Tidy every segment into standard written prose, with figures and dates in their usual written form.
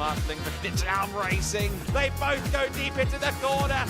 hustling for down racing. They both go deep into the corner.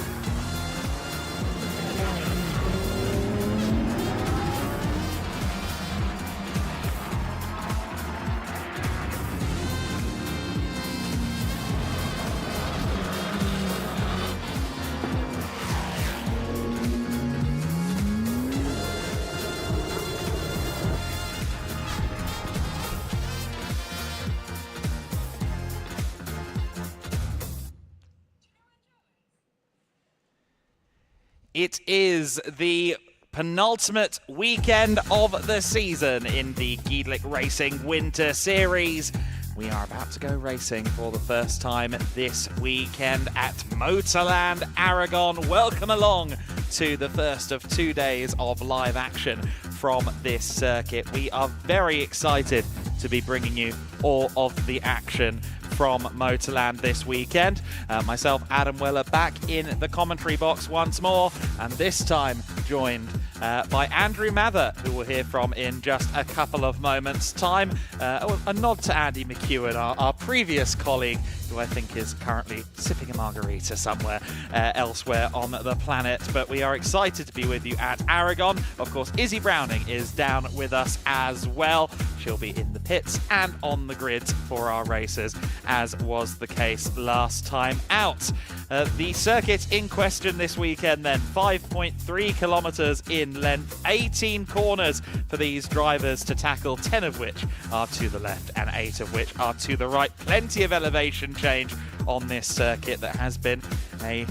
It is the penultimate weekend of the season in the GEDLICH Racing Winter Series. We are about to go racing for the first time this weekend at MotorLand Aragón. Welcome along to the first of 2 days of live action from this circuit. We are very excited to be bringing you all of the action from MotorLand this weekend. Myself, Adam Weller, back in the commentary box once more, and this time joined by Andrew Mather, who we'll hear from in just a couple of moments' time. A nod to Andy McEwen, our previous colleague, who I think is currently sipping a margarita somewhere elsewhere on the planet. But we are excited to be with you at Aragon. Of course, Izzy Browning is down with us as well. She'll be in the pits and on the grids for our races, as was the case last time out. The circuit in question this weekend then, 5.3 kilometers in length, 18 corners for these drivers to tackle, 10 of which are to the left and 8 of which are to the right. Plenty of elevation change on this circuit that has been a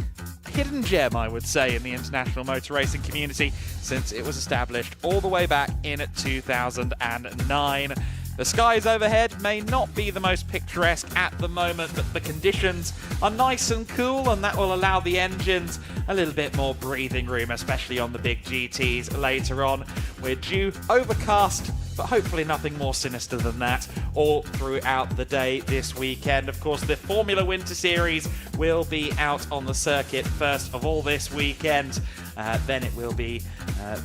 hidden gem, I would say, in the international motor racing community since it was established all the way back in 2009. The skies overhead may not be the most picturesque at the moment, but the conditions are nice and cool, and that will allow the engines a little bit more breathing room, especially on the big GTs later on. We're due overcast, but hopefully nothing more sinister than that all throughout the day this weekend. Of course, the Formula Winter Series will be out on the circuit first of all this weekend. Then it will be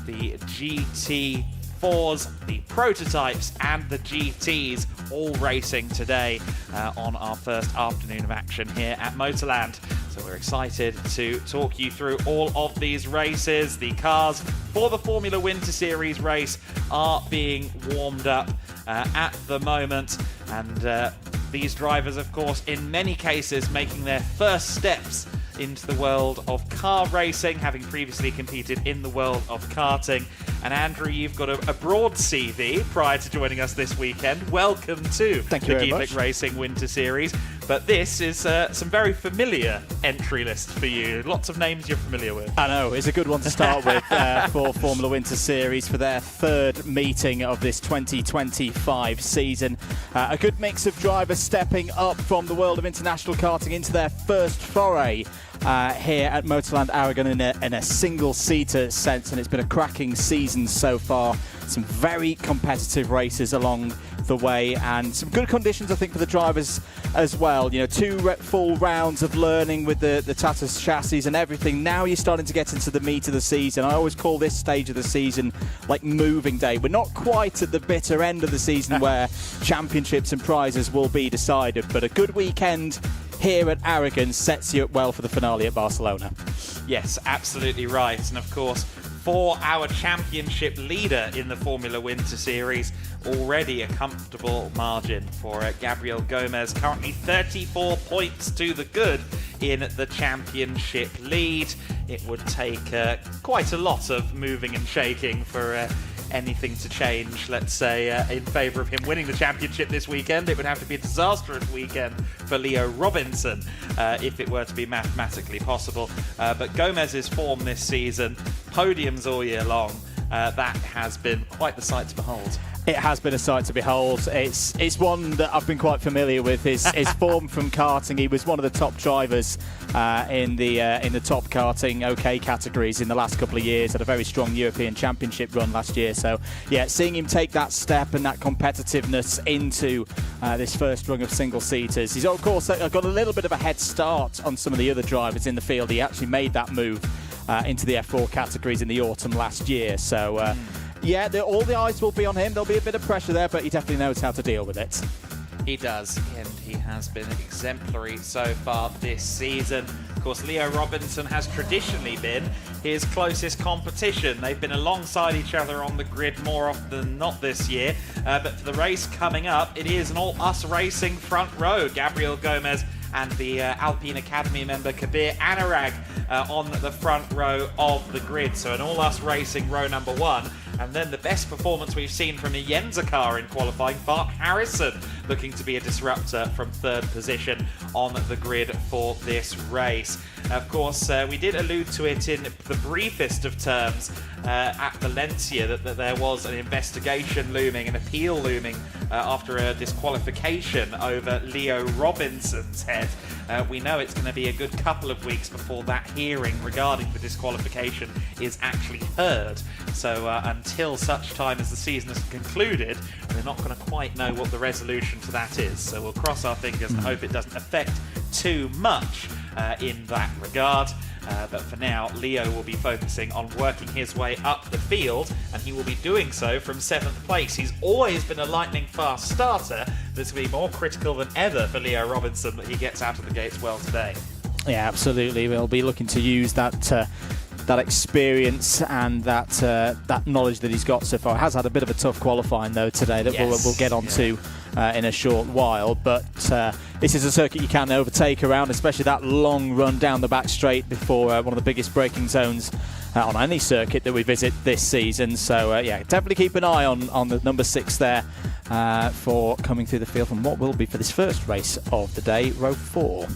the GT4s, the prototypes and the GTs all racing today on our first afternoon of action here at MotorLand. So we're excited to talk you through all of these races. The cars for the Formula Winter Series race are being warmed up at the moment, and these drivers, of course, in many cases making their first steps into the world of car racing, having previously competed in the world of karting. And Andrew, you've got a broad CV prior to joining us this weekend. Welcome to the GEDLICH Racing Winter Series. But this is some very familiar entry list for you. Lots of names you're familiar with. I know, it's a good one to start with for Formula Winter Series for their third meeting of this 2025 season. A good mix of drivers stepping up from the world of international karting into their first foray here at MotorLand Aragón in a single-seater sense, and it's been a cracking season so far. Some very competitive races along the way, and some good conditions, I think, for the drivers as well. You know, 2 full rounds of learning with the Tata chassis and everything. Now you're starting to get into the meat of the season. I always call this stage of the season like moving day. We're not quite at the bitter end of the season where championships and prizes will be decided, but a good weekend here at Aragon sets you up well for the finale at Barcelona. Yes, absolutely right. And of course, for our championship leader in the Formula Winter Series, already a comfortable margin for Gabriel Gomez, currently 34 points to the good in the championship lead. It would take quite a lot of moving and shaking for anything to change, let's say, in favour of him winning the championship this weekend. It would have to be a disastrous weekend for Leo Robinson if it were to be mathematically possible. But Gomez's form this season, podiums all year long, that has been quite the sight to behold. It has been a sight to behold. It's one that I've been quite familiar with. His form from karting. He was one of the top drivers in the top karting OK categories in the last couple of years. Had a very strong European Championship run last year. So yeah, seeing him take that step and that competitiveness into this first rung of single seaters, he's of course got a little bit of a head start on some of the other drivers in the field. He actually made that move into the F4 categories in the autumn last year. So. Yeah, all the eyes will be on him. There'll be a bit of pressure there, but he definitely knows how to deal with it. He does, and he has been exemplary so far this season. Of course, Leo Robinson has traditionally been his closest competition. They've been alongside each other on the grid more often than not this year. But for the race coming up, it is an all-us racing front row. Gabriel Gomez and the Alpine Academy member Kabir Anurag on the front row of the grid. So an all-us racing row number 1. And then the best performance we've seen from a Yenza car in qualifying, Bart Harrison, looking to be a disruptor from 3rd position on the grid for this race. Of course, we did allude to it in the briefest of terms at Valencia that there was an investigation looming, an appeal looming after a disqualification over Leo Robinson's head. We know it's going to be a good couple of weeks before that hearing regarding the disqualification is actually heard. So until such time as the season is concluded, we're not going to quite know what the resolution to that is. So we'll cross our fingers and hope it doesn't affect too much in that regard. But for now, Leo will be focusing on working his way up the field, and he will be doing so from 7th place. He's always been a lightning fast starter. This will be more critical than ever for Leo Robinson that he gets out of the gates well today. Yeah, absolutely. We'll be looking to use that experience and that knowledge that he's got so far. Has had a bit of a tough qualifying though today that we'll get on to in a short while, but this is a circuit you can overtake around, especially that long run down the back straight before one of the biggest braking zones on any circuit that we visit this season. So yeah, definitely keep an eye on the number 6 there for coming through the field from what will be for this first race of the day, row 4.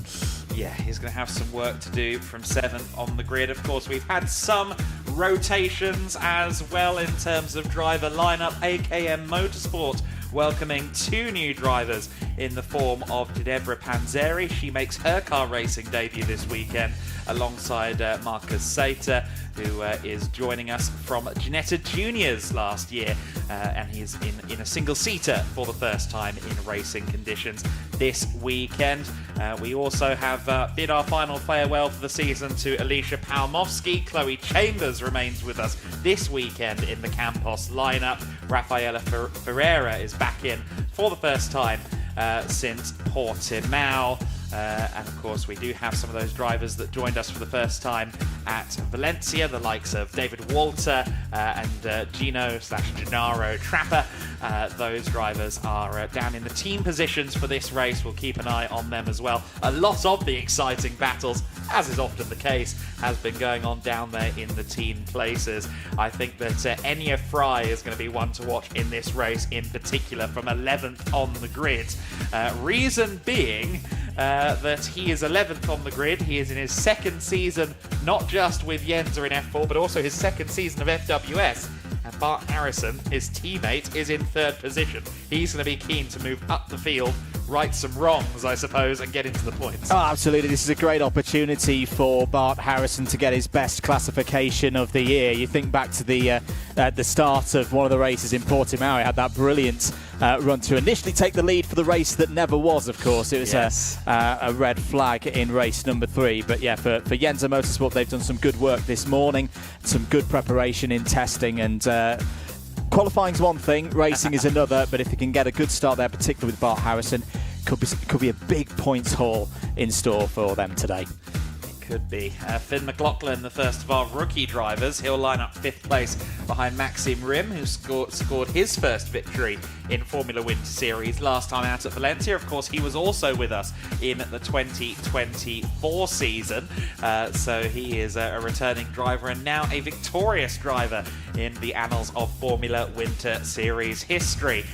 Yeah, he's going to have some work to do from 7th on the grid. Of course, we've had some rotations as well in terms of driver lineup. AKM Motorsport welcoming 2 new drivers in the form of Ginevra Panzeri. She makes her car racing debut this weekend alongside Marcus Sater, who is joining us from Ginetta Juniors last year, and he's in a single-seater for the first time in racing conditions this weekend. We also have bid our final farewell for the season to Alicia Palmowski. Chloe Chambers remains with us this weekend in the Campos lineup. Rafaela Ferreira is back in for the first time since Portimao. And of course, we do have some of those drivers that joined us for the first time at Valencia, the likes of David Walter and Gennaro Trapper. Those drivers are down in the team positions for this race. We'll keep an eye on them as well. A lot of the exciting battles, as is often the case, has been going on down there in the team places. I think that Enya Fry is going to be one to watch in this race, in particular from 11th on the grid. Reason being that he is 11th on the grid. He is in his 2nd season, not just with Yenza in F4, but also his 2nd season of FWS. And Bart Harrison, his teammate, is in 3rd position. He's going to be keen to move up the field, right some wrongs, I suppose, and get into the points. Oh, absolutely. This is a great opportunity for Bart Harrison to get his best classification of the year. You think back to the start of one of the races in Portimao. He had that brilliant run to initially take the lead for the race that never was, of course. It was a red flag in race number 3. But yeah, for Yenza Motorsport, they've done some good work this morning, some good preparation in testing, and qualifying's one thing, racing is another, but if they can get a good start there, particularly with Bart Harrison, could be a big points haul in store for them today. Could be. Finn McLaughlin, the first of our rookie drivers. He'll line up 5th place behind Maxime Rim, who scored his first victory in Formula Winter Series last time out at Valencia. Of course, he was also with us in the 2024 season. So he is a returning driver and now a victorious driver in the annals of Formula Winter Series history.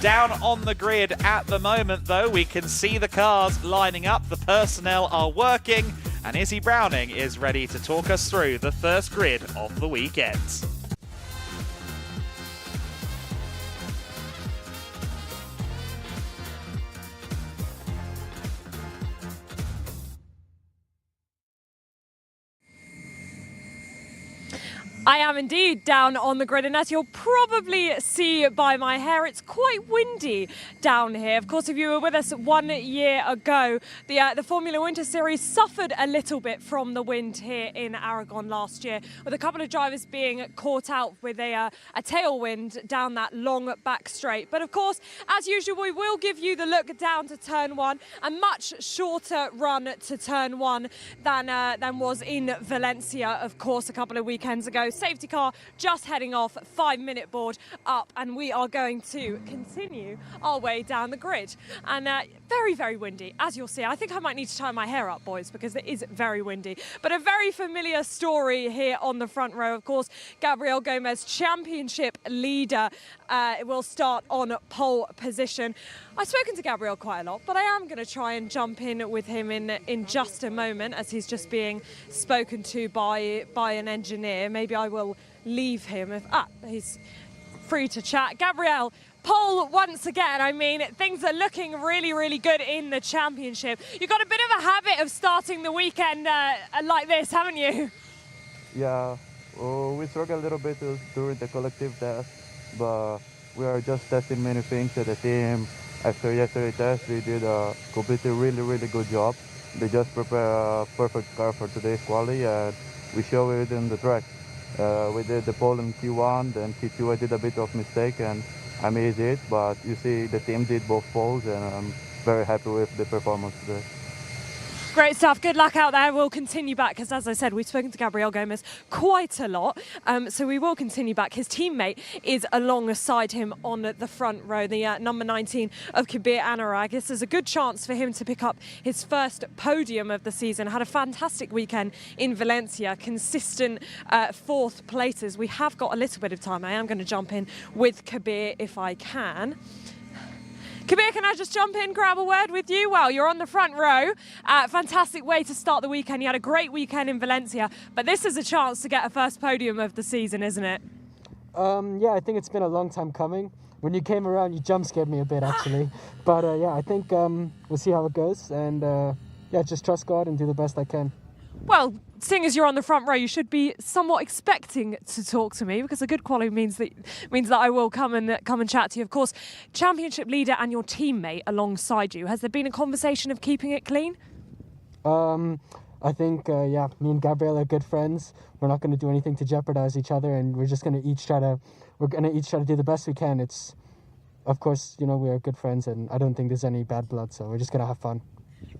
Down on the grid at the moment, though, we can see the cars lining up. The personnel are working. And Izzy Browning is ready to talk us through the first grid of the weekend. I am indeed down on the grid, and as you'll probably see by my hair, it's quite windy down here. Of course, if you were with us 1 year ago, the Formula Winter Series suffered a little bit from the wind here in Aragon last year, with a couple of drivers being caught out with a tailwind down that long back straight. But of course, as usual, we will give you the look down to turn one, a much shorter run to turn one than was in Valencia, of course, a couple of weekends ago. Safety car just heading off, 5-minute board up, and we are going to continue our way down the grid. And very, very windy, as you'll see. I think I might need to tie my hair up, boys, because it is very windy. But a very familiar story here on the front row, of course. Gabriel Gomez, championship leader, will start on pole position. I've spoken to Gabriel quite a lot, but I am going to try and jump in with him in just a moment, as he's just being spoken to by an engineer. Maybe I will leave him if he's free to chat. Gabriel, pole once again. I mean, things are looking really, really good in the championship. You've got a bit of a habit of starting the weekend like this, haven't you? Yeah, we struggled a little bit during the collective test, but we are just testing many things at the team. After yesterday's test, we did a completely really good job. They just prepared a perfect car for today's quali, and we show it in the track. We did the pole in Q1, then Q2 I did a bit of mistake and I made it, but you see the team did both poles, and I'm very happy with the performance today. Great stuff. Good luck out there. We'll continue back because, as I said, we've spoken to Gabriel Gomez quite a lot. So we will continue back. His teammate is alongside him on the front row, the number 19 of Kabir Anurag. This is a good chance for him to pick up his first podium of the season. Had a fantastic weekend in Valencia, consistent fourth places. We have got a little bit of time. I am going to jump in with Kabir if I can. Kabir, can I just jump in, grab a word with you? Well, you're on the front row. Fantastic way to start the weekend. You had a great weekend in Valencia, but this is a chance to get a first podium of the season, isn't it? Yeah, I think it's been a long time coming. When you came around, you jump scared me a bit, actually. But yeah, I think we'll see how it goes. And yeah, just trust God and do the best I can. Well, seeing as you're on the front row, you should be somewhat expecting to talk to me, because a good quality means that I will come and chat to you. Of course, championship leader and your teammate alongside you. Has there been a conversation of keeping it clean? I think yeah, me and Gabriel are good friends. We're not going to do anything to jeopardize each other, and we're just going to each try to do the best we can. It's, of course, you know, we are good friends, and I don't think there's any bad blood, so we're just going to have fun.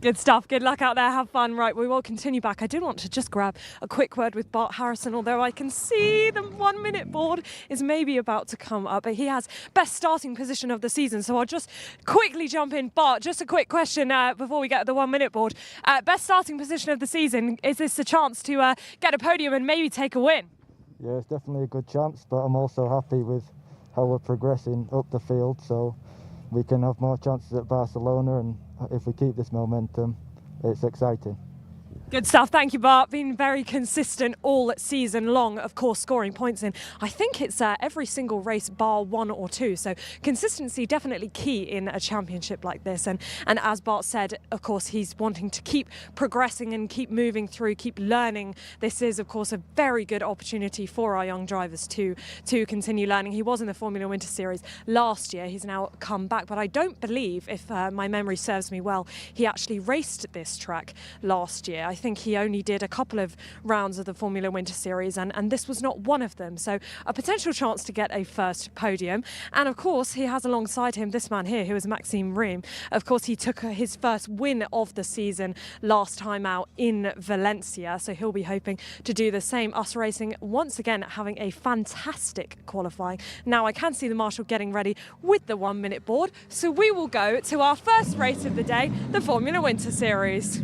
Good stuff. Good luck out there. Have fun. Right, we will continue back. I do want to just grab a quick word with Bart Harrison, although I can see the 1 minute board is maybe about to come up, but he has best starting position of the season. So I'll just quickly jump in. Bart, just a quick question before we get to the 1 minute board. Best starting position of the season. Is this a chance to get a podium and maybe take a win? Yeah, it's definitely a good chance, but I'm also happy with how we're progressing up the field, so we can have more chances at Barcelona, and if we keep this momentum, it's exciting. Good stuff. Thank you, Bart. Been very consistent all season long, of course, scoring points in, I think it's every single race bar 1 or 2. So consistency definitely key in a championship like this. And as Bart said, of course, he's wanting to keep progressing and keep moving through, keep learning. This is, of course, a very good opportunity for our young drivers to continue learning. He was in the Formula Winter Series last year. He's now come back, but I don't believe, if my memory serves me well, he actually raced this track last year. I think he only did a couple of rounds of the Formula Winter Series, and this was not one of them. So a potential chance to get a first podium. And of course, he has alongside him this man here, who is Maxime Riem. Of course, he took his first win of the season last time out in Valencia. So he'll be hoping to do the same. Us Racing, once again, having a fantastic qualifying. Now I can see the marshal getting ready with the 1 minute board. So we will go to our first race of the day, the Formula Winter Series.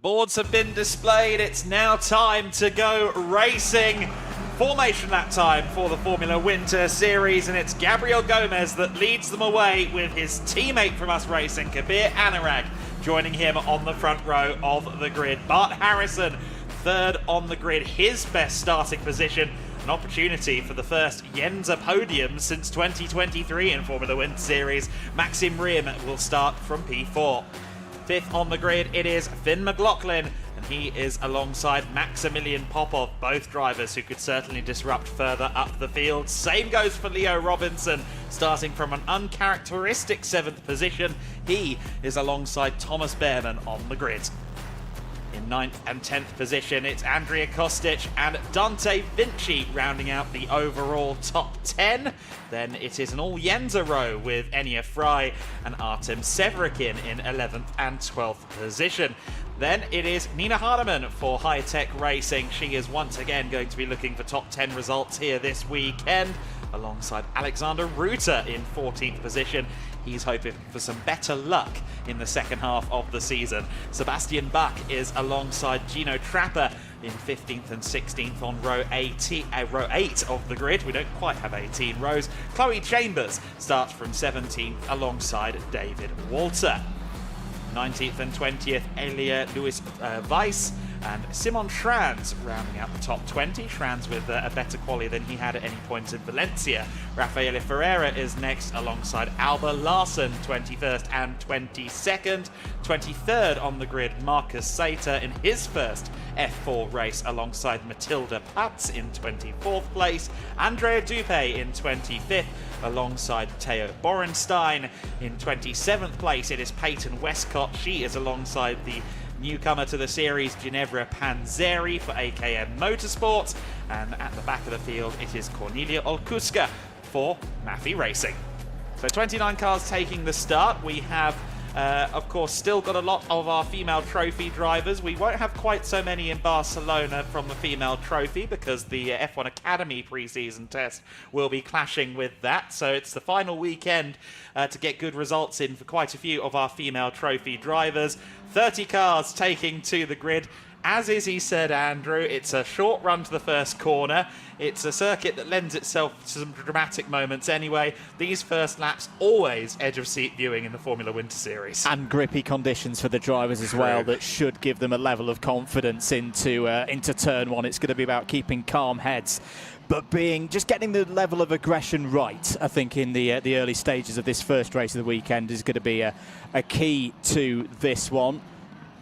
boards have been displayed. It's now time to go racing. Formation that time for the Formula Winter Series, and it's Gabriel Gomez that leads them away with his teammate from Us Racing, Kabir Anurag, joining him on the front row of the grid. Bart Harrison, third on the grid, his best starting position. An opportunity for the first Yenza podium since 2023 in Formula Winter Series. Maxim Rim will start from P4. Fifth on the grid, it is Finn McLaughlin, and he is alongside Maximilian Popov, both drivers who could certainly disrupt further up the field. Same goes for Leo Robinson, starting from an uncharacteristic 7th position. He is alongside Thomas Behrman on the grid. In 9th and 10th position, it's Andrea Kostic and Dante Vinci rounding out the overall top 10. Then it is an all Yenza row with Enya Fry and Artem Severikin in 11th and 12th position. Then it is Nina Hardeman for High Tech Racing. She is once again going to be looking for top 10 results here this weekend, alongside Alexander Ruta in 14th position. He's hoping for some better luck in the second half of the season. Sebastian Bach is alongside Gino Trapper in 15th and 16th on row 8 of the grid. We don't quite have 18 rows. Chloe Chambers starts from 17th alongside David Walter. 19th and 20th, Elia Lewis Weiss and Simon Schranz rounding out the top 20. Schranz with a better quality than he had at any point in Valencia. Rafaela Ferreira is next alongside Alba Larsen, 21st and 22nd. 23rd on the grid, Marcus Sater in his first F4 race alongside Matilda Patz in 24th place. Andrea Dupe in 25th alongside Theo Borenstein. In 27th place, it is Peyton Westcott. She is alongside the newcomer to the series, Ginevra Panzeri for AKM Motorsports. And at the back of the field, it is Cornelia Olkuska for Maffei Racing. So 29 cars taking the start. We have, of course, still got a lot of our female trophy drivers. We won't have quite so many in Barcelona from the female trophy because the F1 Academy pre-season test will be clashing with that. So it's the final weekend to get good results in for quite a few of our female trophy drivers. 30 cars taking to the grid. As Izzy said, Andrew, it's a short run to the first corner. It's a circuit that lends itself to some dramatic moments anyway. These first laps always edge of seat viewing in the Formula Winter Series. And grippy conditions for the drivers as well that should give them a level of confidence into turn one. It's going to be about keeping calm heads, but just getting the level of aggression right, I think, in the early stages of this first race of the weekend is going to be a key to this one.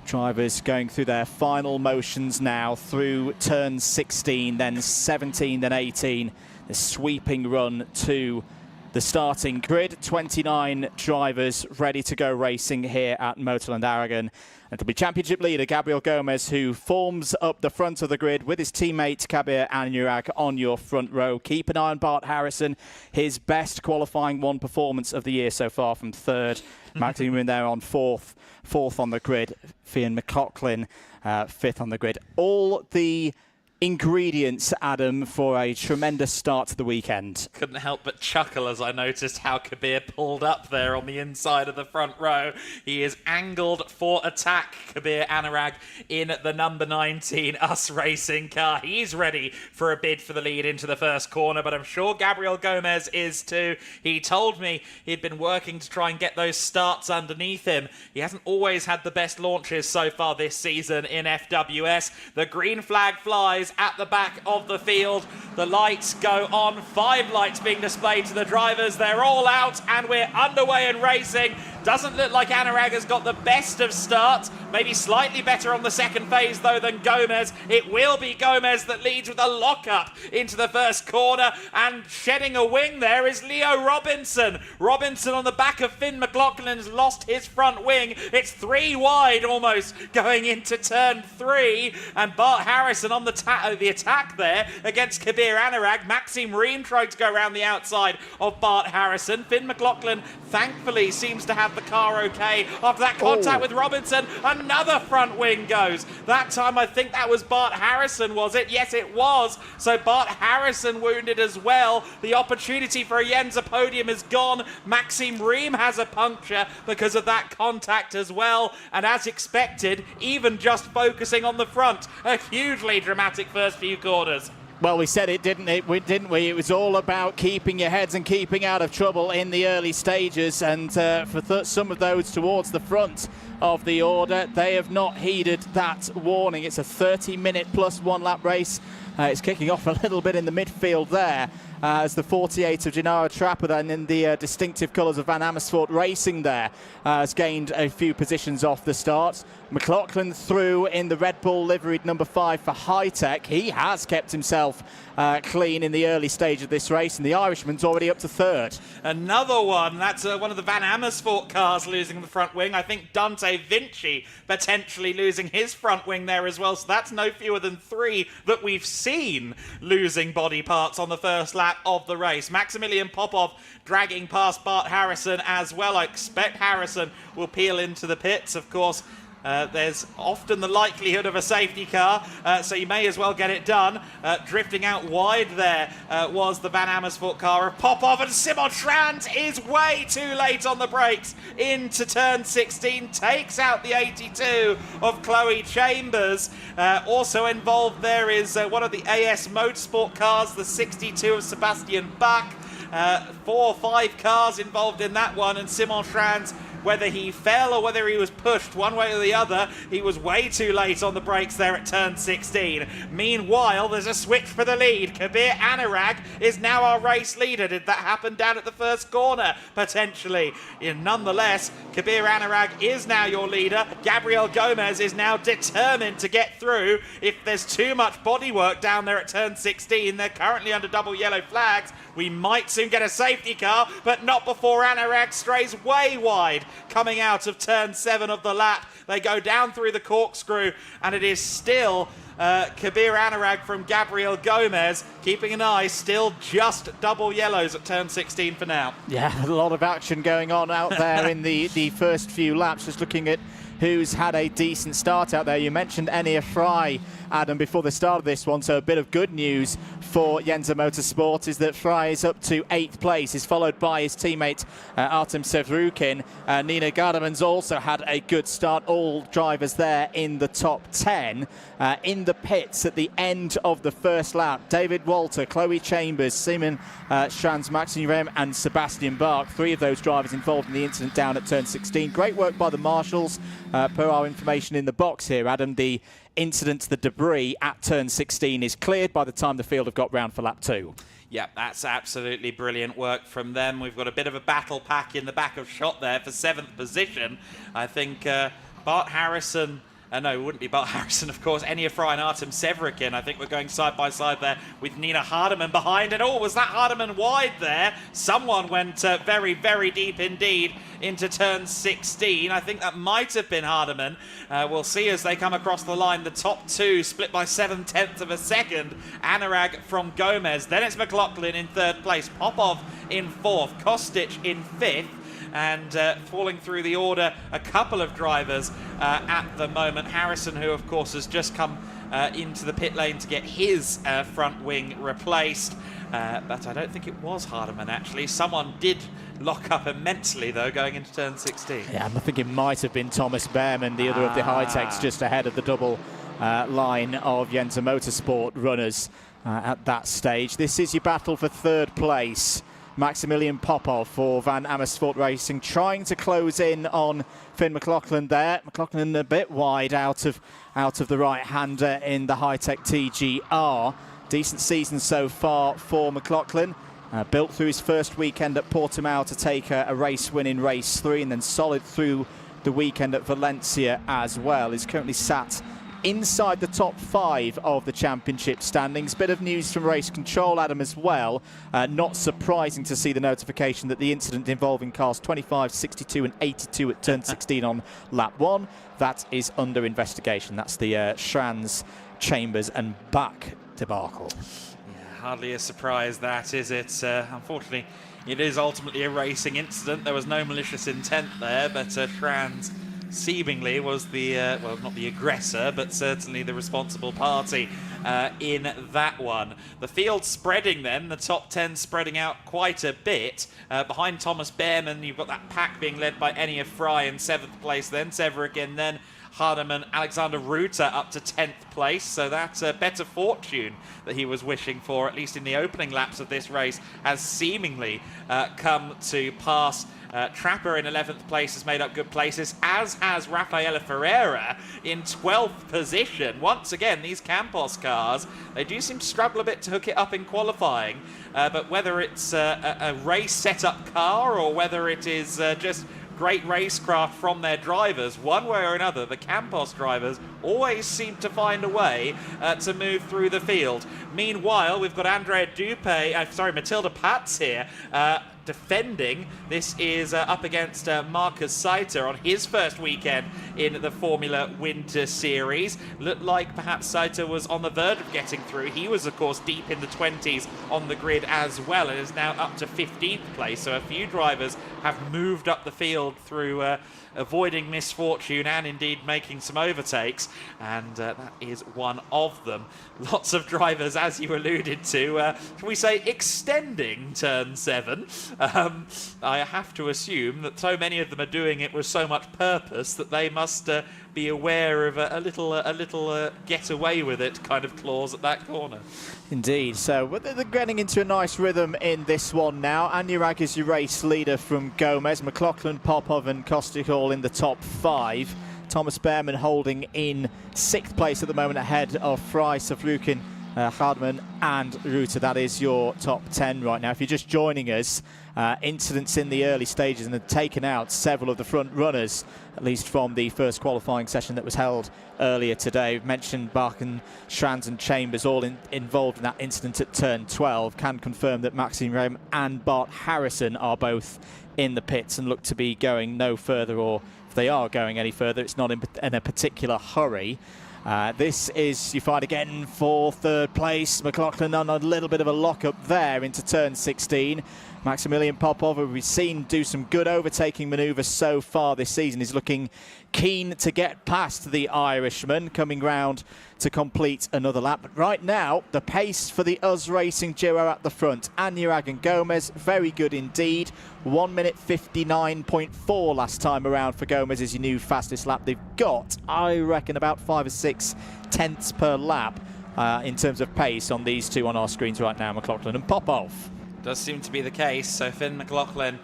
Drivers going through their final motions now through turn 16, then 17, then 18. The sweeping run to the starting grid. 29 drivers ready to go racing here at MotorLand Aragón. It'll be championship leader Gabriel Gomez, who forms up the front of the grid with his teammate Kabir Anurag on your front row. Keep an eye on Bart Harrison, his best qualifying one performance of the year so far from third. Maxim in there on fourth on the grid. Finn McLaughlin fifth on the grid. All the ingredients, Adam, for a tremendous start to the weekend. Couldn't help but chuckle as I noticed how Kabir pulled up there on the inside of the front row. He is angled for attack, Kabir Anurag, in the number 19 Us Racing car. He's ready for a bid for the lead into the first corner, but I'm sure Gabriel Gomez is too. He told me he'd been working to try and get those starts underneath him. He hasn't always had the best launches so far this season in FWS. The green flag flies at the back of the field. The lights go on. 5 lights being displayed to the drivers. They're all out and we're underway and racing. Doesn't look like Anurag has got the best of starts. Maybe slightly better on the second phase though than Gomez. It will be Gomez that leads with a lock-up into the first corner, and shedding a wing there is Leo Robinson. Robinson on the back of Finn McLaughlin has lost his front wing. It's 3 wide almost going into turn 3, and Bart Harrison on the the attack there against Kabir Anurag. Maxime Ream trying to go around the outside of Bart Harrison. Finn McLaughlin thankfully seems to have the car okay after that contact with Robinson. Another front wing goes. That time I think that was Bart Harrison, was it? Yes, it was. So Bart Harrison wounded as well. The opportunity for a Yenza podium is gone. Maxime Ream has a puncture because of that contact as well. And as expected, even just focusing on the front, a hugely dramatic first few corners. Well, we said it, didn't we? It was all about keeping your heads and keeping out of trouble in the early stages. And for some of those towards the front of the order, they have not heeded that warning. It's a 30-minute plus 1 lap race. It's kicking off a little bit in the midfield there as the 48 of Gennaro Trapper, then in the distinctive colours of Van Amersfoort Racing there, has gained a few positions off the start. McLaughlin through in the Red Bull liveried number 5 for High Tech. He has kept himself clean in the early stage of this race, and the Irishman's already up to 3rd. Another one, that's one of the Van Amersfoort cars losing the front wing. I think Dante Vinci potentially losing his front wing there as well, so that's no fewer than 3 that we've seen losing body parts on the first lap of the race. Maximilian Popov dragging past Bart Harrison as well. I expect Harrison will peel into the pits, of course. There's often the likelihood of a safety car, so you may as well get it done. Drifting out wide there was the Van Amersfoort car of Popov, and Simon Schranz is way too late on the brakes into turn 16, takes out the 82 of Chloe Chambers. Also involved there is one of the AS Motorsport cars, the 62 of Sebastian Bach. 4 or 5 cars involved in that one, and Simon Schranz, whether he fell or whether he was pushed one way or the other, he was way too late on the brakes there at turn 16. Meanwhile, there's a switch for the lead. Kabir Anurag is now our race leader. Did that happen down at the first corner? Potentially. Nonetheless, Kabir Anurag is now your leader. Gabriel Gomez is now determined to get through. If there's too much bodywork down there at turn 16, they're currently under double yellow flags. We might soon get a safety car, but not before Anurag strays way wide. Coming out of turn 7 of the lap, they go down through the corkscrew, and it is still Kabir Anurag from Gabriel Gomez, keeping an eye, still just double yellows at turn 16 for now. Yeah, a lot of action going on out there in the first few laps. Just looking at who's had a decent start out there. You mentioned Enia Fry, Adam, before the start of this one, so a bit of good news for Yenza Motorsport is that Fry is up to 8th place. He's followed by his teammate Artem Sevrukin. Nina Gardaman's also had a good start. All drivers there in the top 10. In the pits at the end of the first lap, David Walter, Chloe Chambers, Simon Schranz, Maxime Rehm and Sebastian Bach. 3 of those drivers involved in the incident down at turn 16. Great work by the marshals. Per our information in the box here, Adam, the incident, the debris at turn 16 is cleared by the time the field have got round for lap 2. Yeah, that's absolutely brilliant work from them. We've got a bit of a battle pack in the back of shot there for 7th position. I think Bart Harrison... no, it wouldn't be Bart Harrison, of course. Enia Fry and Artem Sevrukin. I think we're going side by side there with Nina Hardeman behind. And oh, was that Hardeman wide there? Someone went very, very deep indeed into turn 16. I think that might have been Hardeman. We'll see as they come across the line. The top 2 split by 7/10 of a second. Anurag from Gomez. Then it's McLaughlin in 3rd place. Popov in 4th. Kostic in 5th. And falling through the order, a couple of drivers at the moment. Harrison, who of course has just come into the pit lane to get his front wing replaced. But I don't think it was Hardeman, actually. Someone did lock up immensely, though, going into turn 16. Yeah, I think it might have been Thomas Behrman, the other of the high-techs, just ahead of the double line of Yenza Motorsport runners at that stage. This is your battle for 3rd place. Maximilian Popov for Van Amersfoort Racing, trying to close in on Finn McLaughlin there. McLaughlin a bit wide out of the right-hander in the high-tech TGR. Decent season so far for McLaughlin. Built through his first weekend at Portimao to take a race win in race 3, and then solid through the weekend at Valencia as well. He's currently sat inside the top 5 of the championship standings. Bit of news from race control, Adam, as well. Not surprising to see the notification that the incident involving cars 25, 62 and 82 at turn 16 on lap 1, that is under investigation. That's the Schranz Chambers and Bach debacle. Yeah, hardly a surprise that, is it? Unfortunately, it is ultimately a racing incident. There was no malicious intent there, but Trans seemingly was the, well, not the aggressor, but certainly the responsible party in that one. The field spreading then, the top 10 spreading out quite a bit. Behind Thomas Behrman, you've got that pack being led by Enya Fry in 7th place then, Severigen then, Hardeman, Alexander Ruta up to 10th place, so that's a better fortune that he was wishing for, at least in the opening laps of this race, has seemingly come to pass. Trapper in 11th place has made up good places, as has Rafaela Ferreira in 12th position. Once again, these Campos cars, they do seem to struggle a bit to hook it up in qualifying, but whether it's a race setup car or whether it is just great racecraft from their drivers, one way or another, the Campos drivers always seem to find a way to move through the field. Meanwhile, we've got Matilda Pats here defending. This is up against Marcus Saiter on his first weekend in the Formula Winter Series. Looked like perhaps Saiter was on the verge of getting through. He was, of course, deep in the 20s on the grid as well, and is now up to 15th place. So a few drivers have moved up the field through avoiding misfortune and indeed making some overtakes, and that is one of them. Lots of drivers, as you alluded to, shall we say, extending turn 7. I have to assume that so many of them are doing it with so much purpose that they must be aware of a little get away with it kind of clause at that corner. Indeed. So they're getting into a nice rhythm in this one now. Anurag is your race leader from Gomez. McLaughlin, Popov and Kostic all in the top 5. Thomas Behrman holding in 6th place at the moment, ahead of Fry, Savlukin, Hardman and Ruta. That is your top 10 right now. If you're just joining us, incidents in the early stages and have taken out several of the front runners, at least from the first qualifying session that was held earlier today. We've mentioned Bach and Schranz and Chambers all involved in that incident at turn 12. Can confirm that Maxime Rame and Bart Harrison are both in the pits and look to be going no further, or if they are going any further, it's not in a particular hurry. This is, you find again for 3rd place. McLaughlin on a little bit of a lock-up there into turn 16. Maximilian Popov, who we've seen do some good overtaking manoeuvres so far this season, is looking keen to get past the Irishman, coming round to complete another lap. But right now, the pace for the US Racing duo at the front, Anurag and Gomez, very good indeed. 1 minute 59.4 last time around for Gomez is your new fastest lap. They've got, I reckon, about 5 or 6 tenths per lap in terms of pace on these two on our screens right now, McLaughlin and Popov. Does seem to be the case. So Finn McLaughlin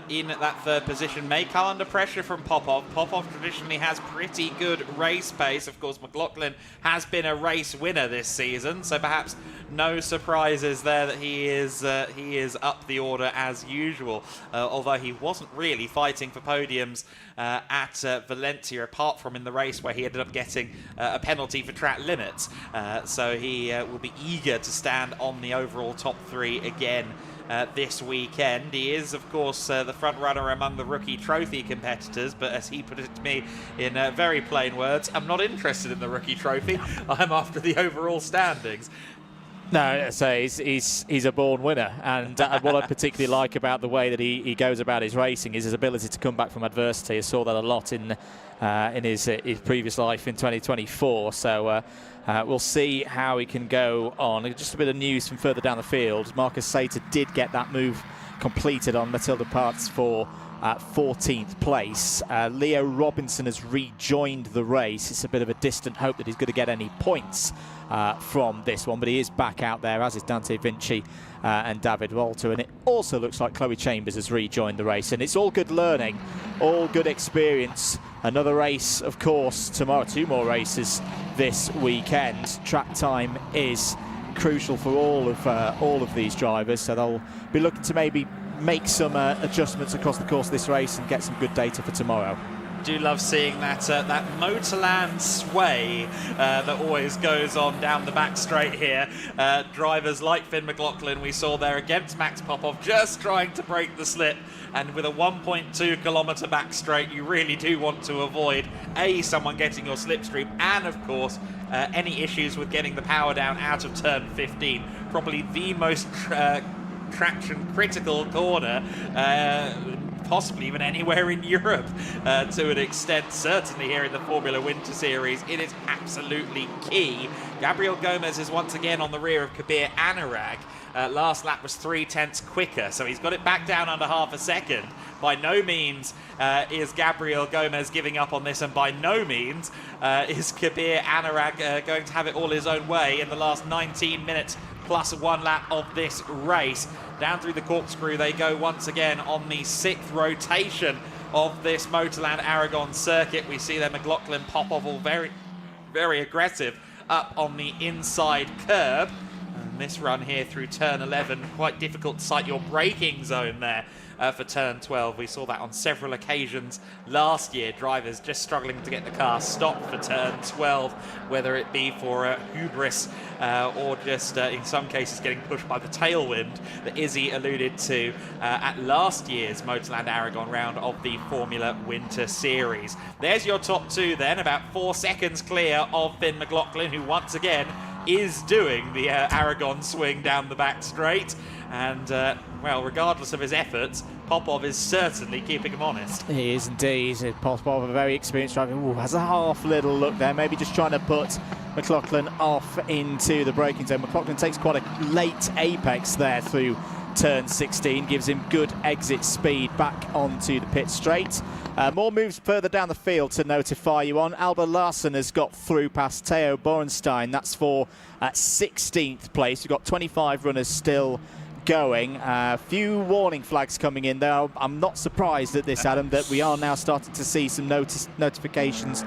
in that 3rd position may come under pressure from Popov. Popov traditionally has pretty good race pace. Of course, McLaughlin has been a race winner this season, so perhaps no surprises there that he is up the order as usual. Although he wasn't really fighting for podiums at Valencia, apart from in the race where he ended up getting a penalty for track limits. So he will be eager to stand on the overall top 3 again this weekend. He is, of course, the front runner among the rookie trophy competitors, but as he put it to me in very plain words, I'm not interested in the rookie trophy. I'm after the overall standings. No, so he's a born winner, and what I particularly like about the way that he goes about his racing is his ability to come back from adversity. I saw that a lot in his previous life in 2024. So we'll see how he can go on. Just a bit of news from further down the field. Marcus Sater did get that move completed on Matilda Parts for 14th place. Leo Robinson has rejoined the race. It's a bit of a distant hope that he's going to get any points from this one, but he is back out there, as is Dante Vinci and David Walter, and it also looks like Chloe Chambers has rejoined the race, and it's all good learning, all good experience. Another race, of course, tomorrow. 2 more races this weekend. Track time is crucial for all of these drivers, so they'll be looking to maybe make some adjustments across the course of this race and get some good data for tomorrow. do love seeing that that MotorLand sway that always goes on down the back straight here. Drivers like Finn McLaughlin we saw there against Max Popov just trying to break the slip, and with a 1.2 kilometre back straight you really do want to avoid someone getting your slipstream, and of course any issues with getting the power down out of turn 15. Probably the most traction critical corner possibly even anywhere in Europe to an extent. Certainly here in the Formula Winter Series it is absolutely key. Gabriel Gomez is once again on the rear of Kabir Anurag. Last lap was 0.3 quicker, so he's got it back down under half a second. By no means is Gabriel Gomez giving up on this, and by no means is Kabir Anurag going to have it all his own way in the last 19 minutes plus 1 lap of this race. Down through the corkscrew they go once again on the 6th rotation of this MotorLand Aragón circuit. We see there McLaughlin, Popov all very, very aggressive up on the inside curb. And this run here through turn 11, quite difficult to sight your braking zone there for turn 12. We saw that on several occasions last year, drivers just struggling to get the car stopped for turn 12, whether it be for hubris or just in some cases getting pushed by the tailwind that Izzy alluded to at last year's MotorLand Aragón round of the Formula Winter Series. There's your top two then, about 4 seconds clear of Finn McLaughlin, who once again is doing the Aragon swing down the back straight. And, well, regardless of his efforts, Popov is certainly keeping him honest. He is indeed. Popov, a very experienced driver, has a half little look there, maybe just trying to put McLaughlin off into the braking zone. McLaughlin takes quite a late apex there through turn 16, gives him good exit speed back onto the pit straight. More moves further down the field to notify you on. Alba Larsen has got through past Theo Borenstein. That's for 16th place. We've got 25 runners still going. A few warning flags coming in there. I'm not surprised at this, Adam, that we are now starting to see some notifications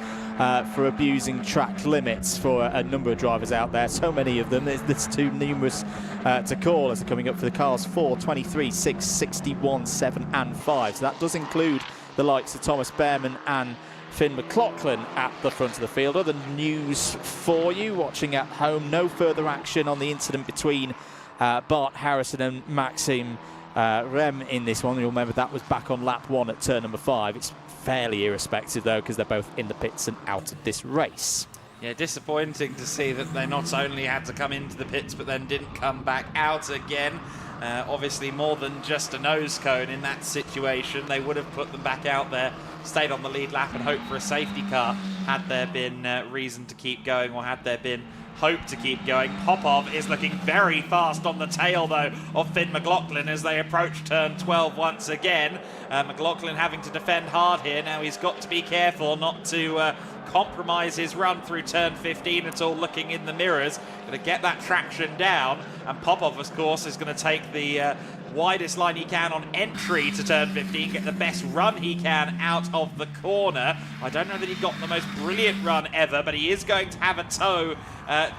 for abusing track limits for a number of drivers out there. So many of them, there's too numerous to call as they're coming up for the cars 4, 23, 6, 61, 7 and 5. So that does include the likes of Thomas Behrman and Finn McLaughlin at the front of the field. Other news for you watching at home: no further action on the incident between Bart Harrison and Maxime Rem in this one. You'll remember that was back on lap 1 at turn number 5. It's fairly irrespective though, because they're both in the pits and out of this race. Yeah, disappointing to see that they not only had to come into the pits but then didn't come back out again. Obviously more than just a nose cone in that situation. They would have put them back out there, stayed on the lead lap and hoped for a safety car had there been reason to keep going, or had there been hope to keep going. Popov is looking very fast on the tail though of Finn McLaughlin as they approach turn 12 once again. McLaughlin having to defend hard here. Now he's got to be careful not to compromise his run through turn 15 at all, looking in the mirrors. Going to get that traction down, and Popov of course is going to take the widest line he can on entry to turn 15, get the best run he can out of the corner. I don't know that he got the most brilliant run ever, but he is going to have a toe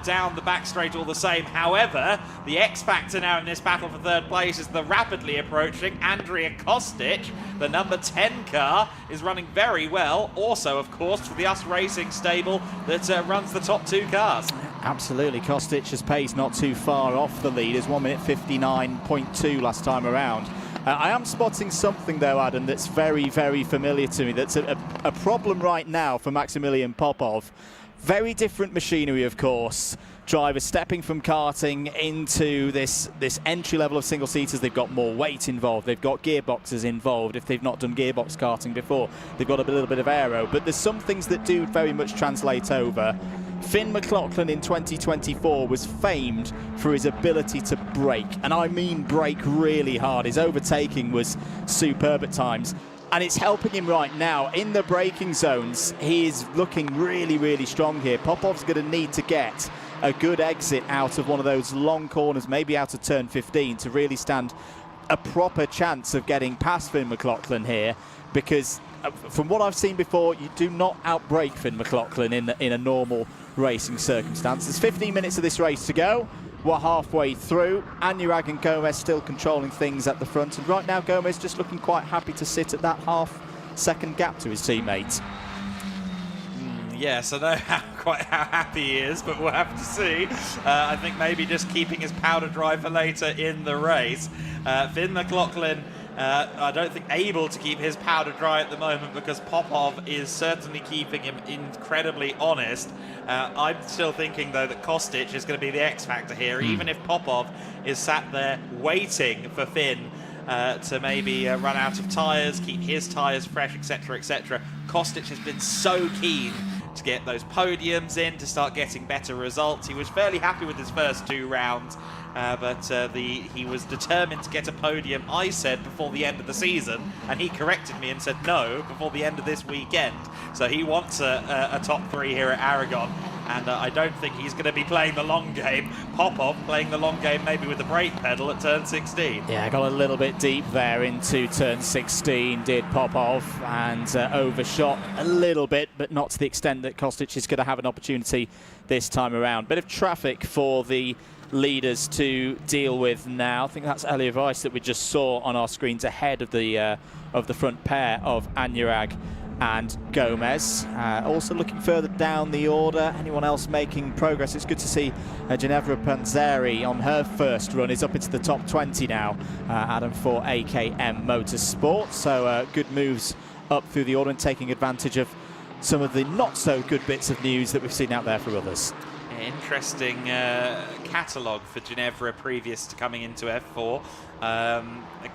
down the back straight all the same. However, the X factor now in this battle for third place is the rapidly approaching Andrea Kostic. The number 10 car is running very well, also of course for the US Racing stable that runs the top 2 cars. Absolutely, Kostic's pace not too far off the leaders, 1 minute 59.2 last time around. I am spotting something though, Adam, that's very, very familiar to me. That's a problem right now for Maximilian Popov. Very different machinery, of course. Drivers stepping from karting into this entry level of single seaters. They've got more weight involved. They've got gearboxes involved. If they've not done gearbox karting before, they've got a little bit of aero. But there's some things that do very much translate over. Finn McLaughlin in 2024 was famed for his ability to brake, and I mean brake really hard. His overtaking was superb at times, and it's helping him right now. In the braking zones, he is looking really, really strong here. Popov's going to need to get a good exit out of one of those long corners, maybe out of turn 15, to really stand a proper chance of getting past Finn McLaughlin here, because from what I've seen before, you do not outbrake Finn McLaughlin in a normal racing circumstance. There's 15 minutes of this race to go. We're halfway through. Anurag and Gomez still controlling things at the front, and right now Gomez just looking quite happy to sit at that half second gap to his teammates. Yes, I know quite how happy he is, but we'll have to see. I think maybe just keeping his powder dry for later in the race. Finn McLaughlin, I don't think able to keep his powder dry at the moment because Popov is certainly keeping him incredibly honest. I'm still thinking, though, that Kostic is going to be the X factor here, even if Popov is sat there waiting for Finn to maybe run out of tyres, keep his tyres fresh, etc., etc. Kostic has been so keen to get those podiums in, to start getting better results. He was fairly happy with his first 2 rounds, but he was determined to get a podium, I said, before the end of the season, and he corrected me and said no, before the end of this weekend. So he wants a top 3 here at Aragon, and I don't think he's going to be playing the long game. Popov playing the long game maybe with the brake pedal at turn 16. Yeah, got a little bit deep there into turn 16, did Popov, and overshot a little bit, but not to the extent that Kostic is going to have an opportunity this time around. Bit of traffic for the leaders to deal with now. I think that's Elliot Weiss that we just saw on our screens ahead of the front pair of Anurag and Gomez. Also looking further down the order, anyone else making progress? It's good to see Ginevra Panzeri on her first run is up into the top 20 now, Adam, for AKM Motorsports. So good moves up through the order and taking advantage of some of the not so good bits of news that we've seen out there for others. Interesting catalogue for Ginevra previous to coming into F4. A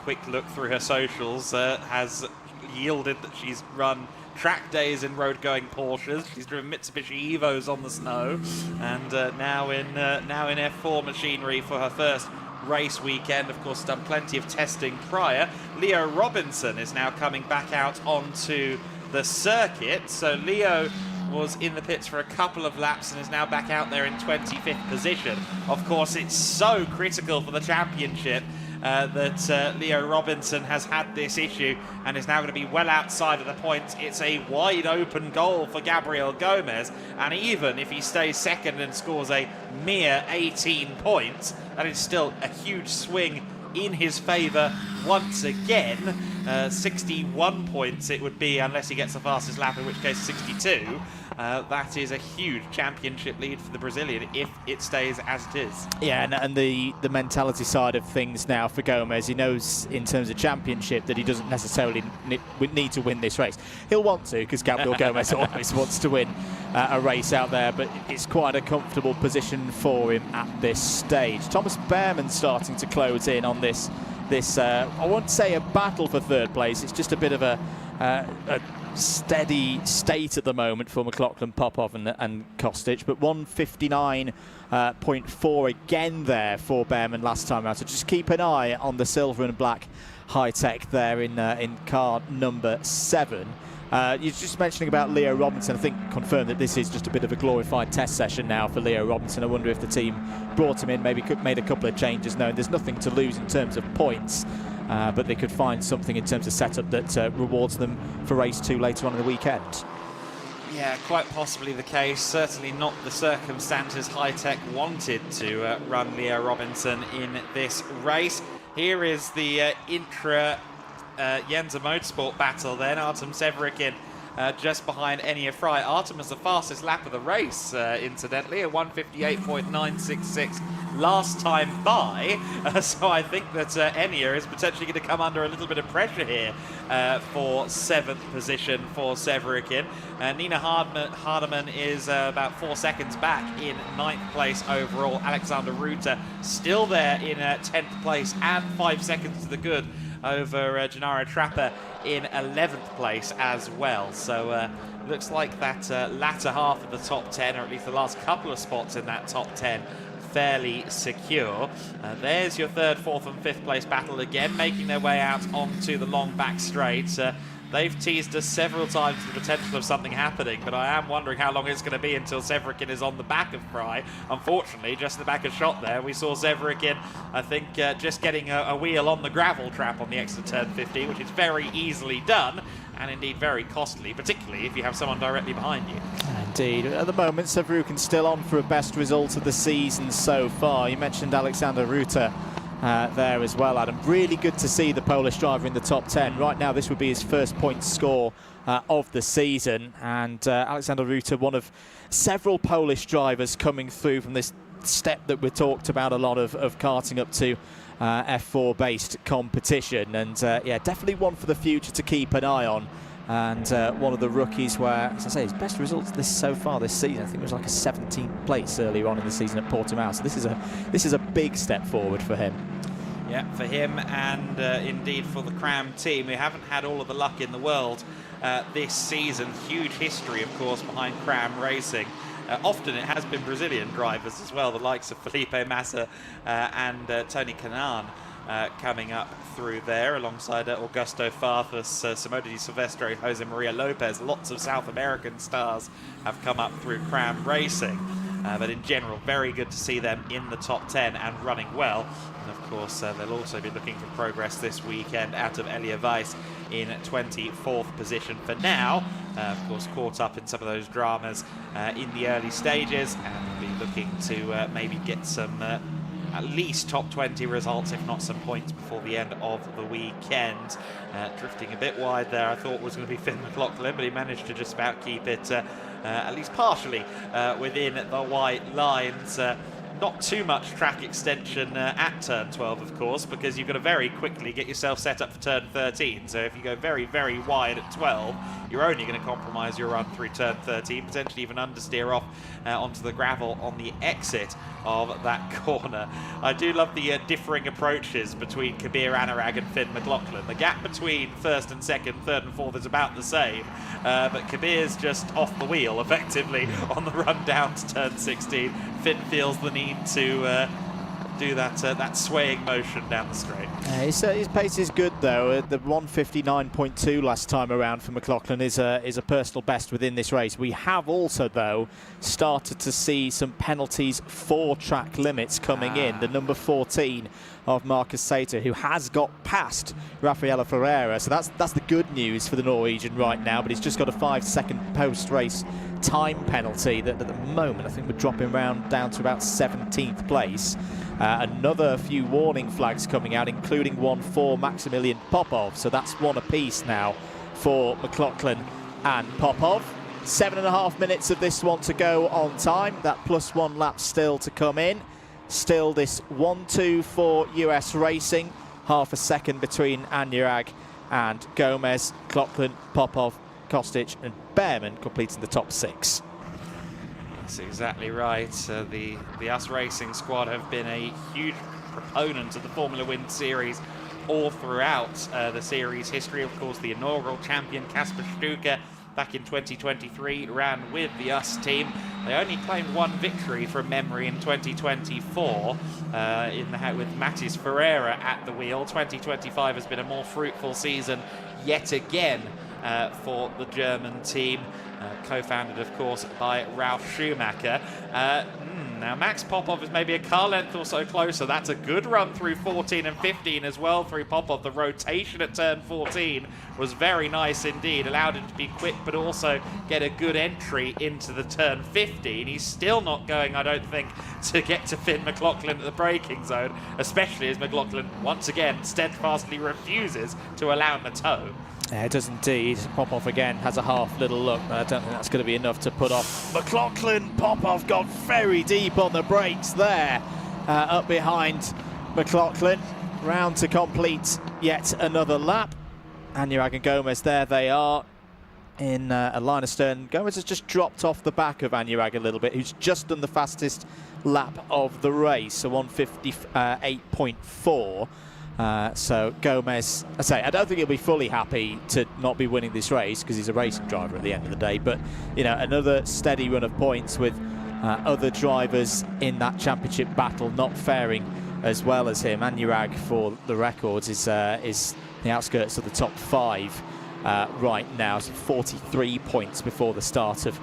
quick look through her socials has yielded that she's run track days in road-going Porsches. She's driven Mitsubishi Evos on the snow, and now in F4 machinery for her first race weekend. Of course, done plenty of testing prior. Leo Robinson is now coming back out onto the circuit. So Leo was in the pits for a couple of laps and is now back out there in 25th position. Of course, it's so critical for the championship that Leo Robinson has had this issue and is now going to be well outside of the points. It's a wide open goal for Gabriel Gomez, and even if he stays second and scores a mere 18 points, that is still a huge swing in his favour once again. 61 points it would be unless he gets the fastest lap, in which case 62. That is a huge championship lead for the Brazilian if it stays as it is. Yeah, and the mentality side of things now for Gomez, he knows in terms of championship that he doesn't necessarily need to win this race. He'll want to, because Gabriel Gomez always wants to win a race out there, but it's quite a comfortable position for him at this stage. Thomas Behrman starting to close in on this I won't say a battle for third place, it's just a bit of a steady state at the moment for McLaughlin, Popov and Kostic, but 159.4 again there for Behrman last time out. So just keep an eye on the silver and black high-tech there in car number 7. You're just mentioning about Leo Robinson. I think confirmed that this is just a bit of a glorified test session now for Leo Robinson. I wonder if the team brought him in, maybe made a couple of changes, knowing there's nothing to lose in terms of points, but they could find something in terms of setup that rewards them for race 2 later on in the weekend. Yeah, quite possibly the case. Certainly not the circumstances High-Tech wanted to run Leo Robinson in this race. Here is the intra Yenza Motorsport battle then. Artem Severikin just behind Enya Fry. Artem has the fastest lap of the race, incidentally, a 158.966 last time by. So I think that Enya is potentially going to come under a little bit of pressure here for 7th position for Severikin. Nina Hardeman is about 4 seconds back in 9th place overall. Alexander Ruta still there in 10th place and 5 seconds to the good over Gennaro Trapper in 11th place as well. So looks like that latter half of the top 10, or at least the last couple of spots in that top 10, fairly secure. There's your 3rd, 4th and 5th place battle again, making their way out onto the long back straight. They've teased us several times the potential of something happening, but I am wondering how long it's going to be until Severikin is on the back of Fry. Unfortunately, just in the back of shot there, we saw Severikin, I think, just getting a wheel on the gravel trap on the exit turn 50, which is very easily done, and indeed very costly, particularly if you have someone directly behind you. Indeed. At the moment, Severikin still on for a best result of the season so far. You mentioned Alexander Ruta there as well, Adam. Really good to see the Polish driver in the top 10. Right now, this would be his first point score of the season. And Alexander Ruta, one of several Polish drivers coming through from this step that we talked about a lot of karting up to F4-based competition. And yeah, definitely one for the future to keep an eye on. And one of the rookies where, as I say, his best results so far this season, I think it was like a 17th place earlier on in the season at Portimao. So this is a big step forward for him. Yeah, for him and indeed for the Cram team, who haven't had all of the luck in the world this season. Huge history, of course, behind Cram Racing. Often it has been Brazilian drivers as well, the likes of Felipe Massa and Tony Kanaan. Coming up through there alongside Augusto Farfus, Simone Di Silvestro, Jose Maria Lopez. Lots of South American stars have come up through Cram Racing. But in general, very good to see them in the top 10 and running well. And of course, they'll also be looking for progress this weekend out of Elia Weiss in 24th position for now. Of course, caught up in some of those dramas in the early stages, and will be looking to maybe get some at least top 20 results, if not some points before the end of the weekend. Drifting a bit wide there, I thought was going to be Finn McLaughlin, but he managed to just about keep it at least partially within the white lines. Not too much track extension at turn 12, of course, because you've got to very quickly get yourself set up for turn 13. So if you go very, very wide at 12, you're only going to compromise your run through turn 13, potentially even understeer off onto the gravel on the exit of that corner. I do love the differing approaches between Kabir Anurag and Finn McLaughlin. The gap between first and second, third and fourth is about the same, but Kabir's just off the wheel, effectively, on the run down to turn 16. Finn feels the need to do that swaying motion down the straight. His pace is good though. The 1:59.2 last time around for McLaughlin is a personal best within this race. We have also though started to see some penalties for track limits coming in. The number 14 of Marcus Sater, who has got past Rafaela Ferreira, so that's the good news for the Norwegian right now. But he's just got a 5-second post-race time penalty that at the moment I think we're dropping down to about 17th place. Another few warning flags coming out, including one for Maximilian Popov, so that's one apiece now for McLaughlin and Popov. 7.5 minutes of this one to go on time. That +1 lap still to come in. Still this 1-2 for US Racing. Half a second between Anurag and Gomez. McLaughlin, Popov, Kostic and Behrman completing the top 6. That's exactly right. The US Racing squad have been a huge proponent of the Formula Winter Series all throughout the series history. Of course, the inaugural champion Kasper Stuka back in 2023 ran with the US team. They only claimed one victory from memory in 2024 with Matis Ferreira at the wheel. 2025 has been a more fruitful season yet again for the German team, co-founded of course by Ralf Schumacher. Now Max Popov is maybe a car length or so closer. That's a good run through 14 and 15 as well through Popov. The rotation at turn 14 was very nice indeed, allowed him to be quick but also get a good entry into the turn 15. He's still not going, I don't think, to get to Finn McLaughlin at the braking zone, especially as McLaughlin once again steadfastly refuses to allow him a tow. Yeah, it does indeed. Popov again has a half little look, but I don't think that's going to be enough to put off McLaughlin. Popov got very deep on the brakes there, up behind McLaughlin. Round to complete yet another lap. Anurag and Gomez, there they are in a line of stern. Gomez has just dropped off the back of Anurag a little bit, who's just done the fastest lap of the race, so 1:58.4. So Gomez, I don't think he'll be fully happy to not be winning this race because he's a racing driver at the end of the day, but you know, another steady run of points with other drivers in that championship battle not faring as well as him. Anurag, for the records, is the outskirts of the top 5 right now, so 43 points before the start of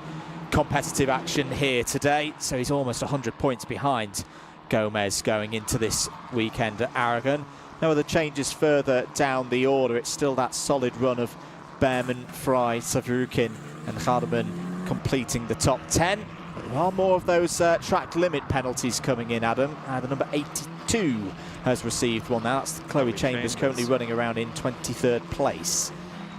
competitive action here today, so he's almost 100 points behind Gomez going into this weekend at Aragon. No other changes further down the order. It's still that solid run of Behrman, Fry, Savrukin and Hardeman completing the top 10. There are more of those track limit penalties coming in, Adam. The number 82 2 has received one now. That's Chloe Chambers currently running around in 23rd place.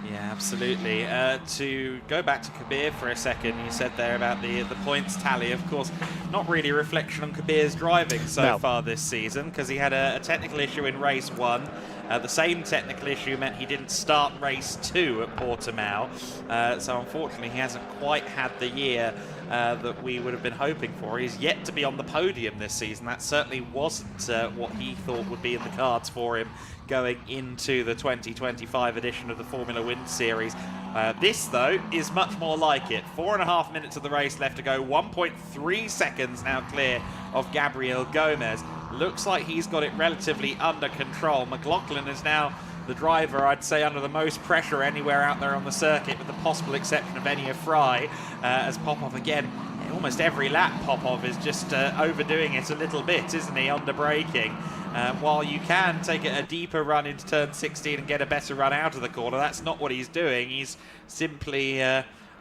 Yeah, absolutely. To go back to Kabir for a second, you said there about the points tally. Of course, not really a reflection on Kabir's driving so far this season, because he had a technical issue in race 1. The same technical issue meant he didn't start race 2 at Portimao. So unfortunately, he hasn't quite had the year that we would have been hoping for. He's yet to be on the podium this season. That certainly wasn't what he thought would be in the cards for him going into the 2025 edition of the Formula Winter Series. This, though, is much more like it. 4.5 minutes of the race left to go. 1.3 seconds now clear of Gabriel Gomez. Looks like he's got it relatively under control. McLaughlin is now the driver, I'd say, under the most pressure anywhere out there on the circuit, with the possible exception of Enya Fry, as Popov again, almost every lap Popov is just overdoing it a little bit, isn't he, under braking. While you can take a deeper run into turn 16 and get a better run out of the corner, that's not what he's doing. He's simply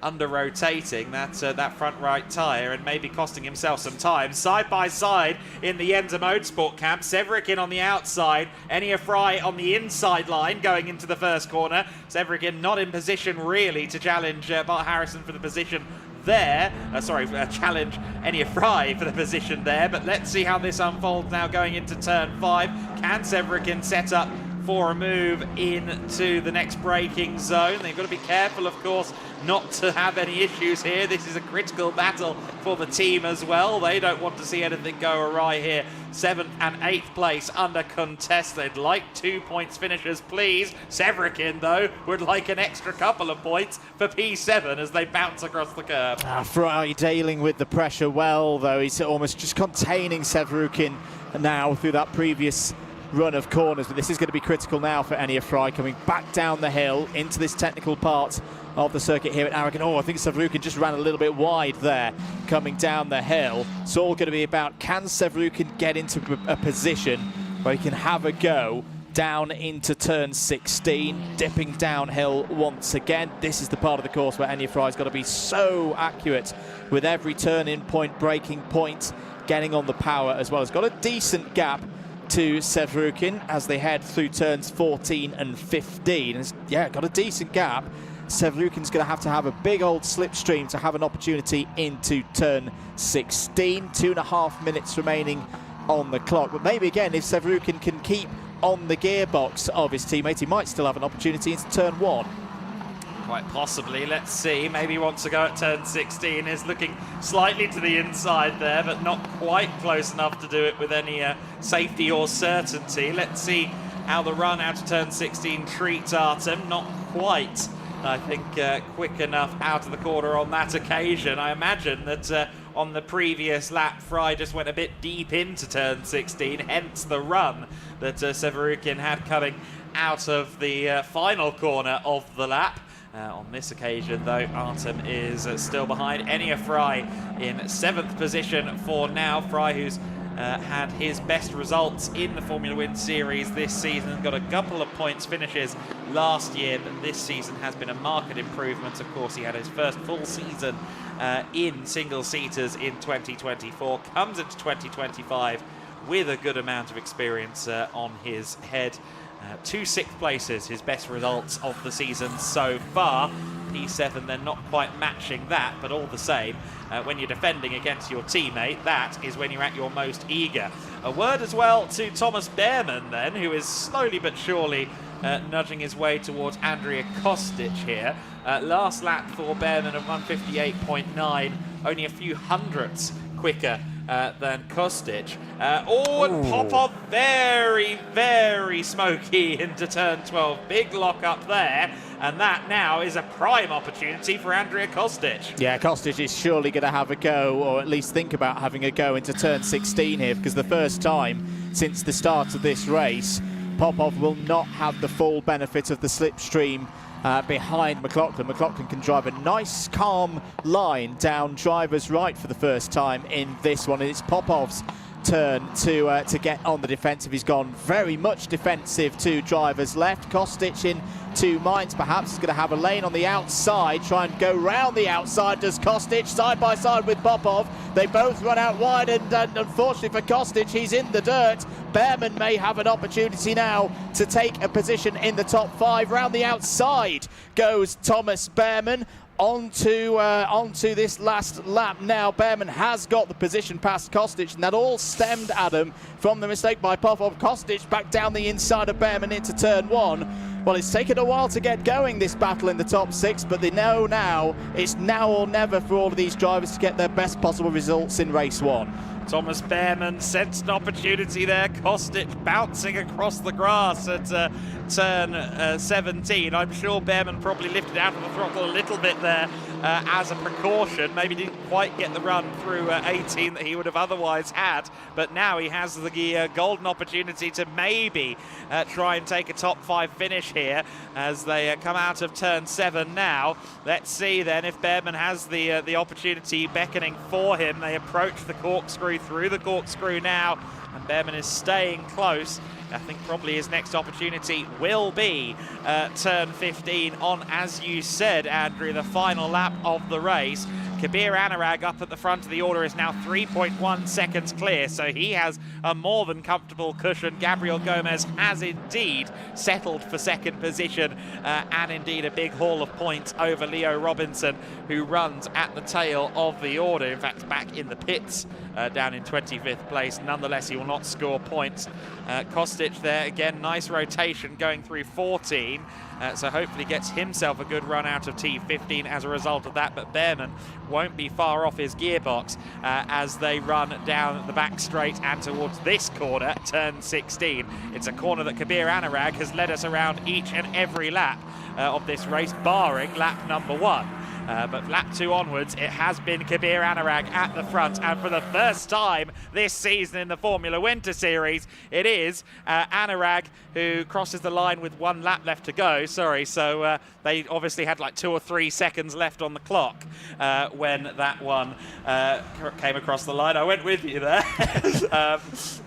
under-rotating that front right tyre and maybe costing himself some time. Side by side in the Yenza Motorsport camp, Severikin on the outside, Enya Fry on the inside line going into the first corner. Severikin not in position really to challenge Bart Harrison for the position there. Challenge Enya Fry for the position there, but let's see how this unfolds now going into turn 5. Can Severikin set up for a move into the next braking zone? They've got to be careful, of course, not to have any issues here. This is a critical battle for the team as well. They don't want to see anything go awry here. 7th and 8th place under contest. They'd like 2 points finishes, please. Severikin, though, would like an extra couple of points for P7 as they bounce across the curb. Fry dealing with the pressure well, though. He's almost just containing Severikin now through that previous run of corners, but this is going to be critical now for Enya Fry coming back down the hill into this technical part of the circuit here at Aragon. I think Severikin just ran a little bit wide there coming down the hill. It's all going to be about, can Severikin get into a position where he can have a go down into turn 16, dipping downhill once again. This is the part of the course where Enya Fry's got to be so accurate with every turn-in point, braking point, getting on the power as well. It's got a decent gap to Severikin as they head through turns 14 and 15. And got a decent gap. Severikin's going to have a big old slipstream to have an opportunity into turn 16. 2.5 minutes remaining on the clock. But maybe again, if Severikin can keep on the gearbox of his teammate, he might still have an opportunity into turn 1. Quite possibly. Let's see. Maybe he wants to go at turn 16. Is looking slightly to the inside there, but not quite close enough to do it with any safety or certainty. Let's see how the run out of turn 16 treats Artem. Not quite, I think, quick enough out of the corner on that occasion. I imagine that on the previous lap, Fry just went a bit deep into turn 16, hence the run that Severikin had coming out of the final corner of the lap. On this occasion, though, Artem is still behind. Enya Fry in 7th position for now. Fry, who's had his best results in the Formula Winter Series this season, got a couple of points finishes last year, but this season has been a marked improvement. Of course, he had his first full season in single-seaters in 2024, comes into 2025 with a good amount of experience on his head. 2 6th places, his best results of the season so far. P7 then not quite matching that, but all the same, when you're defending against your teammate, that is when you're at your most eager. A word as well to Thomas Behrman then, who is slowly but surely nudging his way towards Andrea Kostic here. Last lap for Behrman of 158.9, only a few hundredths quicker than Kostic. And Popov very, very smoky into turn 12. Big lock up there, and that now is a prime opportunity for Andrea Kostic. Yeah, Kostic is surely going to have a go, or at least think about having a go into turn 16 here, because the first time since the start of this race, Popov will not have the full benefit of the slipstream behind McLaughlin. McLaughlin can drive a nice, calm line down driver's right for the first time in this one. And it's Popov's turn to get on the defensive. He's gone very much defensive, 2 drivers left. Kostic in 2 minds, perhaps. He's going to have a lane on the outside, try and go round the outside. Does Kostic, side by side with Popov. They both run out wide, and unfortunately for Kostic, he's in the dirt. Behrman may have an opportunity now to take a position in the top 5. Round the outside goes Thomas Behrman. Onto this last lap now. Behrman has got the position past Kostic, and that all stemmed, Adam, from the mistake by Popov. Kostic back down the inside of Behrman into turn 1. Well, it's taken a while to get going, this battle in the top 6, but they know now it's now or never for all of these drivers to get their best possible results in race 1. Thomas Behrman sensed an opportunity there. Kostic bouncing across the grass at turn 17. I'm sure Behrman probably lifted out of the throttle a little bit there as a precaution. Maybe didn't quite get the run through 18 that he would have otherwise had. But now he has the golden opportunity to maybe try and take a top 5 finish here as they come out of turn 7 now. Let's see then if Behrman has the opportunity beckoning for him. They approach the corkscrew, through the corkscrew now, and Behrman is staying close. I think probably his next opportunity will be turn 15 on, as you said, Andrew, the final lap of the race. Kabir Anurag up at the front of the order is now 3.1 seconds clear, so he has a more than comfortable cushion. Gabriel Gomez has indeed settled for second position, and indeed a big haul of points over Leo Robinson, who runs at the tail of the order. In fact, back in the pits down in 25th place. Nonetheless, he will not score points. Kostic there, again, nice rotation going through 14. So hopefully gets himself a good run out of T15 as a result of that, but Behrman won't be far off his gearbox as they run down the back straight and towards this corner, turn 16. It's a corner that Kabir Anurag has led us around each and every lap of this race, barring lap number 1. But lap 2 onwards, it has been Kabir Anurag at the front, and for the first time this season in the Formula Winter Series, it is Anurag who crosses the line with 1 lap left to go. So they obviously had like 2 or 3 seconds left on the clock when that one came across the line. I went with you there.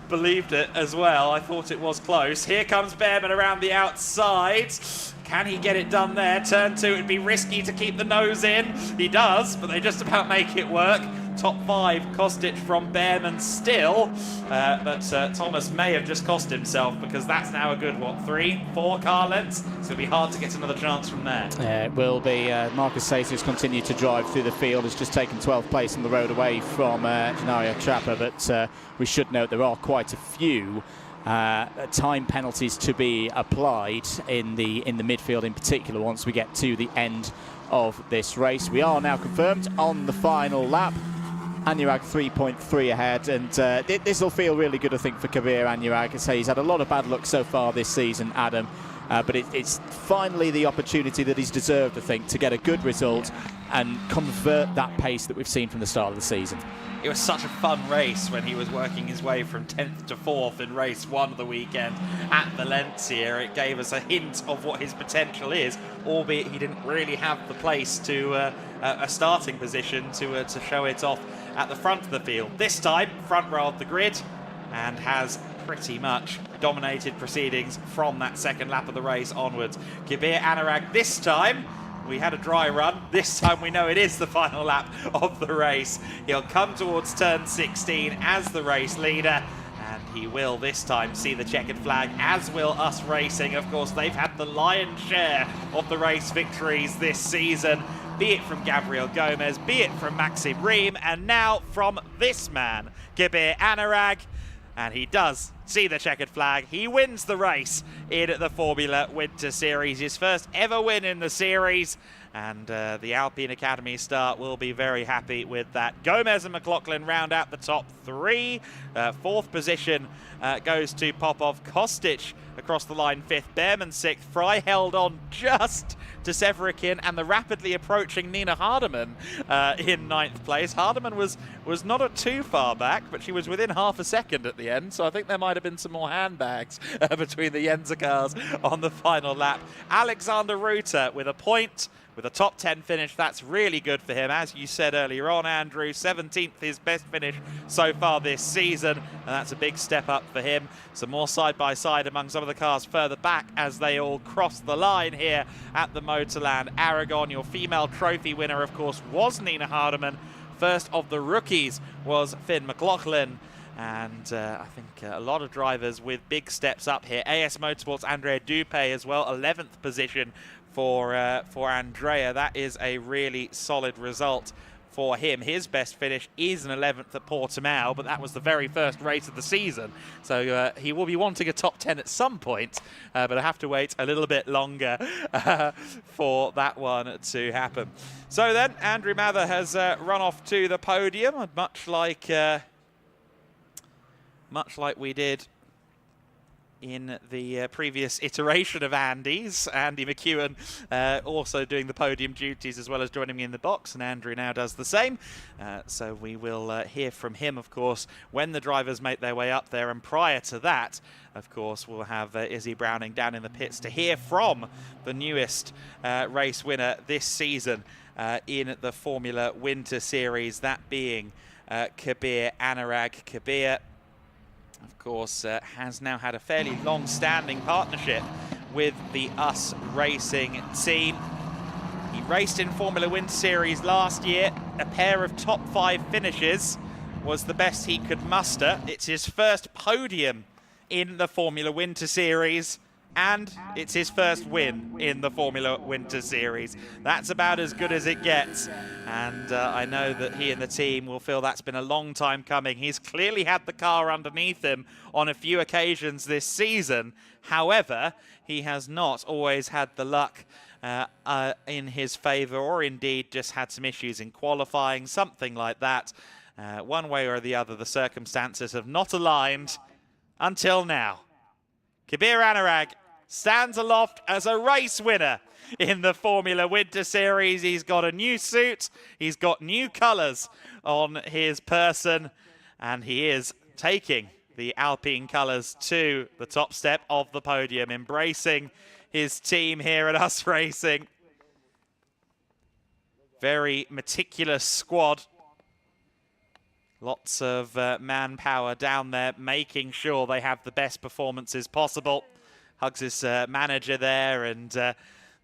Believed it as well. I thought it was close. Here comes Behrman around the outside. Can he get it done there? Turn 2, it'd be risky to keep the nose in. He does, but they just about make it work. Top 5, Kostic from Behrman still. But Thomas may have just cost himself, because that's now a good, what, 3-4 car lengths? So it'll be hard to get another chance from there. It will be. Marcus Sacer's continued to drive through the field. Has just taken 12th place on the road away from Gennaro Trapper. But we should note there are quite a few time penalties to be applied in the midfield, in particular, once we get to the end of this race. We are now confirmed on the final lap. Anurag 3.3 ahead, and this will feel really good, I think, for Kabir Anurag. I say he's had a lot of bad luck so far this season, Adam, but it's finally the opportunity that he's deserved, I think, to get a good result and convert that pace that we've seen from the start of the season. It was such a fun race when he was working his way from 10th to 4th in race 1 of the weekend at Valencia. It gave us a hint of what his potential is, albeit he didn't really have the place to a starting position to show it off at the front of the field. This time, front row of the grid, and has pretty much dominated proceedings from that second lap of the race onwards. Kabir Anurag this time, we had a dry run. This time we know it is the final lap of the race. He'll come towards turn 16 as the race leader, and he will this time see the checkered flag, as will Us Racing. Of course, they've had the lion's share of the race victories this season, be it from Gabriel Gomez, be it from Maxim Riem, and now from this man, Kabir Anurag. And he does see the checkered flag. He wins the race in the Formula Winter Series, his first ever win in the series. And the Alpine Academy start will be very happy with that. Gomez and McLaughlin round out the top 3. 4th position goes to Popov. Kostic across the line 5th. Behrman 6th. Fry held on just to Severikin and the rapidly approaching Nina Hardeman in 9th place. Hardeman was not too far back, but she was within half a second at the end, so I think there might have been some more handbags between the Yenza cars on the final lap. Alexander Ruta with a point, with a top 10 finish. That's really good for him. As you said earlier on, Andrew, 17th, his best finish so far this season, and that's a big step up for him. Some more side-by-side among some of the cars further back as they all cross the line here at the MotorLand Aragón. Your female trophy winner, of course, was Nina Hardeman. First of the rookies was Finn McLaughlin. And I think a lot of drivers with big steps up here. AS Motorsports, Andrea Dupé as well, 11th position for Andrea. That is a really solid result for him. His best finish is an 11th at Portimao, but that was the very first race of the season. So he will be wanting a top 10 at some point, but I have to wait a little bit longer for that one to happen. So then, Andrew Mather has run off to the podium, much like we did in the previous iteration of Andy's. Andy McEwen also doing the podium duties as well as joining me in the box, and Andrew now does the same. So we will hear from him, of course, when the drivers make their way up there. And prior to that, of course, we'll have Izzy Browning down in the pits to hear from the newest race winner this season in the Formula Winter Series, that being Kabir Anurag. Kabir, of course, has now had a fairly long-standing partnership with the US Racing team. He raced in Formula Winter Series last year. A pair of top 5 finishes was the best he could muster. It's his first podium in the Formula Winter Series, and it's his first win in the Formula Winter Series. That's about as good as it gets. And I know that he and the team will feel that's been a long time coming. He's clearly had the car underneath him on a few occasions this season. However, he has not always had the luck in his favour, or indeed just had some issues in qualifying, something like that. One way or the other, the circumstances have not aligned until now. Kabir Anurag stands aloft as a race winner in the Formula Winter Series. He's got a new suit, he's got new colours on his person, and he is taking the Alpine colours to the top step of the podium, embracing his team here at US Racing. Very meticulous squad. Lots of manpower down there, making sure they have the best performances possible. Hugs his manager there, and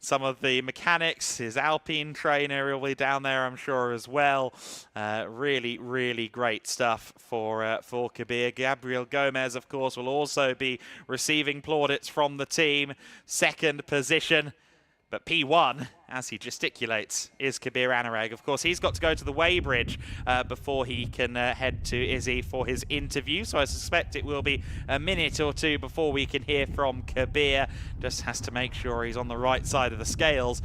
some of the mechanics, his Alpine trainer will be down there, I'm sure, as well. Really, really great stuff for Kabir. Gabriel Gomez, of course, will also be receiving plaudits from the team. Second position. But P1, as he gesticulates, is Kabir Anurag. Of course, he's got to go to the weighbridge before he can head to Izzy for his interview. So I suspect it will be a minute or two before we can hear from Kabir. Just has to make sure he's on the right side of the scales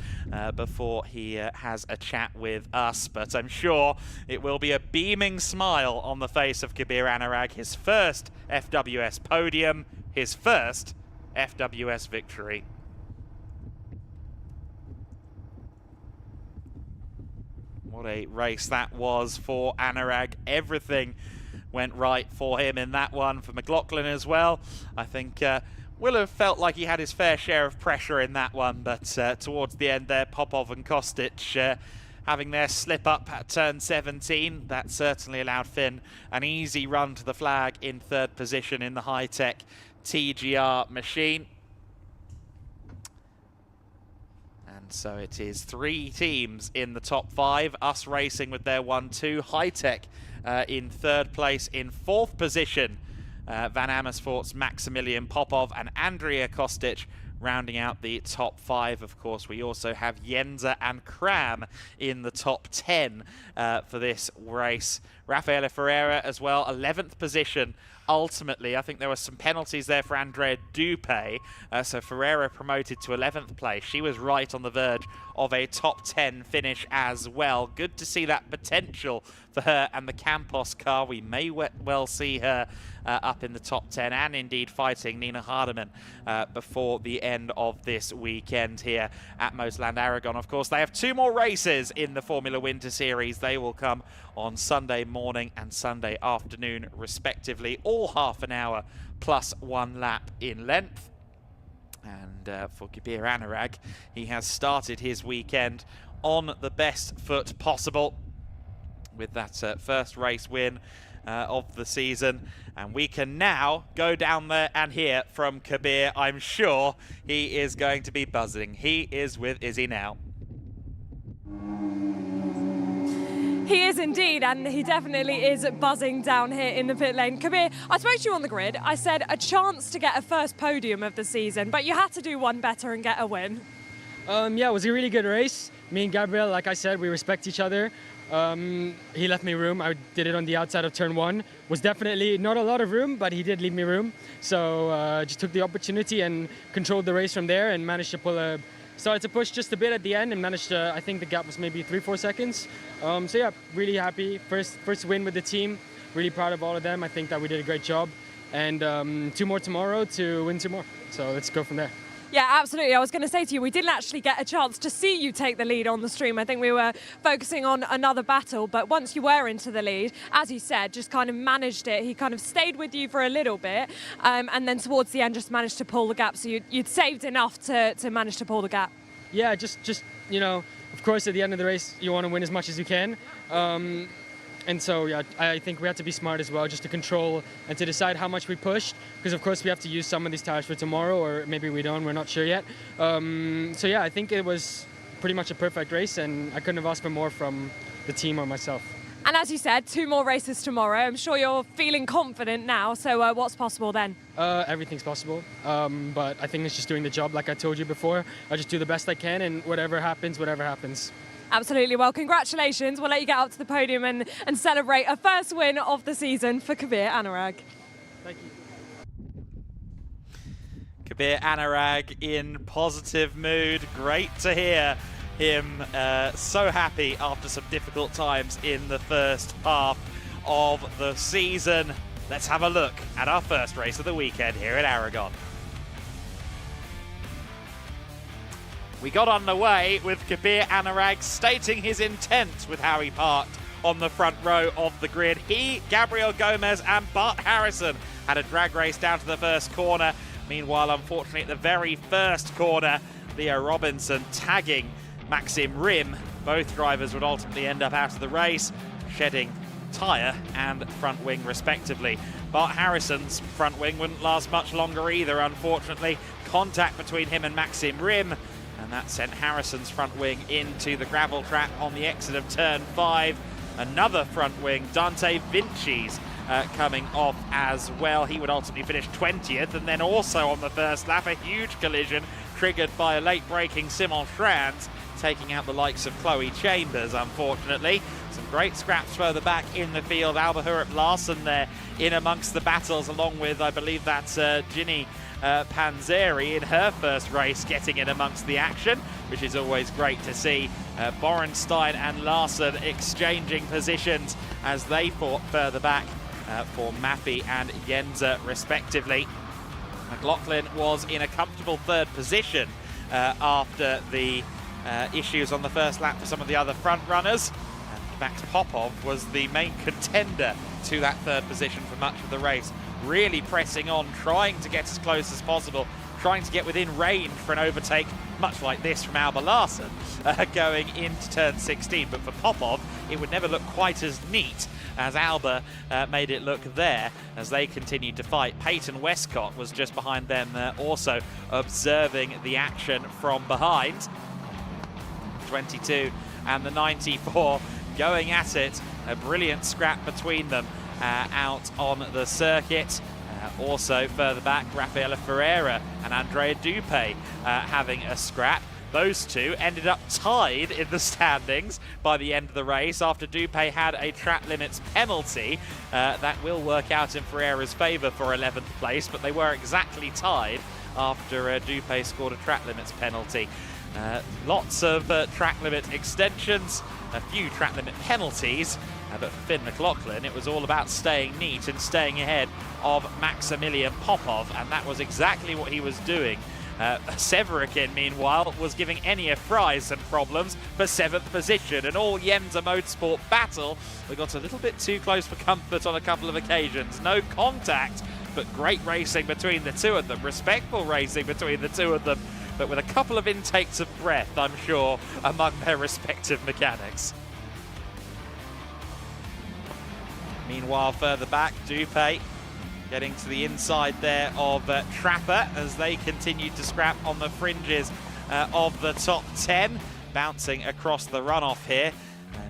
before he has a chat with us. But I'm sure it will be a beaming smile on the face of Kabir Anurag. His first FWS podium, his first FWS victory. What a race that was for Anurag. Everything went right for him in that one. For McLaughlin as well, I think will have felt like he had his fair share of pressure in that one, but towards the end there, Popov and Kostic having their slip up at turn 17. That certainly allowed Finn an easy run to the flag in third position in the high-tech TGR machine. So it is 3 teams in the top 5. US Racing with their 1-2. High-Tech in third place. In fourth position, Van Amersfoort's Maximilian Popov and Andrea Kostic rounding out the top 5. Of course, we also have Jenser and Kram in the top 10 for this race. Rafaela Ferreira as well, 11th position. Ultimately, I think there were some penalties there for Andrea Dupé, so Ferreira promoted to 11th place. She was right on the verge of a top 10 finish as well. Good to see that potential for her and the Campos car. We may well see her up in the top 10 and indeed fighting Nina Hardeman before the end of this weekend here at MotorLand Aragón. Of course, they have 2 more races in the Formula Winter Series. They will come on Sunday morning and Sunday afternoon, respectively, all half an hour plus 1 lap in length. And for Kabir Anurag, he has started his weekend on the best foot possible with that first race win of the season. And we can now go down there and hear from Kabir. I'm sure he is going to be buzzing. He is with Izzy now. He is indeed, and he definitely is buzzing down here in the pit lane. Kabir, I spoke to you on the grid. I said a chance to get a first podium of the season, but you had to do one better and get a win. Yeah, it was a really good race. Me and Gabriel, like I said, we respect each other. He left me room. I did it on the outside of turn 1. Was definitely not a lot of room, but he did leave me room. So just took the opportunity and controlled the race from there and managed to started to push just a bit at the end and managed to, I think the gap was maybe 3-4 seconds. So yeah, really happy. First win with the team. Really proud of all of them. I think that we did a great job. And 2 more tomorrow to win 2 more. So let's go from there. Yeah, absolutely. I was going to say to you, we didn't actually get a chance to see you take the lead on the stream. I think we were focusing on another battle, but once you were into the lead, as you said, just kind of managed it. He kind of stayed with you for a little bit, and then towards the end just managed to pull the gap. So you'd saved enough to manage to pull the gap. Yeah, just you know, of course, at the end of the race, you want to win as much as you can. And so, yeah, I think we have to be smart as well, just to control and to decide how much we pushed, because of course we have to use some of these tires for tomorrow, or maybe we don't, we're not sure yet. So yeah, I think it was pretty much a perfect race, and I couldn't have asked for more from the team or myself. And as you said, 2 more races tomorrow. I'm sure you're feeling confident now, so what's possible then? Everything's possible, but I think it's just doing the job like I told you before. I just do the best I can, and whatever happens, whatever happens. Absolutely. Well, congratulations. We'll let you get up to the podium and celebrate a first win of the season for Kabir Anurag. Thank you. Kabir Anurag in positive mood. Great to hear him so happy after some difficult times in the first half of the season. Let's have a look at our first race of the weekend here at Aragon. We got underway with Kabir Anurag stating his intent with how he parked on the front row of the grid. He, Gabriel Gomez and Bart Harrison had a drag race down to the first corner. Meanwhile, unfortunately, at the very first corner, Leo Robinson tagging Maxim Rim. Both drivers would ultimately end up out of the race, shedding tyre and front wing respectively. Bart Harrison's front wing wouldn't last much longer either, unfortunately. Contact between him and Maxim Rim, and that sent Harrison's front wing into the gravel trap on the exit of turn 5. Another front wing, Dante Vinci's coming off as well. He would ultimately finish 20th, and then also on the first lap, a huge collision triggered by a late braking Simon Schranz, taking out the likes of Chloe Chambers, unfortunately. Some great scraps further back in the field. Alba Hurup Larsen there in amongst the battles, along with, I believe that's Ginny Panzeri in her first race getting in amongst the action, which is always great to see. Borenstein and Larsen exchanging positions as they fought further back for Maffei and Jense respectively. McLaughlin was in a comfortable 3rd position after the issues on the first lap for some of the other front runners. And Max Popov was the main contender to that 3rd position for much of the race. Really pressing on, trying to get as close as possible, trying to get within range for an overtake, much like this from Alba Larsen, going into turn 16. But for Popov, it would never look quite as neat as Alba made it look there as they continued to fight. Peyton Westcott was just behind them, also observing the action from behind. 22 and the 94 going at it. A brilliant scrap between them out on the circuit. Also further back, Rafaela Ferreira and Andrea Dupé having a scrap. Those two ended up tied in the standings by the end of the race after Dupé had a track limits penalty. That will work out in Ferreira's favour for 11th place, but they were exactly tied after Dupé scored a track limits penalty. Lots of track limit extensions, a few track limit penalties, but for Finn McLaughlin it was all about staying neat and staying ahead of Maximilian Popov, and that was exactly what he was doing. Severikin, meanwhile, was giving Enya Fry some problems for 7th position, and all Jense Motorsport battle. We got a little bit too close for comfort on a couple of occasions. No contact but great racing between the two of them, respectful racing between the two of them, but with a couple of intakes of breath, I'm sure, among their respective mechanics. Meanwhile, further back, Dupé getting to the inside there of Trapper as they continue to scrap on the fringes of the top 10, bouncing across the runoff here.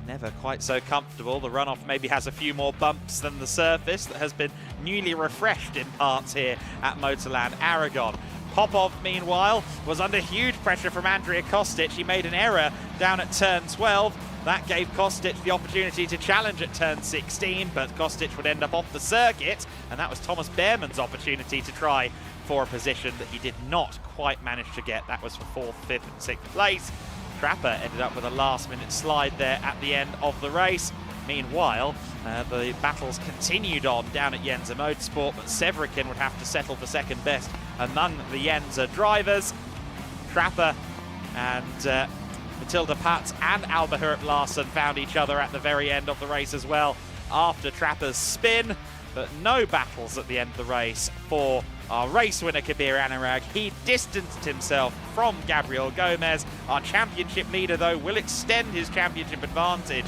Never quite so comfortable. The runoff maybe has a few more bumps than the surface that has been newly refreshed in parts here at MotorLand Aragón. Popov, meanwhile, was under huge pressure from Andrea Kostic. He made an error down at turn 12. That gave Kostic the opportunity to challenge at turn 16, but Kostic would end up off the circuit, and that was Thomas Behrmann's opportunity to try for a position that he did not quite manage to get. That was for 4th, 5th and 6th place. Trapper ended up with a last-minute slide there at the end of the race. Meanwhile, the battles continued on down at Yenza Motorsport, but Severikin would have to settle for second best among the Yenza drivers. Trapper and Matilda Patz and Albert Larsson found each other at the very end of the race as well after Trapper's spin, but no battles at the end of the race for our race winner Kabir Anurag. He distanced himself from Gabriel Gomez. Our championship leader, though, will extend his championship advantage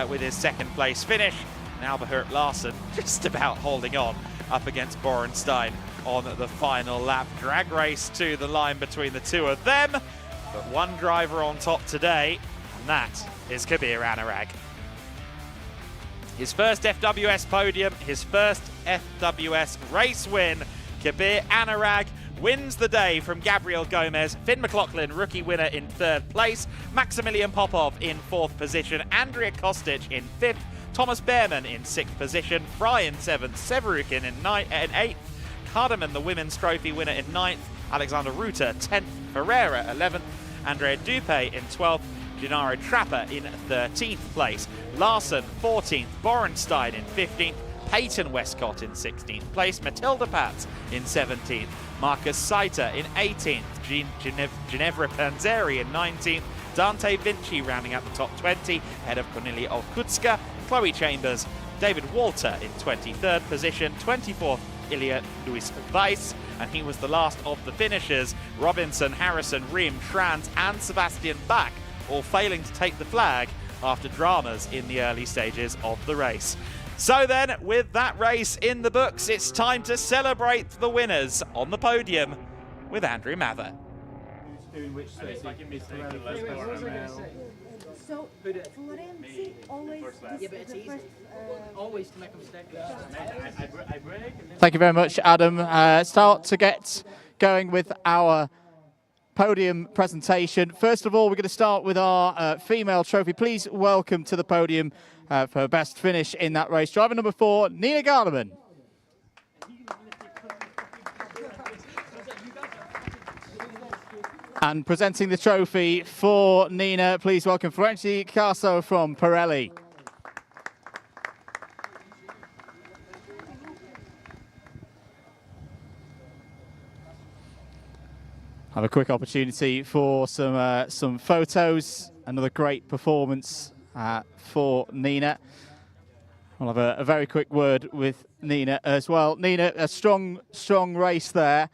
with his second place finish. And Albert Larsson just about holding on up against Borenstein on the final lap. Drag race to the line between the two of them, but one driver on top today, and that is Kabir Anurag. His first FWS podium, his first FWS race win. Kabir Anurag wins the day from Gabriel Gomez. Finn McLaughlin, rookie winner, in 3rd place. Maximilian Popov in 4th position. Andrea Kostic in 5th. Thomas Behrmann in 6th position. Fry in 7th. Severukin in 8th. Cardamon, the women's trophy winner, in 9th. Alexander Ruta, 10th. Ferreira, 11th. Andrea Dupé in 12th. Gennaro Trapper in 13th place. Larsson, 14th. Borenstein in 15th. Peyton Westcott in 16th place, Matilda Patz in 17th, Marcus Saiter in 18th, Ginevra Panzeri in 19th, Dante Vinci rounding out the top 20, ahead of Cornelia Olkutska, Chloe Chambers, David Walter in 23rd position, 24th Ilya Luis Weiss, and he was the last of the finishers. Robinson, Harrison, Rim, Schranz and Sebastian Bach all failing to take the flag after dramas in the early stages of the race. So then, with that race in the books, it's time to celebrate the winners on the podium with Andrew Mather. So, Florenzi always to make a mistake. Thank you very much, Adam. Start to get going with our podium presentation. First of all, we're going to start with our female trophy. Please welcome to the podium for her best finish in that race, driver number 4, Nina Garderman. And presenting the trophy for Nina, please welcome Florenzi Caso from Pirelli. Have a quick opportunity for some photos. Another great performance for Nina. I'll have a very quick word with Nina as well. Nina, a strong race there,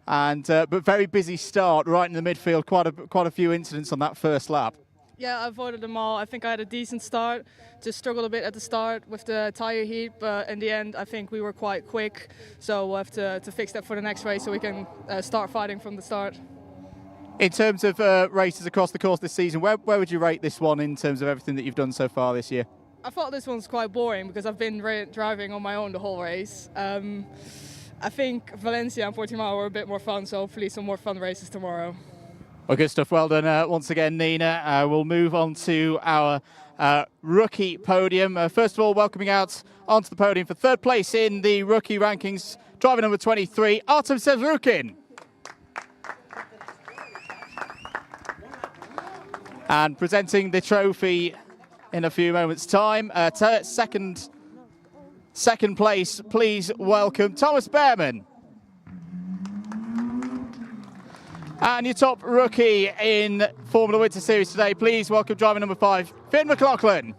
and but very busy start right in the midfield. Quite a few incidents on that first lap. Yeah, I avoided them all. I think I had a decent start. Just struggled a bit at the start with the tyre heat, but in the end, I think we were quite quick. So we'll have to fix that for the next race so we can start fighting from the start. In terms of races across the course this season, where would you rate this one in terms of everything that you've done so far this year? I thought this one's quite boring because I've been driving on my own the whole race. I think Valencia and Portimao were a bit more fun, so hopefully some more fun races tomorrow. Well, good stuff. Well done once again, Nina. We'll move on to our rookie podium. First of all, welcoming out onto the podium for 3rd place in the rookie rankings, driver number 23, Artem Severukin. And presenting the trophy in a few moments' time, second place, please welcome Thomas Behrmann. And your top rookie in Formula Winter Series today, please welcome driver number 5, Finn McLaughlin.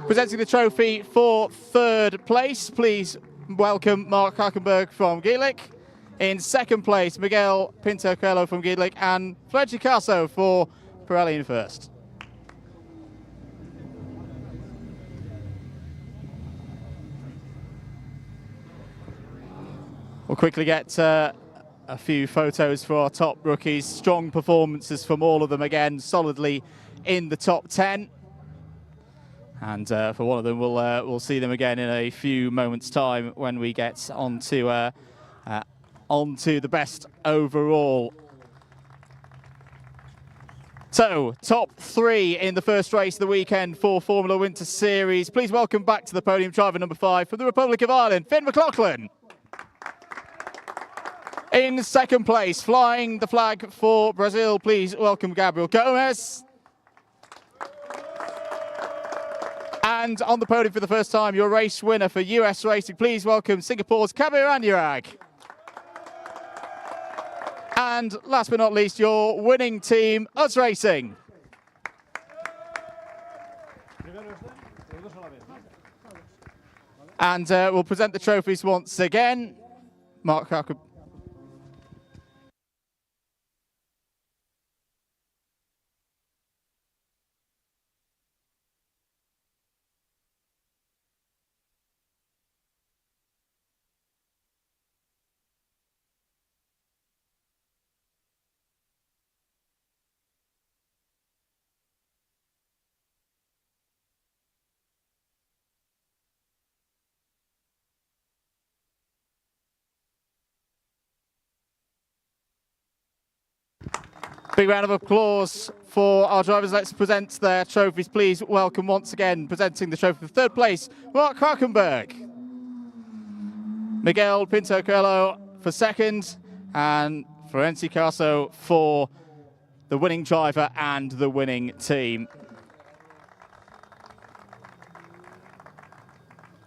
Presenting the trophy for third place, please welcome Mark Hackenberg from GEDLICH. In second place, Miguel Pinto Coelho from GEDLICH, and Fletcher Casso for Pirelli in first. We'll quickly get a few photos for our top rookies. Strong performances from all of them again, solidly in the top 10. And for one of them, we'll see them again in a few moments' time when we get onto the best overall. So, top 3 in the first race of the weekend for Formula Winter Series. Please welcome back to the podium driver number 5 from the Republic of Ireland, Finn McLaughlin. In second place, flying the flag for Brazil, please welcome Gabriel Gomez. And on the podium for the first time, your race winner for US Racing, please welcome Singapore's Kabir Anurag. And last but not least, your winning team, US Racing. And we'll present the trophies once again. Mark Harker. Big round of applause for our drivers. Let's present their trophies. Please welcome once again, presenting the trophy for third place, Mark Hackenberg. Miguel Pinto Coelho for second, and Florenzi Casso for the winning driver and the winning team.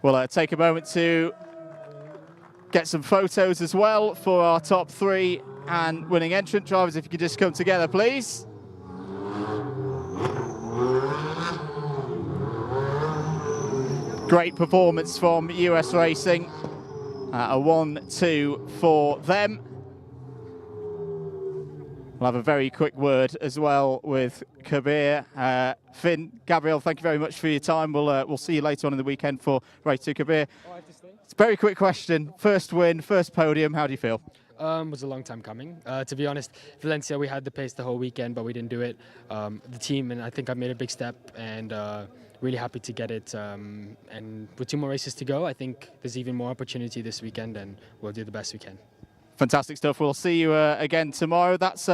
We'll take a moment to get some photos as well for our top 3 and winning entrant drivers. If you could just come together, please. Great performance from US Racing. A 1-2 for them. We'll have a very quick word as well with Kabir. Finn, Gabriel, thank you very much for your time. We'll see you later on in the weekend for race 2. Kabir, it's a very quick question. First win, first podium. How do you feel? It was a long time coming. To be honest, Valencia, we had the pace the whole weekend, but we didn't do it. The team, and I think I made a big step, and really happy to get it. And with 2 more races to go, I think there's even more opportunity this weekend, and we'll do the best we can. Fantastic stuff. We'll see you again tomorrow. That's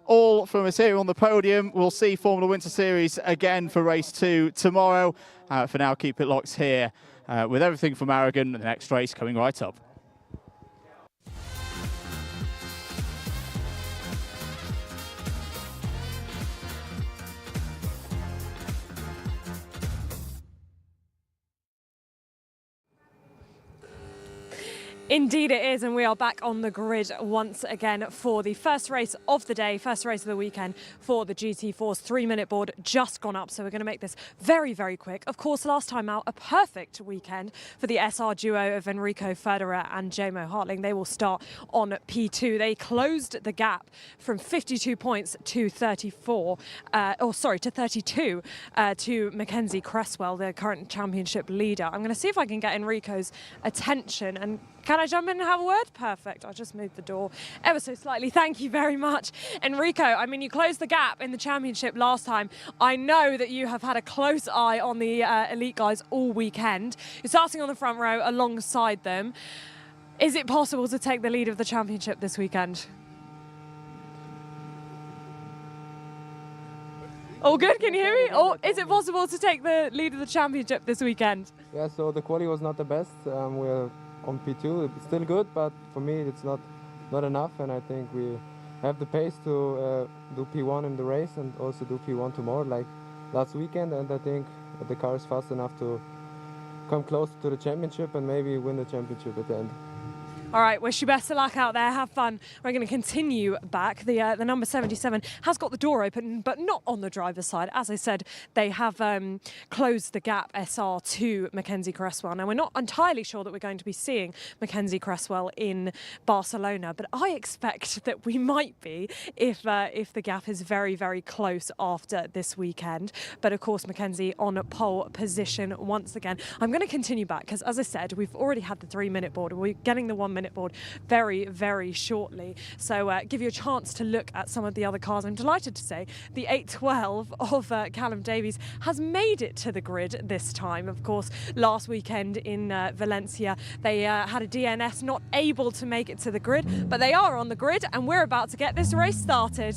all from us here on the podium. We'll see Formula Winter Series again for race 2 tomorrow. For now, keep it locked here with everything from Aragon and the next race coming right up. Indeed it is, and we are back on the grid once again for the first race of the day, first race of the weekend for the GT4's 3-minute board just gone up, so we're going to make this very, very quick. Of course, last time out, a perfect weekend for the SR duo of Enrico Federer and Jamo Hartling. They will start on P2. They closed the gap from 52 points to 32 to Mackenzie Cresswell, the current championship leader. I'm going to see if I can get Enrico's attention, and can I jump in and have a word? Perfect. I'll just move the door ever so slightly. Thank you very much. Enrico, I mean, you closed the gap in the championship last time. I know that you have had a close eye on the elite guys all weekend. You're starting on the front row alongside them. Is it possible to take the lead of the championship this weekend? All good? Can you hear me? Or is it possible to take the lead of the championship this weekend? Yeah, so the quali was not the best. We're on P2. It's still good, but for me it's not enough, and I think we have the pace to do P1 in the race and also do P1 tomorrow like last weekend, and I think the car is fast enough to come close to the championship and maybe win the championship at the end. All right, wish you best of luck out there. Have fun. We're going to continue back. The number 77 has got the door open, but not on the driver's side. As I said, they have closed the gap, SR, to Mackenzie Cresswell. Now, we're not entirely sure that we're going to be seeing Mackenzie Cresswell in Barcelona, but I expect that we might be if the gap is very, very close after this weekend. But of course, Mackenzie on pole position once again. I'm going to continue back because, as I said, we've already had the 3-minute board. We're getting the 1-minute board very, very shortly. So give you a chance to look at some of the other cars. I'm delighted to say the 812 of Callum Davies has made it to the grid this time. Of course, last weekend in Valencia, they had a DNS not able to make it to the grid, but they are on the grid and we're about to get this race started.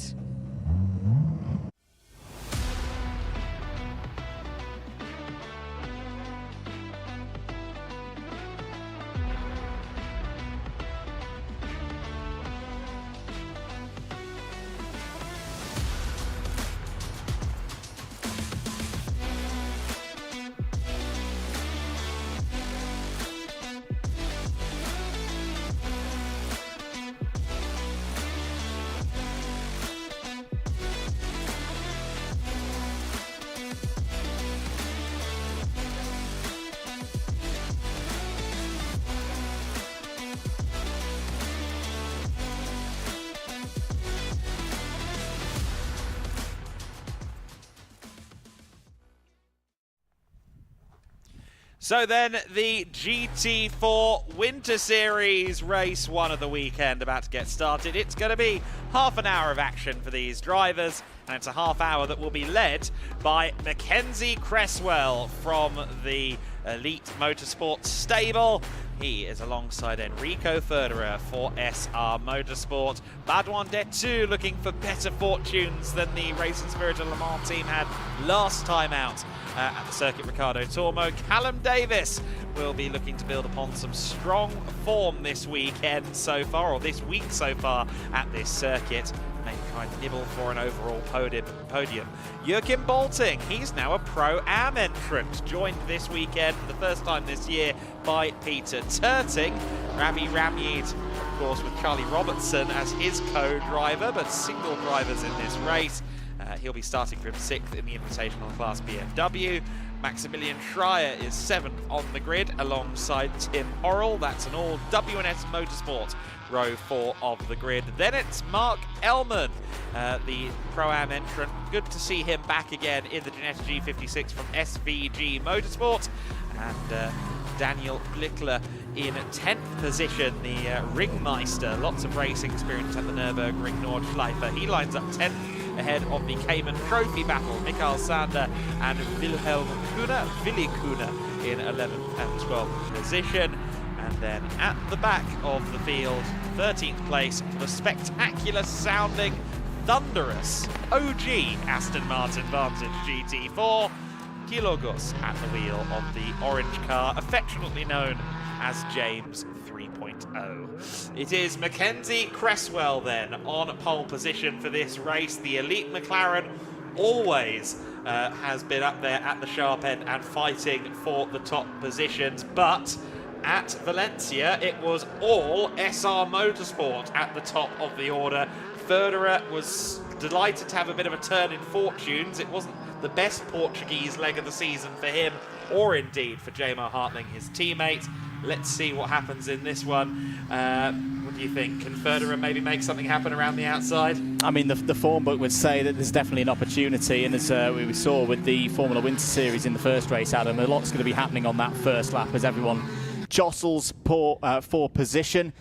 So then the GT4 Winter Series race 1 of the weekend about to get started. It's going to be half an hour of action for these drivers, and it's a half hour that will be led by Mackenzie Cresswell from the Elite Motorsports stable. He is alongside Enrico Federer for SR Motorsport. Badouin Detu looking for better fortunes than the Racing Spirit of Le Mans team had last time out at the Circuit Ricardo Tormo. Callum Davis will be looking to build upon some strong form this weekend so far, or this week so far at this circuit. Maybe try and nibble for an overall podium. Joachim Bolting, he's now a Pro-Am entrant, joined this weekend for the first time this year by Peter Turting. Ravi Ramyid, of course, with Charlie Robertson as his co-driver, but single drivers in this race. He'll be starting from 6th in the Invitational Class BMW. Maximilian Schreier is 7th on the grid alongside Tim Horrell. That's an all WNS Motorsport row 4 of the grid. Then it's Mark Ellman, the Pro-Am entrant. Good to see him back again in the Ginetta G56 from SVG Motorsport. And Daniel Blickler in 10th position, the Ringmeister. Lots of racing experience at the Nürburgring Nordschleife. He lines up 10th ahead of the Cayman Trophy battle. Mikael Sander and Wilhelm Willi Kuhne in 11th and 12th position. And then at the back of the field, 13th place for the spectacular sounding, thunderous OG Aston Martin Vantage GT4. Kilogos at the wheel of the orange car, affectionately known as James 3.0. It is Mackenzie Cresswell then on pole position for this race. The elite McLaren always has been up there at the sharp end and fighting for the top positions, but at Valencia it was all SR Motorsport at the top of the order. Federer was delighted to have a bit of a turn in fortunes. It wasn't the best Portuguese leg of the season for him, or indeed for J-Mar Hartling, his teammate. Let's see what happens in this one. What do you think? Can Federer maybe make something happen around the outside? I mean, the form book would say that there's definitely an opportunity, and as we saw with the Formula Winter Series in the first race, Adam, a lot's going to be happening on that first lap as everyone jostles for position.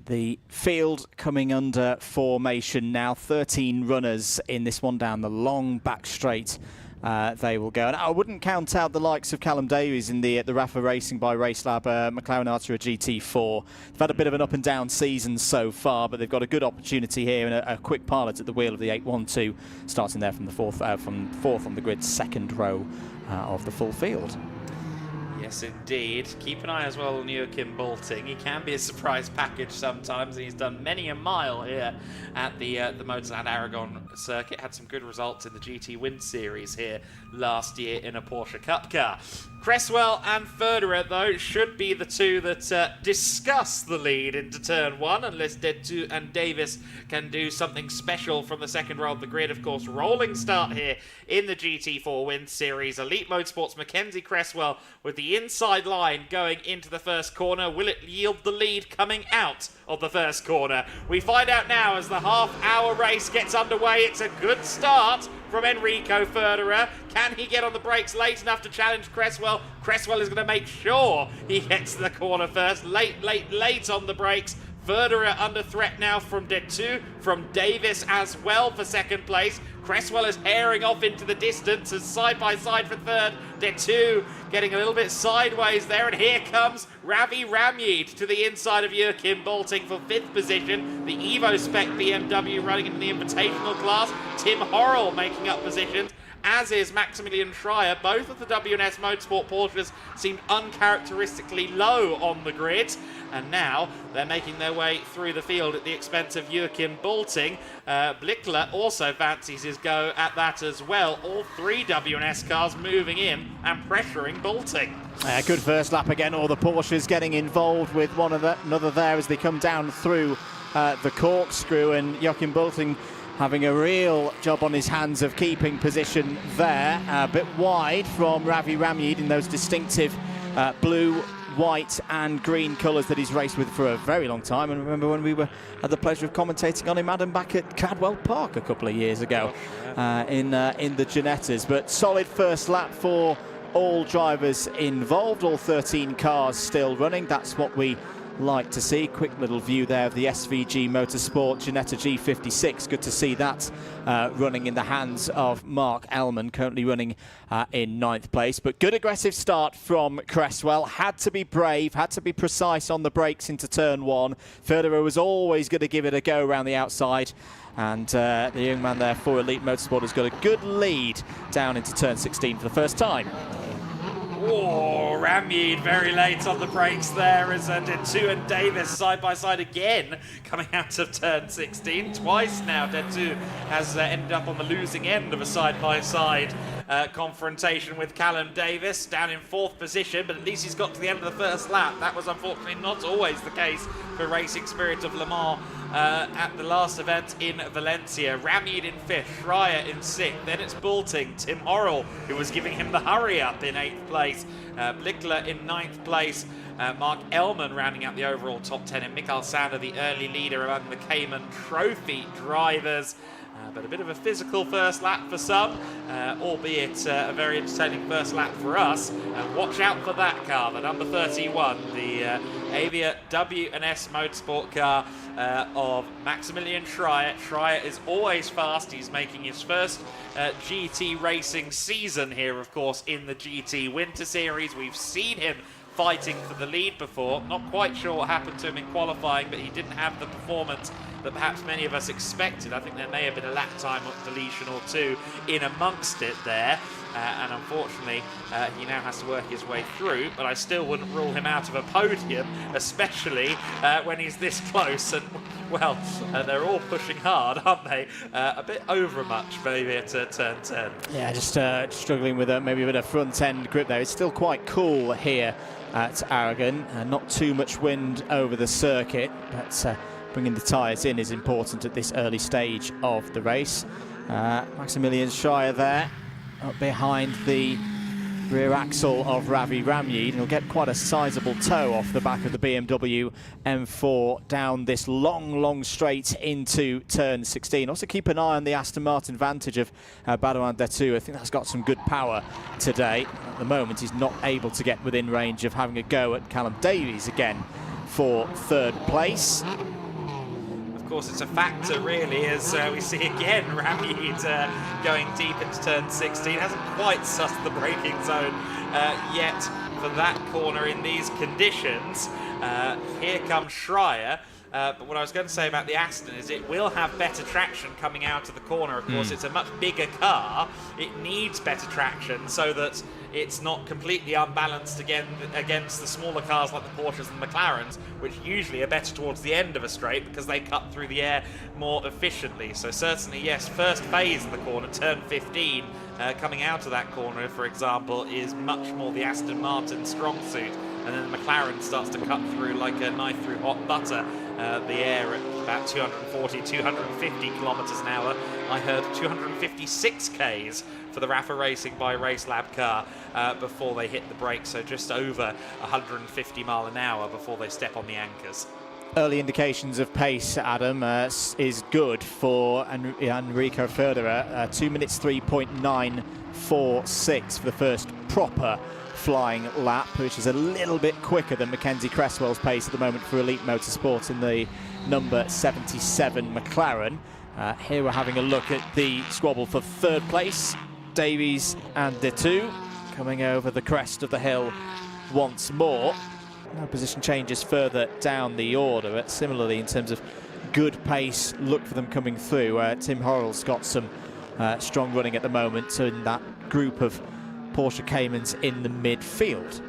The field coming under formation now. 13 runners in this one down the long back straight. They will go. And I wouldn't count out the likes of Callum Davies in the Rafa Racing by Racelab McLaren Artura GT4. They've had a bit of an up and down season so far, but they've got a good opportunity here and a quick pilot at the wheel of the 812, starting there from the fourth on the grid, second row of the full field. Yes, indeed. Keep an eye as well on Joachim Bolting. He can be a surprise package sometimes, and he's done many a mile here at the MotorLand Aragón circuit. Had some good results in the GT Winter Series here last year in a Porsche Cup car. Cresswell and Federer, though, should be the two that discuss the lead into turn 1, unless Detu and Davis can do something special from the second row of the grid. Of course, rolling start here in the GT4 Winter Series. Elite Motorsports' Mackenzie Cresswell with the inside line going into the first corner. Will it yield the lead coming out of the first corner? We find out now as the half-hour race gets underway. It's a good start from Enrico Federer. Can he get on the brakes late enough to challenge Cresswell? Cresswell is going to make sure he gets to the corner first. Late on the brakes. Federer under threat now from Detu, from Davis as well for second place. Cresswell is herring off into the distance as side by side for third. Detu getting a little bit sideways there, and here comes Ravi Ramyid to the inside of Joachim Bolting for 5th position. The Evo Spec BMW running in the Invitational class. Tim Horrell making up positions, as is Maximilian Schreier. Both of the WNS Motorsport Porsches seemed uncharacteristically low on the grid, and now they're making their way through the field at the expense of Joachim Bolting. Blickler also fancies his go at that as well. All 3 WNS cars moving in and pressuring Bolting. Good first lap again. All the Porsches getting involved with another there as they come down through the corkscrew, and Joachim Bolting having a real job on his hands of keeping position there. A bit wide from Ravi Ramyid in those distinctive blue, white and green colours that he's raced with for a very long time. And remember when we had the pleasure of commentating on him, Adam, back at Cadwell Park a couple of years ago in the Ginettas. But solid first lap for all drivers involved, all 13 cars still running. That's what we like to see. Quick little view there of the SVG Motorsport Ginetta G56. Good to see that running in the hands of Mark Ellman, currently running in 9th place. But good aggressive start from Cresswell. Had to be brave, had to be precise on the brakes into turn 1. Federer was always going to give it a go around the outside. And the young man there for Elite Motorsport has got a good lead down into turn 16 for the first time. Oh, Ramyid very late on the brakes there as Detu and Davis side by side again coming out of turn 16. Twice now Detu has ended up on the losing end of a side by side confrontation with Callum Davis, down in 4th position, but at least he's got to the end of the first lap. That was unfortunately not always the case for Racing Spirit of Le Mans at the last event in Valencia. Ramyid in 5th, Schreier in 6th, then it's Bolting, Tim Horrell, who was giving him the hurry up in 8th place, Blickler in 9th place, Mark Ellman rounding out the overall top 10, and Mikael Sander, the early leader among the Cayman Trophy drivers. But a bit of a physical first lap for some, albeit a very entertaining first lap for us. Watch out for that car, the number 31, the Avia WNS Motorsport car of Maximilian Schreier. Schreier is always fast. He's making his first GT racing season here, of course, in the GT Winter Series. We've seen him fighting for the lead before. Not quite sure what happened to him in qualifying, but he didn't have the performance that perhaps many of us expected. I think there may have been a lap time deletion or two in amongst it there, and unfortunately he now has to work his way through, but I still wouldn't rule him out of a podium, especially when he's this close. And well, they're all pushing hard, aren't they? A bit overmuch maybe at turn 10. Yeah, just struggling with maybe a bit of front end grip there. It's still quite cool here at Aragon, not too much wind over the circuit, but bringing the tyres in is important at this early stage of the race. Maximilian Schreier there, up behind the rear axle of Ravi Ramyid, and he'll get quite a sizable tow off the back of the BMW M4 down this long straight into turn 16. Also keep an eye on the Aston Martin Vantage of Barouin Detu. I think that's got some good power today. At the moment he's not able to get within range of having a go at Callum Davies again for 3rd place. Of course, it's a factor, really, as we see again Ramyid going deep into turn 16. Hasn't quite sussed the braking zone yet for that corner in these conditions. Here comes Schreier. But what I was going to say about the Aston is it will have better traction coming out of the corner. Of course, it's a much bigger car. It needs better traction so that it's not completely unbalanced again against the smaller cars like the Porsches and McLarens, which usually are better towards the end of a straight because they cut through the air more efficiently. So certainly, yes, first phase of the corner, turn 15, coming out of that corner, for example, is much more the Aston Martin strong suit. And then the McLaren starts to cut through like a knife through hot butter the air at about 240, 250 kilometers an hour. I heard 256 Ks for the Rafa Racing by Race Lab car before they hit the brakes, so just over 150 mile an hour before they step on the anchors. Early indications of pace, Adam, is good for Enrico Federer. 2 minutes 3.946 for the first proper flying lap, which is a little bit quicker than Mackenzie Cresswell's pace at the moment for Elite Motorsport in the number 77 McLaren. Here we're having a look at the squabble for third place. Davies and Detu coming over the crest of the hill once more. No position changes further down the order, but similarly in terms of good pace, look for them coming through. Tim Horrell's got some strong running at the moment, so in that group of Porsche Caymans in the midfield.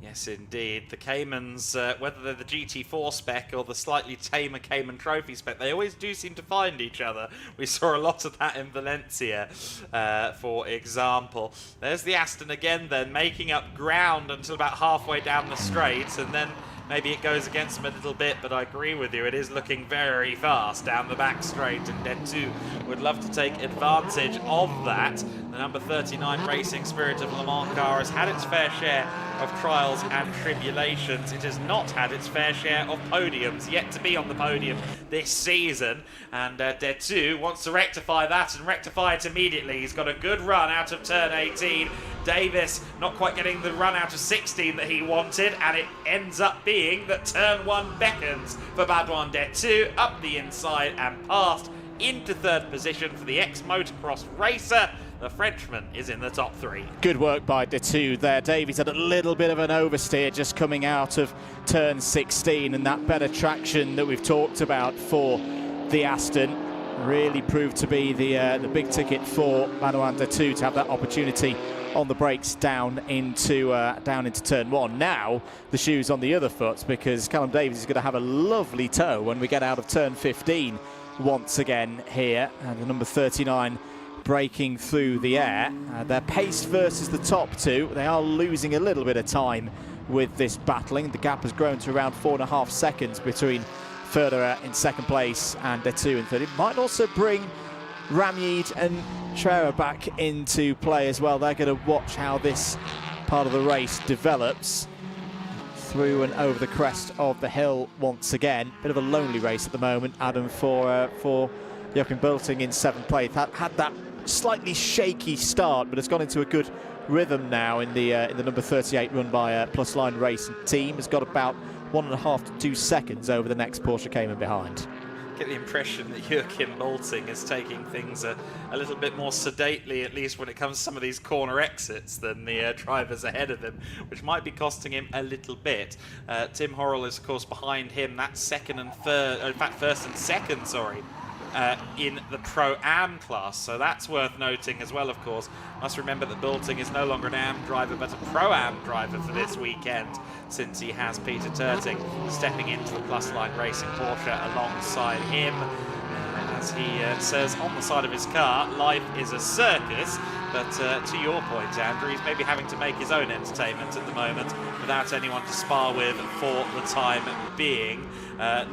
Yes, indeed. The Caymans, whether they're the GT4 spec or the slightly tamer Cayman Trophy spec, they always do seem to find each other. We saw a lot of that in Valencia, for example. There's the Aston again then, making up ground until about halfway down the straight, and then maybe it goes against them a little bit, but I agree with you, it is looking very fast down the back straight, and Detu would love to take advantage of that. The number 39 Racing Spirit of Le Mans car has had its fair share of trials and tribulations. It has not had its fair share of podiums, yet to be on the podium this season, and Detu wants to rectify that and rectify it immediately. He's got a good run out of turn 18. Davis not quite getting the run out of 16 that he wanted, and it ends up being that turn 1 beckons for Baudouin Detu up the inside and past into third position for the ex-motocross racer. The Frenchman is in the top 3. Good work by Detu there. Davies had a little bit of an oversteer just coming out of turn 16, and that better traction that we've talked about for the Aston really proved to be the big ticket for Baudouin Detu to have that opportunity on the brakes down into turn 1. Now the shoe's on the other foot, because Callum Davies is going to have a lovely tow when we get out of turn 15 once again here, and the number 39 breaking through the air. Their pace versus the top two, they are losing a little bit of time with this battling. The gap has grown to around 4.5 seconds between Federer in second place and Detu in third. It might also bring Ramyid and Trera back into play as well. They're going to watch how this part of the race develops. Through and over the crest of the hill once again. Bit of a lonely race at the moment, Adam, for Joachim Bulting in seventh place. Had that slightly shaky start, but has gone into a good rhythm now in the number 38 run by Plus Line Racing team. Has got about 1.5 to 2 seconds over the next Porsche Cayman behind. Get the impression that Joachim Bulting is taking things a little bit more sedately, at least when it comes to some of these corner exits, than the drivers ahead of him, which might be costing him a little bit. Tim Horrell is, of course, behind him. That's second and third, in fact, first and second, sorry, in the Pro-Am class. So that's worth noting as well, of course. Must remember that Bulting is no longer an Am driver, but a Pro-Am driver for this weekend, since he has Peter Turting stepping into the Plus Line Racing Porsche alongside him. As he says on the side of his car, life is a circus. But to your point, Andrew, he's maybe having to make his own entertainment at the moment without anyone to spar with for the time being.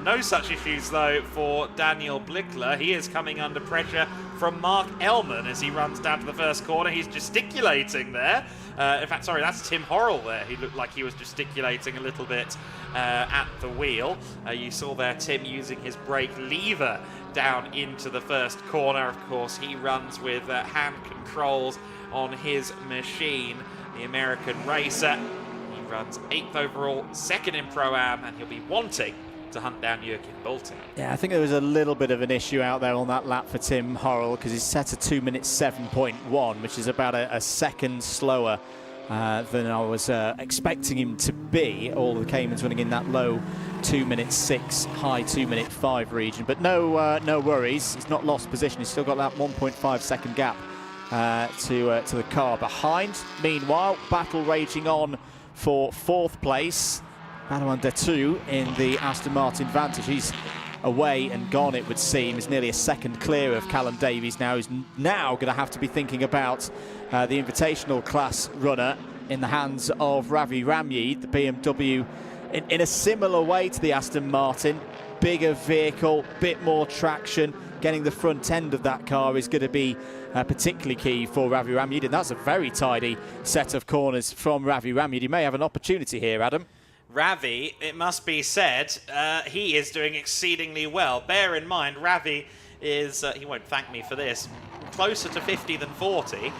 No such issues, though, for Daniel Blickler. He is coming under pressure from Mark Ellman as he runs down to the first corner. He's gesticulating there. In fact, sorry, that's Tim Horrell there. He looked like he was gesticulating a little bit at the wheel. You saw there Tim using his brake lever down into the first corner. Of course, he runs with hand controls on his machine, the American racer. He runs 8th overall, second in Pro-Am, and he'll be wanting to hunt down Joachim Bulting. Yeah, I think there was a little bit of an issue out there on that lap for Tim Horrell, because he's set a 2 minutes 7.1, which is about a second slower than I was expecting him to be. All the Caymans running in that low 2 minutes 6, high 2 minute 5 region. But no worries, he's not lost position. He's still got that 1.5 second gap to the car behind. Meanwhile, battle raging on for 4th place. Aragon in the Aston Martin Vantage. He's away and gone, it would seem. He's nearly a second clear of Callum Davies now. He's now going to have to be thinking about the Invitational class runner in the hands of Ravi Ramyi, the BMW, in a similar way to the Aston Martin. Bigger vehicle, bit more traction. Getting the front end of that car is going to be particularly key for Ravi Ramyi, and that's a very tidy set of corners from Ravi Ramyi. He may have an opportunity here, Adam. Ravi, it must be said, he is doing exceedingly well. Bear in mind, Ravi is, he won't thank me for this, closer to 50 than 40.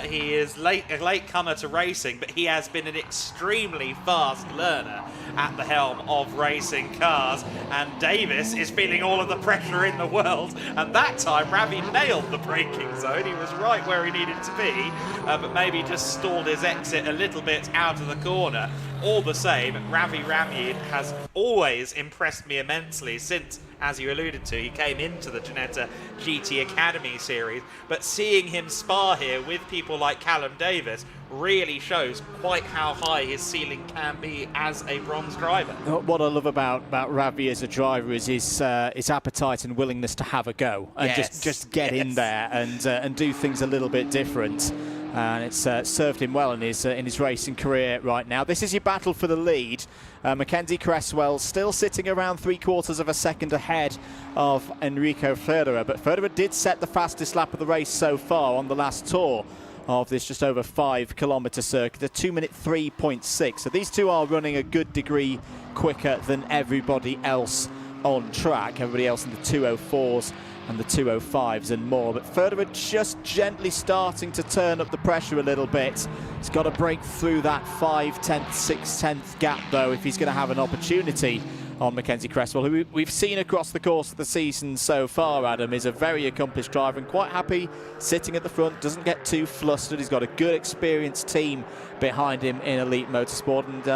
He is a latecomer to racing, but he has been an extremely fast learner at the helm of racing cars. And Davis is feeling all of the pressure in the world. And that time, Ravi nailed the braking zone. He was right where he needed to be, but maybe just stalled his exit a little bit out of the corner. All the same, Ravi Ramyi has always impressed me immensely since, as you alluded to, he came into the Ginetta GT Academy series, but seeing him spar here with people like Callum Davis really shows quite how high his ceiling can be as a bronze driver. What I love about Ravi as a driver is his appetite and willingness to have a go and just get in there and do things a little bit different. And it's served him well in his racing career right now. This is your battle for the lead. Mackenzie Cresswell still sitting around 3/4 of a second ahead of Enrico Federer, but Federer did set the fastest lap of the race so far on the last tour of this just over 5-kilometre circuit, a 2-minute 3.6. So these two are running a good degree quicker than everybody else on track. Everybody else in the 2:04s and the 2:05s and more, but Federer just gently starting to turn up the pressure a little bit. He's got to break through that 5/10, 6/10 gap though if he's going to have an opportunity on Mackenzie Cresswell, who we've seen across the course of the season so far, Adam, is a very accomplished driver and quite happy sitting at the front, doesn't get too flustered. He's got a good experienced team behind him in Elite Motorsport, and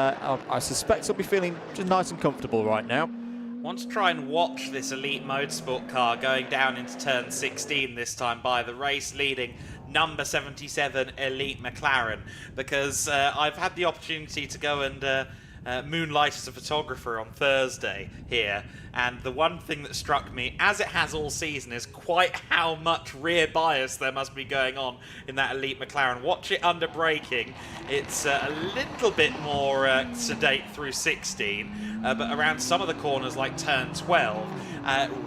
I suspect he'll be feeling just nice and comfortable right now. Want to try and watch this Elite Motorsport car going down into turn 16 this time by the race leading number 77 Elite McLaren, because I've had the opportunity to go and moonlight as a photographer on Thursday here, and the one thing that struck me, as it has all season, is quite how much rear bias there must be going on in that Elite McLaren. Watch it under braking. It's a little bit more sedate through 16, but around some of the corners like turn 12,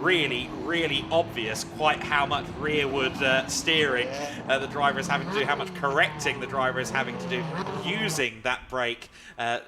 really obvious quite how much rearward steering the driver is having to do, how much correcting the driver is having to do using that brake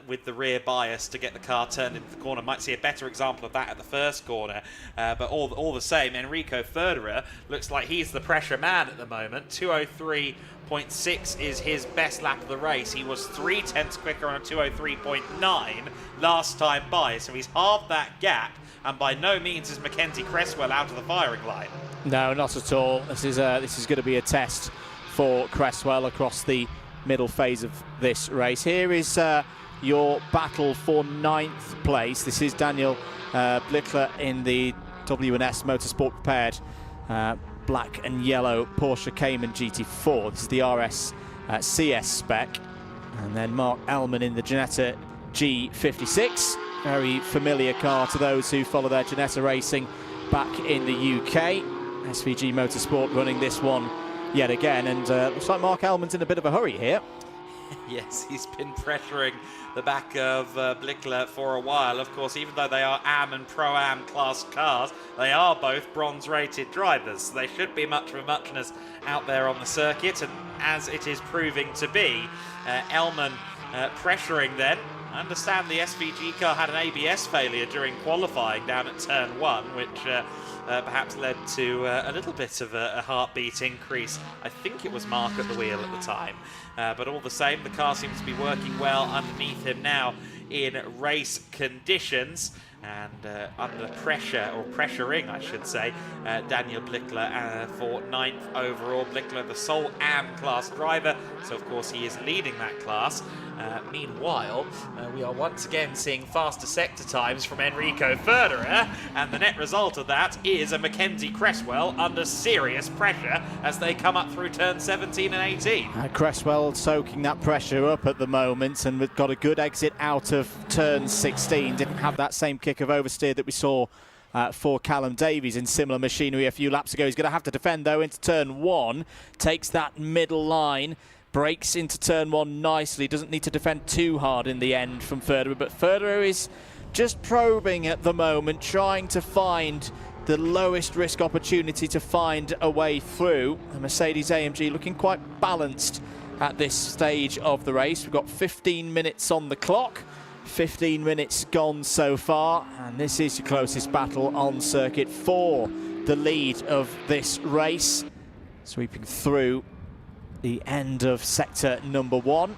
with the rear bias to get the car turned into the corner. Might see a better example of that at the first corner, but all the same, Enrico Federer looks like he's the pressure man at the moment. 2:03.6 is his best lap of the race. He was 3/10 quicker on a 2:03.9 last time by, so he's halved that gap, and by no means is Mackenzie Cresswell out of the firing line. No, not at all. This is going to be a test for Cresswell across the middle phase of this race. Here is your battle for 9th place. This is Daniel Blickler in the W&S Motorsport prepared black and yellow Porsche Cayman GT4. This is the RS CS spec. And then Mark Ellman in the Ginetta G56. Very familiar car to those who follow their Ginetta racing back in the UK. SVG Motorsport running this one yet again, and looks like Mark Ellman's in a bit of a hurry here. Yes, he's been pressuring the back of Blickler for a while. Of course, even though they are AM and Pro-Am class cars, they are both bronze-rated drivers. So they should be much of a muchness out there on the circuit, and as it is proving to be, Ellman pressuring then. I understand the SVG car had an ABS failure during qualifying down at turn 1, which perhaps led to a little bit of a heartbeat increase. I think it was Mark at the wheel at the time. But all the same, the car seems to be working well underneath him now in race conditions. And under pressure, or pressuring I should say, Daniel Blickler for 9th overall. Blickler the sole AM class driver, so of course he is leading that class. Meanwhile, we are once again seeing faster sector times from Enrico Federer, and the net result of that is a Mackenzie Cresswell under serious pressure as they come up through turn 17 and 18. Cresswell soaking that pressure up at the moment, and we've got a good exit out of turn 16. Didn't have that same kick of oversteer that we saw for Callum Davies in similar machinery a few laps ago. He's going to have to defend though into turn 1, takes that middle line, breaks into turn 1 nicely, doesn't need to defend too hard in the end from Federer, but Federer is just probing at the moment, trying to find the lowest risk opportunity to find a way through. The Mercedes AMG looking quite balanced at this stage of the race. We've got 15 minutes on the clock. 15 minutes gone so far, and this is your closest battle on circuit for the lead of this race. Sweeping through the end of sector number 1.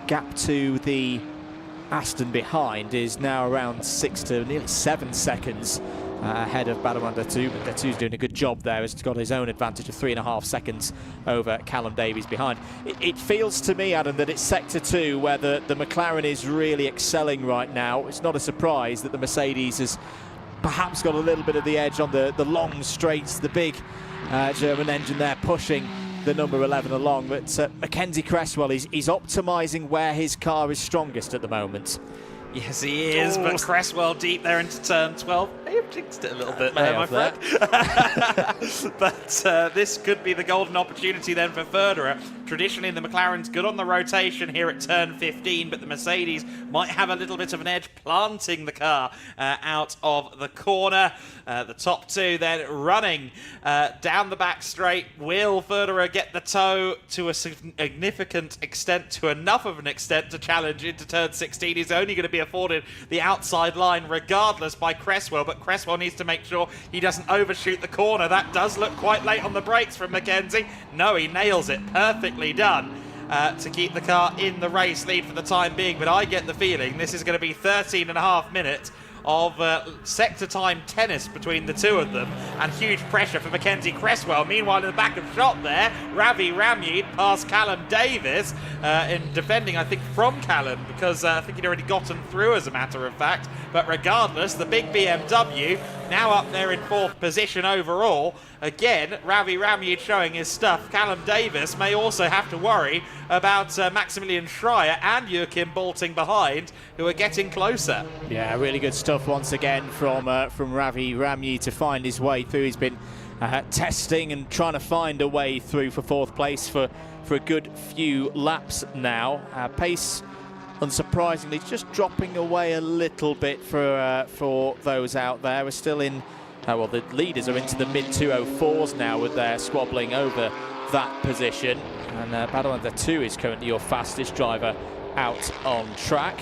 Gap to the Aston behind is now around 6 to nearly 7 seconds ahead of Badawanda 2, but Datu's doing a good job there. He's got his own advantage of 3.5 seconds over Callum Davies behind. It feels to me, Adam, that it's sector 2 where the McLaren is really excelling right now. It's not a surprise that the Mercedes has perhaps got a little bit of the edge on the long straights, the big German engine there pushing the number 11 along, but Mackenzie Cresswell is optimising where his car is strongest at the moment. Yes, he is, but Cresswell deep there into turn 12. They have jinxed it a little bit there, my friend. But this could be the golden opportunity then for Federer. Traditionally, the McLaren's good on the rotation here at turn 15, but the Mercedes might have a little bit of an edge planting the car out of the corner. The top two then running down the back straight. Will Federer get the toe to a significant extent, to enough of an extent to challenge into turn 16? He's only going to be afforded the outside line regardless by Cresswell, but Cresswell needs to make sure he doesn't overshoot the corner. That does look quite late on the brakes from Mackenzie. No, he nails it. Perfectly done to keep the car in the race lead for the time being, but I get the feeling this is going to be 13.5 minutes of sector time tennis between the two of them, and huge pressure for Mackenzie Cresswell. Meanwhile, in the back of shot there, Ravi Ramyid past Callum Davies in defending, I think, from Callum, because I think he'd already gotten through, as a matter of fact. But regardless, the big BMW now up there in 4th position overall. Again, Ravi Ramyid showing his stuff. Callum Davies may also have to worry about Maximilian Schreier and Joachim Bolting behind, who are getting closer. Yeah, really good stuff once again from Ravi Ramyid to find his way through. He's been testing and trying to find a way through for 4th place for a good few laps now. Pace, unsurprisingly, just dropping away a little bit for those out there. We're still in, well, the leaders are into the mid-204s now with their squabbling over that position. And Badawanda 2 is currently your fastest driver out on track.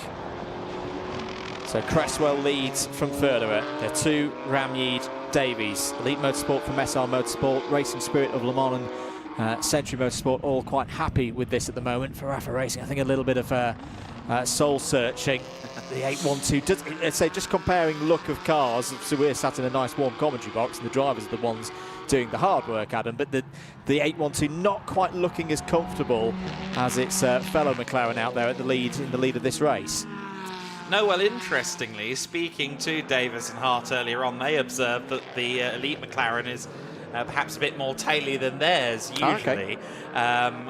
So Cresswell leads from Federer. They're 2, Ramyid, Davies. Elite Motorsport from SR Motorsport, Racing Spirit of Le Mans and Century Motorsport all quite happy with this at the moment. For Rafa Racing, I think a little bit of soul searching. The 812, I'd say, just comparing look of cars, so we're sat in a nice warm commentary box and the drivers are the ones doing the hard work, Adam, but the 812 not quite looking as comfortable as its fellow McLaren out there at the lead, in the lead of this race. No, well, interestingly, speaking to Davis and Hart earlier on, they observed that the elite McLaren is perhaps a bit more taily than theirs usually,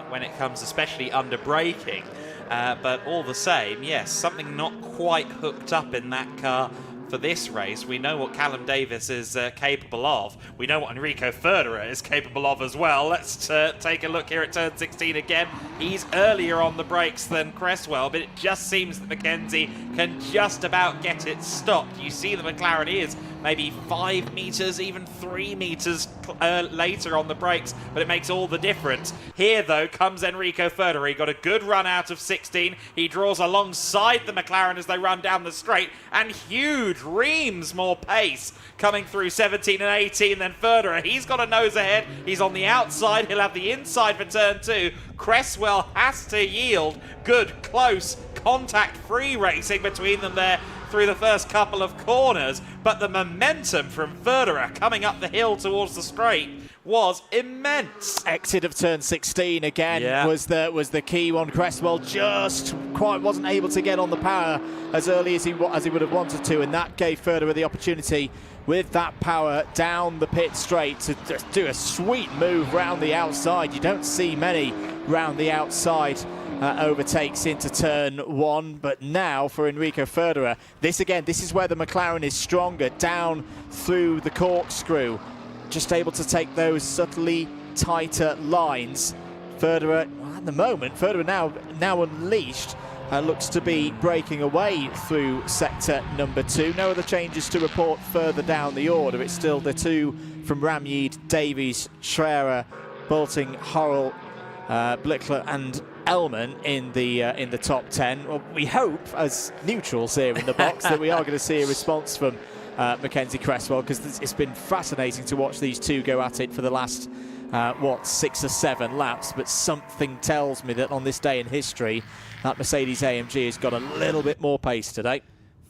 when it comes especially under braking. But all the same, yes, something not quite hooked up in that car for this race. We know what Callum Davies is capable of. We know what Enrico Federer is capable of as well. Let's take a look here at turn 16 again. He's earlier on the brakes than Cresswell, but it just seems that Mackenzie can just about get it stopped. You see the McLaren is maybe 5 meters, even 3 meters later on the brakes, but it makes all the difference. Here, though, comes Enrico Federer. He got a good run out of 16. He draws alongside the McLaren as they run down the straight, and huge reams more pace coming through 17 and 18 than Federer. He's got a nose ahead. He's on the outside. He'll have the inside for turn 2. Cresswell has to yield. Good, close, contact-free racing between them there through the first couple of corners, but the momentum from Federer coming up the hill towards the straight was immense. Exit of turn 16 again was the key one. Cresswell just quite wasn't able to get on the power as early as he would have wanted to, and that gave Federer the opportunity with that power down the pit straight to just do a sweet move round the outside. You don't see many round the outside overtakes into turn 1, but now for Enrico Federer, this is where the McLaren is stronger, down through the corkscrew, just able to take those subtly tighter lines. Federer, at the moment, Federer now unleashed, looks to be breaking away through sector number 2. No other changes to report further down the order. It's still the two from Ramjeed, Davies, Schrerer, Bolting, Horrell, Blickler and Elman in the top 10. Well, we hope, as neutrals here in the box, that we are going to see a response from Mackenzie Cresswell, because it's been fascinating to watch these two go at it for the last 6 or 7 laps, but something tells me that on this day in history that Mercedes AMG has got a little bit more pace today.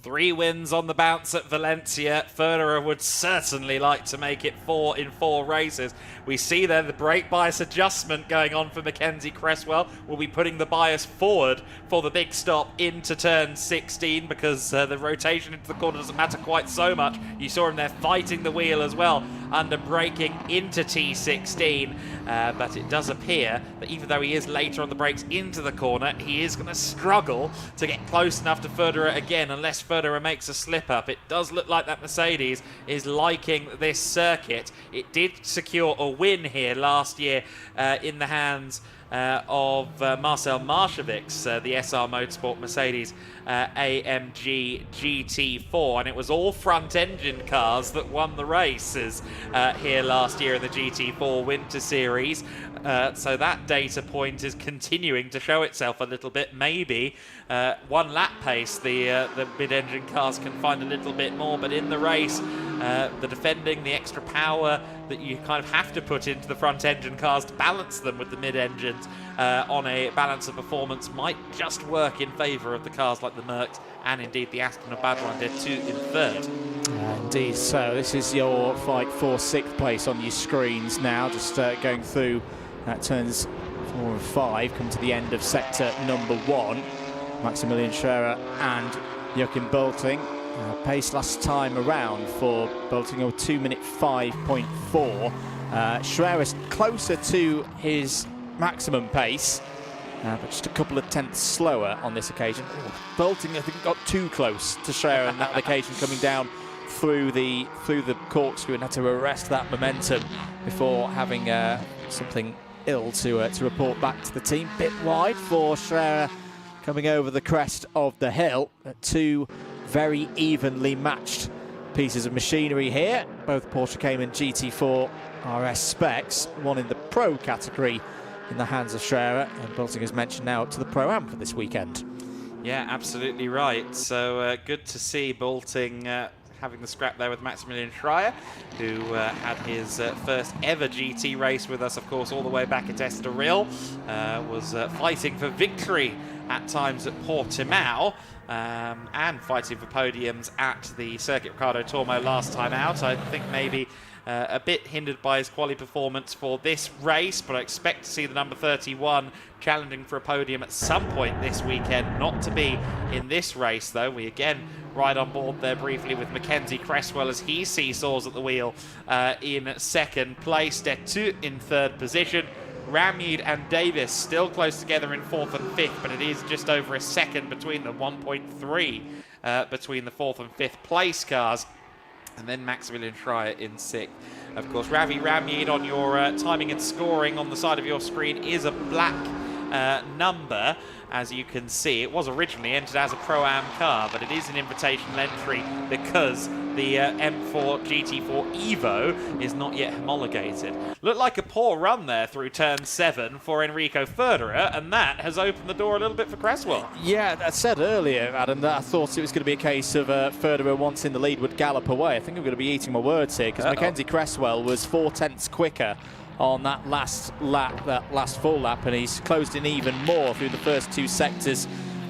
3 wins on the bounce at Valencia. Federer would certainly like to make it 4 in 4 races. We see there the brake bias adjustment going on for Mackenzie Cresswell. We'll be putting the bias forward for the big stop into turn 16, because the rotation into the corner doesn't matter quite so much. You saw him there fighting the wheel as well under braking into T16, but it does appear that even though he is later on the brakes into the corner, he is going to struggle to get close enough to Federer again, unless Federer makes a slip up. It does look like that Mercedes is liking this circuit. It did secure a win here last year in the hands of Marcel Maršovics, the SR Motorsport Mercedes AMG GT4, and it was all front-engine cars that won the races here last year in the GT4 Winter Series. So that data point is continuing to show itself a little bit. Maybe 1 lap pace, the mid-engine cars can find a little bit more, but in the race, the defending, the extra power that you kind of have to put into the front-engine cars to balance them with the mid-engines on a balance of performance might just work in favour of the cars like the Mercs and indeed the Aston and Badland did too in 3rd. Indeed, so this is your fight for 6th place on your screens now, just going through turns 4 and 5, come to the end of sector number 1. Maximilian Schrerer and Joachim Bolting. Pace last time around for Bolting, 2 minute 5.4. Schrerer closer to his maximum pace, but just a couple of tenths slower on this occasion. Bolting, I think, got too close to Schrerer on that occasion, coming down through the corkscrew, and had to arrest that momentum before having something ill to report back to the team. Bit wide for Schrerer coming over the crest of the hill. 2 very evenly matched pieces of machinery here, both Porsche Cayman GT4 RS specs, one in the Pro category in the hands of Schrerer, and Bolting, as mentioned, now up to the Pro-Am for this weekend. Yeah, absolutely right. So good to see Bolting having the scrap there with Maximilian Schreyer, who had his first ever GT race with us, of course, all the way back at Estoril, was fighting for victory at times at Portimao, and fighting for podiums at the Circuit Ricardo Tormo last time out. I think maybe a bit hindered by his quali performance for this race, but I expect to see the number 31 challenging for a podium at some point this weekend. Not to be in this race, though. We again ride on board there briefly with Mackenzie Cresswell as he seesaws at the wheel in 2nd place. Detu in 3rd position. Ramjeed and Davis still close together in 4th and 5th, but it is just over a second between them, 1.3 between the 4th and 5th place cars. And then Maximilian Schreyer in 6th. Of course, Ravi Ramjeed on your timing and scoring on the side of your screen is a black number. As you can see, it was originally entered as a Pro-Am car, but it is an invitational entry because the M4 GT4 Evo is not yet homologated. Looked like a poor run there through turn 7 for Enrico Federer, and that has opened the door a little bit for Cresswell. Yeah, I said earlier, Adam, that I thought it was going to be a case of Federer, once in the lead, would gallop away. I think I'm going to be eating my words here, because Mackenzie Cresswell was 4 tenths quicker on that last lap, that last full lap, and he's closed in even more through the first 2 sectors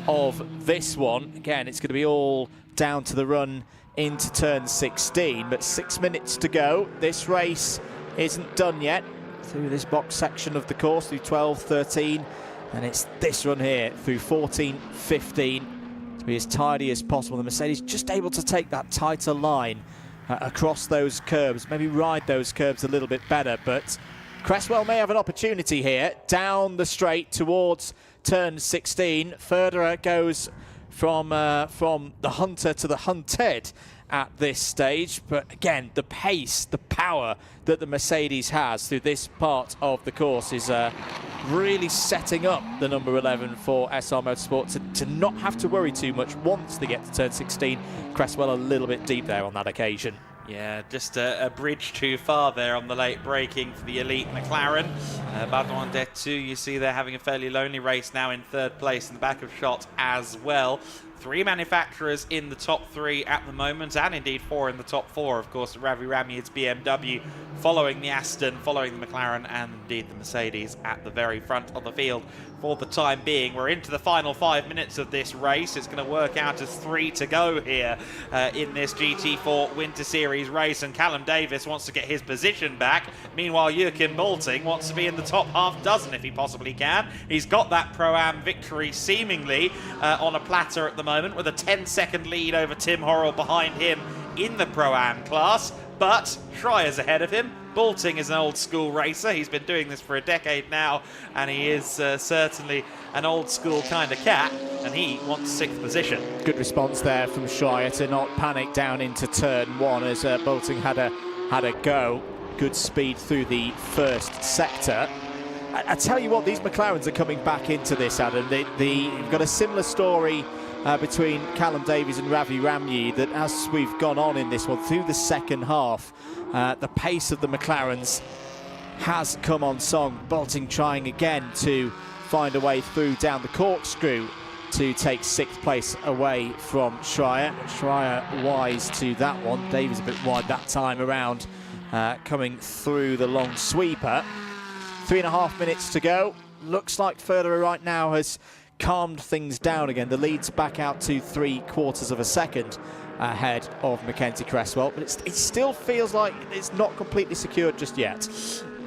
of this one. Again, it's going to be all down to the run into turn 16, but 6 minutes to go. This race isn't done yet through this box section of the course, through 12, 13, and it's this run here through 14, 15 to be as tidy as possible. The Mercedes just able to take that tighter line across those curbs, maybe ride those curbs a little bit better, but Cresswell may have an opportunity here down the straight towards turn 16. Further goes from the hunter to the hunted at this stage, but again, the pace, the power that the Mercedes has through this part of the course is really setting up the number 11 for SR Motorsport to not have to worry too much once they get to turn 16. Cresswell a little bit deep there on that occasion. Yeah, just a bridge too far there on the late braking for the elite McLaren. Baudouin d'Etou, you see they're having a fairly lonely race now in third place in the back of shot as well. 3 manufacturers in the top 3 at the moment, and indeed 4 in the top 4. Of course, Ravi Rami's BMW following the Aston, following the McLaren, and indeed the Mercedes at the very front of the field for the time being. We're into the final 5 minutes of this race. It's going to work out as 3 to go here in this GT4 Winter Series race, and Callum Davis wants to get his position back. Meanwhile, Joachim Bolting wants to be in the top half dozen if he possibly can. He's got that Pro-Am victory seemingly on a platter at the moment, with a 10-second lead over Tim Horrell behind him in the Pro-Am class, but Schreier's ahead of him. Bolting is an old school racer. He's been doing this for a decade now, and he is certainly an old school kind of cat, and he wants 6th position. Good response there from Schreier to not panic down into turn 1 as Bolting had a go. Good speed through the first sector. I tell you what, these McLarens are coming back into this, Adam. You've got a similar story between Callum Davies and Ravi Rami, that as we've gone on in this one through the second half, the pace of the McLarens has come on song. Bolting trying again to find a way through down the corkscrew to take 6th place away from Schreier. Schreier wise to that one. Davies a bit wide that time around, coming through the long sweeper. 3.5 minutes to go. Looks like Federer right now has calmed things down again. The lead's back out to 3/4 of a second ahead of Mackenzie Cresswell, but it still feels like it's not completely secured just yet.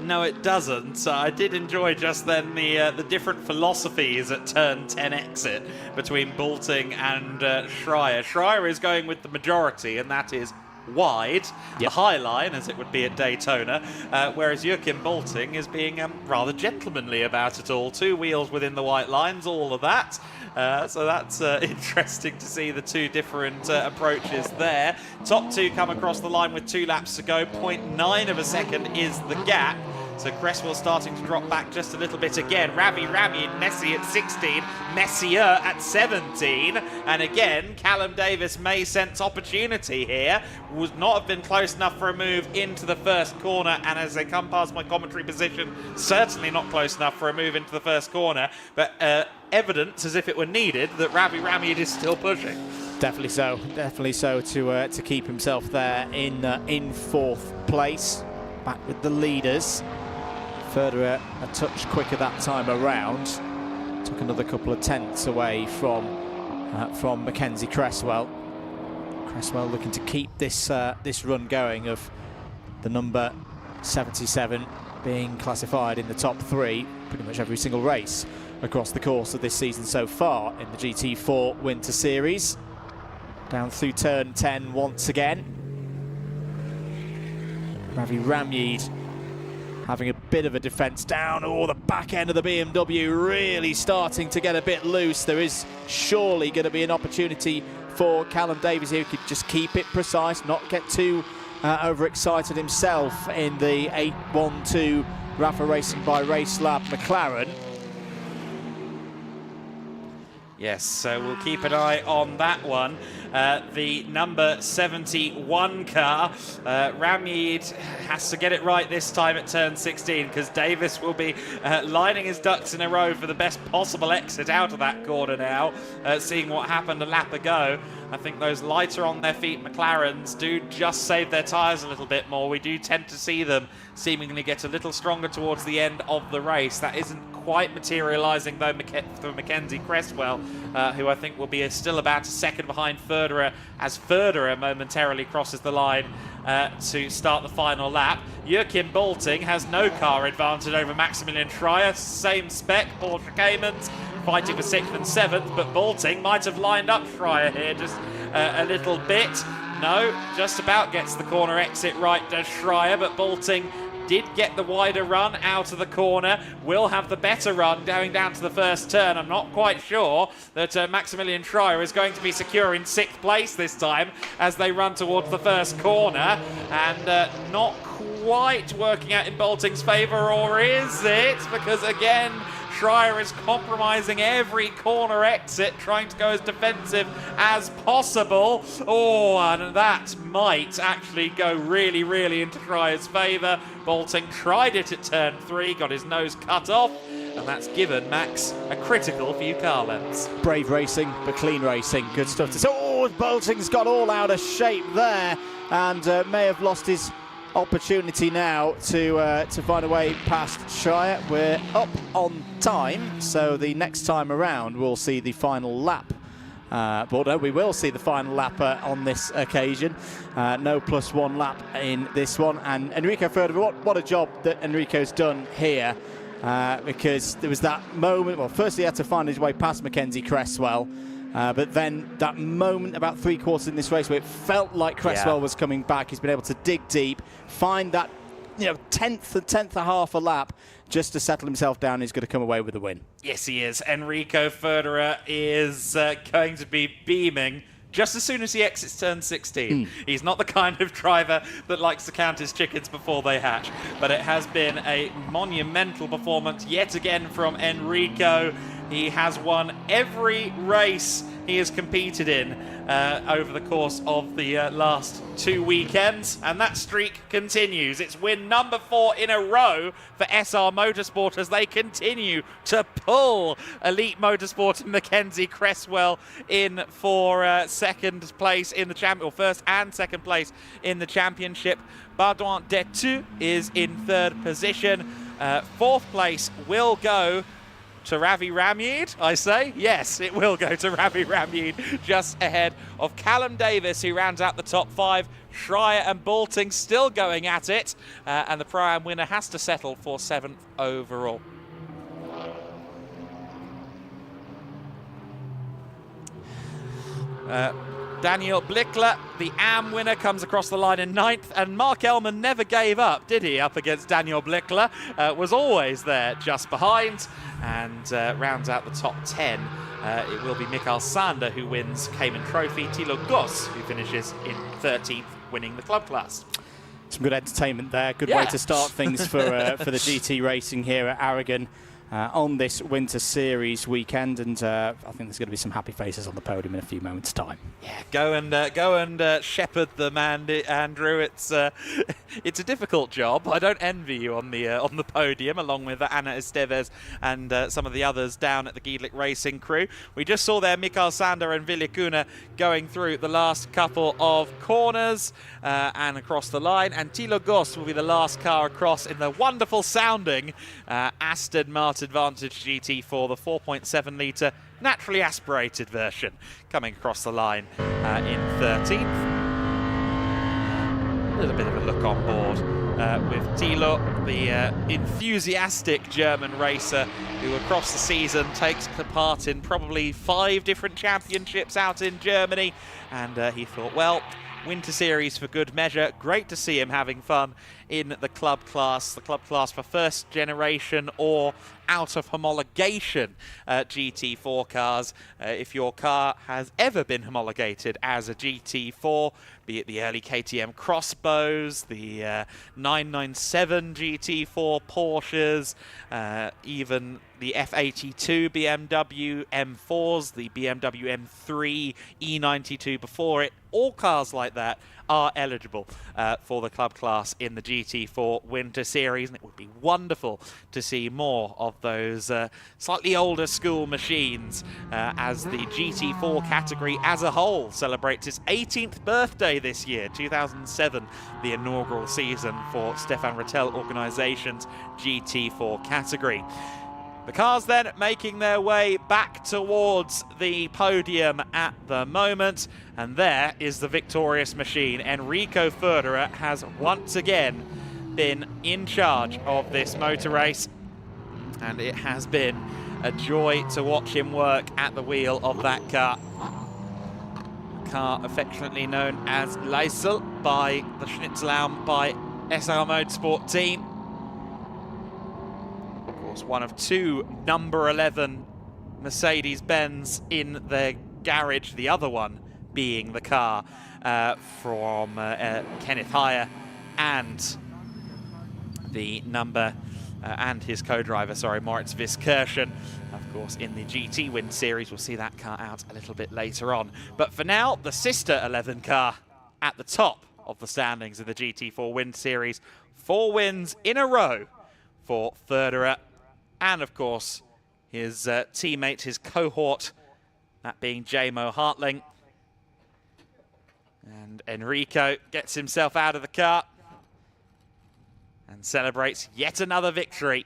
No, it doesn't. I did enjoy just then the different philosophies at turn 10 exit between Bolting and Schreier. Schreier is going with the majority, and that is wide, the high line as it would be at Daytona, whereas Joachim Bolting is being rather gentlemanly about it all. 2 wheels within the white lines, all of that. So that's interesting to see the 2 different approaches there. Top 2 come across the line with 2 laps to go. 0.9 of a second is the gap. So Cresswell starting to drop back just a little bit again. Ravi Rami and Messi at 16, Messier at 17. And again, Callum Davis may sense opportunity here. Would not have been close enough for a move into the first corner. And as they come past my commentary position, certainly not close enough for a move into the first corner. But evidence, as if it were needed, that Ravi Rami is still pushing. Definitely so to keep himself there in 4th place, back with the leaders. Federer a touch quicker that time around, took another couple of tenths away from Mackenzie Cresswell. Cresswell looking to keep this run going of the number 77 being classified in the top 3 pretty much every single race across the course of this season so far in the GT4 Winter Series. Down through turn 10 once again. Ravi Ramyid having a bit of a defence down. Oh, the back end of the BMW really starting to get a bit loose. There is surely going to be an opportunity for Callum Davies here. He could just keep it precise, not get too overexcited himself in the 812 Rafa Racing by Racelab McLaren. Yes, so we'll keep an eye on that one. The number 71 car, Ramyid has to get it right this time at turn 16, because Davis will be lining his ducks in a row for the best possible exit out of that corner now, seeing what happened a lap ago. I think those lighter on their feet McLarens do just save their tyres a little bit more. We do tend to see them seemingly get a little stronger towards the end of the race. That isn't quite materialising though for Mackenzie Cresswell, who I think will be still about a second behind Federer, as Federer momentarily crosses the line to start the final lap. Joachim Bolting has no car advantage over Maximilian Schreier, same spec, Porsche Caymans, fighting for 6th and 7th, but Bolting might have lined up Schreier here just a little bit. No, just about gets the corner exit right, does Schreier, but Bolting did get the wider run out of the corner, will have the better run going down to the first turn. I'm not quite sure that Maximilian Schreier is going to be secure in 6th place this time as they run towards the first corner, and not quite working out in Bolting's favour, or is it? Because again, Schreier is compromising every corner exit, trying to go as defensive as possible. Oh, and that might actually go really, really into Schreier's favour. Bolting tried it at turn 3, got his nose cut off, and that's given Max a critical few car lengths. Brave racing, but clean racing. Good stuff to say. Oh, Bolting's got all out of shape there, and may have lost his opportunity now to find a way past Schreier. We're up on time, so the next time around we'll see the final lap. But no, we will see the final lap on this occasion. No +1 lap in this one. And Enrico Federer, what a job that Enrico's done here, because there was that moment. Well, firstly, he had to find his way past Mackenzie Cresswell. But then that moment about 3/4 in this race where it felt like Cresswell was coming back, he's been able to dig deep, find that tenth and a half a lap just to settle himself down. He's going to come away with the win. Yes, he is. Enrico Federer is going to be beaming just as soon as he exits turn 16. He's not the kind of driver that likes to count his chickens before they hatch, but it has been a monumental performance yet again from Enrico. He has won every race he has competed in over the course of the last 2 weekends, and that streak continues. It's win number 4 in a row for SR Motorsport as they continue to pull Elite Motorsport and Mackenzie Cresswell in for second place in the championship, or first and second place in the championship. Baudouin Detu is in 3rd position. 4th place will go to Ravi Ramyid, I say. Yes, it will go to Ravi Ramyid, just ahead of Callum Davis, who rounds out the top 5. Schreier and Bolting still going at it, and the Pro-Am winner has to settle for 7th overall. Daniel Blickler, the AM winner, comes across the line in 9th, and Mark Ellman never gave up, did he, up against Daniel Blickler? Was always there just behind, and rounds out the top 10. It will be Mikael Sander who wins Cayman Trophy, Thilo Goss who finishes in 13th, winning the club class. Some good entertainment there. Good way to start things for the GT racing here at Aragon on this Winter Series weekend, and I think there's going to be some happy faces on the podium in a few moments' time. Yeah, go and shepherd them, Andrew. It's a difficult job. I don't envy you on the podium, along with Ana Esteves and some of the others down at the GEDLICH Racing crew. We just saw there Mikael Sander and Viljakuna going through the last couple of corners and across the line, and Thilo Goss will be the last car across in the wonderful sounding Aston Martin Vantage GT4, the 4.7 litre naturally aspirated version, coming across the line in 13th. A little bit of a look on board with Thilo, the enthusiastic German racer who across the season takes part in probably 5 different championships out in Germany, and he thought, well, Winter Series for good measure. Great to see him having fun in the club class for first generation or out of homologation GT4 cars. If your car has ever been homologated as a GT4, be it the early KTM Crossbows, the 997 GT4 Porsches, even the F82 BMW M4s, the BMW M3 E92 before it, all cars like that are eligible for the club class in the GT4 Winter Series, and it would be wonderful to see more of those slightly older school machines as the GT4 category as a whole celebrates its 18th birthday this year, 2007, the inaugural season for Stefan Rattel Organisation's GT4 category. The cars then making their way back towards the podium at the moment, and there is the victorious machine. Enrico Federer has once again been in charge of this motor race, and it has been a joy to watch him work at the wheel of that car. A car affectionately known as Leisel by the Schnitzelbaum by SR Motorsport team. One of two number 11 Mercedes-Benz in their garage, the other one being the car from Kenneth Heyer and the number and his co-driver, sorry, Moritz Viskirchen. Of course, in the GT Win Series, we'll see that car out a little bit later on. But for now, the sister 11 car at the top of the standings of the GT4 Win Series. 4 wins in a row for Federer. And of course, his teammate, his cohort, that being J-Mo Hartling. And Enrico gets himself out of the car and celebrates yet another victory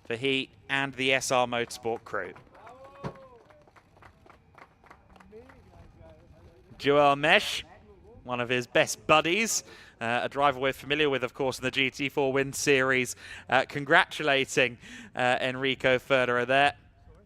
for he and the SR Motorsport crew. Joel Mesh, one of his best buddies, a driver we're familiar with, of course, in the GT4 Win Series, congratulating Enrico Federer there.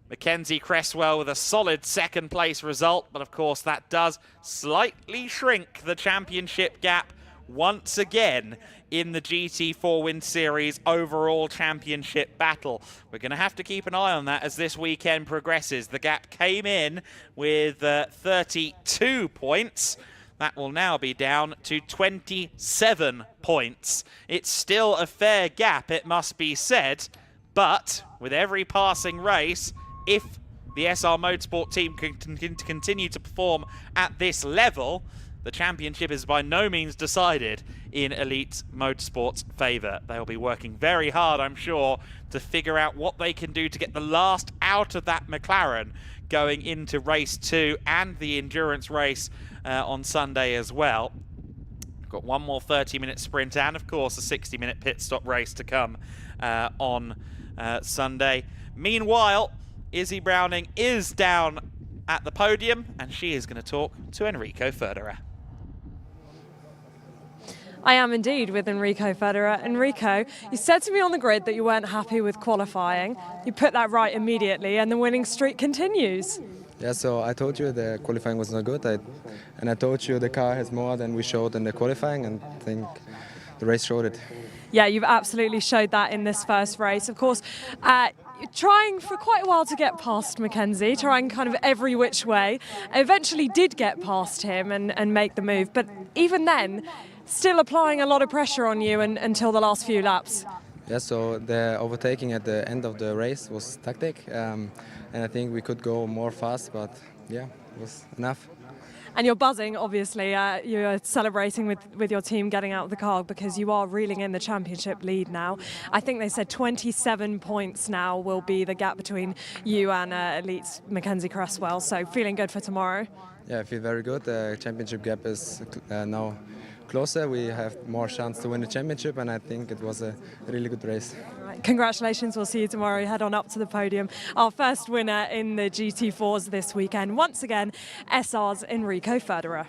Mackenzie Cresswell with a solid second place result, but of course that does slightly shrink the championship gap once again in the GT4 Win Series overall championship battle. We're going to have to keep an eye on that as this weekend progresses. The gap came in with 32 points. That will now be down to 27 points. It's still a fair gap, it must be said, but with every passing race, if the SR Motorsport team can continue to perform at this level, the championship is by no means decided in Elite Motorsport's favour. They'll be working very hard, I'm sure, to figure out what they can do to get the last out of that McLaren going into race 2 and the endurance race on Sunday as well. We've got one more 30-minute sprint and, of course, a 60-minute pit stop race to come on Sunday. Meanwhile, Izzy Browning is down at the podium, and she is going to talk to Enrico Federer. I am indeed with Enrico Federer. Enrico, you said to me on the grid that you weren't happy with qualifying. You put that right immediately, and the winning streak continues. Yeah, so I told you the qualifying was not good, and I told you the car has more than we showed in the qualifying, and I think the race showed it. Yeah, you've absolutely showed that in this first race. Of course, trying for quite a while to get past Mackenzie, trying kind of every which way. Eventually did get past him and make the move, but even then, still applying a lot of pressure on you until the last few laps. Yeah, so the overtaking at the end of the race was tactic, and I think we could go more fast, but yeah, it was enough. And you're buzzing, obviously. You're celebrating with your team getting out of the car because you are reeling in the championship lead now. I think they said 27 points now will be the gap between you and Elite's Mackenzie Cresswell. So feeling good for tomorrow? Yeah, I feel very good. The championship gap is now closer. We have more chance to win the championship, and I think it was a really good race. Right. Congratulations. We'll see you tomorrow. Head on up to the podium. Our first winner in the GT4s this weekend. Once again, SR's Enrico Federer.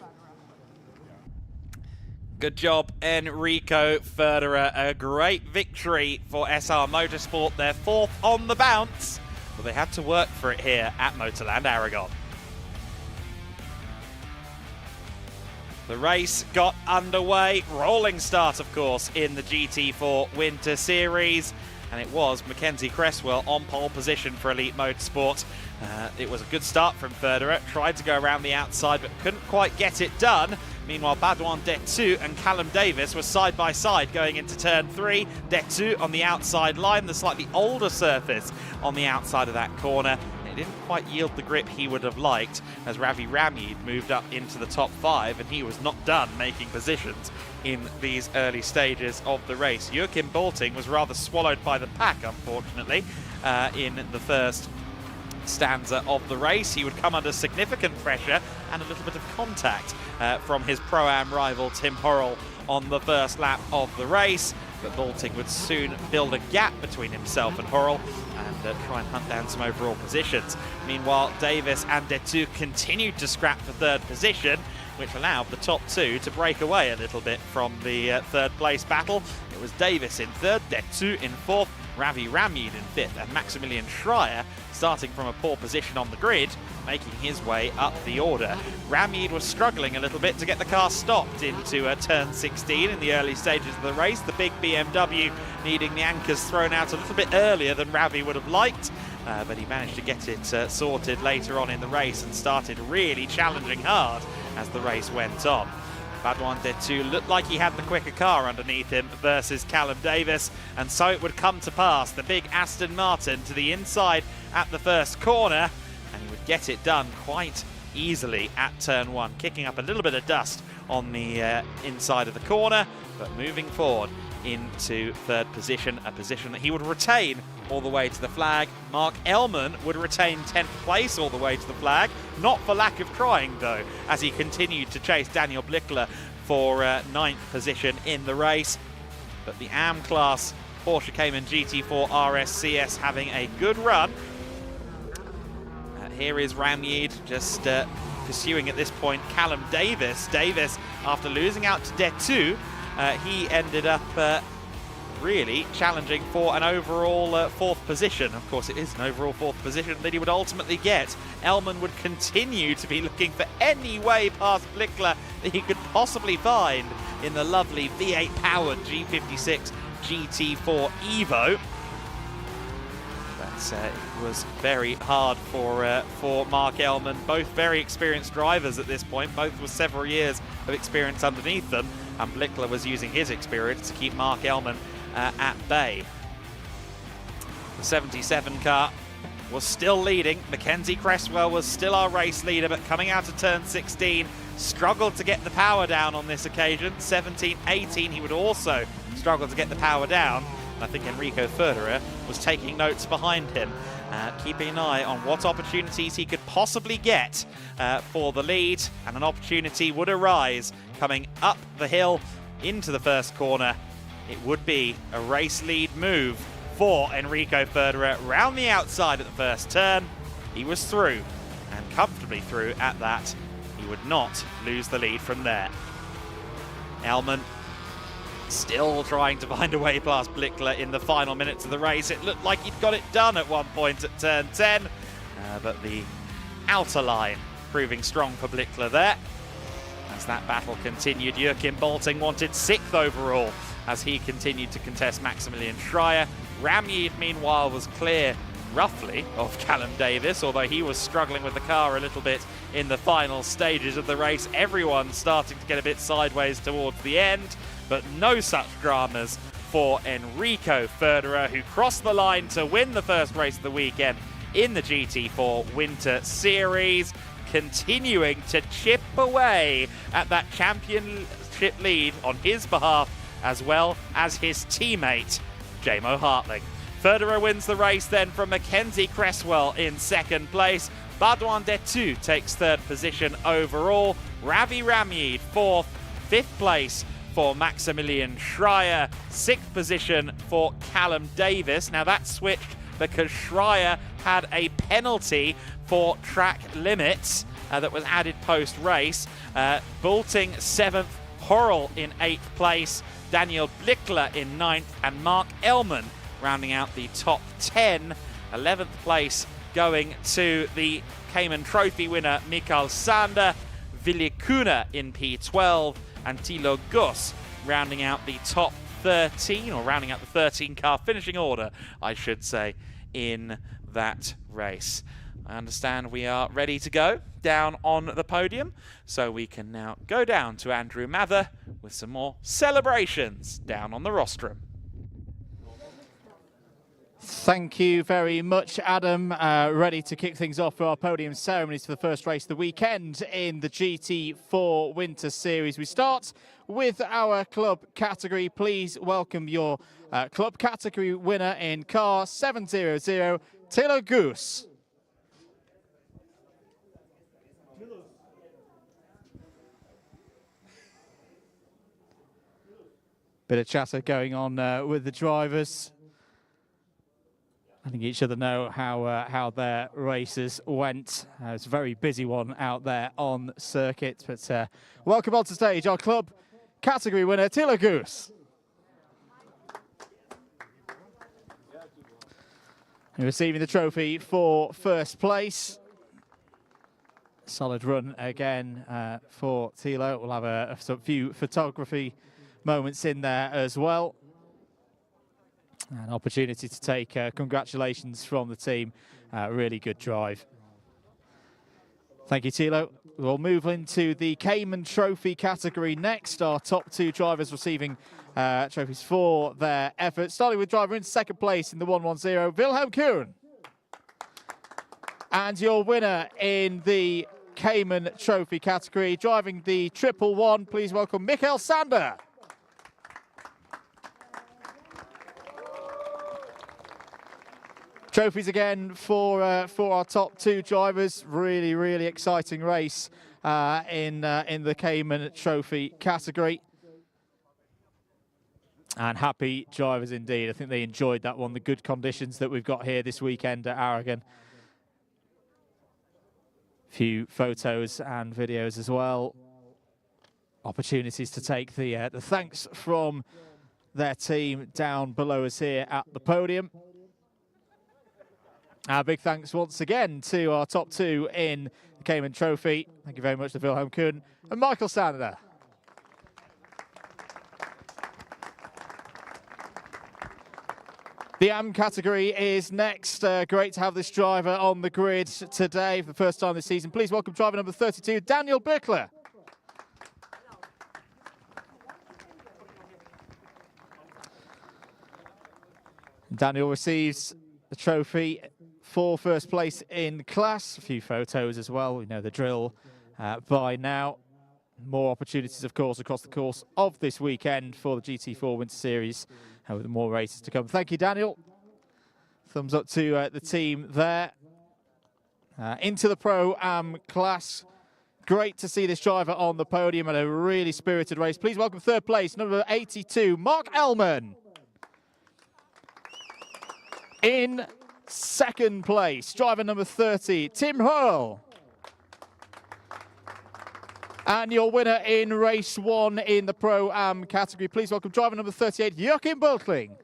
Good job, Enrico Federer. A great victory for SR Motorsport. They're 4th on the bounce, but they had to work for it here at MotorLand Aragón. The race got underway. Rolling start, of course, in the GT4 Winter Series. And it was Mackenzie Cresswell on pole position for Elite Motorsport. It was a good start from Federer. Tried to go around the outside, but couldn't quite get it done. Meanwhile, Baudouin Detu and Callum Davis were side by side going into turn 3. Detu on the outside line, the slightly older surface on the outside of that corner. It didn't quite yield the grip he would have liked as Ravi Ramid moved up into the top 5, and he was not done making positions in these early stages of the race. Joachim Bolting was rather swallowed by the pack, unfortunately, in the first stanza of the race. He would come under significant pressure and a little bit of contact from his Pro-Am rival Tim Horrell on the first lap of the race, but Bolting would soon build a gap between himself and Hurrell and try and hunt down some overall positions. Meanwhile, Davis and Detu continued to scrap for third position, which allowed the top two to break away a little bit from the third place battle. It was Davis in third, Detu in fourth, Ravi Ramyid in fifth, and Maximilian Schreier starting from a poor position on the grid, making his way up the order. Ramyid was struggling a little bit to get the car stopped into turn 16 in the early stages of the race. The big BMW needing the anchors thrown out a little bit earlier than Ravi would have liked, but he managed to get it sorted later on in the race and started really challenging hard as the race went on. Badouin Detu looked like he had the quicker car underneath him versus Callum Davis, and so it would come to pass. The big Aston Martin to the inside at the first corner, and he would get it done quite easily at turn one, kicking up a little bit of dust on the inside of the corner, but moving forward into third position, a position that he would retain all the way to the flag. Mark Ellman would retain 10th place all the way to the flag, not for lack of trying though, as he continued to chase Daniel Blickler for 9th position in the race. But the AM class Porsche Cayman GT4 RSCS having a good run. Here is Ramyid just pursuing at this point Callum Davis. Davis, after losing out to Detu, he ended up really challenging for an overall fourth position. Of course, it is an overall fourth position that he would ultimately get. Ellman would continue to be looking for any way past Blickler that he could possibly find in the lovely V8-powered G56 GT4 Evo. But it was very hard for Mark Ellman. Both very experienced drivers at this point, both with several years of experience underneath them, and Blickler was using his experience to keep Mark Ellman at bay. The 77 car was still leading. Mackenzie Cresswell was still our race leader, but coming out of turn 16, struggled to get the power down on this occasion. 17, 18, he would also struggle to get the power down. I think Enrico Ferderer was taking notes behind him, keeping an eye on what opportunities he could possibly get for the lead, and an opportunity would arise coming up the hill into the first corner. It would be a race lead move for Enrico Ferderer round the outside at the first turn. He was through, and comfortably through at that. He would not lose the lead from there. Ellman still trying to find a way past Blickler in the final minutes of the race. It looked like he'd got it done at one point at turn 10, but the outer line proving strong for Blickler there. As that battle continued, Joachim Bolting wanted 6th overall as he continued to contest Maximilian Schreier. Ramyid, meanwhile, was clear roughly of Callum Davis, although he was struggling with the car a little bit in the final stages of the race. Everyone starting to get a bit sideways towards the end, but no such dramas for Enrico Ferderer, who crossed the line to win the first race of the weekend in the GT4 Winter Series, continuing to chip away at that championship lead on his behalf, as well as his teammate, Jamo Hartling. Ferderer wins the race then from Mackenzie Cresswell in second place. Badouin Detu takes third position overall. Ravi Ramyid fourth. Fifth place for Maximilian Schreier. Sixth position for Callum Davis. Now that switched because Schreier had a penalty for track limits that was added post-race. Bolting seventh, Hurrell in eighth place, Daniel Blickler in ninth, and Mark Ellman rounding out the top 10. 11th place going to the Cayman Trophy winner Mikael Sander, Villikuna in P12, and Thilo Gus rounding out the top 13, or rounding out the 13 car finishing order, I should say, in that race. I understand we are ready to go down on the podium, so we can now go down to Andrew Mather with some more celebrations down on the rostrum. Thank you very much, Adam. Ready to kick things off for our podium ceremonies for the first race of the weekend in the GT4 Winter Series. We start with our club category. Please welcome your club category winner in car 700, Thilo Gus. Bit of chatter going on with the drivers. I think each other know how their races went. It's a very busy one out there on circuit. But welcome on to stage our club category winner, Thilo Goos. Receiving the trophy for first place. Solid run again for Thilo. We'll have a few photography moments in there as well. An opportunity to take congratulations from the team. Really good drive. Thank you, Thilo. We'll move into the Cayman Trophy category next. Our top 2 drivers receiving trophies for their efforts. Starting with driver in second place in the 110, Wilhelm Kuhn. And your winner in the Cayman Trophy category, driving the 111, please welcome Michael Sander. Trophies again for our top 2 drivers. Really exciting race in the Cayman Trophy category. And happy drivers indeed. I think they enjoyed that one. The good conditions that we've got here this weekend at Aragon. Few photos and videos as well. Opportunities to take the thanks from their team down below us here at the podium. Our big thanks once again to our top 2 in the Cayman Trophy. Thank you very much to Wilhelm Kuhn and Michael Sander. The AM category is next. Great to have this driver on the grid today for the first time this season. Please welcome driver number 32, Daniel Bickler. Daniel receives the trophy for first place in class. A few photos as well. We know the drill by now. More opportunities, of course, across the course of this weekend for the GT4 Winter Series, with more races to come. Thank you, Daniel. Thumbs up to the team there. Into the Pro-Am class. Great to see this driver on the podium at a really spirited race. Please welcome third place, number 82, Mark Ellman. In second place, driver number 30, Tim Hurl. And your winner in race 1 in the Pro-Am category, please welcome driver number 38, Joachim Bultling.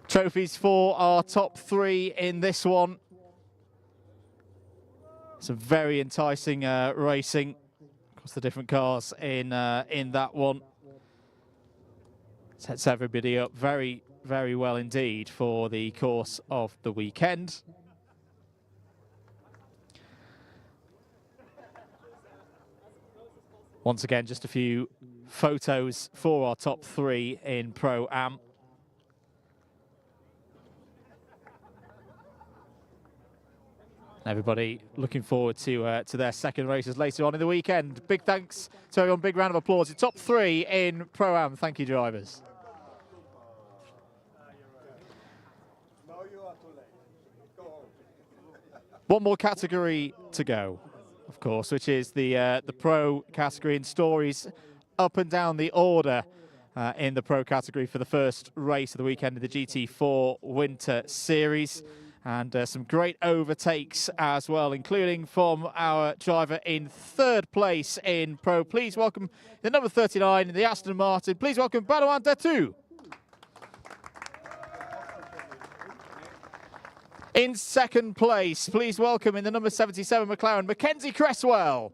Trophies for our top 3 in this one. Some very enticing racing across the different cars in that one. Sets everybody up very well indeed for the course of the weekend. Once again, just a few photos for our top 3 in Pro-Am. Everybody looking forward to their second races later on in the weekend. Big thanks to everyone, big round of applause. The top 3 in Pro-Am. Thank you, drivers. One more category to go, of course, which is the Pro category, and stories up and down the order in the Pro category for the first race of the weekend of the GT4 Winter Series. And some great overtakes as well, including from our driver in third place in Pro. Please welcome the number 39 in the Aston Martin. Please welcome Barouin Detu. In second place, please welcome in the number 77 McLaren, Mackenzie Cresswell.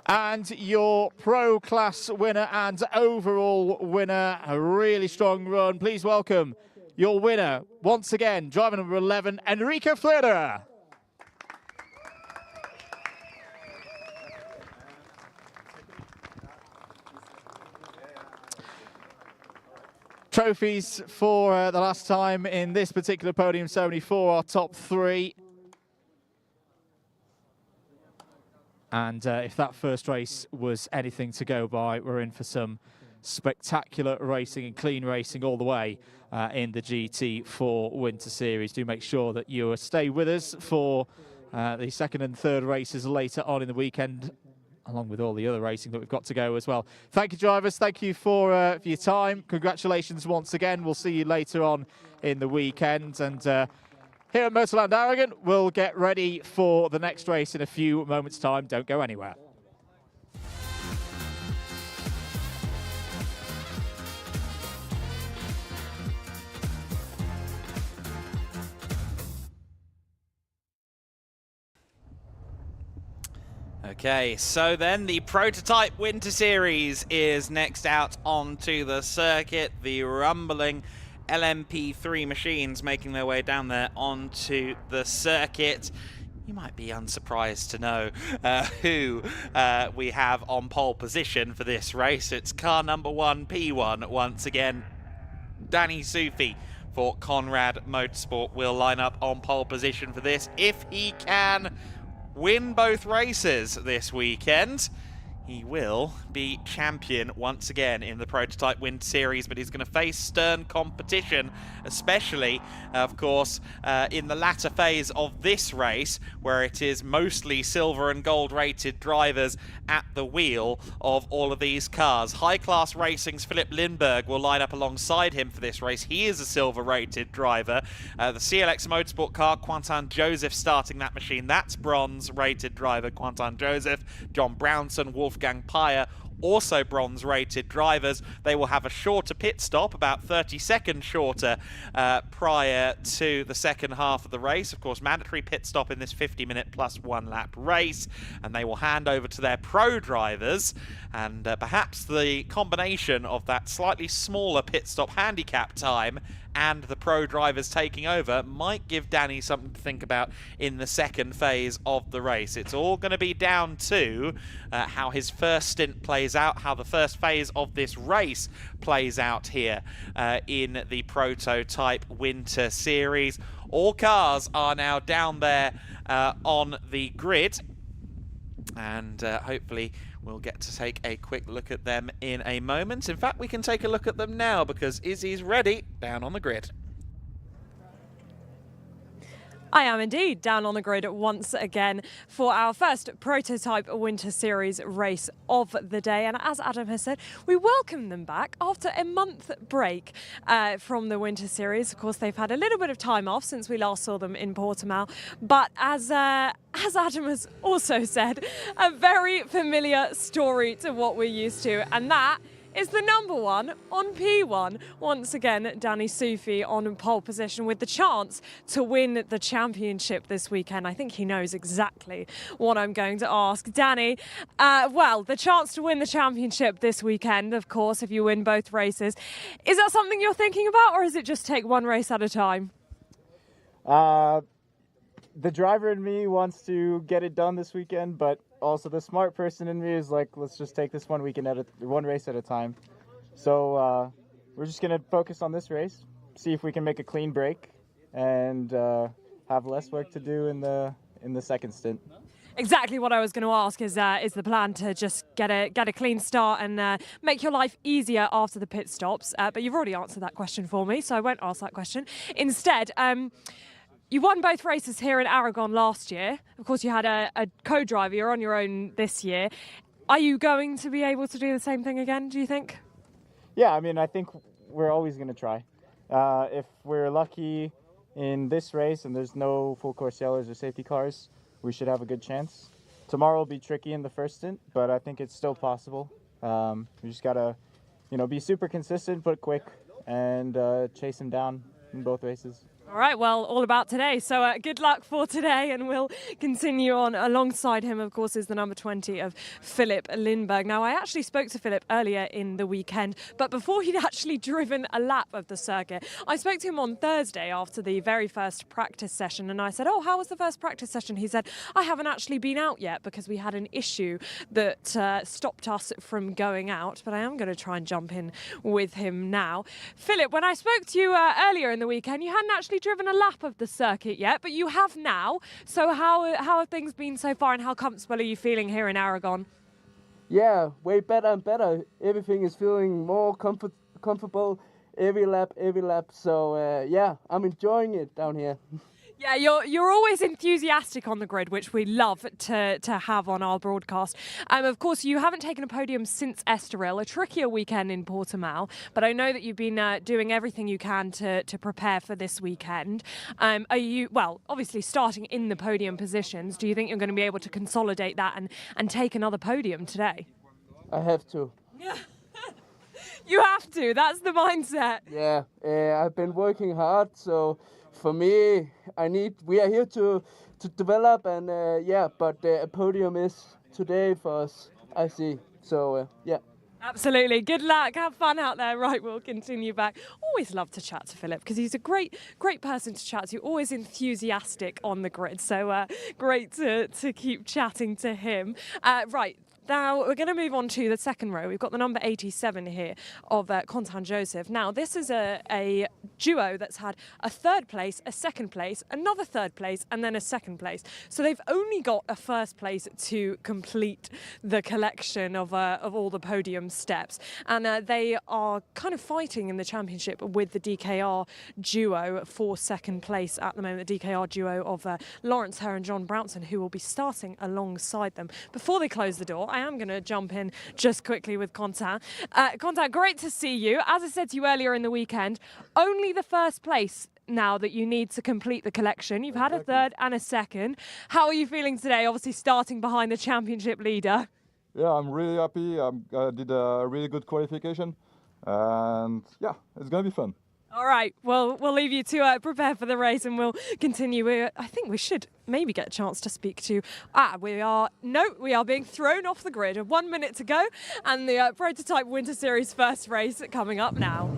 And your Pro class winner and overall winner, a really strong run. Please welcome your winner, once again, driver number 11, Enrico Flederer. Trophies for the last time in this particular podium ceremony for our top 3. And if that first race was anything to go by, we're in for some spectacular racing and clean racing all the way in the GT4 Winter Series. Do make sure that you stay with us for the second and third races later on in the weekend, along with all the other racing that we've got to go as well. Thank you, drivers. Thank you for your time. Congratulations once again. We'll see you later on in the weekend. And here at MotorLand Aragón, we'll get ready for the next race in a few moments' time. Don't go anywhere. Okay, so then the prototype Winter Series is next out onto the circuit. The rumbling LMP3 machines making their way down there onto the circuit. You might be unsurprised to know who we have on pole position for this race. It's car number 1, P1, once again. Danny Sufi for Conrad Motorsport will line up on pole position for this. If he can win both races this weekend, he will be champion once again in the Prototype Winter Series, but he's going to face stern competition, especially, of course, in the latter phase of this race, where it is mostly silver and gold rated drivers at the wheel of all of these cars. High Class Racing's Philip Lindberg will line up alongside him for this race. He is a silver rated driver. The CLX Motorsport car, Quentin Joseph starting that machine. That's bronze rated driver Quentin Joseph. John Brownson, Wolfgang Pyer, also bronze rated drivers. They will have a shorter pit stop, about 30 seconds shorter prior to the second half of the race. Of course, mandatory pit stop in this 50-minute plus 1 lap race, and they will hand over to their pro drivers, and perhaps the combination of that slightly smaller pit stop handicap time and the pro drivers taking over might give Danny something to think about in the second phase of the race. It's all going to be down to how his first stint plays out, how the first phase of this race plays out here in the Prototype Winter Series. All cars are now down there on the grid, and hopefully we'll get to take a quick look at them in a moment. In fact, we can take a look at them now because Izzy's ready down on the grid. I am indeed down on the grid once again for our first Prototype Winter Series race of the day. And as Adam has said, we welcome them back after a month break from the Winter Series. Of course, they've had a little bit of time off since we last saw them in Portimao. But as Adam has also said, a very familiar story to what we're used to. And that is the number 1 on P1. Once again, Danny Sufi on pole position with the chance to win the championship this weekend. I think he knows exactly what I'm going to ask. Danny, well, the chance to win the championship this weekend, of course, if you win both races. Is that something you're thinking about, or is it just take one race at a time? The driver in me wants to get it done this weekend, but also the smart person in me is like, let's just take this one race at a time. So we're just gonna focus on this race, see if we can make a clean break, and have less work to do in the second stint. Exactly what I was going to ask is the plan to just get a clean start and make your life easier after the pit stops. But you've already answered that question for me, so I won't ask that question. Instead, you won both races here in Aragon last year. Of course, you had a co-driver. You're on your own this year. Are you going to be able to do the same thing again, do you think? Yeah, I mean, I think we're always going to try. If we're lucky in this race and there's no full course yellows or safety cars, we should have a good chance. Tomorrow will be tricky in the first stint, but I think it's still possible. We just got to, be super consistent, but quick, and chase him down in both races. All right, well, all about today. So good luck for today, and we'll continue on. Alongside him, of course, is the number 20 of Philip Lindberg. Now, I actually spoke to Philip earlier in the weekend, but before he'd actually driven a lap of the circuit. I spoke to him on Thursday after the very first practice session, and I said, oh, how was the first practice session? He said, I haven't actually been out yet because we had an issue that stopped us from going out, but I am going to try and jump in with him now. Philip, when I spoke to you earlier in the weekend, you hadn't actually driven a lap of the circuit yet, but you have now. So how have things been so far, and how comfortable are you feeling here in Aragon? yeah, way better and better. Everything is feeling more comfortable every lap. So yeah, I'm enjoying it down here. Yeah, you're always enthusiastic on the grid, which we love to have on our broadcast. Of course, you haven't taken a podium since Estoril, a trickier weekend in Portimao, but I know that you've been doing everything you can to prepare for this weekend. Are you, well, obviously starting in the podium positions, do you think you're going to be able to consolidate that and take another podium today? I have to. Yeah. You have to, that's the mindset. Yeah, I've been working hard, so for me, we are here to develop, and yeah, but a podium is today for us, I see. So yeah. Absolutely. Good luck. Have fun out there. Right, we'll continue back. Always love to chat to Philip because he's a great person to chat to. Always enthusiastic on the grid. So great to keep chatting to him. Right. Now, we're going to move on to the second row. We've got the number 87 here of Quentin Joseph. Now, this is a duo that's had a third place, a second place, another third place, and then a second place. So they've only got a first place to complete the collection of all the podium steps. And they are kind of fighting in the championship with the DKR duo for second place at the moment, the DKR duo of Lawrence Herr and John Brownson, who will be starting alongside them. Before they close the door, I am going to jump in just quickly with Quentin. Quentin, great to see you. As I said to you earlier in the weekend, only the first place now that you need to complete the collection. You've had a third and a second. How are you feeling today, obviously starting behind the championship leader? Yeah, I'm really happy. I did a really good qualification, and yeah, it's going to be fun. All right, well, we'll leave you to prepare for the race and we'll continue. I think we should maybe get a chance to speak to... we are being thrown off the grid. 1 minute to go and the Prototype Winter Series first race coming up now.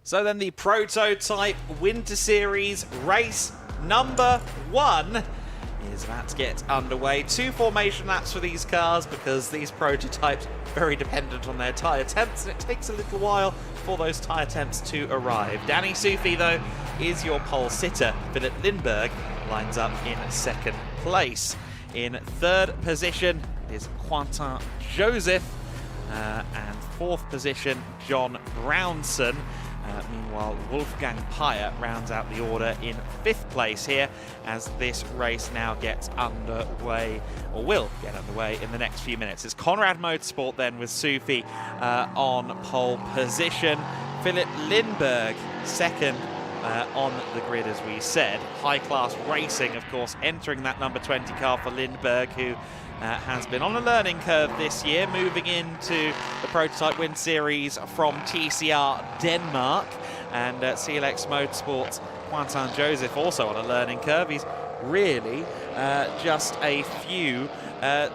So then the Prototype Winter Series race number 1 is about to get underway. 2 formation laps for these cars because these prototypes are very dependent on their tyre temps and it takes a little while for those tyre temps to arrive. Danny Sufi, though, is your pole sitter. Philip Lindberg lines up in second place. In third position is Quentin Joseph and fourth position John Brownson. Meanwhile, Wolfgang Peyer rounds out the order in 5th place here as this race now gets underway, or will get underway in the next few minutes. It's Conrad Motorsport then with Sufi on pole position. Philip Lindberg second on the grid, as we said. High-class racing, of course, entering that number 20 car for Lindberg, who has been on a learning curve this year, moving into the Prototype Winter Series from TCR Denmark. And CLX Motorsports, Quentin Joseph also on a learning curve. He's really just a few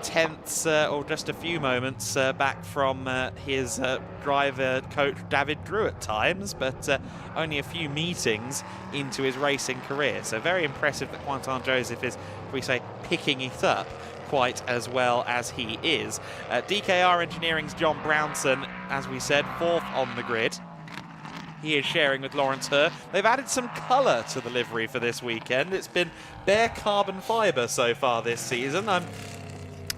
tenths or just a few moments back from his driver coach David Drew at times, but only a few meetings into his racing career. So very impressive that Quentin Joseph is, we say, picking it up quite as well as he is. DKR Engineering's John Brownson, as we said, 4th on the grid. He is sharing with Lawrence Herr. They've added some colour to the livery for this weekend. It's been bare carbon fibre so far this season. I'm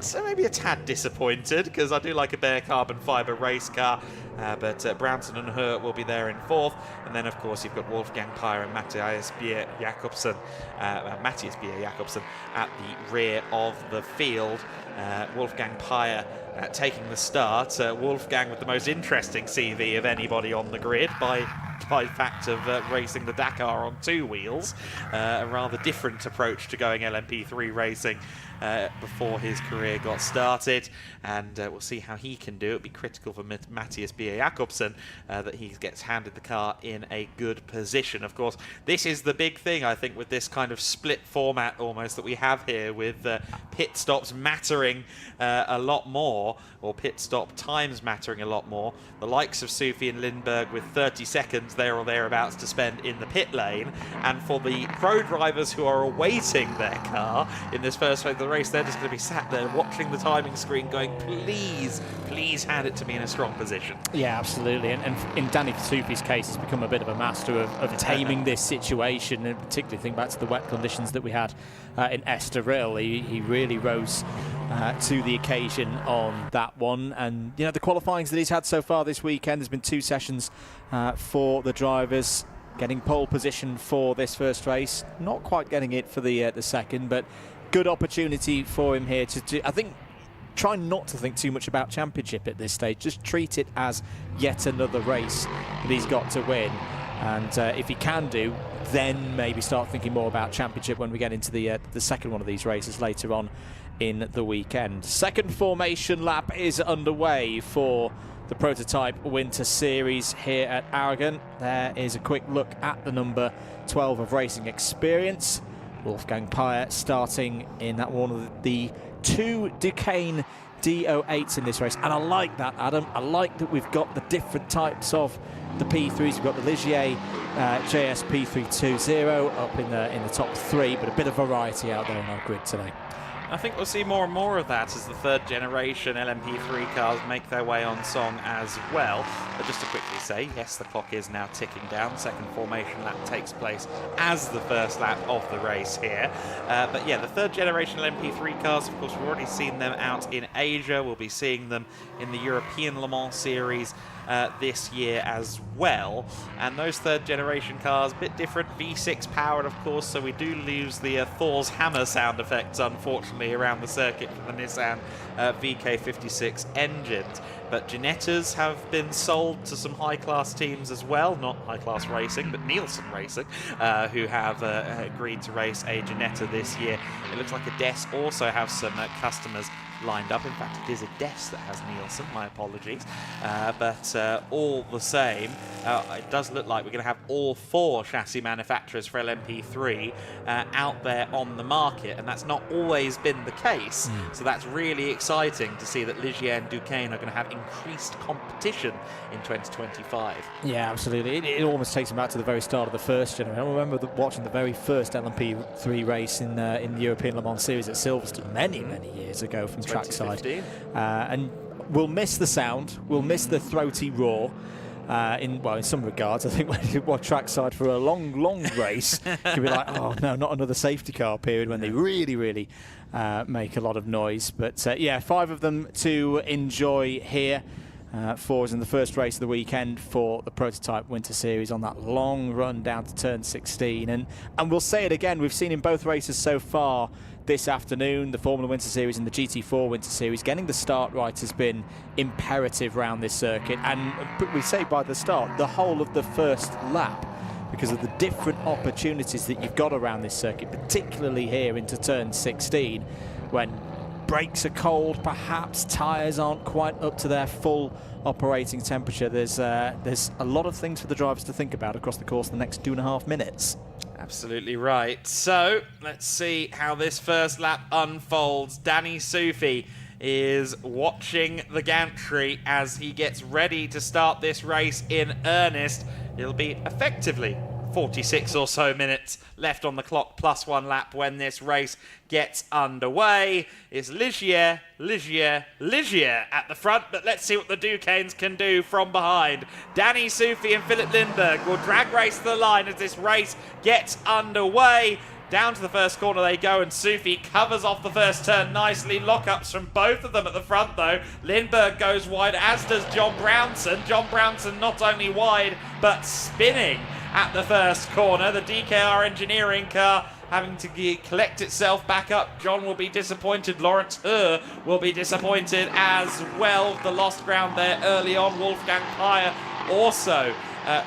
so maybe a tad disappointed because I do like a bare carbon fibre race car. But Brownson and Herr will be there in 4th. And then, of course, you've got Wolfgang Peyer and Matthias Bier Jakobsen at the rear of the field. Wolfgang Peyer taking the start. Wolfgang with the most interesting CV of anybody on the grid by by the fact of racing the Dakar on 2 wheels. A rather different approach to going LMP3 racing before his career got started, and we'll see how he can do. It'll be critical for Matthias B. Jakobsen that he gets handed the car in a good position. Of course, this is the big thing, I think, with this kind of split format almost that we have here, with pit stops mattering a lot more, or pit stop times mattering a lot more. The likes of Sufi and Lindbergh with 30 seconds there or thereabouts to spend in the pit lane, and for the pro drivers who are awaiting their car in this first phase of the race, they're just going to be sat there watching the timing screen going, please hand it to me in a strong position. Yeah, absolutely. And in Danny Sufi's case, he's become a bit of a master of taming this situation, and particularly think back to the wet conditions that we had in Estoril. He really rose to the occasion on that one. And, you know, the qualifyings that he's had so far this weekend, there's been 2 sessions for the drivers, getting pole position for this first race, not quite getting it for the second, but good opportunity for him here to I think, try not to think too much about championship at this stage. Just treat it as yet another race that he's got to win. And if he can do, then maybe start thinking more about championship when we get into the second one of these races later on in the weekend. Second formation lap is underway for the Prototype Winter Series here at Aragon. There is a quick look at the number 12 of Racing Experience. Wolfgang Peyer starting in that one of the 2 Duquesne D08s in this race. And I like that, Adam. I like that we've got the different types of the P3s. We've got the Ligier JS P320 up in the top 3, but a bit of variety out there on our grid today. I think we'll see more and more of that as the 3rd generation LMP3 cars make their way on song as well. But just to quickly say, yes, the clock is now ticking down. Second formation lap takes place as the first lap of the race here. But yeah, the 3rd generation LMP3 cars, of course, we've already seen them out in Asia. We'll be seeing them in the European Le Mans series this year as well. And those 3rd generation cars, a bit different, V6 powered of course, so we do lose the Thor's hammer sound effects unfortunately around the circuit for the Nissan VK56 engines. But Ginettas have been sold to some high-class teams as well, not high-class racing, but Nielsen Racing, who have agreed to race a Ginetta this year. It looks like Ades also have some customers lined up. In fact, it is Ades that has Nielsen, my apologies. But all the same, it does look like we're going to have all 4 chassis manufacturers for LMP3 out there on the market, and that's not always been the case. So that's really exciting to see that Ligier and Duquesne are going to have increased competition in 2025. Yeah, absolutely. It almost takes them back to the very start of the first generation. I remember watching the very first LMP3 race in the European Le Mans Series at Silverstone many years ago from trackside. And we'll miss the sound, we'll miss the throaty roar. In some regards, I think when you watch trackside for a long race, you can be like, oh no, not another safety car period, when they really make a lot of noise. But yeah, 5 of them to enjoy here. 4 is in the first race of the weekend for the Prototype Winter Series on that long run down to turn 16. And we'll say it again, we've seen in both races so far this afternoon, the Formula Winter Series and the GT4 Winter Series, getting the start right has been imperative around this circuit. And we say by the start, the whole of the first lap, because of the different opportunities that you've got around this circuit, particularly here into turn 16, when brakes are cold, perhaps tyres aren't quite up to their full operating temperature. There's a lot of things for the drivers to think about across the course of the next 2.5 minutes. Absolutely right. So let's see how this first lap unfolds. Danny Sufi is watching the gantry as he gets ready to start this race in earnest. It'll be effectively 46 or so minutes left on the clock, plus 1 lap when this race gets underway. It's Ligier at the front, but let's see what the Duquesnes can do from behind. Danny Sufi and Philip Lindbergh will drag race to the line as this race gets underway. Down to the first corner they go, and Sufi covers off the first turn nicely. Lockups from both of them at the front, though. Lindbergh goes wide, as does John Brownson. John Brownson not only wide, but spinning at the first corner. The DKR engineering car having to collect itself back up. John will be disappointed. Lawrence will be disappointed as well. The lost ground there early on. Wolfgang Peyer also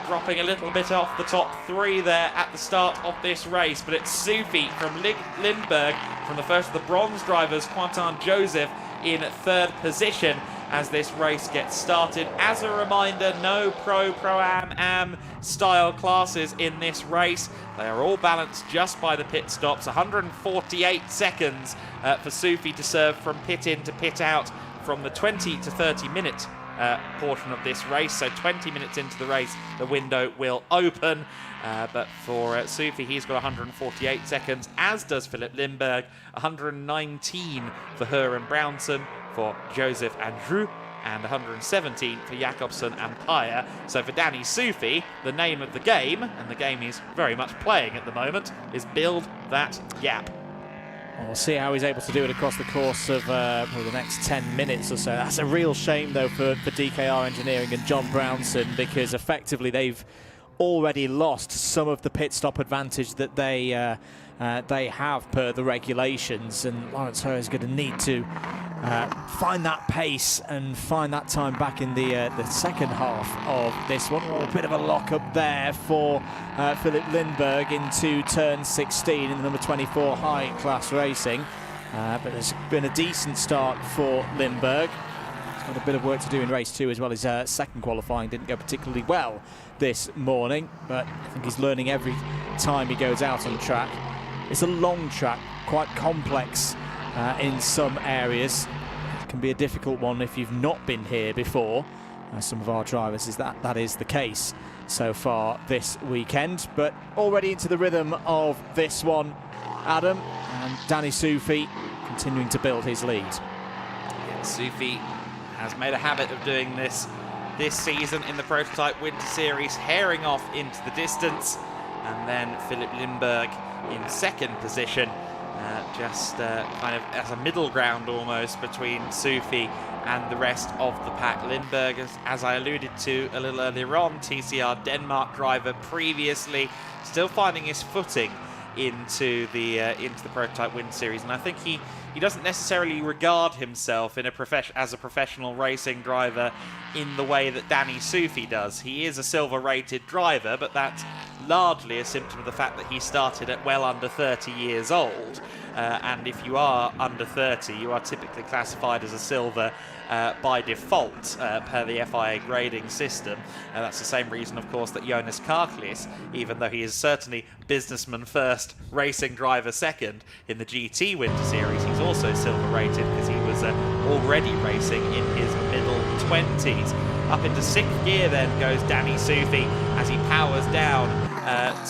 dropping a little bit off the top 3 there at the start of this race, but it's Sufi from Lindbergh, from the first of the bronze drivers, Quentin Joseph, in 3rd position as this race gets started. As a reminder, no Pro-Am style classes in this race. They are all balanced just by the pit stops. 148 seconds for Sufi to serve from pit in to pit out from the 20 to 30 minute portion of this race. So 20 minutes into the race, the window will open. But for Sufi, he's got 148 seconds, as does Philip Lindbergh. 119 for Her and Brownson, for Joseph and Drew, and 117 for Jakobsen and Paya. So for Danny Sufi, the name of the game, and the game he's very much playing at the moment, is build that gap. We'll see how he's able to do it across the course of the next 10 minutes or so. That's a real shame, though, for DKR Engineering and John Brownson, because effectively they've already lost some of the pit stop advantage that they have per the regulations, and Lawrence Her is going to need to find that pace and find that time back in the second half of this one. A bit of a lock-up there for Philip Lindbergh into turn 16 in the number 24 high-class racing. But there's been a decent start for Lindbergh. He's got a bit of work to do in race 2 as well. His second qualifying didn't go particularly well this morning, but I think he's learning every time he goes out on track. It's a long track, quite complex in some areas. It can be a difficult one if you've not been here before. Some of our drivers that is the case so far this weekend, but already into the rhythm of this one, Adam, and Danny Sufi continuing to build his lead. Sufi has made a habit of doing this season in the Prototype Winter Series, herring off into the distance, and then Philip Lindbergh in 2nd position, just kind of as a middle ground almost between Sufi and the rest of the pack. Lindbergh, as I alluded to a little earlier on, TCR Denmark driver previously, still finding his footing into the Prototype Winter Series, and I think he doesn't necessarily regard himself as a professional racing driver in the way that Danny Sufi does. He is a silver-rated driver, but that's largely a symptom of the fact that he started at well under 30 years old. And if you are under 30, you are typically classified as a silver by default per the FIA grading system. That's the same reason, of course, that Jonas Karklis, even though he is certainly businessman first, racing driver second in the GT Winter Series, he's also silver rated because he was already racing in his middle 20s. Up into 6th gear then goes Danny Sufi as he powers down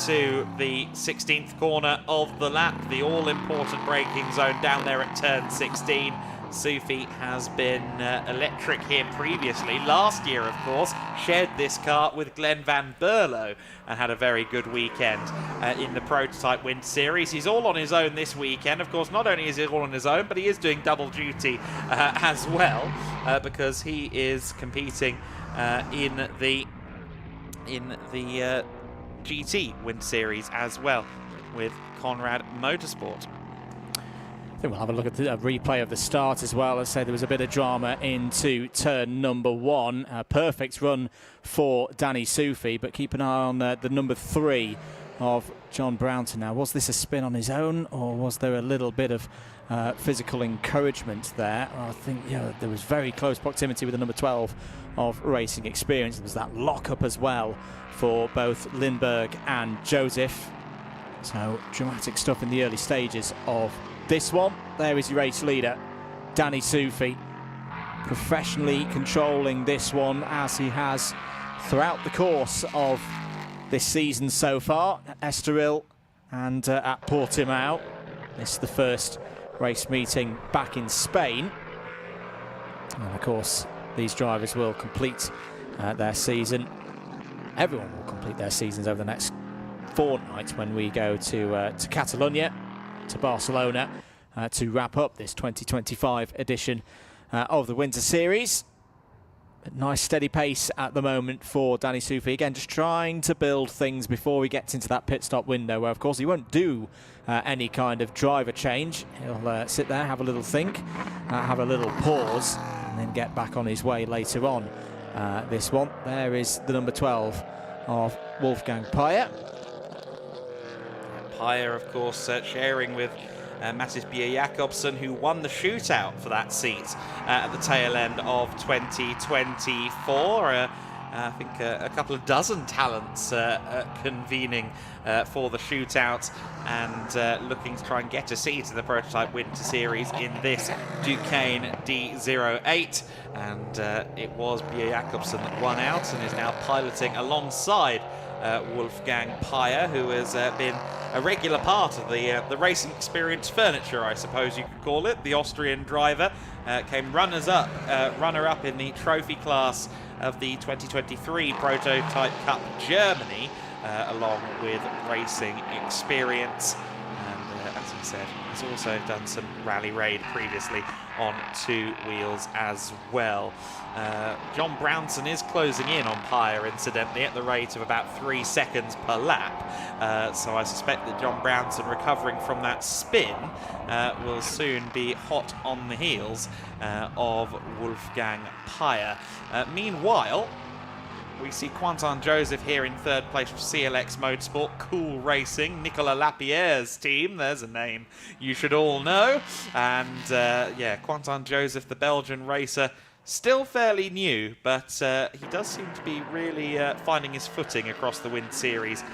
to the 16th corner of the lap, the all-important braking zone down there at turn 16. Sufi has been electric here previously. Last year, of course, shared this car with Glenn Van Berlo and had a very good weekend in the Prototype Winter Series. He's all on his own this weekend. Of course, not only is he all on his own, but he is doing double duty as well, because he is competing in the GT Winter Series as well with Conrad Motorsport. I think we'll have a look at the replay of the start as well. As I say, there was a bit of drama into turn number 1. A perfect run for Danny Sufi, but keep an eye on the number 3 of John Brownson. Now, was this a spin on his own, or was there a little bit of physical encouragement there? Well, I think there was very close proximity with the number 12 of Racing Experience. There was that lock-up as well for both Lindbergh and Joseph. So dramatic stuff in the early stages of this one. There is your race leader, Danny Sufi, professionally controlling this one as he has throughout the course of this season so far at Estoril and at Portimao. This is the first race meeting back in Spain. And of course, these drivers will complete their season. Everyone will complete their seasons over the next fortnight when we go to Catalonia, to Barcelona, to wrap up this 2025 edition of the Winter Series. A nice steady pace at the moment for Danny Sufi. Again, just trying to build things before he gets into that pit stop window, where of course he won't do any kind of driver change. He'll sit there, have a little think, have a little pause, and then get back on his way later on. This one, there is the number 12 of Wolfgang Paya. Paya, of course, sharing with Mattis Bjerre-Jacobsen, who won the shootout for that seat at the tail end of 2024. I think a couple of dozen talents convening for the shootout and looking to try and get a seat in the Prototype Winter Series in this Duqueine D08. And it was Bjerre-Jacobsen that won out and is now piloting alongside Wolfgang Paya, who has been a regular part of the racing experience furniture, I suppose you could call it. The Austrian driver came runner-up in the trophy class of the 2023 Prototype Cup Germany, along with racing experience. And as I said, he's also done some rally raid previously on 2 wheels as well. John Brownson is closing in on Paya, incidentally, at the rate of about 3 seconds per lap. So I suspect that John Brownson, recovering from that spin, will soon be hot on the heels of Wolfgang Paya. Meanwhile, we see Quentin Joseph here in 3rd place for CLX Motorsport, Cool Racing, Nicolas Lapierre's team. There's a name you should all know. And yeah, Quentin Joseph, the Belgian racer, still fairly new, but he does seem to be really finding his footing across the Winter Series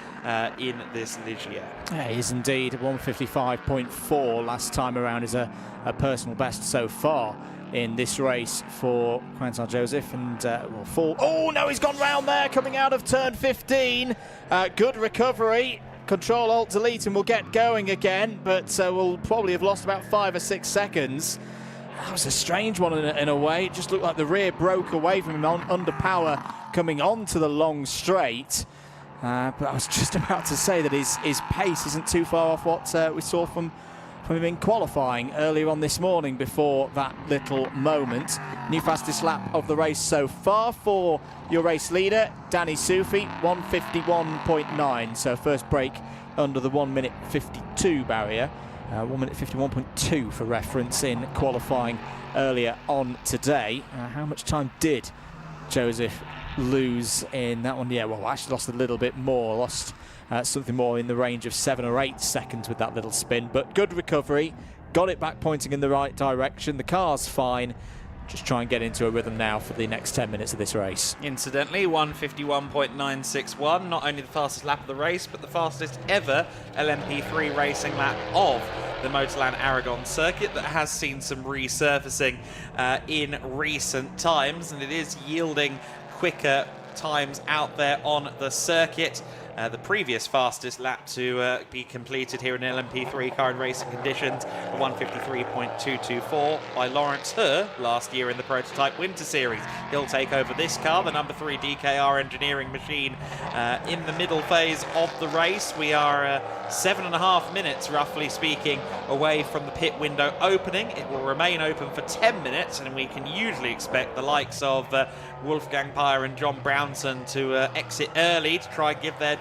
in this Ligier. Yeah, he is indeed. 155.4 last time around is a personal best so far in this race for Quentin Joseph, and will fall. Oh no, he's gone round there coming out of turn 15. Good recovery. Control Alt Delete and we'll get going again, but we'll probably have lost about 5 or 6 seconds. That was a strange one in a way. It just looked like the rear broke away from him under power coming onto the long straight. But I was just about to say that his pace isn't too far off what we saw from him in qualifying earlier on this morning before that little moment. New fastest lap of the race so far for your race leader, Danny Sufi, 151.9. So first break under the 1 minute 52 barrier. 1 minute 51.2 for reference in qualifying earlier on today. How much time did Joseph lose in that one? Yeah, well, actually lost a little bit more, lost something more in the range of 7 or 8 seconds with that little spin, but good recovery, got it back pointing in the right direction. The car's fine. Just try and get into a rhythm now for the next 10 minutes of this race. Incidentally, 151.961, not only the fastest lap of the race, but the fastest ever LMP3 racing lap of the MotorLand Aragón circuit that has seen some resurfacing in recent times, and it is yielding quicker times out there on the circuit. The previous fastest lap to be completed here in LMP3 current racing conditions, 153.224 by Lawrence Herr last year in the Prototype Winter Series. He'll take over this car, the number 3 DKR engineering machine, in the middle phase of the race. We are 7.5 minutes, roughly speaking, away from the pit window opening. It will remain open for 10 minutes, and we can usually expect the likes of Wolfgang Paya and John Brownson to exit early to try and give their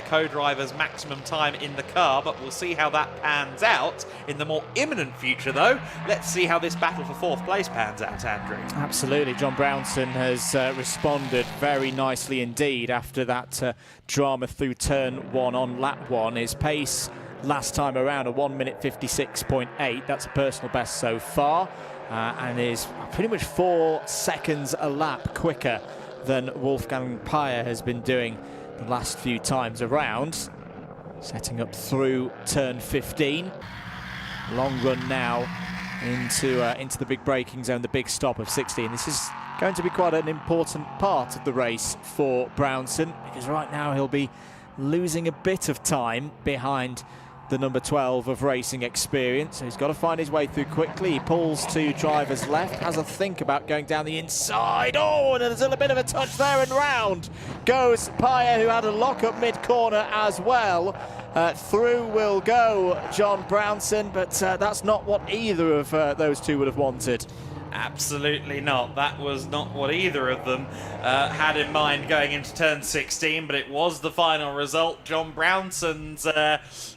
co-drivers maximum time in the car, but we'll see how that pans out. In the more imminent future, though, let's see how this battle for 4th place pans out, Andrew. Absolutely. John Brownson has responded very nicely indeed after that drama through turn 1 on lap 1. His pace last time around, a 1 minute 56.8. That's a personal best so far, and is pretty much 4 seconds a lap quicker than Wolfgang Paya has been doing the last few times around. Setting up through turn 15. Long run now into the big braking zone, the big stop of 16. This is going to be quite an important part of the race for Brownson, because right now he'll be losing a bit of time behind the number 12 of racing experience. So he's got to find his way through quickly. He pulls to driver's left, has a think about going down the inside. Oh, and there's a bit of a touch there, and round goes Paya, who had a lock-up mid-corner as well. Through will go John Brownson, but that's not what either of those two would have wanted. Absolutely not. That was not what either of them had in mind going into turn 16, but it was the final result. John Brownson's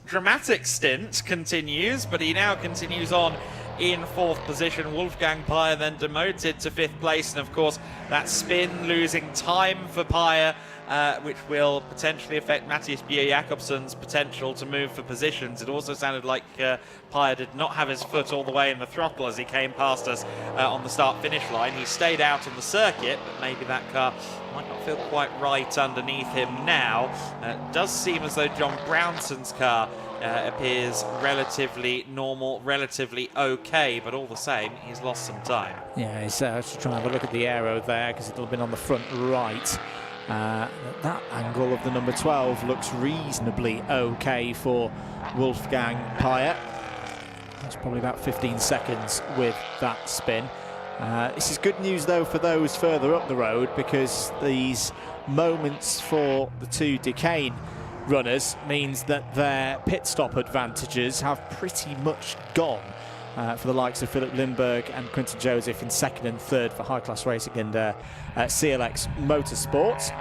dramatic stint continues, but he now continues on in 4th position. Wolfgang Paya then demoted to 5th place, and of course that spin losing time for Paya which will potentially affect Matthias Bjerre-Jakobsen's potential to move for positions. It also sounded like Paya did not have his foot all the way in the throttle as he came past us on the start-finish line. He stayed out on the circuit, but maybe that car might not feel quite right underneath him now. It does seem as though John Brownson's car appears relatively normal, relatively okay, but all the same, he's lost some time. Yeah, he's just trying to have a look at the aero there, because it'll have been on the front right. That angle of the number 12 looks reasonably okay for Wolfgang Paya. That's probably about 15 seconds with that spin. This is good news, though, for those further up the road, because these moments for the two Duquesne runners means that their pit stop advantages have pretty much gone for the likes of Philip Lindbergh and Quinton Joseph in second and third for High Class Racing and CLX Motorsports.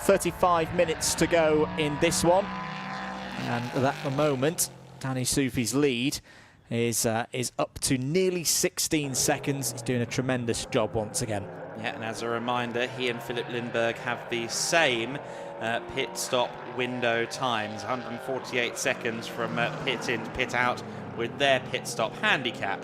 35 minutes to go in this one, and at the moment Danny Soufi's lead is up to nearly 16 seconds. He's doing a tremendous job once again. Yeah, and as a reminder, he and Philip Lindbergh have the same pit stop window times, 148 seconds from pit in to pit out with their pit stop handicap.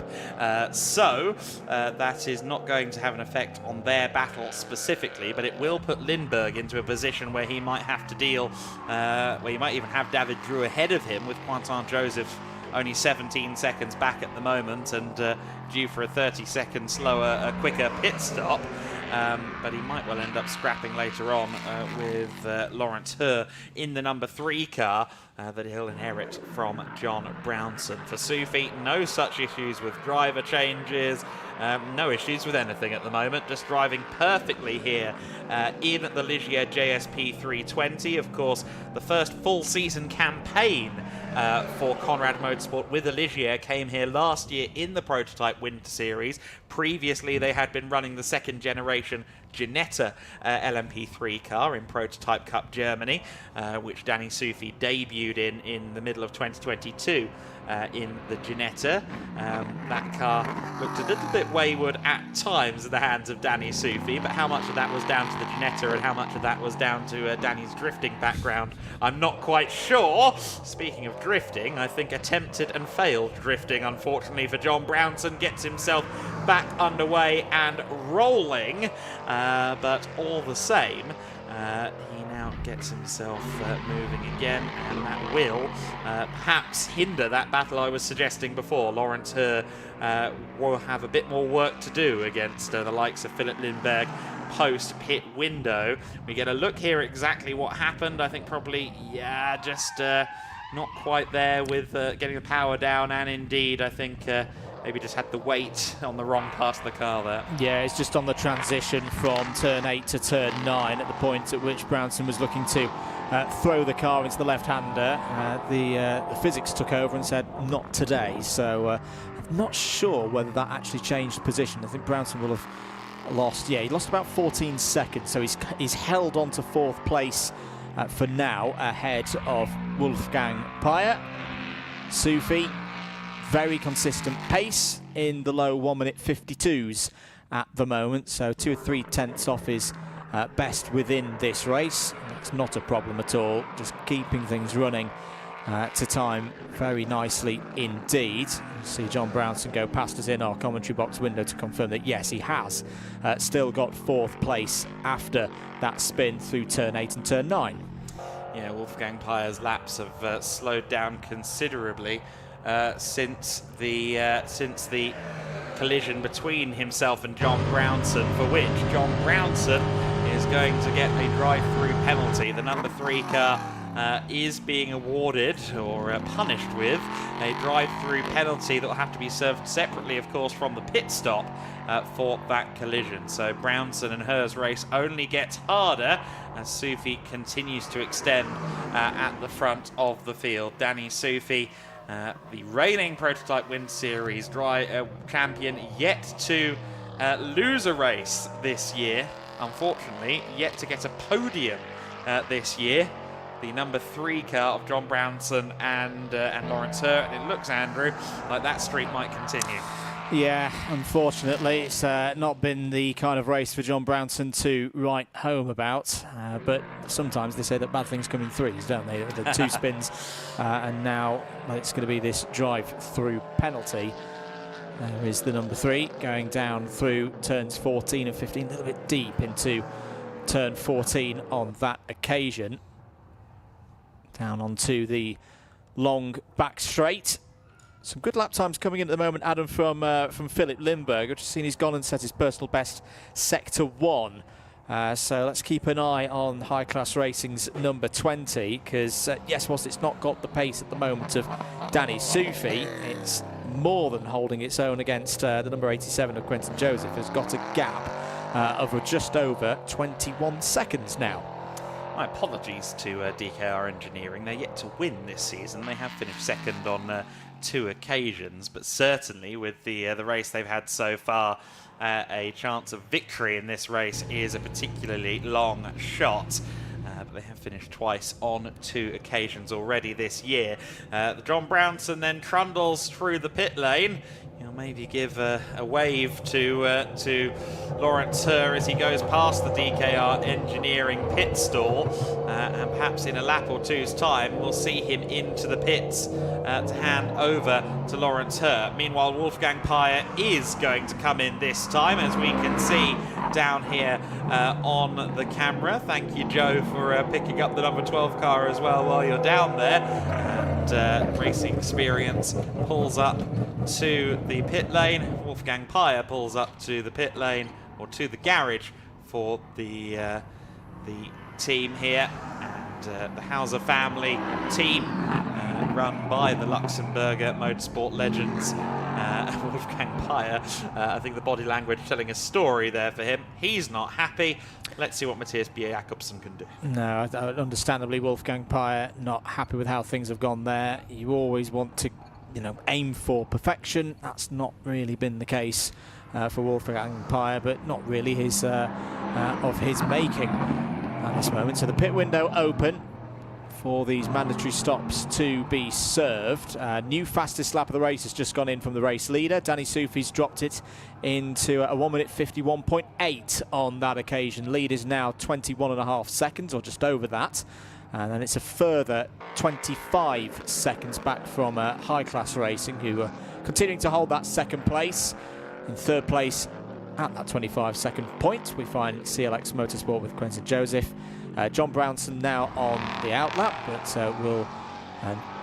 So that is not going to have an effect on their battle specifically, but it will put Lindbergh into a position where he might have to deal, where he might even have David Drew ahead of him, with Quentin Joseph only 17 seconds back at the moment and due for a 30-second slower, quicker pit stop. But he might well end up scrapping later on with Lawrence Hur in the number 3 car that he'll inherit from John Brownson. For Soufi, no such issues with driver changes, no issues with anything at the moment, just driving perfectly here in the Ligier JSP 320. Of course, the first full season campaign for Conrad Motorsport with the Ligier came here last year in the Prototype Winter Series. Previously, they had been running the second generation Ginetta LMP3 car in Prototype Cup Germany, which Danny Soufi debuted in the middle of 2022 in the Ginetta. That car looked a little bit wayward at times in the hands of Danny Soufi, but how much of that was down to the Ginetta and how much of that was down to Danny's drifting background, I'm not quite sure. Speaking of drifting, I think attempted and failed drifting, unfortunately for John Brownson, gets himself back underway and rolling, but all the same, he now gets himself moving again, and that will perhaps hinder that battle I was suggesting before. Lawrence Hur will have a bit more work to do against the likes of Philip Lindbergh post-pit window. We get a look here at exactly what happened. I think probably, yeah, just not quite there with getting the power down, and indeed, I think maybe just had the weight on the wrong part of the car there. Yeah, it's just on the transition from turn 8 to turn 9 at the point at which Brownson was looking to throw the car into the left-hander. The physics took over and said, not today. So I'm not sure whether that actually changed position. I think Brownson will have lost, yeah, he lost about 14 seconds. So he's held on to 4th place for now, ahead of Wolfgang Paya. Soufi, very consistent pace in the low 1-minute 52s at the moment, so 2 or 3 tenths off his best within this race. It's not a problem at all, just keeping things running to time very nicely indeed. You see John Brownson go past us in our commentary box window to confirm that yes, he has still got 4th place after that spin through turn 8 and turn 9. Yeah, Wolfgang Paya's laps have slowed down considerably since the collision between himself and John Brownson, for which John Brownson is going to get a drive-through penalty. The number 3 car is being awarded or punished with a drive-through penalty that will have to be served separately, of course, from the pit stop for that collision. So Brownson and Hur's race only gets harder as Soufi continues to extend at the front of the field. Danny Soufi, the reigning Prototype Winter Series champion, yet to lose a race this year. Unfortunately, yet to get a podium this year. The number 3 car of John Brownson and Lawrence Hur, and it looks, Andrew, like that streak might continue. Yeah, unfortunately, it's not been the kind of race for John Brownson to write home about. But sometimes they say that bad things come in threes, don't they? The 2 spins, and now it's going to be this drive-through penalty. There is the number 3 going down through turns 14 and 15, a little bit deep into turn 14 on that occasion. Down onto the long back straight. Some good lap times coming in at the moment, Adam, from Philip Lindberg. I've just seen he's gone and set his personal best sector 1. So let's keep an eye on High Class Racing's number 20, because yes, whilst it's not got the pace at the moment of Danny Soufi, it's more than holding its own against the number 87 of Quentin Joseph. Has got a gap of just over 21 seconds now. My apologies to DKR Engineering. They're yet to win this season. They have finished second on 2 occasions, but certainly with the race they've had so far, a chance of victory in this race is a particularly long shot. But they have finished twice on 2 occasions already this year. John Brownson then trundles through the pit lane. He'll maybe give a wave to Lawrence Herr as he goes past the DKR Engineering pit stall, and perhaps in a lap or two's time we'll see him into the pits to hand over to Lawrence Herr. Meanwhile, Wolfgang Peyer is going to come in this time, as we can see down here on the camera. Thank you, Joe, for picking up the number 12 car as well while you're down there. And Racing Experience pulls up to the pit lane. Wolfgang Peyer pulls up to the pit lane, or to the garage for the team here. And the Hauser family team, run by the Luxembourger motorsport legends. Wolfgang Peyer, I think the body language telling a story there for him. He's not happy. Let's see what Matthias B. Jakobsen can do. No, understandably, Wolfgang Peyer not happy with how things have gone there. You always want to, aim for perfection. That's not really been the case for Wolfgang Peyer, but not really his of his making at this moment. So the pit window open for these mandatory stops to be served. New fastest lap of the race has just gone in from the race leader. Danny Soufi's dropped it into a 1 minute 51.8 on that occasion. Lead is now 21.5 seconds, or just over that. And then it's a further 25 seconds back from High Class Racing, who are continuing to hold that second place. In third place at that 25-second point, we find CLX Motorsport with Quentin Joseph. John Brownson now on the outlap, but will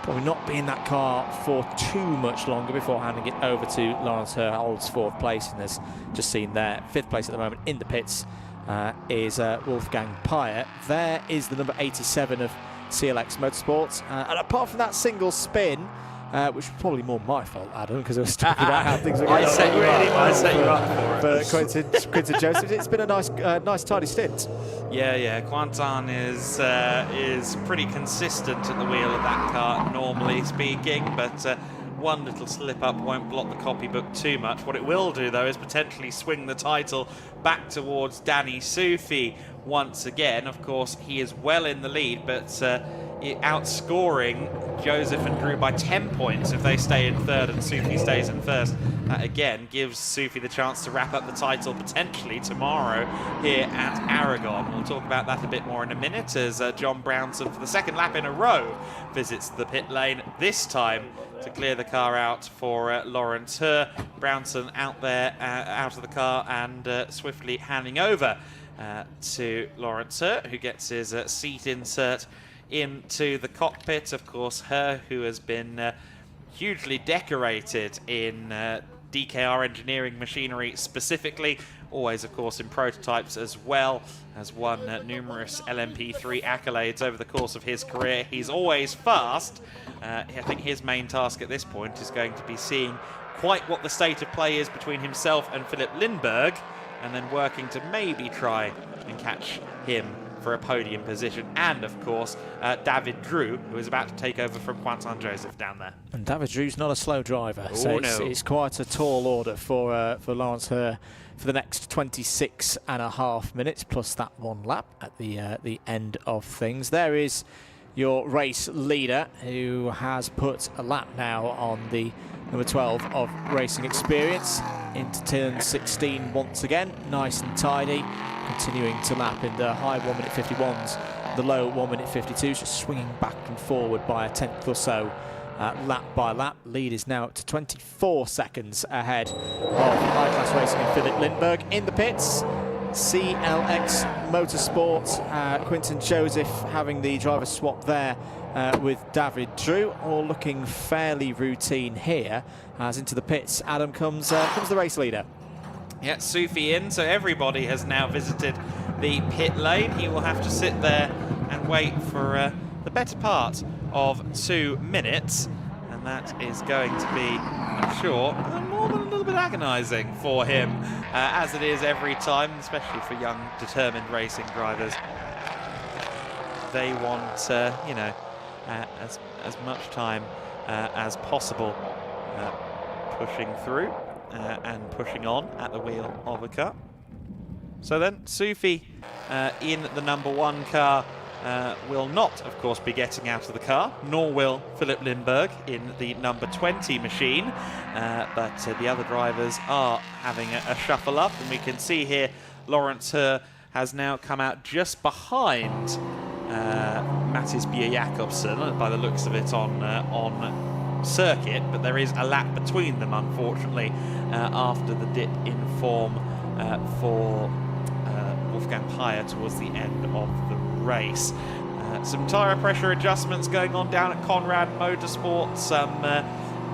probably not be in that car for too much longer before handing it over to Lawrence Herr, holds 4th place, and as just seen there, 5th place at the moment in the pits is Wolfgang Peyer. There is the number 87 of CLX Motorsports, and apart from that single spin, which was probably more my fault, Adam, because I was talking about how things were going on. I set you up for it. Quentin Joseph. It's been a nice tidy stint. Yeah. Quentin is pretty consistent at the wheel of that car, normally speaking, but one little slip up won't block the copybook too much. What it will do, though, is potentially swing the title back towards Danny Soufi once again. Of course, he is well in the lead, but outscoring Joseph and Drew by 10 points if they stay in 3rd and Soufi stays in 1st. That again gives Soufi the chance to wrap up the title potentially tomorrow here at Aragon. We'll talk about that a bit more in a minute as John Brownson, for the 2nd lap in a row, visits the pit lane, this time to clear the car out for Lawrence Herr. Brownson out there, out of the car, and swiftly handing over to Lawrence Herr, who gets his seat insert into the cockpit. Of course, Herr, who has been hugely decorated in DKR Engineering machinery specifically, always of course in prototypes as well, has won numerous LMP3 accolades over the course of his career. He's always fast. I think his main task at this point is going to be seeing quite what the state of play is between himself and Philip Lindberg, and then working to maybe try and catch him for a podium position, and of course David Drew, who is about to take over from Quentin Joseph down there. And David Drew's not a slow driver, so it's quite a tall order for Lawrence Herr for the next 26.5 minutes, plus that 1 lap at the end of things. There is your race leader, who has put a lap now on the number 12 of Racing Experience into turn 16 once again, nice and tidy, continuing to lap in the high 1 minute 51s, the low 1 minute 52s, just swinging back and forward by a tenth or so lap by lap. Lead is now up to 24 seconds ahead of high-class racing and Philip Lindbergh. In the pits, CLX Motorsports, Quinton Joseph having the driver swap there with David Drew, all looking fairly routine here. As into the pits, Adam comes the race leader. Yeah, Sufi in, so everybody has now visited the pit lane. He will have to sit there and wait for the better part of 2 minutes, and that is going to be, I'm sure, more than a little bit agonising for him, as it is every time, especially for young, determined racing drivers. They want, you know, as much time as possible pushing through and pushing on at the wheel of a car. So then, Sufi in the number 1 car will not, of course, be getting out of the car, nor will Philip Lindbergh in the number 20 machine, but the other drivers are having a shuffle up, and we can see here Lawrence Herr has now come out just behind Mattis Bjerre-Jacobsen, by the looks of it on circuit, but there is a lap between them, unfortunately, after the dip in form for Wolfgang Peyer towards the end of the race. Some tyre pressure adjustments going on down at Conrad Motorsports, some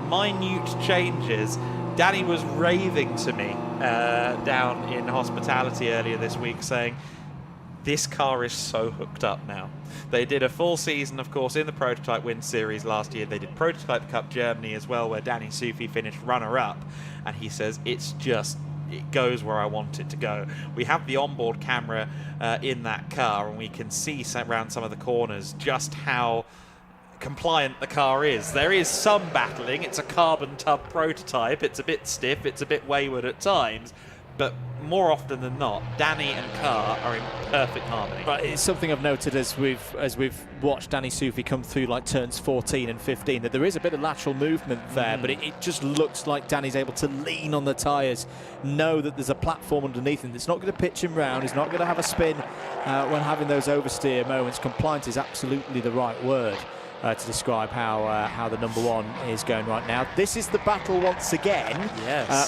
minute changes. Danny was raving to me down in hospitality earlier this week, saying this car is so hooked up now. They did a full season, of course, in the Prototype Winter Series last year. They did Prototype Cup Germany as well, where Danny Sufi finished runner-up, and he says it's just, it goes where I want it to go. We have the onboard camera in that car, and we can see around some of the corners just how compliant the car is. There is some battling. It's a carbon tub prototype. It's a bit stiff. It's a bit wayward at times. But more often than not, Danny and car are in perfect harmony. But it's something I've noted as we've watched Danny Sufi come through like turns 14 and 15, that there is a bit of lateral movement there, but it just looks like Danny's able to lean on the tyres, know that there's a platform underneath him that's not going to pitch him round, he's not going to have a spin when having those oversteer moments. Compliant is absolutely the right word to describe how the number 1 is going right now. This is the battle once again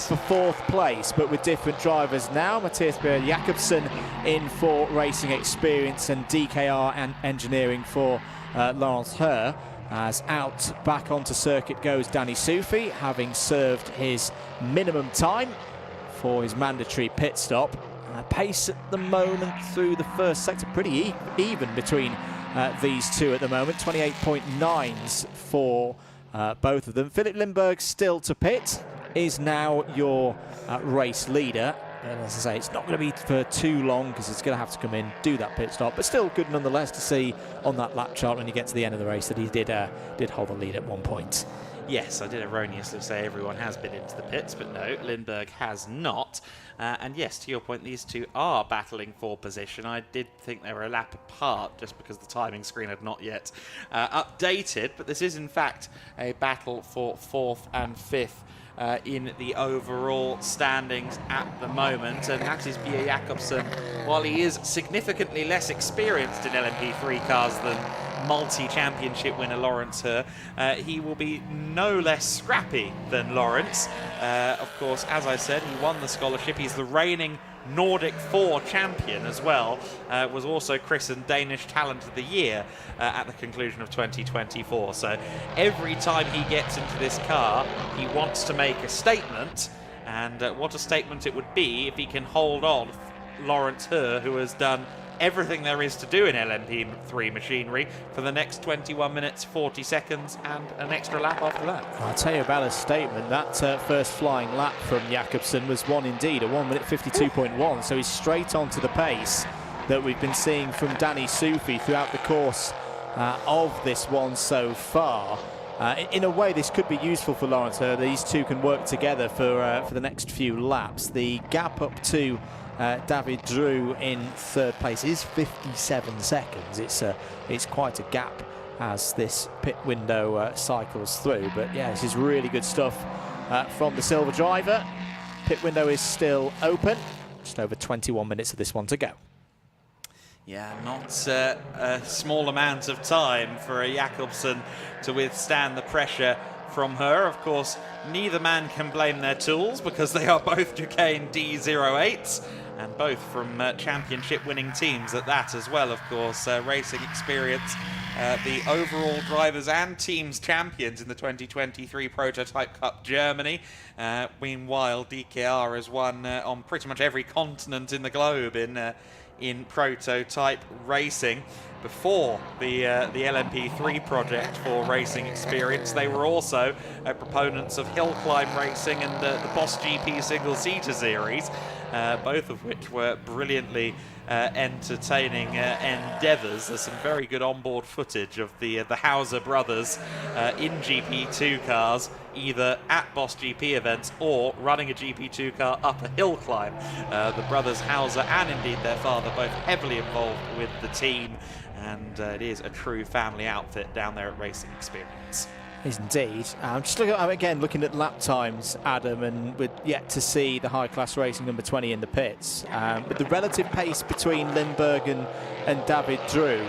for 4th place, but with different drivers now. Mattis Bjerre-Jacobsen in for Racing Experience and DKR and Engineering for Lawrence Herr. As out back onto circuit goes Danny Sufi, having served his minimum time for his mandatory pit stop. Pace at the moment through the first sector pretty even between these two at the moment, 28.9s for both of them. Philip Lindbergh still to pit, is now your race leader. And as I say, it's not going to be for too long because it's going to have to come in, do that pit stop, but still good nonetheless to see on that lap chart when you get to the end of the race that he did hold the lead at one point. Yes, I did erroneously say everyone has been into the pits, but no, Lindbergh has not. And yes, to your point, these two are battling for position. I did think they were a lap apart just because the timing screen had not yet updated, but this is in fact a battle for 4th and 5th in the overall standings at the moment. And Mattis Bjerre-Jacobsen, while he is significantly less experienced in LMP3 cars than multi-championship winner Lawrence Herr, he will be no less scrappy than Lawrence. Of course, as I said, he won the scholarship. He's the reigning Nordic 4 champion as well. Was also christened Danish Talent of the Year at the conclusion of 2024. So every time he gets into this car, he wants to make a statement. And what a statement it would be if he can hold on Lawrence Herr, who has done everything there is to do in LMP3 machinery for the next 21 minutes 40 seconds and an extra lap after that. I'll tell you about a statement. That first flying lap from Jacobsen was one indeed, a 1 minute 52.1, so he's straight onto the pace that we've been seeing from Danny Sufi throughout the course of this one so far. In a way, this could be useful for Lawrence Herr. These two can work together for the next few laps. The gap up to David Drew in 3rd place is 57 seconds. It's quite a gap as this pit window cycles through. But yeah, this is really good stuff from the silver driver. Pit window is still open. Just over 21 minutes of this one to go. Yeah, not a small amount of time for a Jakobsen to withstand the pressure from her. Of course, neither man can blame their tools because they are both Duquesne D08s and both from championship winning teams at that as well, of course. Racing experience, the overall drivers and teams champions in the 2023 Prototype Cup Germany. Meanwhile, DKR has won on pretty much every continent in the globe in prototype racing. Before the LMP3 project for racing experience, they were also proponents of hill climb racing and the Boss GP single-seater series, both of which were brilliantly entertaining endeavours. There's some very good onboard footage of the Hauser brothers in GP2 cars, either at Boss GP events or running a GP2 car up a hill climb. The brothers Hauser and indeed their father both heavily involved with the team, and it is a true family outfit down there at Racing Experience. Is indeed. I'm just looking at lap times, Adam, and we're yet to see the high-class racing number 20 in the pits. But the relative pace between Lindberg and David Drew,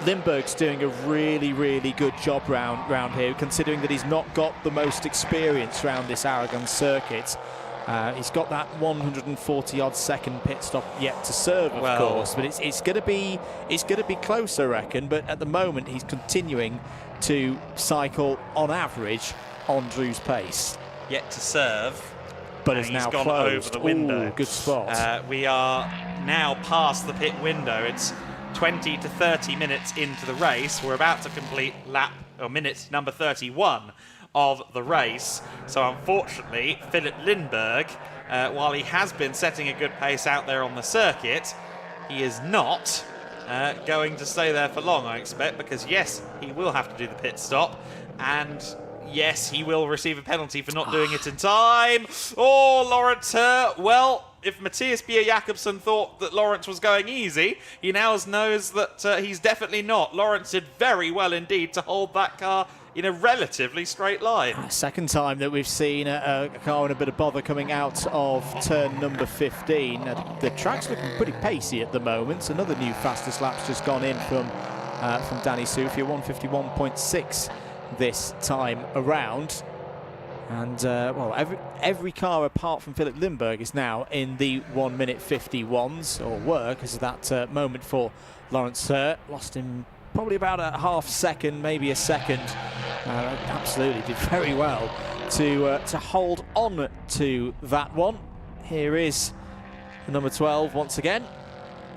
Lindberg's doing a really, really good job round here, considering that he's not got the most experience around this Aragon circuit. He's got that 140-odd second pit stop yet to serve, of course, but it's going to be close, I reckon. But at the moment, he's continuing to cycle on average on Drew's pace. Yet to serve, but is now gone closed. over the window. Ooh, good spot. We are now past the pit window. It's 20 to 30 minutes into the race. We're about to complete minute number 31 of the race. So unfortunately, Philip Lindberg, while he has been setting a good pace out there on the circuit, he is not going to stay there for long, I expect, because yes, he will have to do the pit stop, and yes, he will receive a penalty for not doing it in time. Oh, Lawrence Hurt. Well, if Matthias Bier-Jakobsen thought that Lawrence was going easy, he now knows that he's definitely not. Lawrence did very well indeed to hold that car in a relatively straight line. Second time that we've seen a car in a bit of bother coming out of turn number 15. The track's looking pretty pacey at the moment. Another new fastest lap's just gone in from Danny Soufi, 151.6 this time around. And well, every car apart from Philip Lindberg is now in the 1 minute 51s, or were, because of that moment for Lawrence Hurt. Lost him probably about a half second, maybe a second. Absolutely did very well to hold on to that one. Here is the number 12 once again,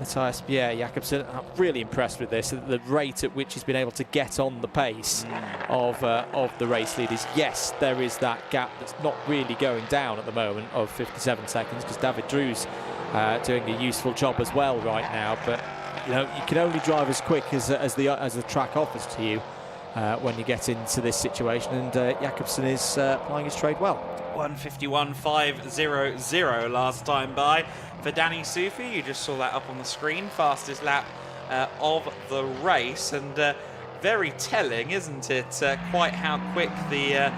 Matthias Bier-Jakobsen. I'm really impressed with this, the rate at which he's been able to get on the pace of the race leaders. Yes, there is that gap that's not really going down at the moment of 57 seconds, because David Drew's doing a useful job as well right now. But you know, you can only drive as quick as the track offers to you when you get into this situation, and Jakobsen is plying his trade well. 151.500 last time by for Danny Soufi. You just saw that up on the screen. Fastest lap of the race, and very telling, isn't it? Quite how quick the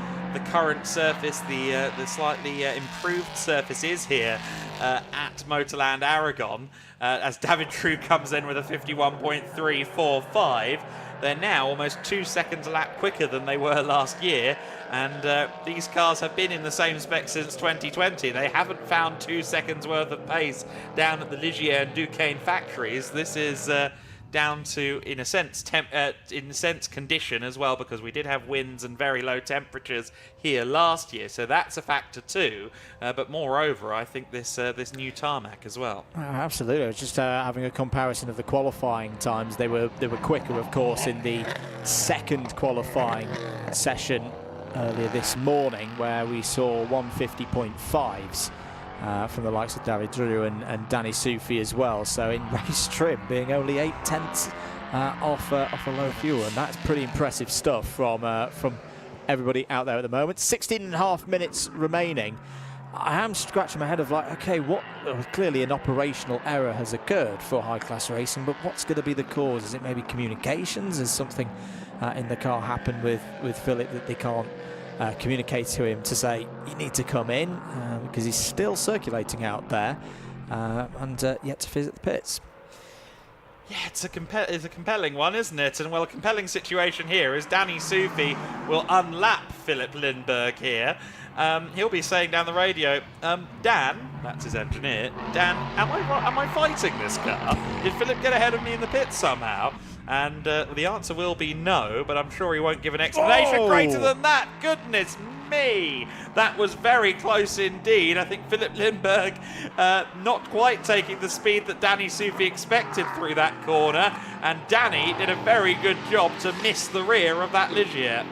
current surface, the slightly improved surface is here at MotorLand Aragón. As David Drew comes in with a 51.345. They're now almost 2 seconds a lap quicker than they were last year, and these cars have been in the same spec since 2020. They haven't found 2 seconds worth of pace down at the Ligier and Duquesne factories. This is down to, in a sense, condition as well, because we did have winds and very low temperatures here last year, so that's a factor too. But moreover, I think this new tarmac as well. Absolutely. I was just having a comparison of the qualifying times. They were quicker, of course, in the second qualifying session earlier this morning, where we saw 150.5s. From the likes of David Drew and Danny Soufi as well. So in race trim, being only 8/10 off a low fuel, and that's pretty impressive stuff from everybody out there at the moment. 16.5 minutes remaining. I am scratching my head of like, okay, what? Clearly an operational error has occurred for high-class racing, but what's going to be the cause? Is it maybe communications? Is something in the car happen with Philip that they can't communicate to him to say, you need to come in, because he's still circulating out there and yet to visit the pits. Yeah, it's a compelling one, isn't it? And well, a compelling situation here is Danny Sufi will unlap Philip Lindberg here. He'll be saying down the radio, Dan, that's his engineer, Dan, am I fighting this car? Did Philip get ahead of me in the pits somehow? And the answer will be no, but I'm sure he won't give an explanation greater than that. Goodness me! That was very close indeed. I think Philip Lindberg not quite taking the speed that Danny Sufi expected through that corner, and Danny did a very good job to miss the rear of that Ligier.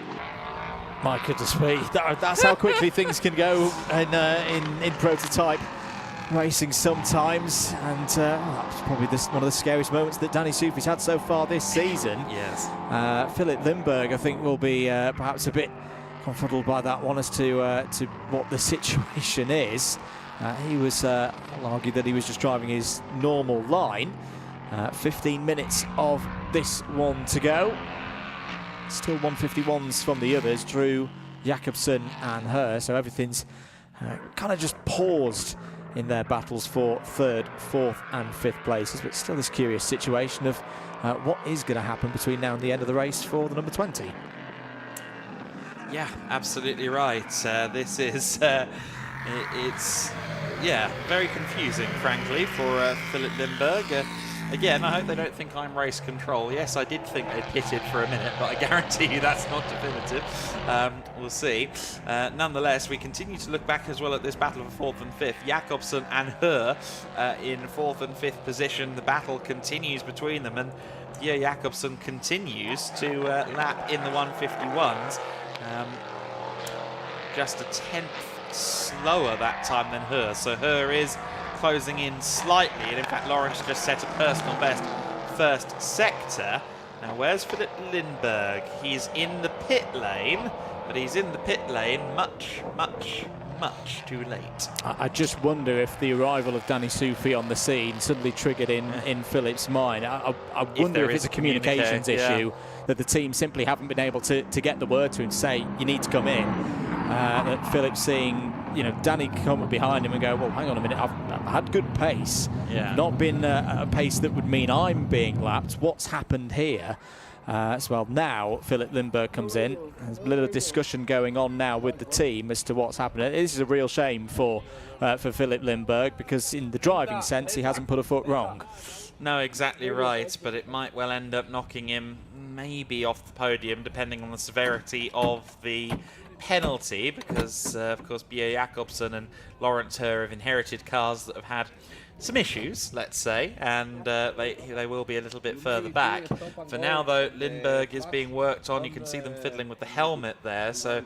My goodness me, that's how quickly things can go in prototype racing sometimes, and that's probably one of the scariest moments that Danny Sufi's had so far this season. Yes. Philip Lindberg, I think, will be perhaps a bit confuddled by that one as to what the situation is. He was, I'll argue that he was just driving his normal line. 15 minutes of this one to go. Still 151s from the others, Drew, Jakobsen and her, so everything's kind of just paused in their battles for 3rd, 4th and 5th places, but still this curious situation of what is going to happen between now and the end of the race for the number 20. Yeah, absolutely right. This is, it's, yeah, very confusing, frankly, for Philip Lindberg. Again, I hope they don't think I'm race control. Yes, I did think they pitted for a minute, but I guarantee you that's not definitive. We'll see. Nonetheless, we continue to look back as well at this battle for 4th and 5th. Jakobsen and her in 4th and 5th position. The battle continues between them, and yeah, Jakobsen continues to lap in the 151s. Just a 10th slower that time than her, so her is closing in slightly, and in fact Lawrence just set a personal best first sector. Now where's Philip Lindberg? He's in the pit lane, but he's in the pit lane much too late. I just wonder if the arrival of Danny Sufi on the scene suddenly triggered in Philip's mind. I wonder if it's a communications issue, that the team simply haven't been able to get the word to him to say, you need to come in. That Philip's seeing, you know, Danny come up behind him and go, well, hang on a minute, I've had good pace. Yeah. Not been a pace that would mean I'm being lapped. What's happened here? As well, now Philip Lindberg comes in. There's a little discussion going on now with the team as to what's happening. This is a real shame for Philip Lindberg, because in the driving sense he hasn't put a foot wrong. No, exactly right, but it might well end up knocking him maybe off the podium, depending on the severity of the penalty, because of course Bia Jakobsen and Lawrence Herr have inherited cars that have had some issues, let's say, and they will be a little bit further back. For now, though, Lindberg is being worked on. You can see them fiddling with the helmet there, so it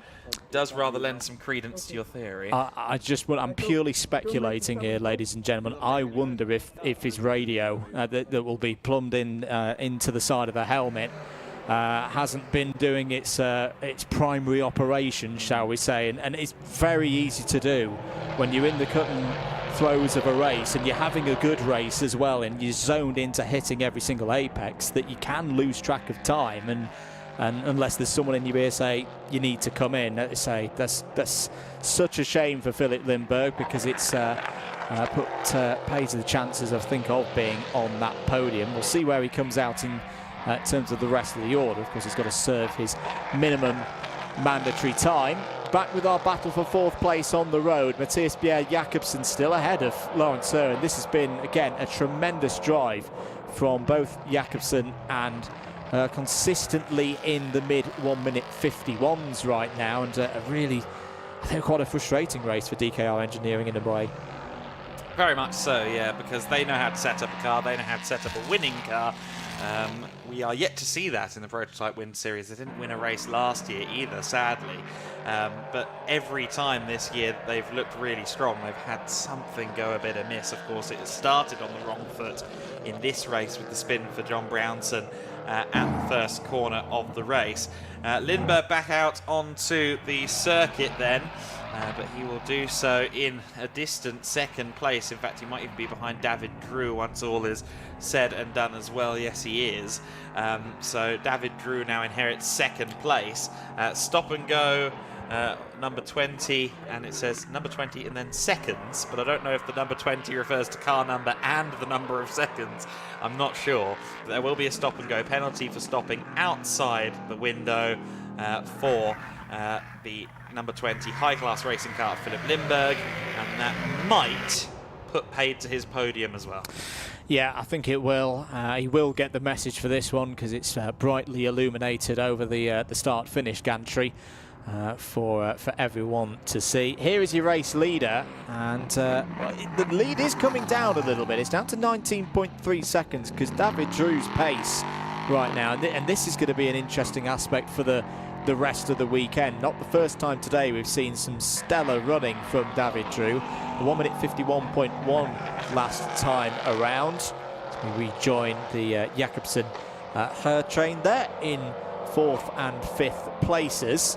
does rather lend some credence to your theory. I'm purely speculating here, ladies and gentlemen. I wonder if his radio that will be plumbed in into the side of the helmet hasn't been doing its primary operation, shall we say, and it's very easy to do when you're in the cut and throes of a race and you're having a good race as well, and you're zoned into hitting every single apex, that you can lose track of time, and unless there's someone in your ear say you need to come in, that's such a shame for Philip Lindberg, because it's pays the chances, I think, of being on that podium. We'll see where he comes out in terms of the rest of the order. Of course, he's got to serve his minimum mandatory time. Back with our battle for 4th place on the road. Matthias Bjerre Jakobsen still ahead of Lawrence Herr, and this has been, again, a tremendous drive from both Jakobsen and consistently in the mid 1 minute 51s right now, and a really, I think, quite a frustrating race for DKR Engineering in a way. Very much so, yeah, because they know how to set up a car, they know how to set up a winning car. We are yet to see that in the Prototype Winter Series. They didn't win a race last year either, sadly. But every time this year they've looked really strong. They've had something go a bit amiss. Of course, it started on the wrong foot in this race with the spin for John Brownson at first corner of the race. Lindberg back out onto the circuit then, but he will do so in a distant second place. In fact, he might even be behind David Drew once all is said and done as well. Yes, he is. So David Drew now inherits second place. Stop and go. Number 20, and it says number 20 and then seconds, but I don't know if the number 20 refers to car number and the number of seconds. I'm not sure. But there will be a stop and go penalty for stopping outside the window for the number 20 high-class racing car, Philip Lindberg, and that might put paid to his podium as well. Yeah, I think it will. He will get the message for this one because it's brightly illuminated over the start-finish gantry. For everyone to see. Here is your race leader, and the lead is coming down a little bit. It's down to 19.3 seconds because David Drew's pace right now, and this is going to be an interesting aspect for the rest of the weekend. Not the first time today we've seen some stellar running from David Drew. 1 minute 51.1 last time around. So we rejoin the Jakobsen her train there in 4th and 5th places.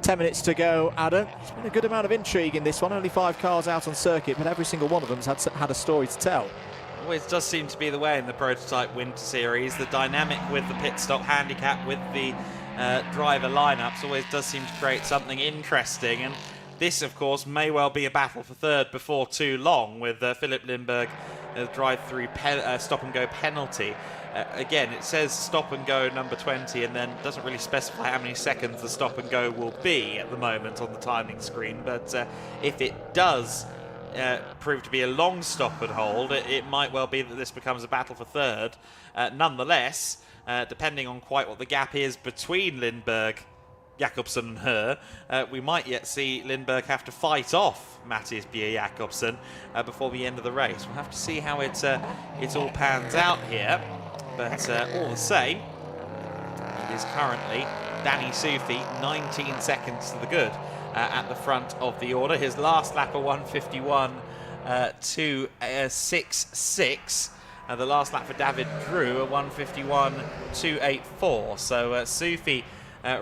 10 minutes to go, Adam. There's been a good amount of intrigue in this one. Only 5 cars out on circuit, but every single one of them's had a story to tell. Always does seem to be the way in the Prototype Winter Series. The dynamic with the pit stop handicap, with the driver lineups, always does seem to create something interesting. And this, of course, may well be a battle for third before too long, with Philip Lindberg drive-through stop-and-go penalty. Again, it says stop and go number 20 and then doesn't really specify how many seconds the stop and go will be at the moment on the timing screen. But if it does prove to be a long stop and hold, it might well be that this becomes a battle for third. Nonetheless, depending on quite what the gap is between Lindberg, Jakobsen and her, we might yet see Lindberg have to fight off Mattias Jakobsen before the end of the race. We'll have to see how it all pans out here. But all the same, it is currently Danny Sufi, 19 seconds to the good at the front of the order. His last lap, a 151.266. The last lap for David Drew, a 151.284. So Sufi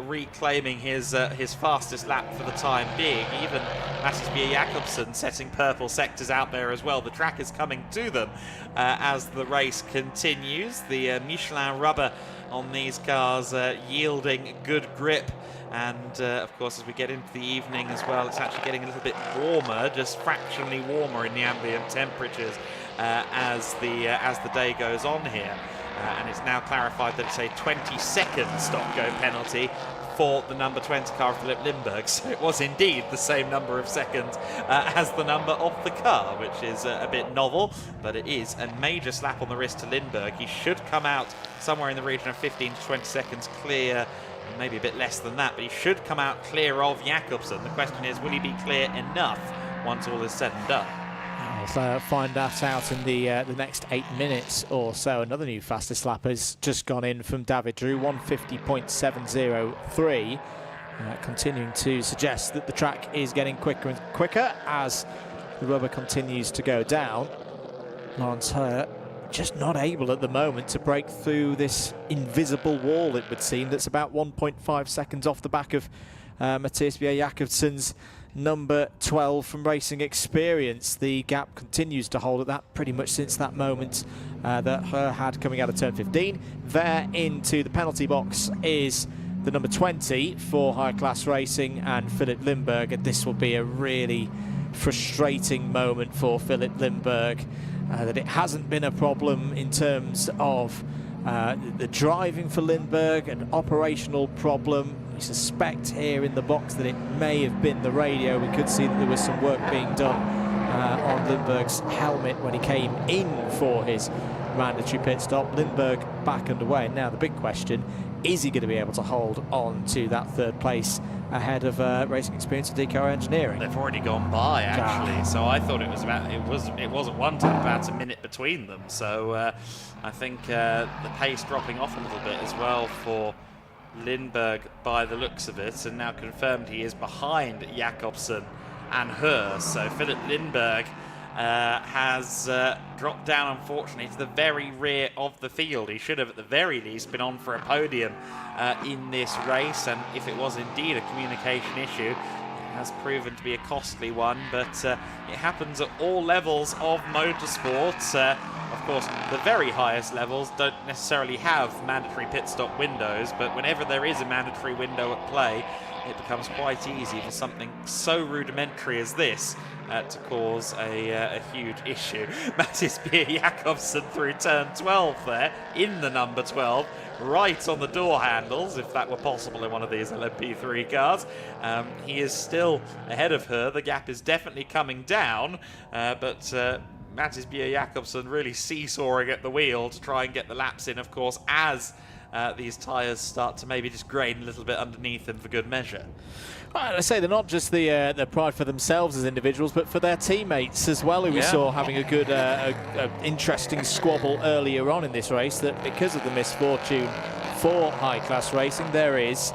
reclaiming his fastest lap for the time being. Even Mattias Jakobsen setting purple sectors out there as well. The track is coming to them as the race continues. The Michelin rubber on these cars yielding good grip. And of course, as we get into the evening as well, it's actually getting a little bit warmer, just fractionally warmer in the ambient temperatures as the day goes on here. And it's now clarified that it's a 20-second stop-go penalty for the number 20 car, Philip Lindberg. So it was indeed the same number of seconds as the number of the car, which is a bit novel, but it is a major slap on the wrist to Lindberg. He should come out somewhere in the region of 15 to 20 seconds clear, maybe a bit less than that, but he should come out clear of Jakobsen. The question is, will he be clear enough once all is said and done? We'll find that out in the next 8 minutes or so. Another new fastest lap has just gone in from David Drew, 150.703, continuing to suggest that the track is getting quicker and quicker as the rubber continues to go down. Lawrence Herr just not able at the moment to break through this invisible wall, it would seem, that's about 1.5 seconds off the back of Mattias Jakobsen's number 12 from Racing Experience. The gap continues to hold at that pretty much since that moment that Herr had coming out of turn 15. There into the penalty box is the number 20 for High Class Racing and Philip Lindberg, and this will be a really frustrating moment for Philip Lindberg. That it hasn't been a problem in terms of the driving for Lindberg, an operational problem. We suspect here in the box that it may have been the radio. We could see that there was some work being done on Lindberg's helmet when he came in for his mandatory pit stop. Lindberg back underway. Now the big question, is he going to be able to hold on to that third place ahead of Racing Experience and DKR Engineering? They've already gone by, actually. So I thought it was about, it wasn't one time, about a minute between them. So I think the pace dropping off a little bit as well for Lindberg by the looks of it, and now confirmed he is behind Jakobsen and Herr. So Philip Lindberg has dropped down, unfortunately, to the very rear of the field. He should have, at the very least, been on for a podium in this race, and if it was indeed a communication issue, it has proven to be a costly one, but it happens at all levels of motorsports. Of course, the very highest levels don't necessarily have mandatory pit stop windows, but whenever there is a mandatory window at play, it becomes quite easy for something so rudimentary as this to cause a huge issue. Mattis Jakobsen through turn 12 there, in the number 12, right on the door handles, if that were possible in one of these LMP3 cars. He is still ahead of her. The gap is definitely coming down, but Mattis Jakobsen really seesawing at the wheel to try and get the laps in, of course, as these tyres start to maybe just grain a little bit underneath them for good measure. Well, I say they're not just the pride for themselves as individuals, but for their teammates as well, who we saw having a good, interesting squabble earlier on in this race. That because of the misfortune for high-class racing, there is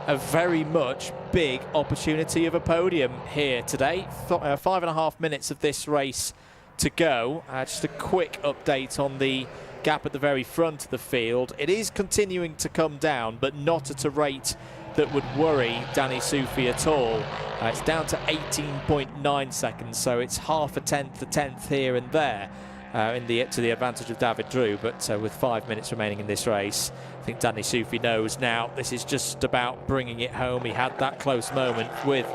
a very much big opportunity of a podium here today. 5.5 minutes of this race to go. Just a quick update on the gap at the very front of the field. It is continuing to come down, but not at a rate that would worry Danny Soufi at all. It's down to 18.9 seconds, so it's half a tenth here and there to the advantage of David Drew, but with 5 minutes remaining in this race, I think Danny Soufi knows now this is just about bringing it home. He had that close moment with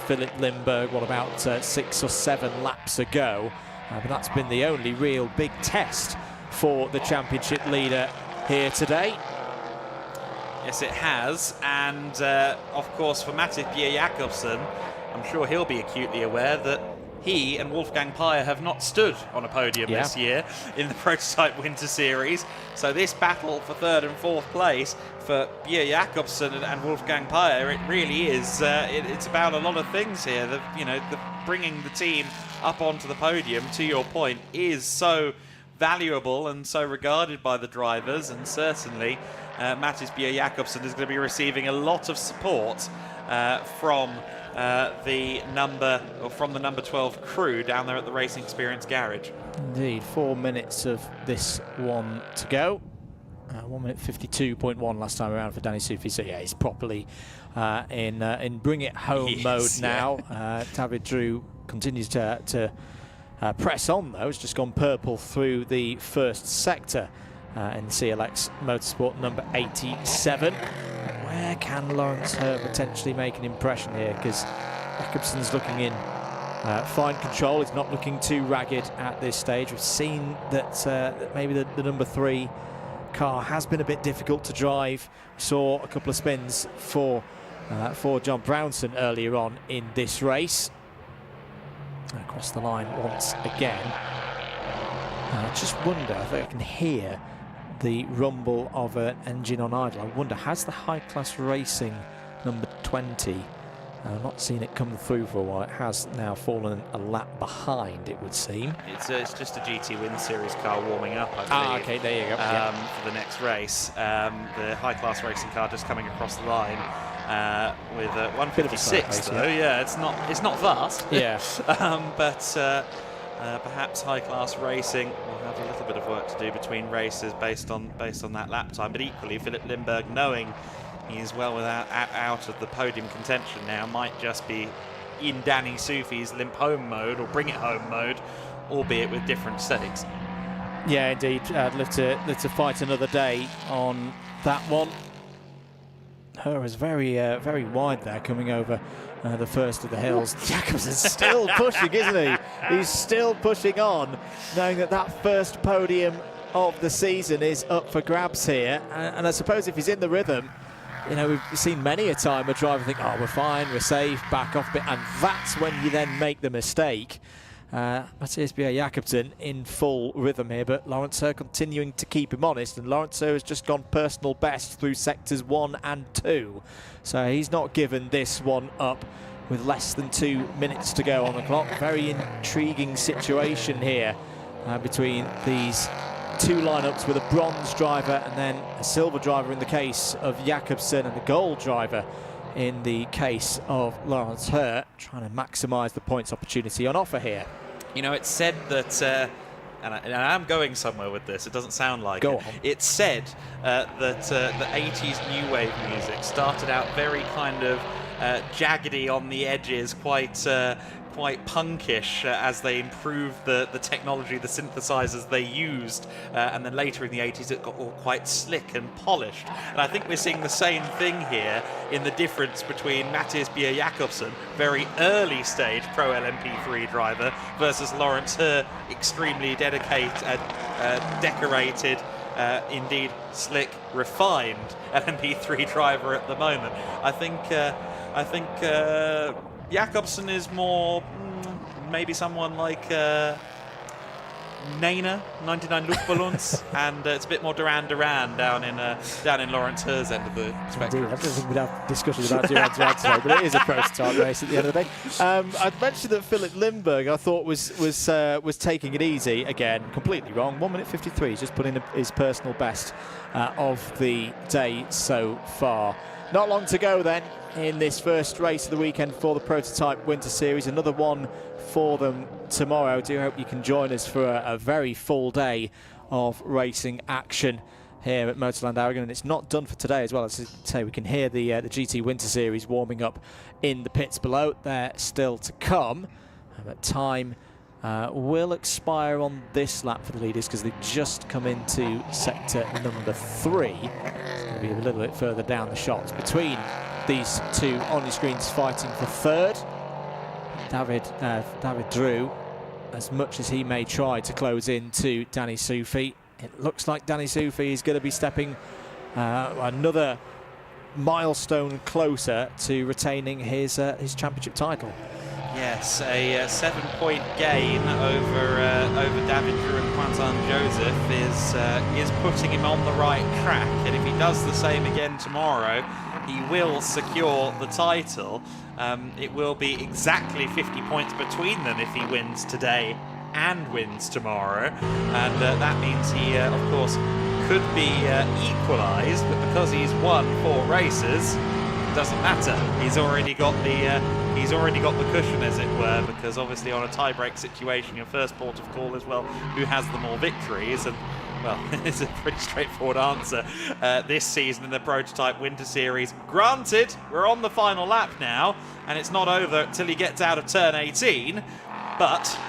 Philip Lindberg, about 6 or 7 laps ago, but that's been the only real big test for the championship leader here today. Yes, it has, and of course for Mattis Jakobsen, I'm sure he'll be acutely aware that he and Wolfgang Peyer have not stood on a podium this year in the Prototype Winter Series. So this battle for 3rd and 4th place for Jakobsen and Wolfgang Peyer, it really is. It's about a lot of things here. Bringing the team up onto the podium, to your point, is so valuable and so regarded by the drivers, and certainly Mattis Jakobsen is going to be receiving a lot of support from the number 12 crew down there at the Racing Experience Garage. Indeed, 4 minutes of this one to go. 1 minute 52.1 last time around for Danny Soufi. So yeah, he's properly in bring it home mode now. David Drew continues to press on though. It's just gone purple through the first sector in CLX Motorsport number 87. Where can Lawrence Herr potentially make an impression here? Because Jakobsen's looking in fine control. He's not looking too ragged at this stage. We've seen that maybe the number 3 car has been a bit difficult to drive. We saw a couple of spins for John Brownson earlier on in this race. Across the line once again. I just wonder if I can hear the rumble of an engine on idle. I wonder, has the High Class Racing number 20, I've not seen it come through for a while. It has now fallen a lap behind, it would seem. It's just a GT Win Series car warming up, I believe. Okay, there you go. For the next race. The High Class Racing car just coming across the line with 156 though. Yeah, it's not fast. Yeah. But perhaps High Class Racing will have a little bit of work to do between races based on that lap time. But equally, Philip Lindberg, knowing he is well out of the podium contention now, might just be in Danny Soufi's limp home mode or bring it home mode, albeit with different stakes. Yeah, indeed. I'd love to fight another day on that one. Her is very wide there, coming over the first of the hills. Jakobsen's still pushing, isn't he? He's still pushing on, knowing that first podium of the season is up for grabs here. And I suppose if he's in the rhythm, we've seen many a time a driver think, oh, we're fine, we're safe, back off a bit, and that's when you then make the mistake. Mattis Jakobsen in full rhythm here, but Lawrence Herr continuing to keep him honest, and Lawrence Herr has just gone personal best through sectors 1 and 2, so he's not given this one up with less than 2 minutes to go on the clock. Very intriguing situation here between these two lineups, with a bronze driver and then a silver driver in the case of Jakobsen, and a gold driver in the case of Lawrence Herr, trying to maximise the points opportunity on offer here. You know, it's said that, and I'm going somewhere with this, it doesn't sound like Go it. on. It's said that the 80s new wave music started out very kind of jaggedy on the edges, quite punkish as they improved the technology, the synthesizers they used, and then later in the 80s it got all quite slick and polished. And I think we're seeing the same thing here in the difference between Mathias Bjerre-Jakobsen, very early stage Pro LMP3 driver, versus Lawrence Herr, extremely dedicated, decorated, indeed slick, refined LMP3 driver at the moment. I think Jakobsen is more maybe someone like Nena, 99 Luftballons, and it's a bit more Duran down in Lawrence Herr's end of the spectrum. Indeed, I don't think we'd have discussions about Duran today, but it is a prototype race at the end of the day. I'd mentioned that Philip Lindberg, I thought was taking it easy again, completely wrong. 1 minute 53. He's just put in his personal best of the day so far. Not long to go then in this first race of the weekend for the Prototype Winter Series. Another one for them tomorrow. I do hope you can join us for a very full day of racing action here at MotorLand Aragón. And it's not done for today as well. As I say, we can hear the GT Winter Series warming up in the pits below. They're still to come. But time will expire on this lap for the leaders because they've just come into sector number 3. It's going to be a little bit further down the shots between these two on your screens fighting for third. David Drew, as much as he may try to close in to Danny Soufi, it looks like Danny Soufi is going to be stepping another milestone closer to retaining his championship title. Yes, a 7-point gain over David Drew and Quentin Joseph is putting him on the right track, and if he does the same again tomorrow, he will secure the title. It will be exactly 50 points between them if he wins today and wins tomorrow, and that means he, of course, could be equalised, but because he's won 4 races, it doesn't matter. He's already got the cushion, as it were, because obviously on a tie-break situation, your first port of call is, well, who has the more victories, and well, it's a pretty straightforward answer this season in the Prototype Winter Series. Granted, we're on the final lap now, and it's not over till he gets out of turn 18, but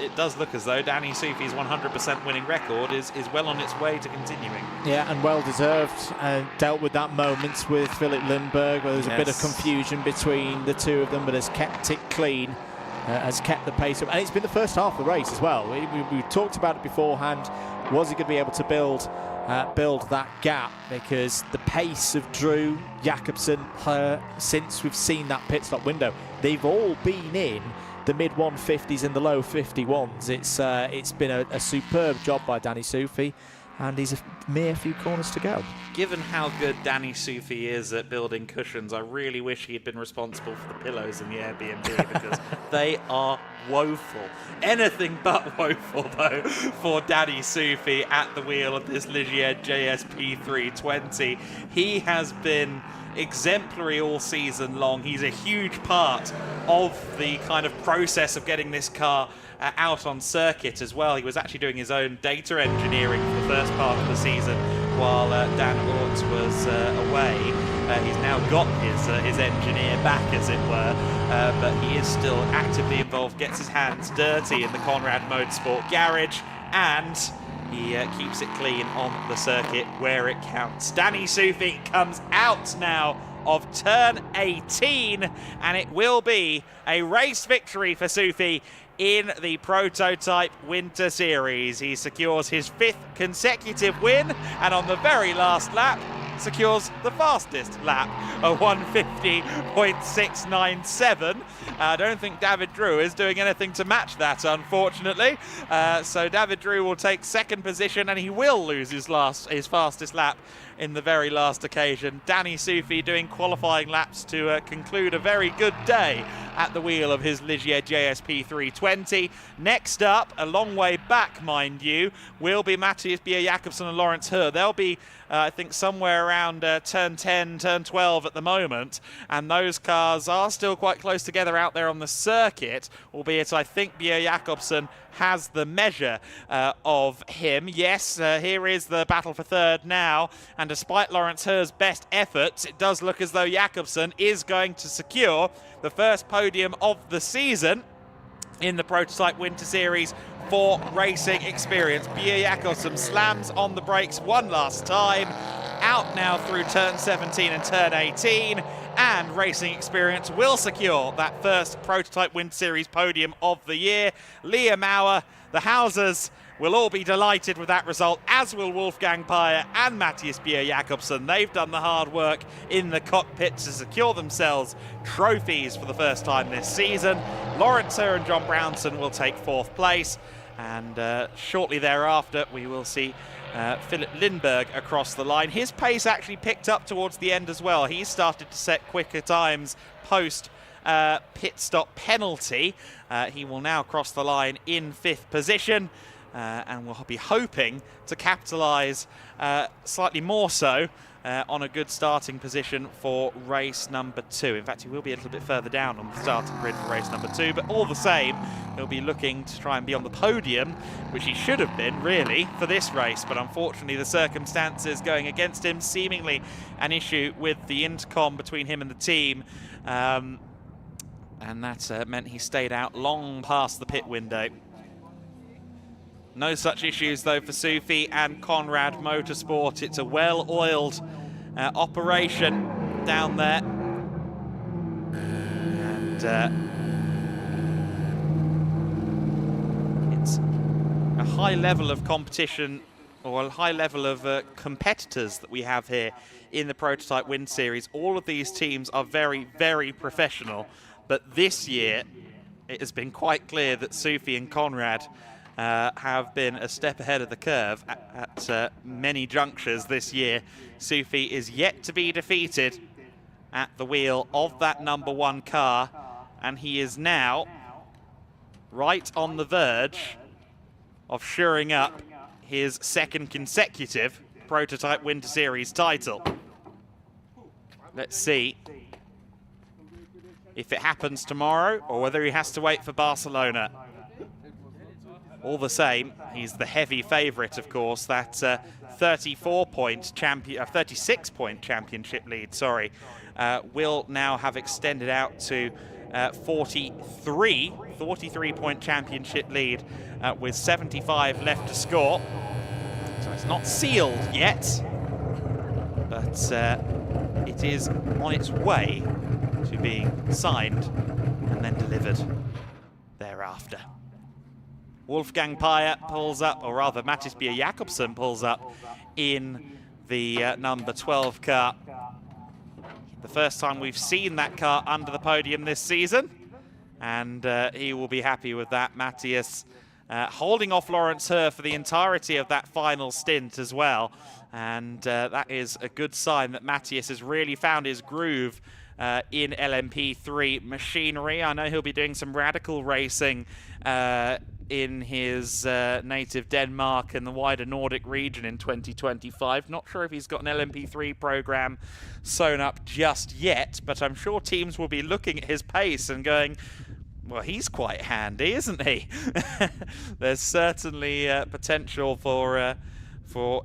it does look as though Danny Soufi's 100% winning record is well on its way to continuing. Yeah, and well deserved. Dealt with that moment with Philip Lindberg, where there was a bit of confusion between the two of them, but has kept it clean, has kept the pace up. And it's been the first half of the race as well. We talked about it beforehand. Was he going to be able to build that gap? Because the pace of Drew, Jakobsen, Herr, since we've seen that pit stop window, they've all been in the mid 150s and the low 51s. It's been a superb job by Danny Soufi, and he's a mere few corners to go. Given how good Danny Soufi is at building cushions, I really wish he had been responsible for the pillows in the Airbnb because they are woeful. Anything but woeful, though, for Danny Soufi at the wheel of this Ligier JSP 320. He has been exemplary all season long. He's a huge part of the kind of process of getting this car out on circuit as well. He was actually doing his own data engineering for the first part of the season while Dan Orts was away. He's now got his engineer back, as it were, but he is still actively involved, gets his hands dirty in the Conrad Motorsport garage, and he keeps it clean on the circuit where it counts. Danny Soufi comes out now of turn 18, and it will be a race victory for Soufi in the Prototype Winter Series. He secures his 5th consecutive win, and on the very last lap, secures the fastest lap, a 150.697. I don't think David Drew is doing anything to match that, unfortunately. So David Drew will take 2nd position, and he will lose his fastest lap in the very last occasion. Danny Soufi doing qualifying laps to conclude a very good day at the wheel of his Ligier JSP 320. Next up, a long way back, mind you, will be Matthias Bjerre-Jacobsen and Lawrence Her. They'll be, I think, somewhere around turn 10, turn 12 at the moment, and those cars are still quite close together out there on the circuit, albeit I think Bjerre-Jacobsen has the measure of him. Yes, here is the battle for third now, and despite Lawrence Her's best efforts, it does look as though Jacobsen is going to secure the first podium of the season in the Prototype Winter Series for Racing Experience. Bjerre-Jacobsen slams on the brakes one last time, out now through turn 17 and turn 18, and Racing Experience will secure that first Prototype Winter Series podium of the year. Liam Auer, the Hausers, will all be delighted with that result, as will Wolfgang Peyer and Matthias Bjerre-Jacobsen. They've done the hard work in the cockpit to secure themselves trophies for the first time this season. Lawrence Her and John Brownson will take fourth place, and shortly thereafter we will see Philip Lindberg across the line. His pace actually picked up towards the end as well. He started to set quicker times post pit stop penalty. He will now cross the line in fifth position. And we'll be hoping to capitalise slightly more so on a good starting position for race number 2. In fact, he will be a little bit further down on the starting grid for race number 2, but all the same, he'll be looking to try and be on the podium, which he should have been, really, for this race. But unfortunately, the circumstances going against him, seemingly an issue with the intercom between him and the team, and that meant he stayed out long past the pit window. No such issues, though, for Sufi and Conrad Motorsport. It's a well-oiled operation down there. And it's a high level of competition, or a high level of competitors that we have here in the Prototype Winter Series. All of these teams are very, very professional. But this year, it has been quite clear that Sufi and Conrad have been a step ahead of the curve at many junctures this year. Sufi is yet to be defeated at the wheel of that number 1 car, and he is now right on the verge of shoring up his second consecutive Prototype Winter Series title. Let's see if it happens tomorrow or whether he has to wait for Barcelona. All the same, he's the heavy favourite, of course. That 36-point championship lead, will now have extended out to 43-point championship lead with 75 left to score. So it's not sealed yet, but it is on its way to being signed and then delivered thereafter. Wolfgang Peyer pulls up, or rather Matthias Bjerre-Jacobsen pulls up in the number 12 car. The first time we've seen that car under the podium this season, and he will be happy with that. Matthias holding off Lawrence Her for the entirety of that final stint as well, and that is a good sign that Matthias has really found his groove in LMP3 machinery. I know he'll be doing some radical racing in his native Denmark and the wider Nordic region in 2025. Not sure if he's got an LMP3 program sewn up just yet, but I'm sure teams will be looking at his pace and going, well, he's quite handy, isn't he? There's certainly potential for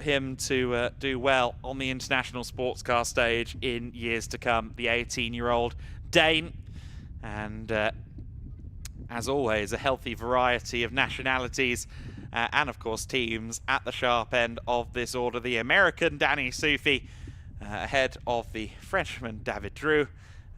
him to do well on the international sports car stage in years to come. The 18-year-old Dane, and as always, a healthy variety of nationalities and, of course, teams at the sharp end of this order. The American Danny Sufi ahead of the Frenchman David Drew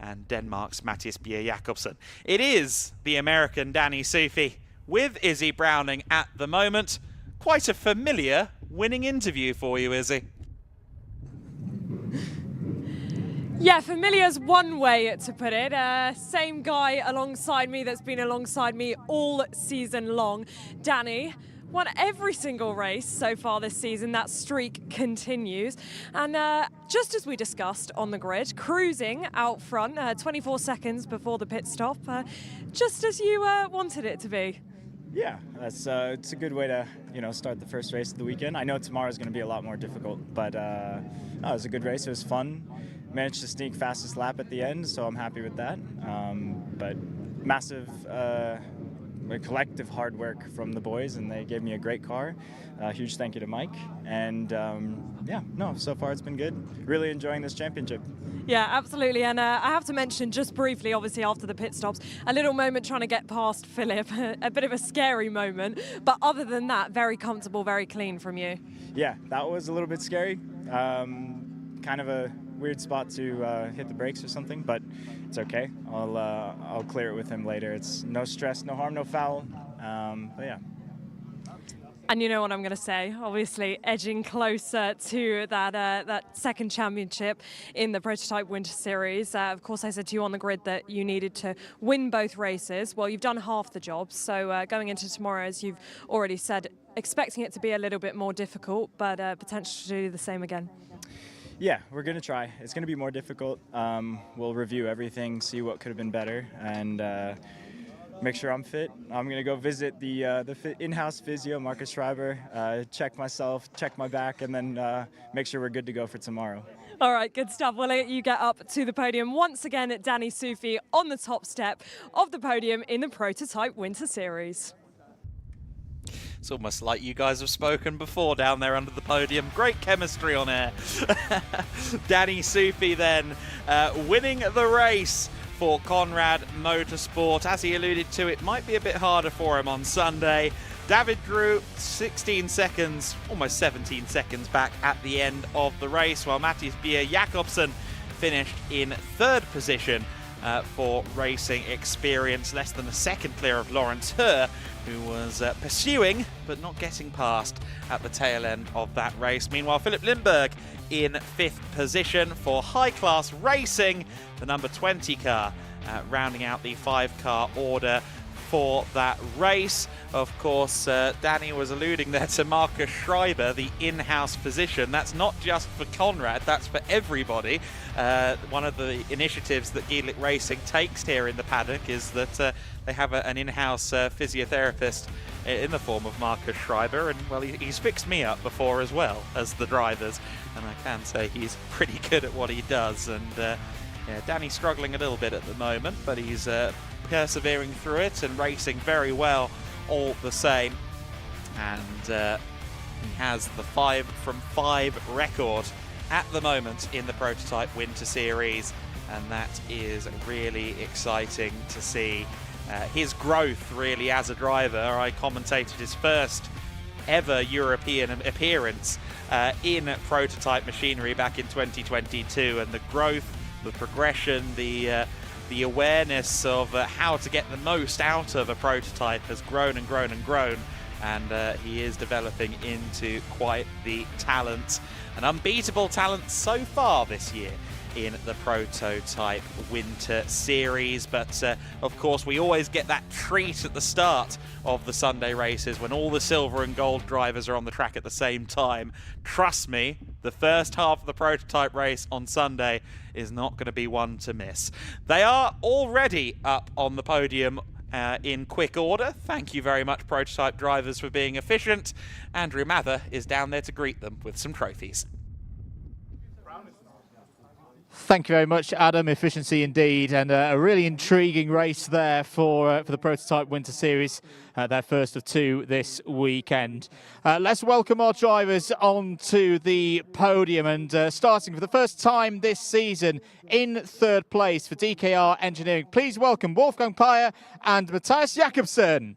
and Denmark's Matthias Bjerre-Jacobsen. It is the American Danny Sufi with Izzy Browning at the moment. Quite a familiar winning interview for you, Izzy. Yeah, familiar's one way to put it. Same guy alongside me that's been alongside me all season long. Danny, won every single race so far this season. That streak continues. And just as we discussed on the grid, cruising out front 24 seconds before the pit stop, just as you wanted it to be. Yeah, that's it's a good way to start the first race of the weekend. I know tomorrow's going to be a lot more difficult, but no, it was a good race. It was fun. Managed to sneak fastest lap at the end, so I'm happy with that. But massive collective hard work from the boys, and they gave me a great car. Huge thank you to Mike. And yeah, no, so far it's been good. Really enjoying this championship. Yeah, absolutely. And I have to mention just briefly, obviously after the pit stops, a little moment trying to get past Philip, a bit of a scary moment. But other than that, very comfortable, very clean from you. Yeah, that was a little bit scary. Kind of a weird spot to hit the brakes or something, but it's okay. I'll clear it with him later. It's no stress, no harm, no foul. But yeah. And you know what I'm going to say, obviously edging closer to that second championship in the Prototype Winter Series. Of course, I said to you on the grid that you needed to win both races. Well, you've done half the job, so going into tomorrow, as you've already said, expecting it to be a little bit more difficult, but potential to do the same again. Yeah, we're going to try. It's going to be more difficult. We'll review everything, see what could have been better, and make sure I'm fit. I'm going to go visit the in-house physio, Marcus Schreiber, check myself, check my back, and then make sure we're good to go for tomorrow. All right, good stuff. We'll let you get up to the podium. Once again, Danny Sufi on the top step of the podium in the Prototype Winter Series. It's almost like you guys have spoken before down there under the podium. Great chemistry on air. Danny Sufi then winning the race for Conrad Motorsport. As he alluded to, it might be a bit harder for him on Sunday. David Drew 16 seconds, almost 17 seconds back at the end of the race, while Mattias Beer Jakobsen finished in third position for Racing Experience, less than a second clear of Lawrence Herr, who was pursuing but not getting past at the tail end of that race. Meanwhile, Philip Lindberg in fifth position for High Class Racing, the number 20 car, rounding out the 5-car order for that race. Of course, Danny was alluding there to Marcus Schreiber, the in-house position. That's not just for Conrad, that's for everybody. One of the initiatives that GEDLICH Racing takes here in the paddock is that they have an in-house physiotherapist in the form of Marcus Schreiber, and well, he's fixed me up before as well as the drivers, and I can say he's pretty good at what he does. And yeah, Danny's struggling a little bit at the moment, but he's persevering through it and racing very well all the same. And he has the 5 from 5 record at the moment in the Prototype Winter Series, and that is really exciting to see. His growth really as a driver. I commentated his first ever European appearance in prototype machinery back in 2022, and the growth, the progression, the awareness of how to get the most out of a prototype has grown and grown and grown, and he is developing into quite the talent, an unbeatable talent so far this year in the Prototype Winter Series. But of course, we always get that treat at the start of the Sunday races when all the silver and gold drivers are on the track at the same time. Trust me, the first half of the prototype race on Sunday is not going to be one to miss. They are already up on the podium in quick order. Thank you very much, prototype drivers, for being efficient. Andrew Mather is down there to greet them with some trophies. Thank you very much, Adam. Efficiency indeed, and a really intriguing race there for the Prototype Winter Series, their first of 2 this weekend. Let's welcome our drivers onto the podium, and starting for the first time this season in third place for DKR Engineering. Please welcome Wolfgang Peyer and Mattias Jakobsen.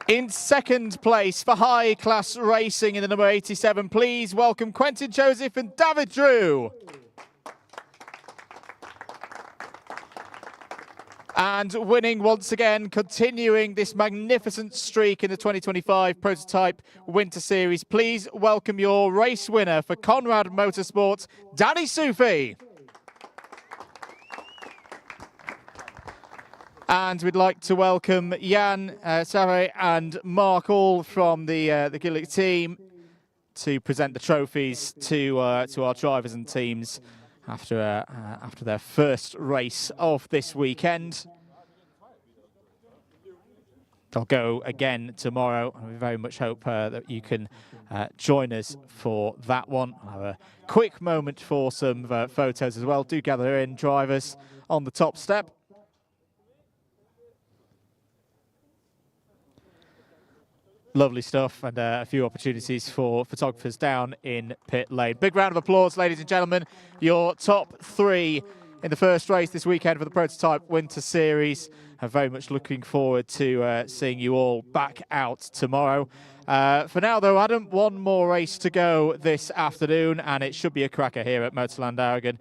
In second place for High Class Racing in the number 87, please welcome Quentin Joseph and David Drew. And winning once again, continuing this magnificent streak in the 2025 Prototype Winter Series, please welcome your race winner for Conrad Motorsport, Danny Sufi. And we'd like to welcome Jan, Save and Mark, all from the GEDLICH team, to present the trophies to our drivers and teams after their first race of this weekend. They'll go again tomorrow, and we very much hope that you can join us for that one. I'll have a quick moment for some photos as well. Do gather in, drivers, on the top step. Lovely stuff, and a few opportunities for photographers down in pit lane. Big round of applause, ladies and gentlemen. Your top three in the first race this weekend for the Prototype Winter Series. I'm very much looking forward to seeing you all back out tomorrow. For now, though, Adam, one more race to go this afternoon, and it should be a cracker here at MotorLand Aragón.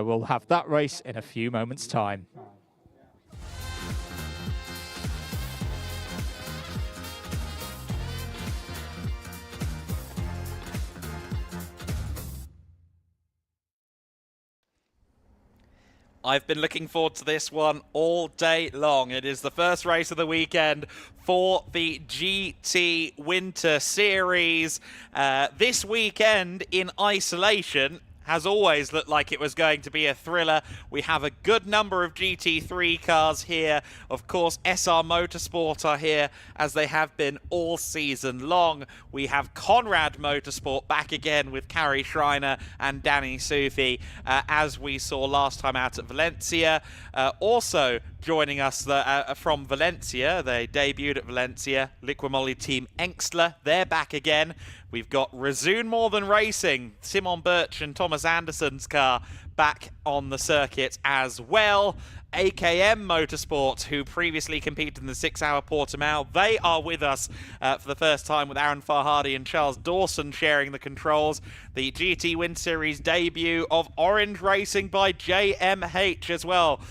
We'll have that race in a few moments' time. I've been looking forward to this one all day long. It is the first race of the weekend for the GT Winter Series. This weekend in isolation has always looked like it was going to be a thriller. We have a good number of GT3 cars here. Of course, SR Motorsport are here, as they have been all season long. We have Conrad Motorsport back again with Kari Schreiner and Danny Sufi, as we saw last time out at Valencia. Also joining us from Valencia, they debuted at Valencia, Liquimoli team Engstler, they're back again. We've got Resoon More Than Racing, Simon Birch and Thomas Anderson's car back on the circuit as well. AKM Motorsport, who previously competed in the 6-hour Portimao, they are with us for the first time, with Aaron Farhadi and Charles Dawson sharing the controls. The GT Win Series debut of Orange Racing by JMH as well.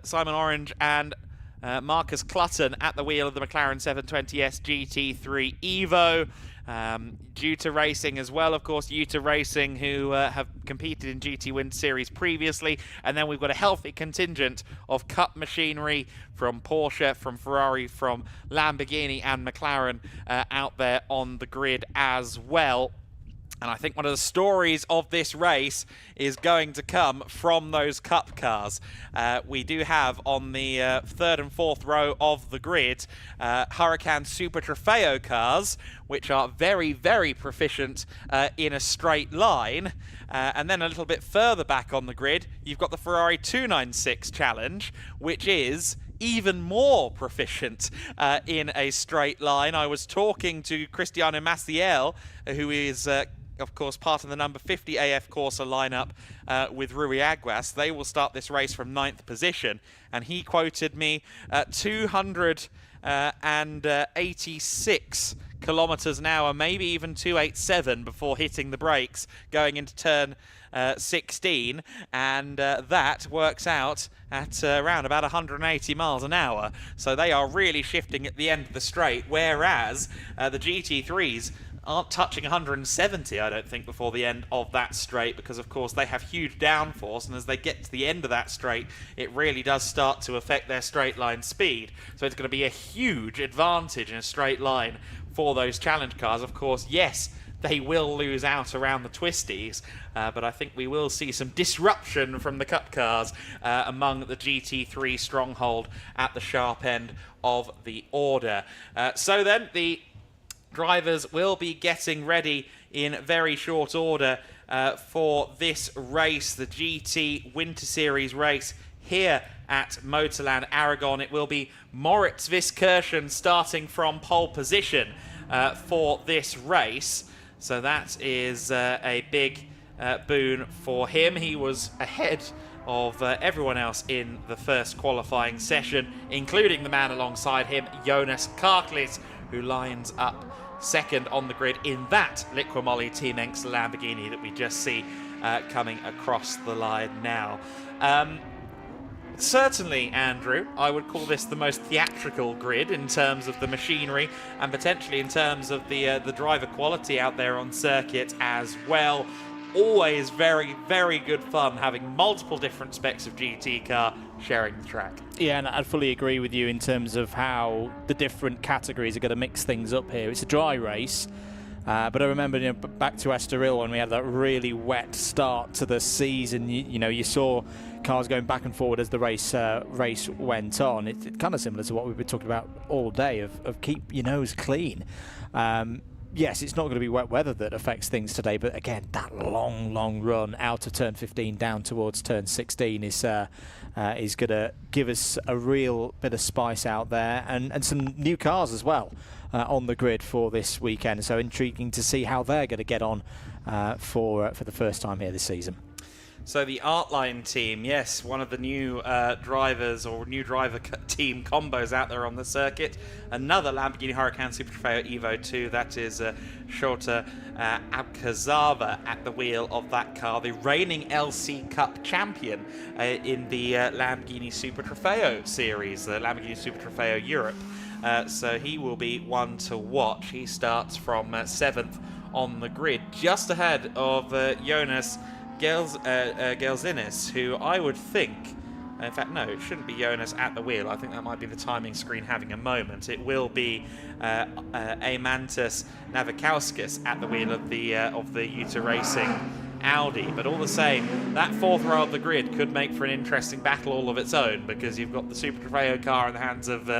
Simon Orange and Marcus Clutton at the wheel of the McLaren 720S GT3 Evo. Utah Racing as well, of course, Utah Racing, who have competed in GT Win Series previously. And then we've got a healthy contingent of Cup machinery from Porsche, from Ferrari, from Lamborghini and McLaren out there on the grid as well. And I think one of the stories of this race is going to come from those Cup cars. We do have on the third and fourth row of the grid Huracan Super Trofeo cars, which are very, very proficient in a straight line. And then a little bit further back on the grid, you've got the Ferrari 296 Challenge, which is even more proficient in a straight line. I was talking to Cristiano Maciel, who is of course part of the number 50 AF Corsa lineup with Rui Aguas. They will start this race from 9th position, and he quoted me 286 kilometers an hour, maybe even 287 before hitting the brakes going into turn 16, and that works out at around about 180 miles an hour. So they are really shifting at the end of the straight, whereas the GT3s aren't touching 170, I don't think, before the end of that straight, because of course they have huge downforce, and as they get to the end of that straight, it really does start to affect their straight line speed. So it's going to be a huge advantage in a straight line for those challenge cars. Of course, yes, they will lose out around the twisties, but I think we will see some disruption from the Cup cars among the GT3 stronghold at the sharp end of the order. So then the drivers will be getting ready in very short order for this race, the GT Winter Series race here at MotorLand Aragón. It will be Moritz Viskirchen starting from pole position for this race. So that is a big boon for him. He was ahead of everyone else in the first qualifying session, including the man alongside him, Jonas Karklis, who lines up second on the grid in that Liquimoli Team Engstler Lamborghini that we just see coming across the line now. Certainly, Andrew, I would call this the most theatrical grid in terms of the machinery and potentially in terms of the driver quality out there on circuit as well. always very, very good fun having multiple different specs of GT car sharing the track. Yeah, and I'd fully agree with you in terms of how the different categories are going to mix things up here. It's a dry race, but I remember, you know, back to Estoril when we had that really wet start to the season. You know, you saw cars going back and forward as the race went on. It's kind of similar to what we've been talking about all day of keep your nose clean. Yes, it's not going to be wet weather that affects things today, but again, that long run out of turn 15 down towards turn 16 is going to give us a real bit of spice out there, and some new cars as well on the grid for this weekend. So intriguing to see how they're going to get on for the first time here this season. So the Artline team, yes, one of the new drivers or new driver team combos out there on the circuit. Another Lamborghini Huracan Super Trofeo Evo 2, that is Shota Abkazava at the wheel of that car, the reigning LC Cup champion in the Lamborghini Super Trofeo series, the Lamborghini Super Trofeo Europe. So he will be one to watch. He starts from 7th on the grid, just ahead of Jonas Gelzinis, who I would think, in fact, no, it shouldn't be Jonas at the wheel. I think that might be the timing screen having a moment. It will be Eimantas Navikauskas at the wheel of the GT Racing Audi. But all the same, that fourth row of the grid could make for an interesting battle all of its own, because you've got the Super Trofeo car in the hands of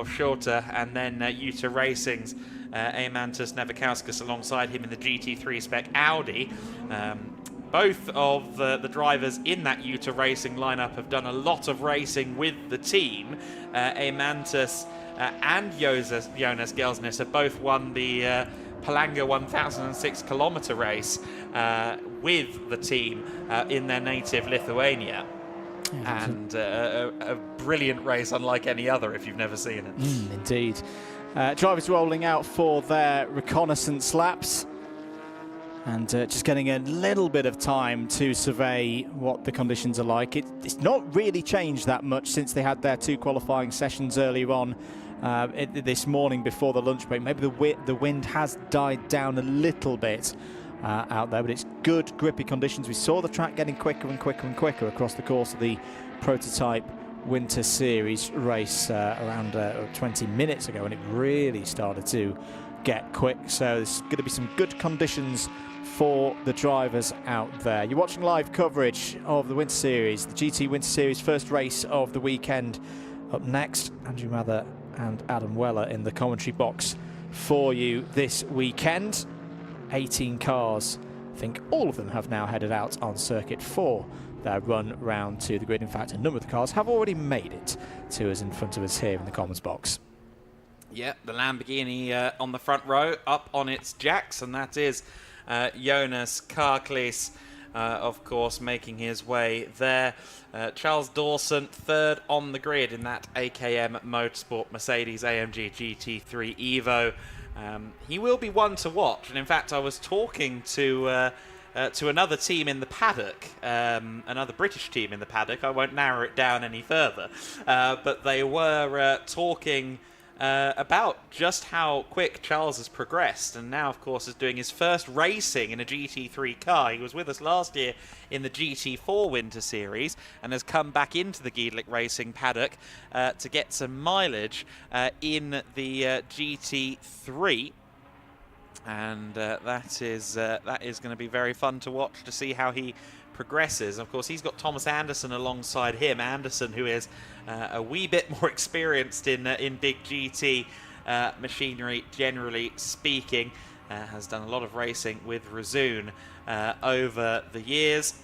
Shorter, and then GT Racing's Eimantas Navikauskas alongside him in the GT3 spec Audi. Both of the drivers in that GT Racing lineup have done a lot of racing with the team. Eimantas and Jonas Gelzinis have both won the Palanga 1006 kilometer race with the team in their native Lithuania. And a brilliant race unlike any other if you've never seen it. Indeed. Drivers rolling out for their reconnaissance laps. And just getting a little bit of time to survey what the conditions are like. It's not really changed that much since they had their 2 qualifying sessions earlier on this morning before the lunch break. Maybe the wind has died down a little bit out there, but it's good grippy conditions. We saw the track getting quicker and quicker and quicker across the course of the prototype Winter Series race around 20 minutes ago, and it really started to get quick. So there's going to be some good conditions for the drivers out there. You're watching live coverage of the Winter Series, the GT Winter Series first race of the weekend. Up next, Andrew Mather and Adam Weller in the commentary box for you this weekend. 18 cars, I think all of them have now headed out on circuit for their run round to the grid. In fact, a number of the cars have already made it to us in front of us here in the Commons box. Yeah, the Lamborghini on the front row, up on its jacks, and that is Jonas Karklis, of course, making his way there. Charles Dawson, third on the grid in that AKM Motorsport Mercedes AMG GT3 Evo. He will be one to watch, and in fact, I was talking to another team in the paddock, another British team in the paddock. I won't narrow it down any further, but they were talking about just how quick Charles has progressed, and now of course is doing his first racing in a GT3 car. He was with us last year in the GT4 Winter Series and has come back into the GEDLICH Racing paddock to get some mileage in the GT3. And that is going to be very fun to watch, to see how he progresses. Of course, he's got Thomas Anderson alongside him. Anderson, who is a wee bit more experienced in big GT machinery, generally speaking, has done a lot of racing with Razoon over the years.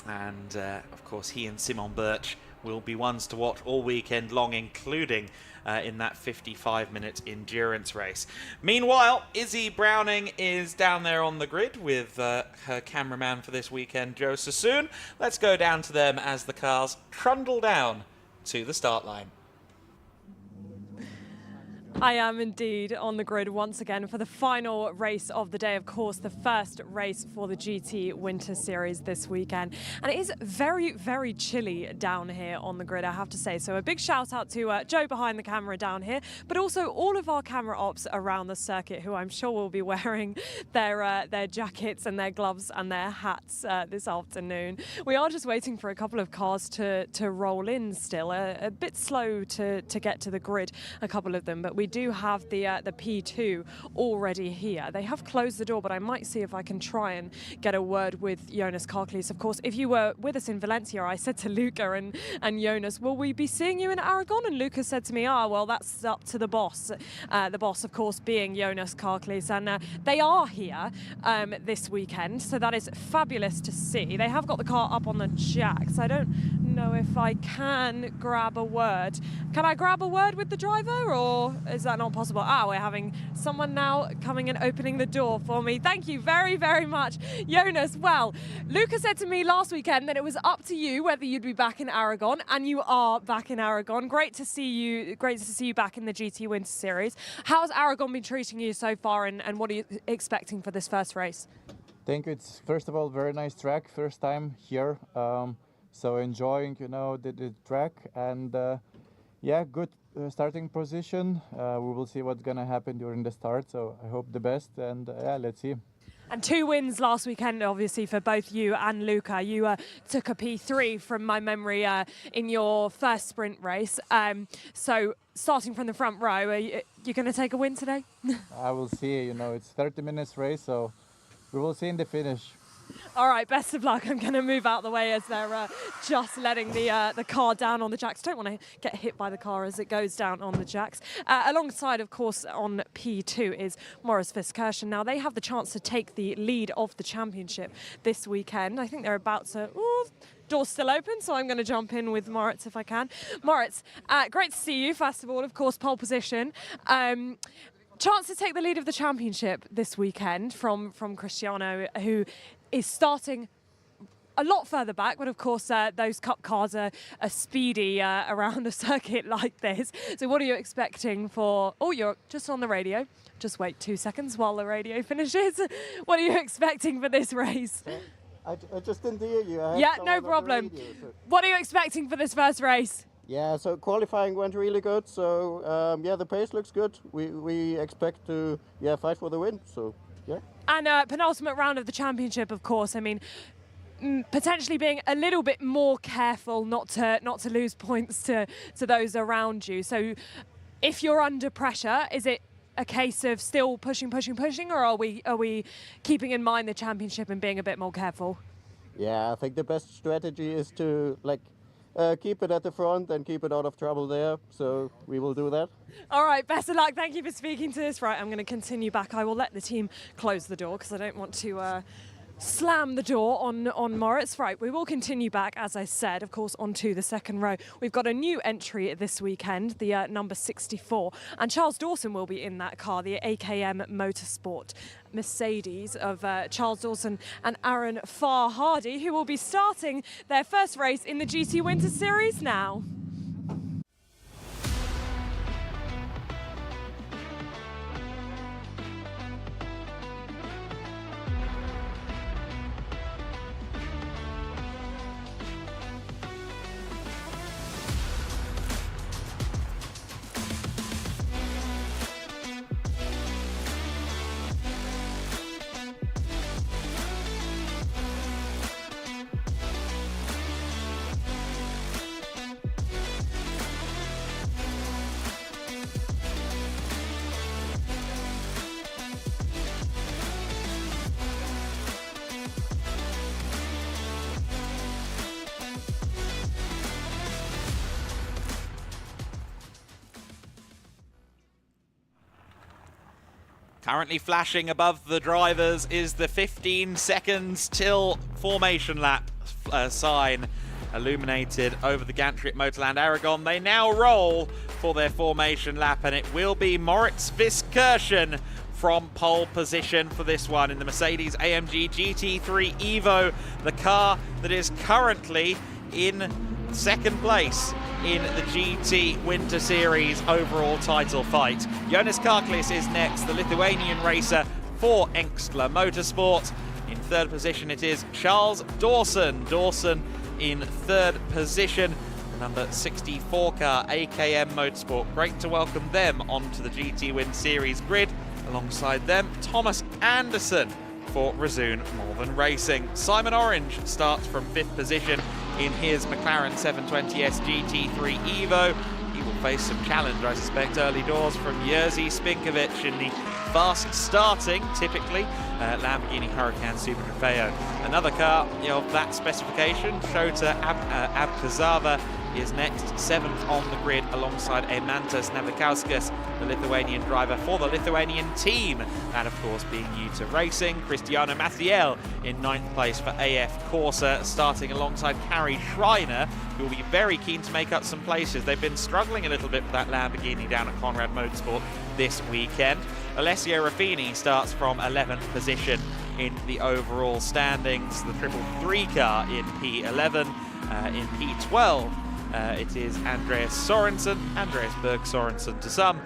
And of course, he and Simon Birch will be ones to watch all weekend long, including in that 55-minute endurance race. Meanwhile, Izzy Browning is down there on the grid with her cameraman for this weekend, Joe Sassoon. Let's go down to them as the cars trundle down to the start line. I am indeed on the grid once again for the final race of the day. Of course, the first race for the GT Winter Series this weekend. And it is very, very chilly down here on the grid, I have to say. So a big shout out to Joe behind the camera down here, but also all of our camera ops around the circuit who I'm sure will be wearing their jackets and their gloves and their hats this afternoon. We are just waiting for a couple of cars to roll in still. A bit slow to get to the grid, a couple of them, but we do have the P2 already here. They have closed the door, but I might see if I can try and get a word with Jonas Karklees. Of course, if you were with us in Valencia, I said to Luca and Jonas, will we be seeing you in Aragon? And Luca said to me, well, that's up to the boss. The boss, of course, being Jonas Karklees. And they are here this weekend, so that is fabulous to see. They have got the car up on the jacks. I don't know if I can grab a word. Can I grab a word with the driver, or is that not possible? We're having someone now coming and opening the door for me. Thank you very, very much, Jonas. Well, Luca said to me last weekend that it was up to you whether you'd be back in Aragon, and you are back in Aragon. Great to see you back in the GT Winter Series. How's Aragon been treating you so far, and what are you expecting for this first race? I think it's, first of all, very nice track, first time here. So enjoying, the track, and good starting position. We will see what's gonna happen during the start. So I hope the best, and let's see. And 2 wins last weekend, obviously, for both you and Luca. You took a P3 from my memory in your first sprint race. So starting from the front row, you're going to take a win today? I will see. It's 30 minutes race, so we will see in the finish. All right, best of luck. I'm going to move out the way as they're just letting the car down on the jacks. Don't want to get hit by the car as it goes down on the jacks. Alongside, of course, on P2 is Moritz Fiskirchen. Now, they have the chance to take the lead of the championship this weekend. I think they're about to... Door's still open, so I'm going to jump in with Moritz if I can. Moritz, great to see you, first of all, of course, pole position. Chance to take the lead of the championship this weekend from Cristiano, who is starting a lot further back, but of course those cup cars are speedy around a circuit like this. So what are you expecting for... Oh, you're just on the radio. Just wait 2 seconds while the radio finishes. What are you expecting for this race? I just didn't hear you. Yeah, no problem. Radio, so. What are you expecting for this first race? Yeah, so qualifying went really good. So the pace looks good. We expect to fight for the win. So yeah. And penultimate round of the championship, of course. I mean, potentially being a little bit more careful not to lose points to those around you. So if you're under pressure, is it a case of still pushing, or are we keeping in mind the championship and being a bit more careful? Yeah, I think the best strategy is to keep it at the front and keep it out of trouble there. So we will do that. All right, best of luck. Thank you for speaking to us. Right, I'm going to continue back. I will let the team close the door because I don't want to slam the door on Moritz. Right, we will continue back, as I said, of course, onto the second row. We've got a new entry this weekend, the number 64, and Charles Dawson will be in that car, the AKM Motorsport Mercedes of Charles Dawson and Aaron Farr-Hardy, who will be starting their first race in the GT Winter Series now. Currently flashing above the drivers is the 15 seconds till formation lap sign illuminated over the gantry at MotorLand Aragón. They now roll for their formation lap, and it will be Moritz Fiskirchen from pole position for this one in the Mercedes AMG GT3 Evo, the car that is currently in second place in the GT Winter Series overall title fight. Jonas Karklis is next, the Lithuanian racer for Engstler Motorsport. In third position it is Charles Dawson. Dawson in third position, the number 64 car, AKM Motorsport. Great to welcome them onto the GT Win Series grid. Alongside them, Thomas Anderson for Razoon Malvern Racing. Simon Orange starts from fifth position in his McLaren 720S GT3 Evo. He will face some challenge, I suspect, early doors from Jerzy Spinkovic in the fast starting, typically, Lamborghini Huracan Super Trofeo. Another car of that specification, Shota Abkazava, is next, seventh on the grid alongside Eimantas Navikauskas, the Lithuanian driver for the Lithuanian team. That, of course, being new to racing. Cristiano Mathiel in ninth place for AF Corsa, starting alongside Kari Schreiner, who will be very keen to make up some places. They've been struggling a little bit with that Lamborghini down at Conrad Motorsport this weekend. Alessio Raffini starts from 11th position in the overall standings. The 333 car in P11. In P12, it is Andreas Sorensen, Andreas Berg Sorensen to some.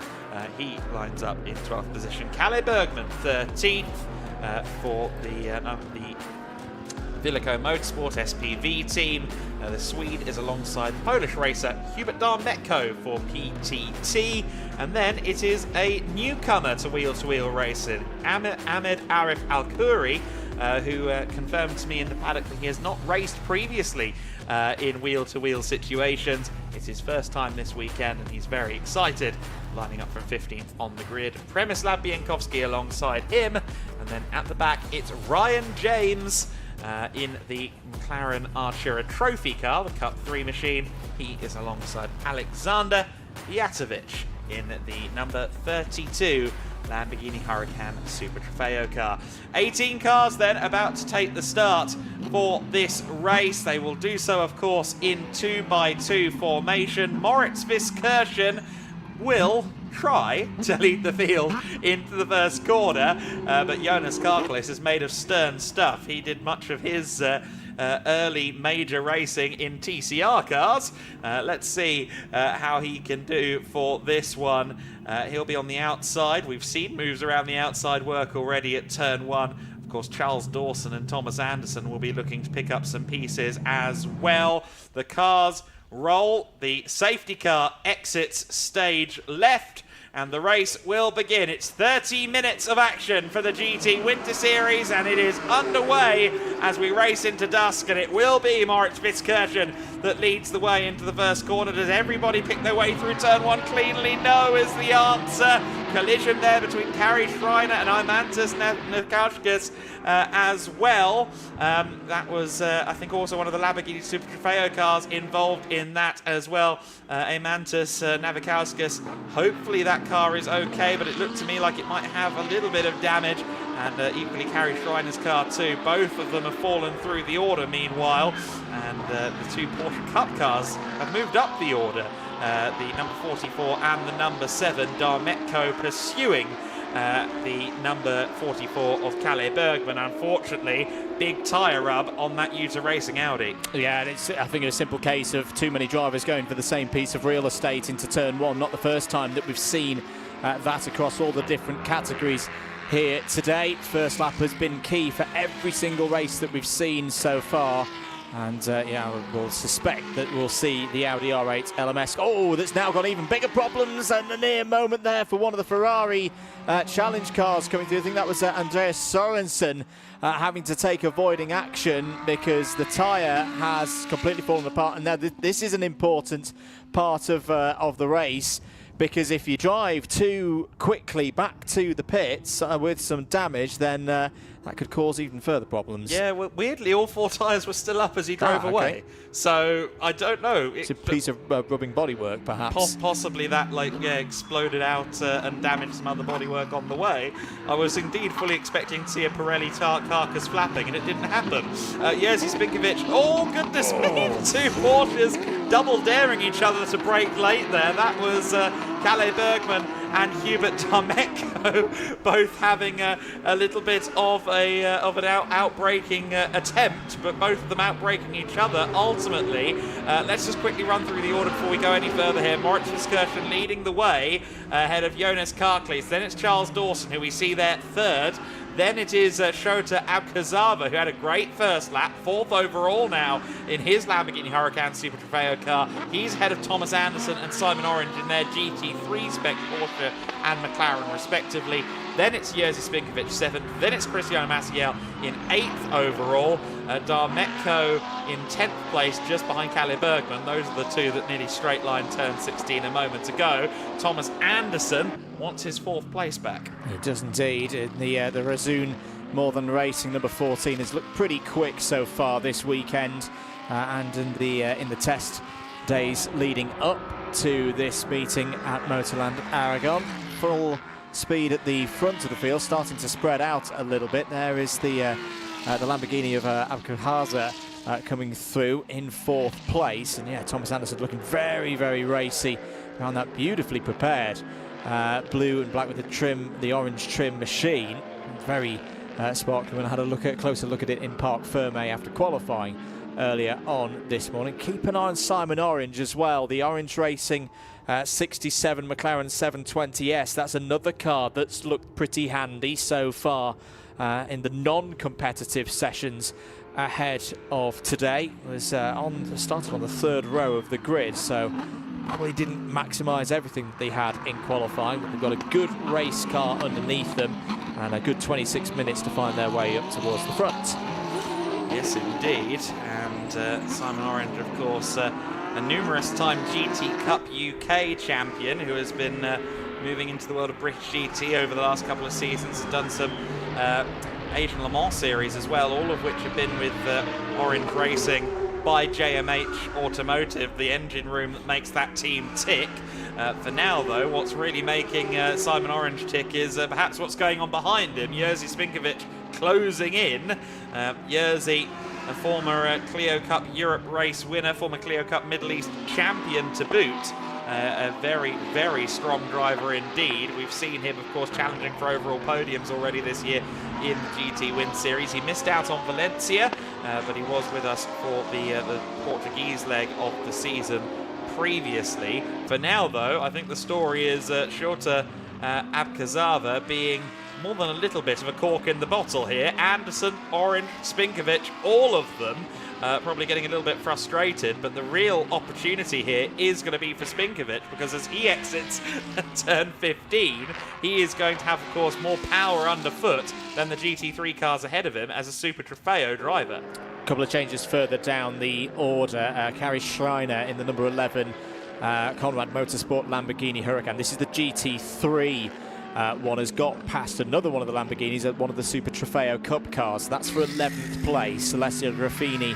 He lines up in 12th position. Kalle Bergman, 13th for the Villeco Motorsport SPV team. The Swede is alongside Polish racer Hubert Darmetko for PTT. And then it is a newcomer to wheel-to-wheel racing, Ahmed Arif Al-Khoury, who confirmed to me in the paddock that he has not raced previously in wheel-to-wheel situations. It's his first time this weekend and he's very excited, lining up from 15th on the grid. Przemysław Bienkowski alongside him, and then at the back it's Ryan James in the McLaren Artura Trophy car, the Cup 3 machine. He is alongside Alexander Jatovic in the number 32 Lamborghini Huracan Super Trofeo car. 18 cars then about to take the start for this race. They will do so, of course, in 2x2 formation. Moritz Viskirchen will try to lead the field into the first corner, but Jonas Karklis is made of stern stuff. He did much of his early major racing in TCR cars. Let's see how he can do for this one. He'll be on the outside. We've seen moves around the outside work already at turn one. Of course, Charles Dawson and Thomas Anderson will be looking to pick up some pieces as well. The cars roll. The safety car exits stage left, and the race will begin. It's 30 minutes of action for the GT Winter Series, and it is underway as we race into dusk, and it will be Moritz Viskirchen that leads the way into the first corner. Does everybody pick their way through turn one cleanly? No is the answer. Collision there between Kari Schreiner and Eimantas Navikauskas as well. That was, I think, also one of the Lamborghini Super Trofeo cars involved in that as well. Eimantas Navikauskas, hopefully that car is okay, but it looked to me like it might have a little bit of damage, and equally Kari Schreiner's car too. Both of them have fallen through the order meanwhile, and the two Porsche Cup cars have moved up the order. The number 44 and the number 7, Darmetko, pursuing the number 44 of Kalle Bergman. Unfortunately, big tyre rub on that Uta Racing Audi. Yeah, and it's, I think, a simple case of too many drivers going for the same piece of real estate into turn one. Not the first time that we've seen that across all the different categories here today. First lap has been key for every single race that we've seen so far. And yeah, we'll suspect that we'll see the Audi R8 LMS. Oh, that's now got even bigger problems, and a near moment there for one of the Ferrari challenge cars coming through. I think that was Andreas Sorensen having to take avoiding action because the tyre has completely fallen apart. And now this is an important part of the race, because if you drive too quickly back to the pits with some damage, then that could cause even further problems. Yeah, well, weirdly, all four tyres were still up as he drove away. So, I don't know. It's a piece of rubbing bodywork, perhaps. Possibly that, like, yeah, exploded out and damaged some other bodywork on the way. I was indeed fully expecting to see a Pirelli carcass flapping, and it didn't happen. Jerzy Spinkovic, oh, goodness me, the two Porsches double daring each other to brake late there. That was Kalle Bergman and Hubert Darmetko both having a little bit of an outbreaking attempt, but both of them outbreaking each other ultimately. Let's just quickly run through the order before we go any further here. Moritz Verskirchen leading the way ahead of Jonas Karklees. Then it's Charles Dawson, who we see there third. Then it is Shota Abkazava, who had a great first lap, fourth overall now in his Lamborghini Huracan Super Trofeo car. He's ahead of Thomas Anderson and Simon Orange in their GT3 spec Porsche and McLaren respectively. Then it's Jerzy Spinkovic 7th. Then it's Cristiano Maciel in 8th overall. Darmetko in 10th place, just behind Kalle Bergman. Those are the two that nearly straight line turned 16 a moment ago. Thomas Anderson wants his 4th place back. He does indeed. In the Razoon More Than Racing number 14 has looked pretty quick so far this weekend, and in the test days leading up to this meeting at MotorLand Aragón. Full speed at the front of the field, starting to spread out a little bit. There is the Lamborghini of Abkazava coming through in 4th place, and yeah, Thomas Anderson looking very, very racy around that beautifully prepared blue and black with the orange trim machine. Very sparkly. When I had a closer look at it in Parc Ferme after qualifying earlier on this morning. Keep an eye on Simon Orange as well. The Orange Racing 67 McLaren 720S. That's another car that's looked pretty handy so far in the non-competitive sessions ahead of today. Was started on the 3rd row of the grid, so probably didn't maximise everything that they had in qualifying, but they've got a good race car underneath them and a good 26 minutes to find their way up towards the front. Yes, indeed. And Simon Orange, of course, a numerous-time GT Cup UK champion who has been moving into the world of British GT over the last couple of seasons. Has done some Asian Le Mans series as well, all of which have been with Orange Racing by JMH Automotive, the engine room that makes that team tick. For now, though, what's really making Simon Orange tick is perhaps what's going on behind him. Jerzy Spinkovic closing in. Jerzy, a former Clio Cup Europe race winner, former Clio Cup Middle East champion to boot. A very, very strong driver indeed. We've seen him, of course, challenging for overall podiums already this year in the GT Win Series. He missed out on Valencia, but he was with us for the Portuguese leg of the season previously. For now, though, I think the story is Shota Abkazava being more than a little bit of a cork in the bottle here. Anderson, Orange, Spinkovic, all of them probably getting a little bit frustrated, but the real opportunity here is going to be for Spinkovic, because as he exits turn 15, he is going to have, of course, more power underfoot than the GT3 cars ahead of him as a Super Trofeo driver. A couple of changes further down the order. Kari Schreiner in the number 11 Conrad Motorsport Lamborghini Huracan. This is the GT3 one, has got past another one of the Lamborghinis at one of the Super Trofeo Cup cars. That's for 11th place. Alessio Graffini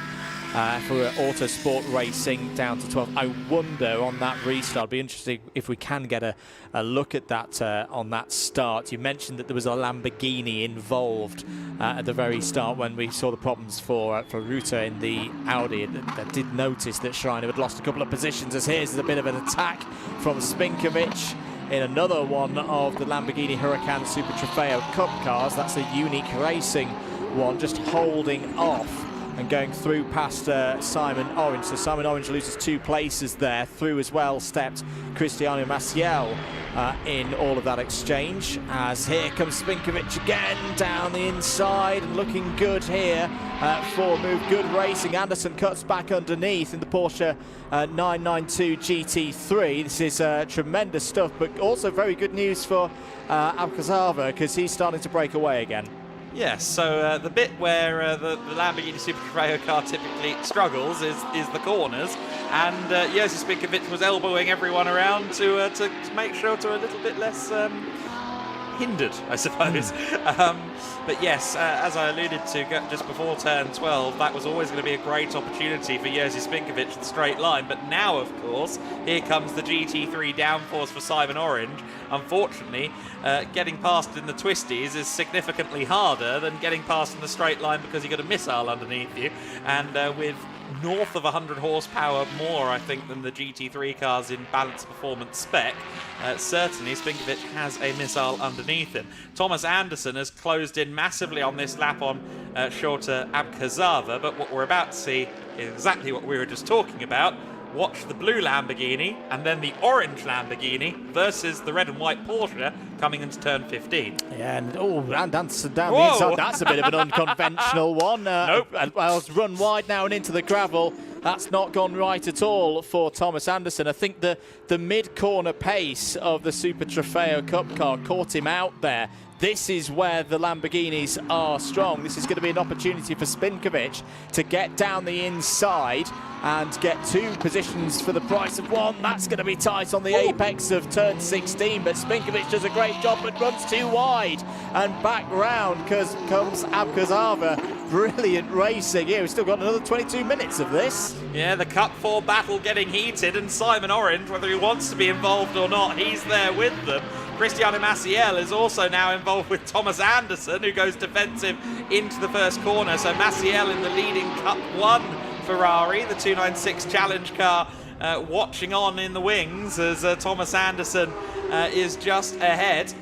for Autosport Racing down to 12th. I wonder on that restart, it'll be interesting if we can get a look at that on that start. You mentioned that there was a Lamborghini involved at the very start when we saw the problems for Ruta in the Audi. I did notice that Schreiner had lost a couple of positions, as here's a bit of an attack from Spinkovic in another one of the Lamborghini Huracan Super Trofeo Cup cars. That's a unique racing one, just holding off and going through past Simon Orange. So Simon Orange loses 2 places there. Through as well stepped Cristiano Maciel in all of that exchange, as here comes Spinkovic again down the inside and looking good here for Move Good Racing. Anderson cuts back underneath in the Porsche 992 GT3. This is tremendous stuff, but also very good news for Abkazava, because he's starting to break away again. Yes, so the bit where the Lamborghini Super Trofeo car typically struggles is the corners, and Jerzy Spinkovic was elbowing everyone around to make sure to a little bit less hindered, I suppose. But yes, as I alluded to just before turn 12, that was always going to be a great opportunity for Jerzy Spinkovic in the straight line. But now, of course, here comes the GT3 downforce for Simon Orange. Unfortunately, getting past in the twisties is significantly harder than getting past in the straight line, because you've got a missile underneath you. And with north of 100 horsepower more, I think, than the GT3 cars in balance performance spec. Certainly, Spinkovic has a missile underneath him. Thomas Anderson has closed in massively on this lap on shorter Abkhazava, but what we're about to see is exactly what we were just talking about. Watch the blue Lamborghini and then the orange Lamborghini versus the red and white Porsche coming into turn 15. Yeah, and that's down the inside. That's a bit of an unconventional one. Nope. Well, it's run wide now and into the gravel. That's not gone right at all for Thomas Anderson. I think the mid-corner pace of the Super Trofeo Cup car caught him out there. This is where the Lamborghinis are strong. This is going to be an opportunity for Spinkovic to get down the inside and get 2 positions for the price of 1. That's going to be tight on the apex of turn 16, but Spinkovic does a great job but runs too wide. And back round because comes Abkhazava. Brilliant racing here. We've still got another 22 minutes of this. Yeah, the Cup 4 battle getting heated, and Simon Orange, whether he wants to be involved or not, he's there with them. Cristiano Maciel is also now involved with Thomas Anderson, who goes defensive into the first corner. So Maciel in the leading Cup 1 Ferrari, the 296 Challenge car, watching on in the wings as Thomas Anderson is just ahead.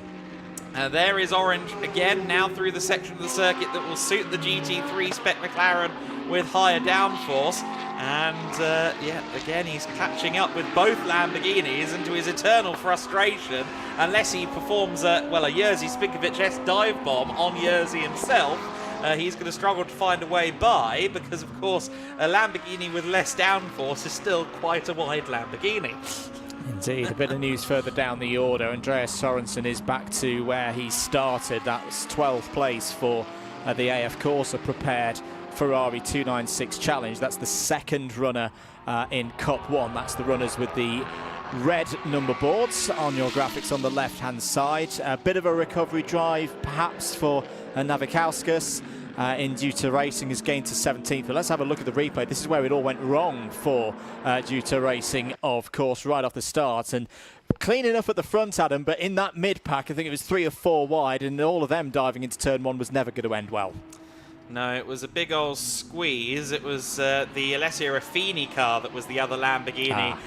There is Orange again, now through the section of the circuit that will suit the GT3 spec McLaren with higher downforce. And yeah, again, he's catching up with both Lamborghinis, and to his eternal frustration, unless he performs a Jerzy Spinkovic-esque dive bomb on Jerzy himself, he's going to struggle to find a way by, because of course a Lamborghini with less downforce is still quite a wide Lamborghini. Indeed, a bit of news further down the order. Andreas Sorensen is back to where he started. That was 12th place for the AF Corsa prepared Ferrari 296 Challenge. That's the second runner in Cup 1. That's the runners with the red number boards on your graphics on the left-hand side. A bit of a recovery drive, perhaps, for Navikauskas. In GT Racing has gained to 17th. But let's have a look at the replay. This is where it all went wrong for GT Racing, of course, right off the start. And clean enough at the front, Adam, but in that mid-pack, I think it was 3 or 4 wide, and all of them diving into turn 1 was never going to end well. No, it was a big old squeeze. It was the Alessio Raffini car that was the other Lamborghini,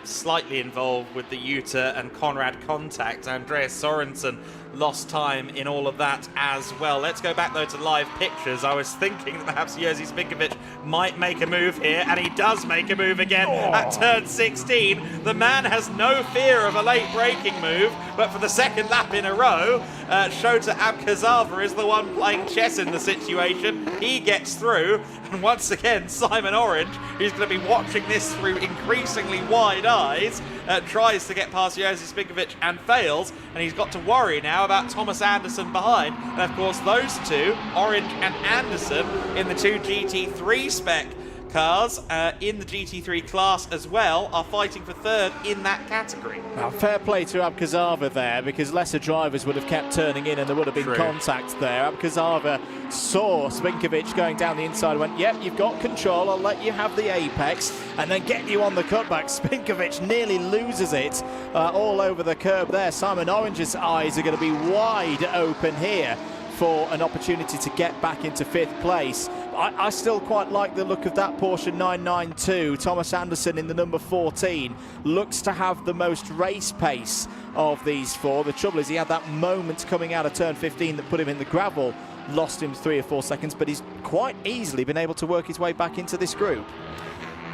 slightly involved with the Jutta and Conrad contact. Andreas Sorensen lost time in all of that as well. Let's go back, though, to live pictures. I was thinking that perhaps Jerzy Spinkovic might make a move here, and he does make a move again at turn 16. The man has no fear of a late braking move, but for the second lap in a row, Shota Abkhazava is the one playing chess in the situation. He gets through, and once again, Simon Orange, who's going to be watching this through increasingly wide eyes, tries to get past Jerzy Spinkovic and fails, and he's got to worry now about Thomas Anderson behind. And of course, those two, Orange and Anderson, in the 2 GT3 spec cars in the GT3 class as well, are fighting for third in that category. Now, fair play to Abkhazava there, because lesser drivers would have kept turning in and there would have been contact there. Abkhazava saw Spinkovic going down the inside and went, yep, you've got control, I'll let you have the apex, and then get you on the cutback. Spinkovic nearly loses it all over the curb there. Simon Orange's eyes are going to be wide open here for an opportunity to get back into 5th place. I still quite like the look of that Porsche 992. Thomas Anderson in the number 14 looks to have the most race pace of these 4. The trouble is he had that moment coming out of turn 15 that put him in the gravel, lost him 3 or 4 seconds, but he's quite easily been able to work his way back into this group.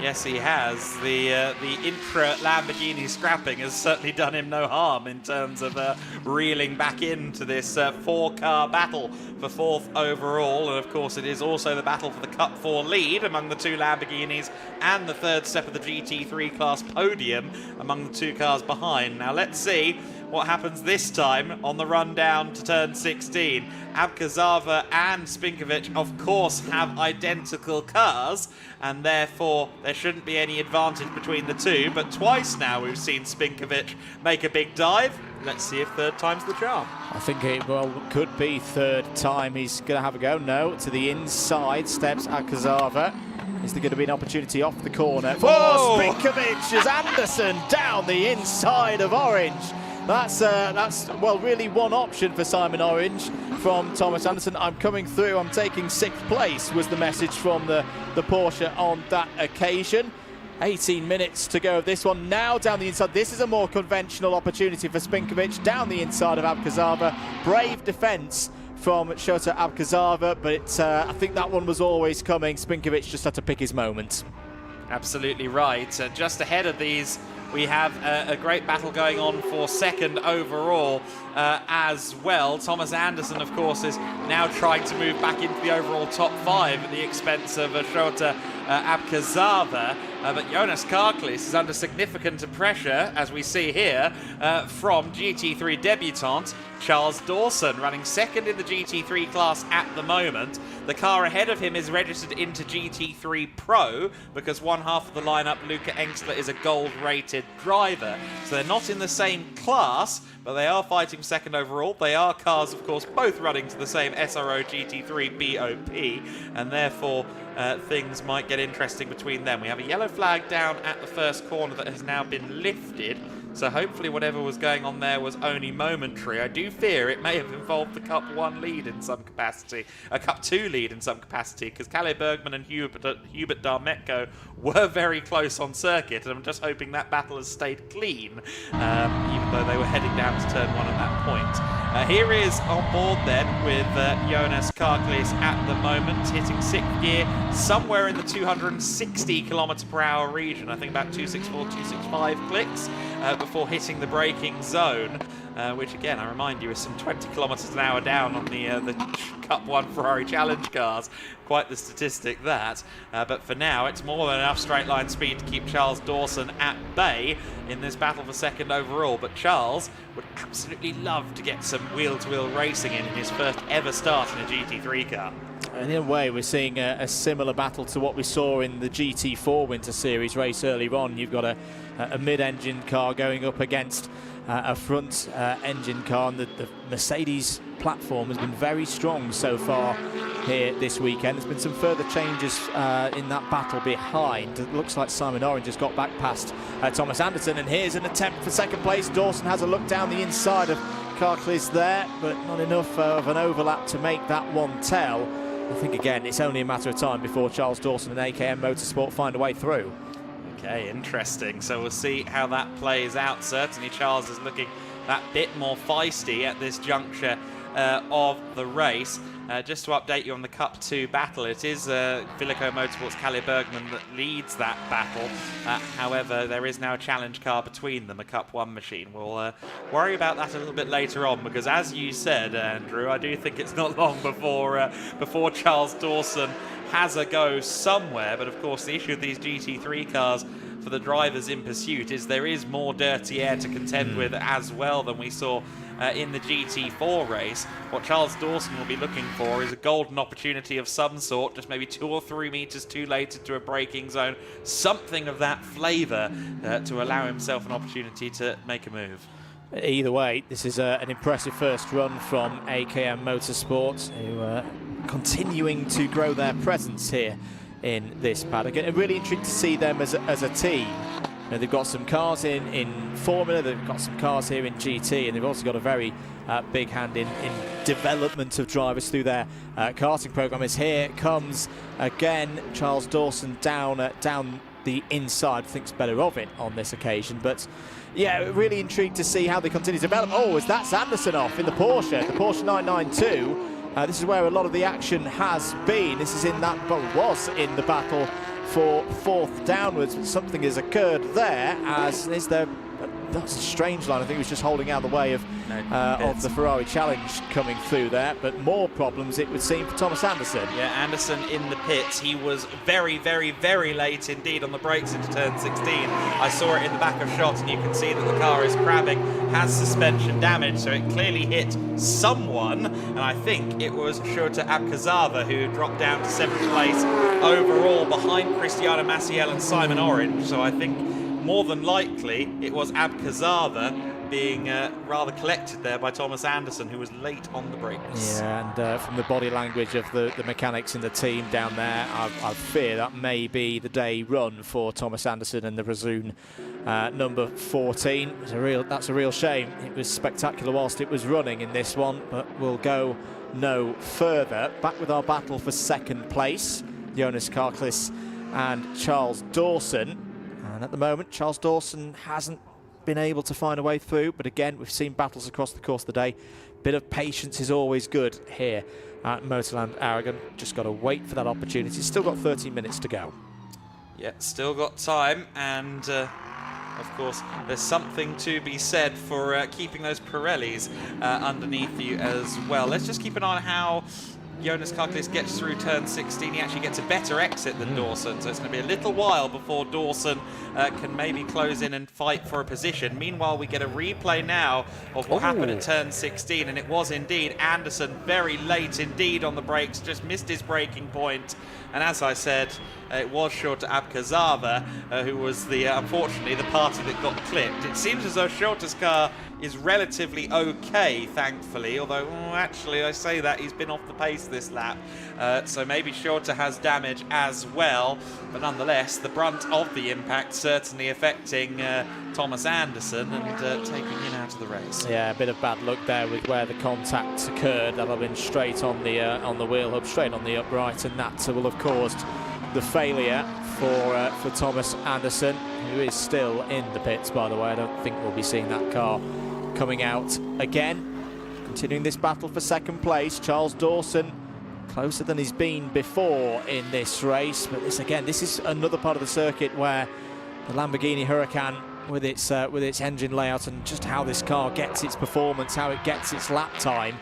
Yes, he has. The intra-Lamborghini scrapping has certainly done him no harm in terms of reeling back into this 4-car battle for 4th overall. And of course, it is also the battle for the Cup 4 lead among the 2 Lamborghinis and the 3rd step of the GT3 class podium among the 2 cars behind. Now, let's see what happens this time on the run down to turn 16. Abkhazava and Spinkovic, of course, have identical cars, and therefore there shouldn't be any advantage between the 2, but twice now we've seen Spinkovic make a big dive. Let's see if 3rd time's the charm. I think it could be 3rd time he's going to have a go. No, to the inside steps Abkhazava. Is there going to be an opportunity off the corner for Spinkovic as Anderson down the inside of Orange? That's well, really one option for Simon Orange from Thomas Anderson. I'm coming through, I'm taking 6th place, was the message from the Porsche on that occasion. 18 minutes to go of this one. Now down the inside, this is a more conventional opportunity for Spinkovic, down the inside of Abkazava. Brave defence from Shota Abkazava, but I think that one was always coming. Spinkovic just had to pick his moment. Absolutely right. Just ahead of these, we have a great battle going on for 2nd overall as well. Thomas Anderson, of course, is now trying to move back into the overall top 5 at the expense of Shota Abkazava. But Jonas Karklis is under significant pressure, as we see here, from GT3 debutant Charles Dawson, running 2nd in the GT3 class at the moment. The car ahead of him is registered into GT3 Pro because one half of the lineup, Luca Engstler, is a gold-rated driver. So they're not in the same class, but they are fighting 2nd overall. They are cars, of course, both running to the same SRO GT3 BOP, and therefore things might get interesting between them. We have a yellow flag down at the first corner that has now been lifted, so hopefully whatever was going on there was only momentary. I do fear it may have involved the Cup 1 lead in some capacity, a Cup 2 lead in some capacity, because Kalle Bergman and Hubert Darmetko were very close on circuit, and I'm just hoping that battle has stayed clean, even though they were heading down to turn 1 at that point. Here is on board then with Jonas Karklis at the moment, hitting 6th gear, somewhere in the 260 km/h region, I think about 264, 265 clicks, before hitting the braking zone, which again, I remind you, is some 20 km/h down on the Cup 1 Ferrari Challenge cars. Quite the statistic that. But for now, it's more than enough straight line speed to keep Charles Dawson at bay in this battle for 2nd overall. But Charles would absolutely love to get some wheel-to-wheel racing in his first ever start in a GT3 car. And in a way, we're seeing a similar battle to what we saw in the GT4 Winter Series race earlier on. You've got a mid-engine car going up against a front engine car, and the Mercedes platform has been very strong so far here this weekend. There's been some further changes in that battle behind. It looks like Simon Orange has got back past Thomas Anderson, and here's an attempt for 2nd place. Dawson has a look down the inside of Karklis there, but not enough of an overlap to make that one tell. I think, again, it's only a matter of time before Charles Dawson and AKM Motorsport find a way through. Okay, interesting. So we'll see how that plays out. Certainly Charles is looking that bit more feisty at this juncture of the race. Just to update you on the Cup 2 battle, it is Villeco Motorsports' Kalle Bergman that leads that battle. However, there is now a challenge car between them, a Cup 1 machine. We'll worry about that a little bit later on, because as you said, Andrew, I do think it's not long before Charles Dawson has a go somewhere. But of course, the issue of these GT3 cars for the drivers in pursuit is there is more dirty air to contend with as well than we saw in the GT4 race. What Charles Dawson will be looking for is a golden opportunity of some sort, just maybe 2 or 3 meters too late into a braking zone, something of that flavour to allow himself an opportunity to make a move. Either way, this is an impressive first run from AKM Motorsports, who are continuing to grow their presence here in this paddock. And really intrigued to see them as a team. You know, they've got some cars in Formula, they've got some cars here in GT, and they've also got a very big hand in development of drivers through their karting program. As here comes again Charles Dawson down the inside, thinks better of it on this occasion. But yeah, really intrigued to see how they continue to develop. Oh, as that's Anderson off in the Porsche 992. This is where a lot of the action has been. This is was in the battle for 4th downwards, but something has occurred there, as is there. That's a strange line. I think he was just holding out the way of the Ferrari Challenge coming through there, but more problems it would seem for Thomas Anderson. Yeah, Anderson in the pits. He was very, very, very late indeed on the brakes into turn 16. I saw it in the back of shots, and you can see that the car is crabbing, has suspension damage, so it clearly hit someone, and I think it was Shota Abkazava who dropped down to 7th place overall behind Cristiano Maciel and Simon Orange. So I think more than likely it was Abkazava being rather collected there by Thomas Anderson, who was late on the brakes. Yeah, and from the body language of the mechanics in the team down there, I fear that may be the day run for Thomas Anderson and the Razoon number 14. That's a real shame. It was spectacular whilst it was running in this one, but we'll go no further. Back with our battle for second place, Jonas Karklis and Charles Dawson. And at the moment, Charles Dawson hasn't been able to find a way through, but again, we've seen battles across the course of the day. Bit of patience is always good here at MotorLand Aragón. Just got to wait for that opportunity. Still got 13 minutes to go. Yeah, still got time, and of course, there's something to be said for keeping those Pirellis underneath you as well. Let's just keep an eye on how Jonas Karklis gets through turn 16. He actually gets a better exit than Dawson, so it's going to be a little while before Dawson can maybe close in and fight for a position. Meanwhile, we get a replay now of what happened at turn 16, and it was indeed Anderson very late indeed on the brakes, just missed his braking point. And as I said, it was Shota Abkazava who was unfortunately the party that got clipped. It seems as though Shota's car is relatively okay, thankfully, although actually I say that he's been off the pace this lap, so maybe Shota has damage as well, but nonetheless the brunt of the impact certainly affecting Thomas Anderson and taking him out of the race. Yeah, a bit of bad luck there with where the contact occurred. That'll have been straight on the wheel hub, straight on the upright, and that will have caused the failure for Thomas Anderson, who is still in the pits, by the way. I don't think we'll be seeing that car coming out again. Continuing this battle for second place, Charles Dawson closer than he's been before in this race, but this is another part of the circuit where the Lamborghini Huracan, with its engine layout and just how this car gets its performance, how it gets its lap time,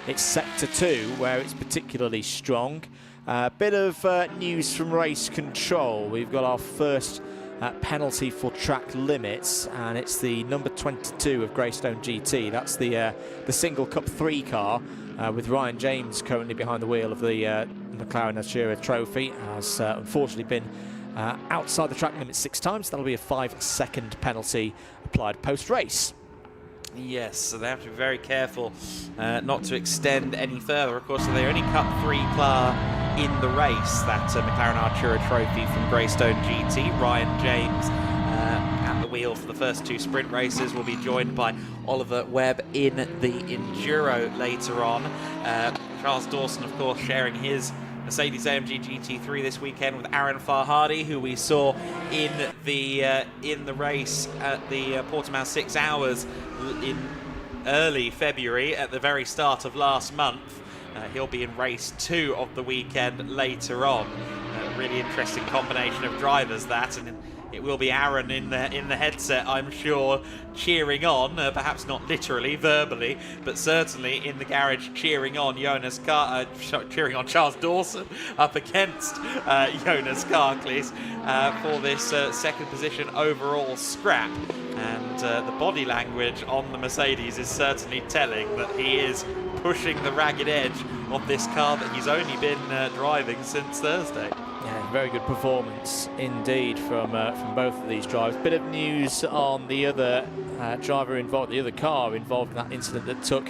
it's sector 2 where it's particularly strong. Bit of news from race control. We've got our first penalty for track limits, and it's the number 22 of Greystone GT. That's the single Cup 3 car with Ryan James currently behind the wheel of the McLaren Artura Trophy. Has unfortunately been outside the track limit 6 times. That'll be a 5-second penalty applied post-race. Yes, so they have to be very careful not to extend any further. Of course, they're only Cup 3 car in the race, that McLaren Artura Trophy from Greystone GT. Ryan James at the wheel for the first 2 sprint races will be joined by Oliver Webb in the Enduro later on. Charles Dawson, of course, sharing his Mercedes-AMG GT3 this weekend with Aaron Farhadi, who we saw in the race at the Portimao 6 Hours in early February at the very start of last month. He'll be in race 2 of the weekend later on. Really interesting combination of drivers, that, and it will be Aaron in the headset, I'm sure, cheering on, perhaps not literally, verbally, but certainly in the garage cheering on cheering on Charles Dawson up against Jonas Karklis for this second position overall scrap. And the body language on the Mercedes is certainly telling that he is pushing the ragged edge of this car that he's only been driving since Thursday. Yeah, very good performance indeed from both of these drivers. Bit of news on the other driver involved, the other car involved in that incident that took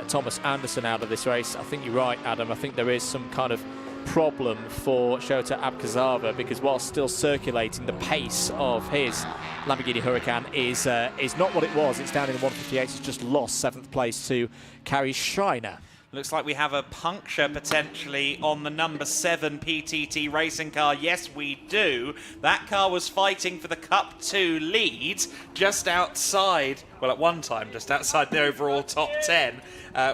Thomas Anderson out of this race. I think you're right, Adam. I think there is some kind of problem for Shota Abkazava, because while still circulating, the pace of his Lamborghini Huracan is not what it was. It's down in the 158. It's just lost 7th place to Kari Schreiner. Looks like we have a puncture potentially on the number 7 PTT racing car. Yes, we do. That car was fighting for the Cup 2 lead just outside, well, at one time, just outside the overall top 10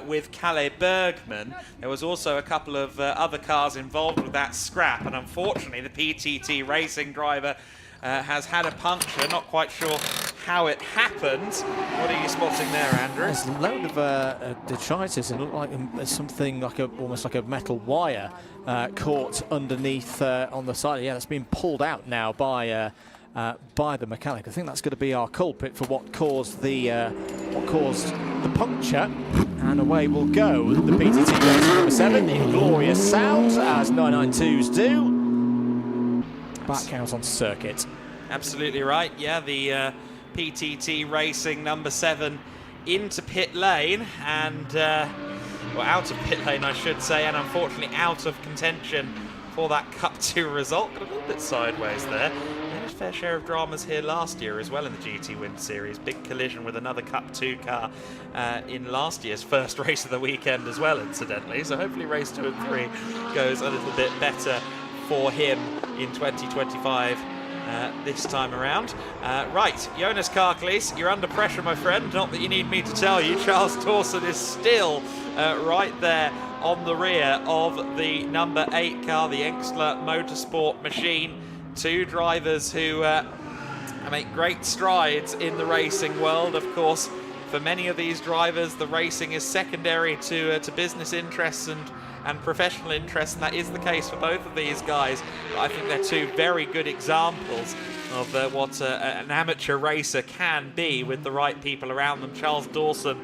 with Kalle Bergman. There was also a couple of other cars involved with that scrap, and unfortunately the PTT racing driver has had a puncture. Not quite sure how it happened. What are you spotting there, Andrew? There's a load of detritus, and it looked like there's something like almost like a metal wire caught underneath on the side. Yeah, that's been pulled out now by the mechanic. I think that's going to be our culprit for what caused the puncture. And away will go the PTT racer number 7 in glorious sounds, as 992s do. Back out on circuit. Absolutely right. Yeah, the PTT Racing number 7 into pit lane and, well, out of pit lane, I should say, and unfortunately out of contention for that Cup 2 result. Got a little bit sideways there. He had his fair share of dramas here last year as well in the GT Winter Series. Big collision with another Cup 2 car in last year's first race of the weekend as well, incidentally. So hopefully race 2 and 3 goes a little bit better for him in 2025 this time around. Right, Jonas Karklees, you're under pressure, my friend. Not that you need me to tell you. Charles Dawson is still right there on the rear of the number 8 car, the Engstler Motorsport machine. Two drivers who make great strides in the racing world. Of course, for many of these drivers, the racing is secondary to business interests and professional interests, and that is the case for both of these guys. But I think they're two very good examples of what an amateur racer can be with the right people around them. Charles Dawson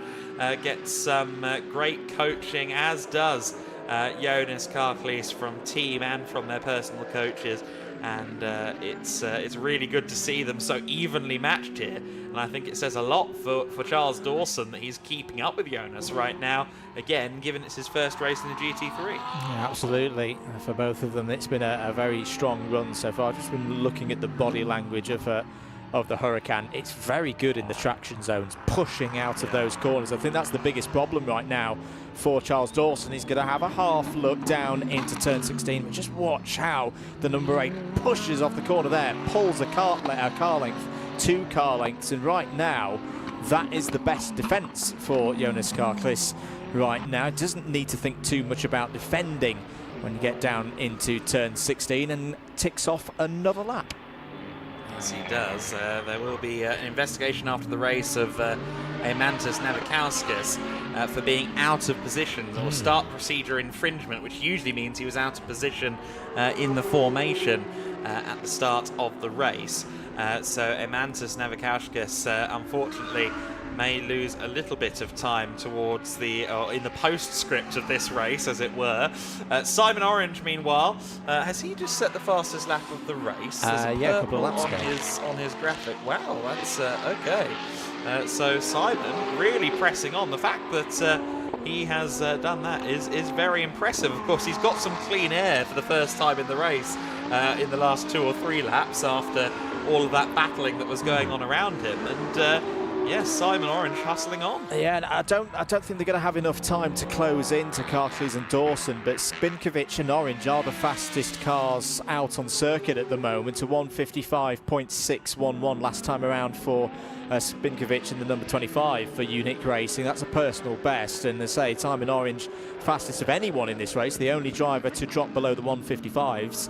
gets some great coaching, as does Jonas Karklees from team and from their personal coaches. And it's really good to see them so evenly matched here. And I think it says a lot for Charles Dawson that he's keeping up with Jonas right now, again, given it's his first race in the GT3. Yeah, absolutely. For both of them, it's been a very strong run so far. I've just been looking at the body language of the Huracan. It's very good in the traction zones, pushing out of those corners. I think that's the biggest problem right now for Charles Dawson. He's going to have a half look down into turn 16, but just watch how the number 8 pushes off the corner there, pulls a car length, 2 car lengths, and right now that is the best defence for Jonas Karklees right now. Doesn't need to think too much about defending when you get down into turn 16, and ticks off another lap. Yes, he does. There will be an investigation after the race of Eimantas Navikauskas for being out of position, or start procedure infringement, which usually means he was out of position in the formation at the start of the race. So Eimantas Navikauskas, unfortunately, may lose a little bit of time towards in the postscript of this race, as it were. Simon Orange, meanwhile, has he just set the fastest lap of the race? Yeah, a couple of laps ago. On his graphic. Wow, that's okay. So Simon really pressing on. The fact that he has done that is very impressive. Of course, he's got some clean air for the first time in the race in the last 2 or 3 laps after all of that battling that was going on around him. And yes, Simon Orange hustling on. Yeah, and I don't think they're going to have enough time to close into Karklees and Dawson, but Spinkovic and Orange are the fastest cars out on circuit at the moment. A 155.611 last time around for Spinkovic and the number 25 for Unique Racing. That's a personal best, and as I say, Simon Orange, fastest of anyone in this race, the only driver to drop below the 155s.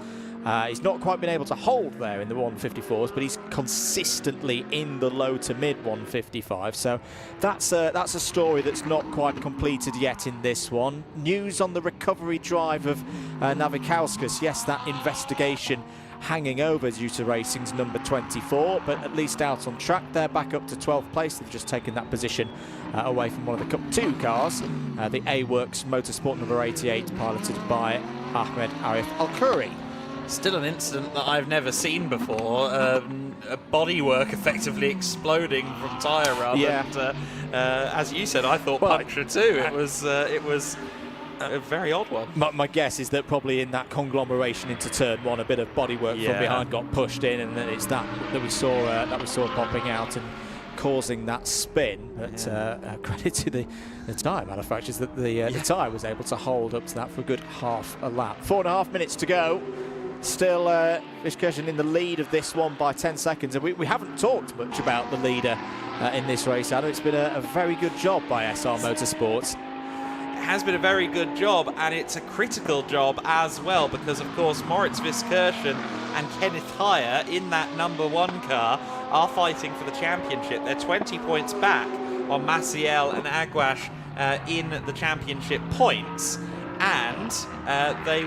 He's not quite been able to hold there in the 154s, but he's consistently in the low to mid 155. So that's a story that's not quite completed yet in this one. News on the recovery drive of Navikauskas. Yes, that investigation hanging over due to Racing's number 24, but at least out on track. They're back up to 12th place. They've just taken that position away from one of the Cup 2 cars, the A-Works Motorsport number 88, piloted by Ahmed Arif Al-Khoury. Still an incident that I've never seen before. A bodywork effectively exploding from tyre rub. Yeah. And, as you said, I thought puncture too. It was a very odd one. My guess is that probably in that conglomeration into turn 1, a bit of bodywork from behind got pushed in, and then it's that we saw popping out and causing that spin. But credit to the tyre manufacturers that the tyre was able to hold up to that for a good half a lap. 4.5 minutes to go. Still Vizkersen in the lead of this one by 10 seconds, and we haven't talked much about the leader in this race, Adam. It's been a very good job by SR Motorsports. It has been a very good job, and it's a critical job as well, because of course Moritz Vizkersen and Kenneth Heyer in that number 1 car are fighting for the championship. They're 20 points back on Maciel and Aguas in the championship points, and they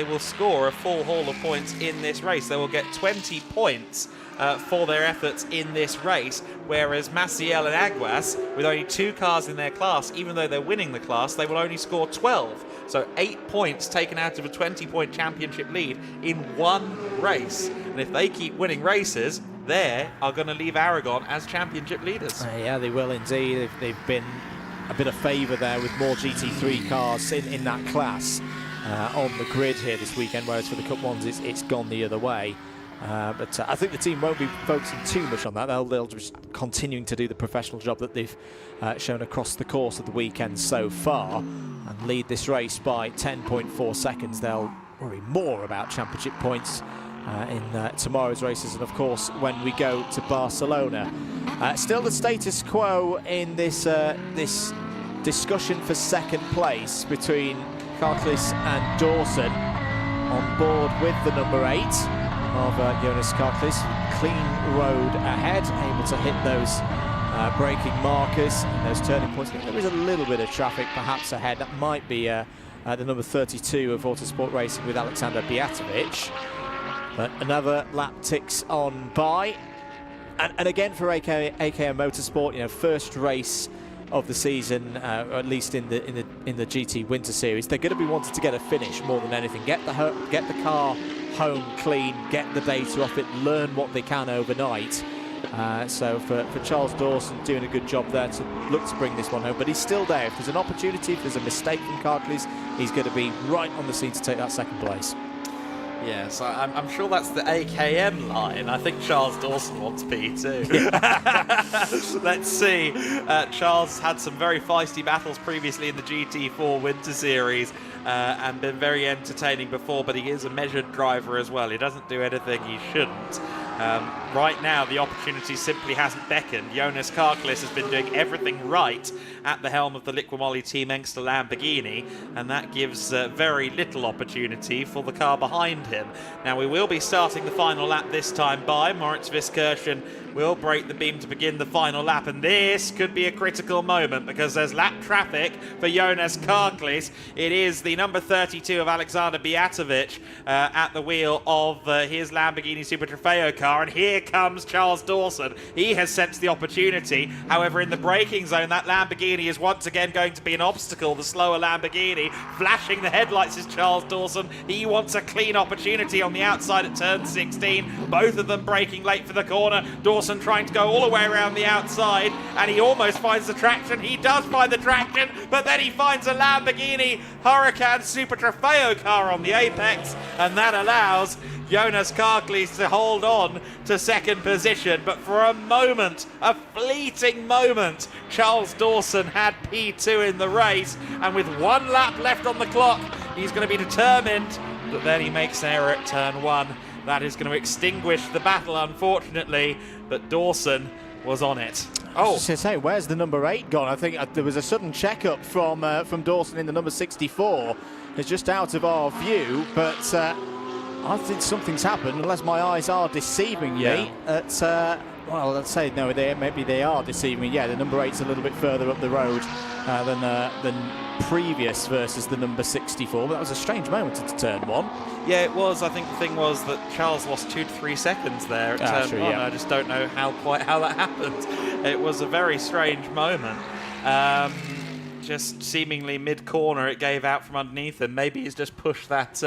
will score a full haul of points in this race. They will get 20 points for their efforts in this race, whereas Maciel and Aguas, with only 2 cars in their class, even though they're winning the class, they will only score 12. So 8 points taken out of a 20-point championship lead in one race. And if they keep winning races, they are going to leave Aragon as championship leaders. Yeah, they will indeed. They've been a bit of favour there with more GT3 cars in that class on the grid here this weekend, whereas for the Cup 1s it's gone the other way. But I think the team won't be focusing too much on that. They'll just continuing to do the professional job that they've shown across the course of the weekend so far and lead this race by 10.4 seconds. They'll worry more about championship points in tomorrow's races and of course when we go to Barcelona. Still the status quo in this this discussion for second place between Karklis and Dawson. On board with the number 8 of Jonas Karklis, clean road ahead, able to hit those braking markers and those turning points. There is a little bit of traffic perhaps ahead. That might be the number 32 of Autosport Racing with Alexander Bijatovic. But another lap ticks on by, and again for AKM Motorsport, you know, first race of the season, or at least in the GT Winter Series, they're going to be wanting to get a finish more than anything. Get the car home clean, get the data off it, learn what they can overnight. So for Charles Dawson, doing a good job there to look to bring this one home, but he's still there. If there's an opportunity, if there's a mistake from Karklis, he's going to be right on the scene to take that second place. Yes, I'm sure that's the AKM line. I think Charles Dawson wants P2. Let's see. Charles had some very feisty battles previously in the GT4 Winter Series and been very entertaining before, but he is a measured driver as well. He doesn't do anything he shouldn't. Right now, the opportunity simply hasn't beckoned. Jonas Karklis has been doing everything right at the helm of the Liqui Team Engster Lamborghini, and that gives very little opportunity for the car behind him. Now, we will be starting the final lap this time by Moritz Viskirchen will break the beam to begin the final lap, and this could be a critical moment because there's lap traffic for Jonas Karklis. It is the number 32 of Alexander Bijatovic at the wheel of his Lamborghini Super Trofeo car, and here comes Charles Dawson. He has sensed the opportunity. However, in the braking zone, that Lamborghini is once again going to be an obstacle. The slower Lamborghini flashing the headlights is Charles Dawson. He wants a clean opportunity on the outside at turn 16. Both of them braking late for the corner. Dawson trying to go all the way around the outside, and he almost finds the traction. He does find the traction, but then he finds a Lamborghini Huracan Super Trofeo car on the apex, and that allows Jonas Karklis to hold on to second position. But for a moment, a fleeting moment, Charles Dawson had P2 in the race, and with one lap left on the clock, he's going to be determined. But then he makes an error at turn 1. That is going to extinguish the battle, unfortunately, but Dawson was on it. I was just going to say, where's the number 8 gone? I think there was a sudden checkup from Dawson in the number 64. It's just out of our view, but I think something's happened, unless my eyes are deceiving me. Well, let's say, no, maybe they are deceiving me. Yeah, the number 8's a little bit further up the road than previous versus the number 64. But that was a strange moment into turn 1. Yeah, it was. I think the thing was that Charles lost 2 to 3 seconds there at turn 1. Yeah. I just don't know quite how that happened. It was a very strange moment. Just seemingly mid-corner, it gave out from underneath him. Maybe he's just pushed that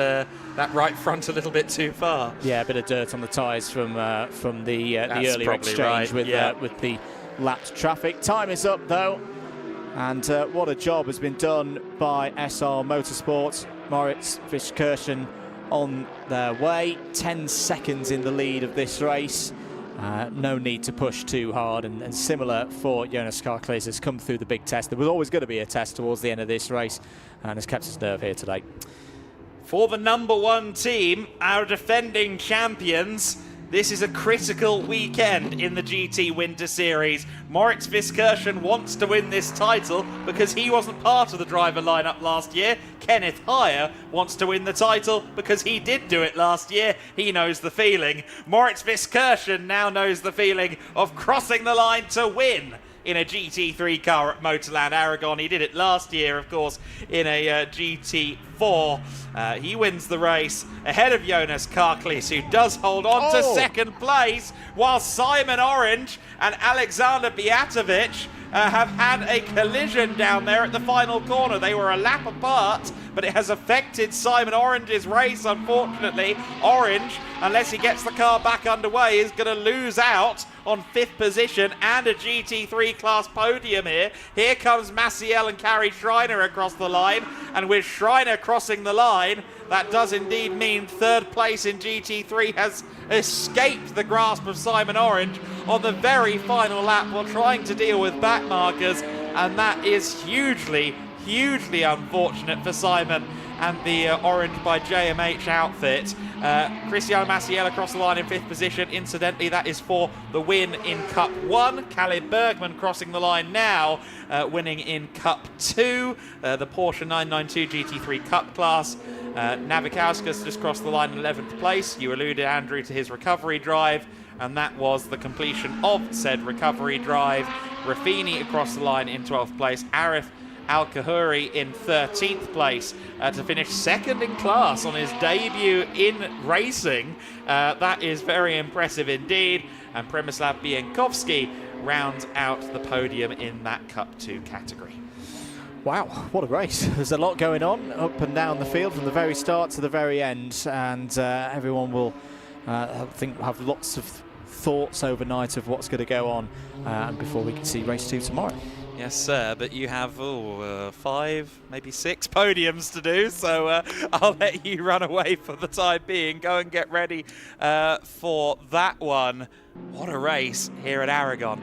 right front a little bit too far. Yeah, a bit of dirt on the tyres from the earlier exchange with the lapped traffic. Time is up though, and what a job has been done by SR Motorsports. Moritz Viskirchen on their way, 10 seconds in the lead of this race. No need to push too hard, and similar for Jonas Karklis, has come through the big test. There was always going to be a test towards the end of this race, and has kept his nerve here today. For the number 1 team, our defending champions, this is a critical weekend in the GT Winter Series. Moritz Viskirchen wants to win this title because he wasn't part of the driver lineup last year. Kenneth Heyer wants to win the title because he did do it last year. He knows the feeling. Moritz Viskirchen now knows the feeling of crossing the line to win in a GT3 car at MotorLand Aragón. He did it last year, of course, in a GT4. He wins the race ahead of Jonas Karklis, who does hold on to second place, while Simon Orange and Alexander Bijatovic have had a collision down there at the final corner. They were a lap apart, but it has affected Simon Orange's race, unfortunately. Orange, unless he gets the car back underway, is going to lose out on 5th position and a GT3 class podium here. Here comes Maciel and Carrie Schreiner across the line, and with Schreiner crossing the line, that does indeed mean 3rd place in GT3 has escaped the grasp of Simon Orange on the very final lap while trying to deal with back markers, and that is hugely unfortunate for Simon and the Orange by JMH outfit. Cristiano Maciel across the line in 5th position. Incidentally, that is for the win in Cup 1. Caleb Bergman crossing the line now, winning in Cup 2, the Porsche 992 GT3 Cup class. Navikauskas just crossed the line in 11th place. You alluded, Andrew, to his recovery drive, and that was the completion of said recovery drive. Raffini across the line in 12th place. Arif Al-Kahuri in 13th place to finish 2nd in class on his debut in racing. That is very impressive indeed. And Przemysław Bienkowski rounds out the podium in that Cup 2 category. Wow, what a race. There's a lot going on up and down the field from the very start to the very end, and everyone will, I think, have lots of thoughts overnight of what's going to go on before we can see race 2 tomorrow. Yes, sir, but you have 5, maybe 6 podiums to do, so I'll let you run away for the time being. Go and get ready for that one. What a race here at Aragon.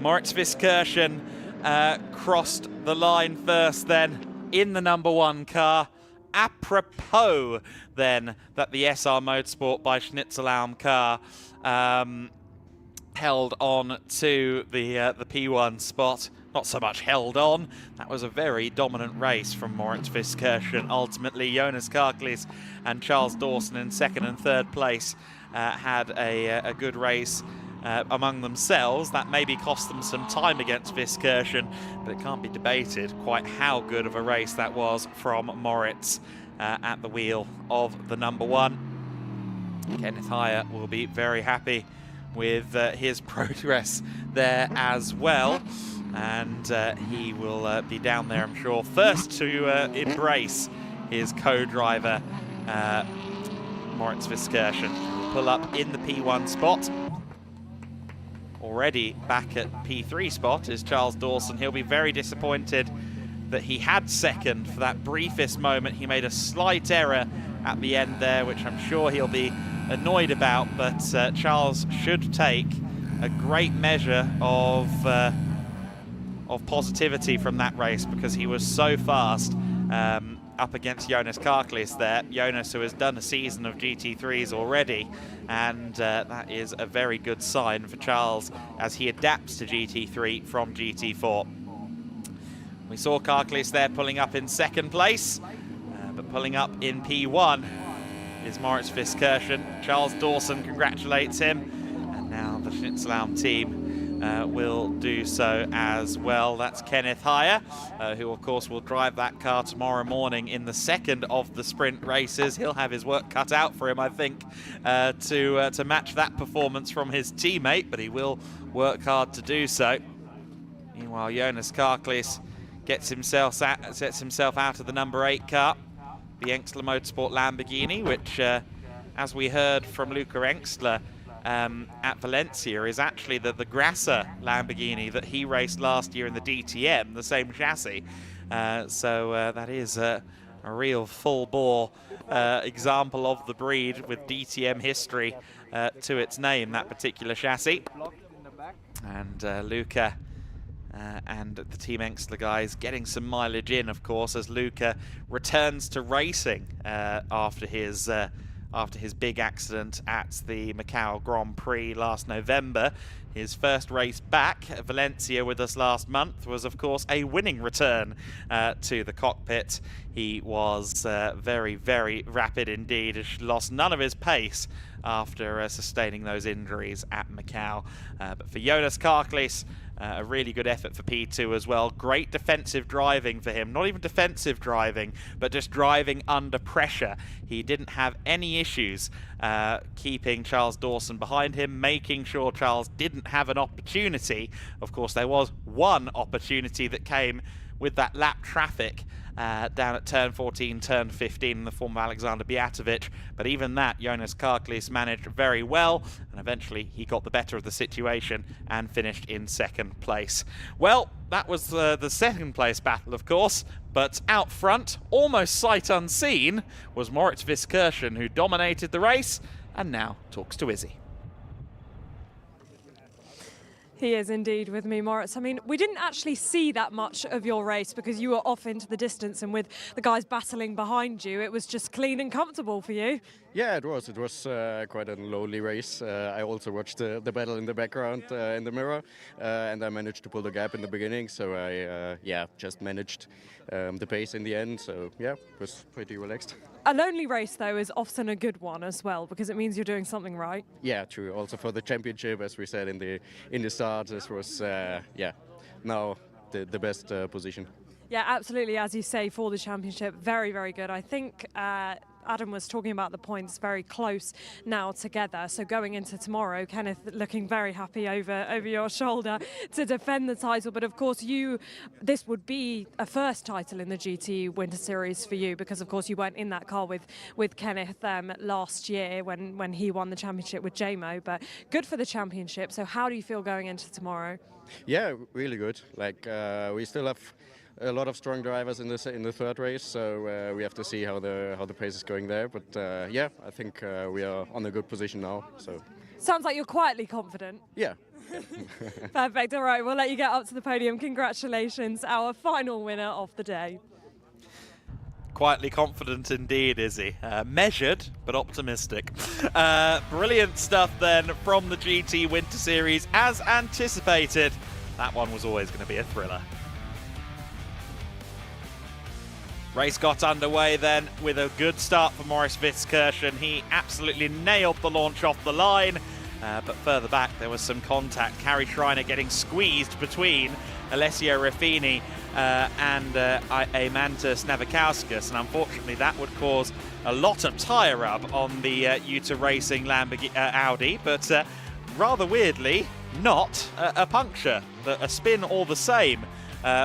Moritz Viskirchen crossed the line first then in the number 1 car. Apropos then that the SR Motorsport by Schnitzelbaum car held on to the P1 spot. Not so much held on. That was a very dominant race from Moritz Viskirchen. Ultimately, Jonas Karklis and Charles Dawson in 2nd and 3rd place had a good race among themselves. That maybe cost them some time against Viskirchen, but it can't be debated quite how good of a race that was from Moritz at the wheel of the number 1. Kenneth Heyer will be very happy with his progress there as well, and he will be down there, I'm sure, first to embrace his co-driver Moritz Viskirchen. Pull up in the P1 spot. Already back at P3 spot is Charles Dawson. He'll be very disappointed that he had 2nd for that briefest moment. He made a slight error at the end there, which I'm sure he'll be annoyed about, but Charles should take a great measure of positivity from that race, because he was so fast up against Jonas Karklis there. Jonas, who has done a season of GT3s already, and that is a very good sign for Charles as he adapts to GT3 from GT4. We saw Karklis there pulling up in 2nd place, but pulling up in P1 is Moritz Viskirchen. Charles Dawson congratulates him, and now the Schnitzelbaum team will do so as well. That's Kenneth Heyer, who of course will drive that car tomorrow morning in the 2nd of the sprint races. He'll have his work cut out for him, I think, to match that performance from his teammate, but he will work hard to do so. Meanwhile, Jonas Karklis sets himself out of the number 8 car, the Engstler Motorsport Lamborghini, which, as we heard from Luca Engstler at Valencia, is actually the Grasser Lamborghini that he raced last year in the DTM, the same chassis. So that is a real full-bore example of the breed with DTM history to its name, that particular chassis. And Luca and the Team Engstler guys getting some mileage in, of course, as Luca returns to racing after his big accident at the Macau Grand Prix last November. His first race back at Valencia with us last month was, of course, a winning return to the cockpit. He was very, very rapid indeed. He lost none of his pace after sustaining those injuries at Macau. But for Jonas Karklis, a really good effort for P2 as well. Great defensive driving for him. Not even defensive driving, but just driving under pressure. He didn't have any issues keeping Charles Dawson behind him, making sure Charles didn't have an opportunity. Of course, there was one opportunity that came with that lap traffic down at turn 14, turn 15 in the form of Alexander Bijatovic. But even that, Jonas Karklis managed very well, and eventually he got the better of the situation and finished in second place. Well, that was the second place battle, of course, but out front, almost sight unseen, was Moritz Viskirchen, who dominated the race and now talks to Izzy. He is indeed with me, Moritz. I mean, we didn't actually see that much of your race because you were off into the distance, and with the guys battling behind you, it was just clean and comfortable for you. Yeah, it was. It was quite a lonely race. I also watched the battle in the background in the mirror, and I managed to pull the gap in the beginning. So I, just managed the pace in the end. So yeah, it was pretty relaxed. A lonely race, though, is often a good one as well, because it means you're doing something right. Yeah, true. Also for the championship, as we said in the start, this was now the best position. Yeah, absolutely. As you say, for the championship, very, very good. I think Adam was talking about the points very close now together. So going into tomorrow, Kenneth looking very happy over your shoulder to defend the title. But of course, this would be a first title in the GT Winter Series for you, because of course you weren't in that car with Kenneth last year when he won the championship with JMO. But good for the championship. So how do you feel going into tomorrow? Yeah, really good. Like we still have a lot of strong drivers in the third race, so we have to see how the pace is going there. But yeah, I think we are on a good position now. So sounds like you're quietly confident. Yeah. Perfect. All right, we'll let you get up to the podium. Congratulations, our final winner of the day. Quietly confident indeed, is he? Measured, but optimistic. Brilliant stuff then from the GT Winter Series. As anticipated, that one was always going to be a thriller. Race got underway then with a good start for Moritz Viskirchen. He absolutely nailed the launch off the line, but further back there was some contact. Kari Schreiner getting squeezed between Alessio Ruffini and Eimantas Navikauskas, and unfortunately that would cause a lot of tyre rub on the Utah Racing Audi, but rather weirdly not a puncture, a spin all the same.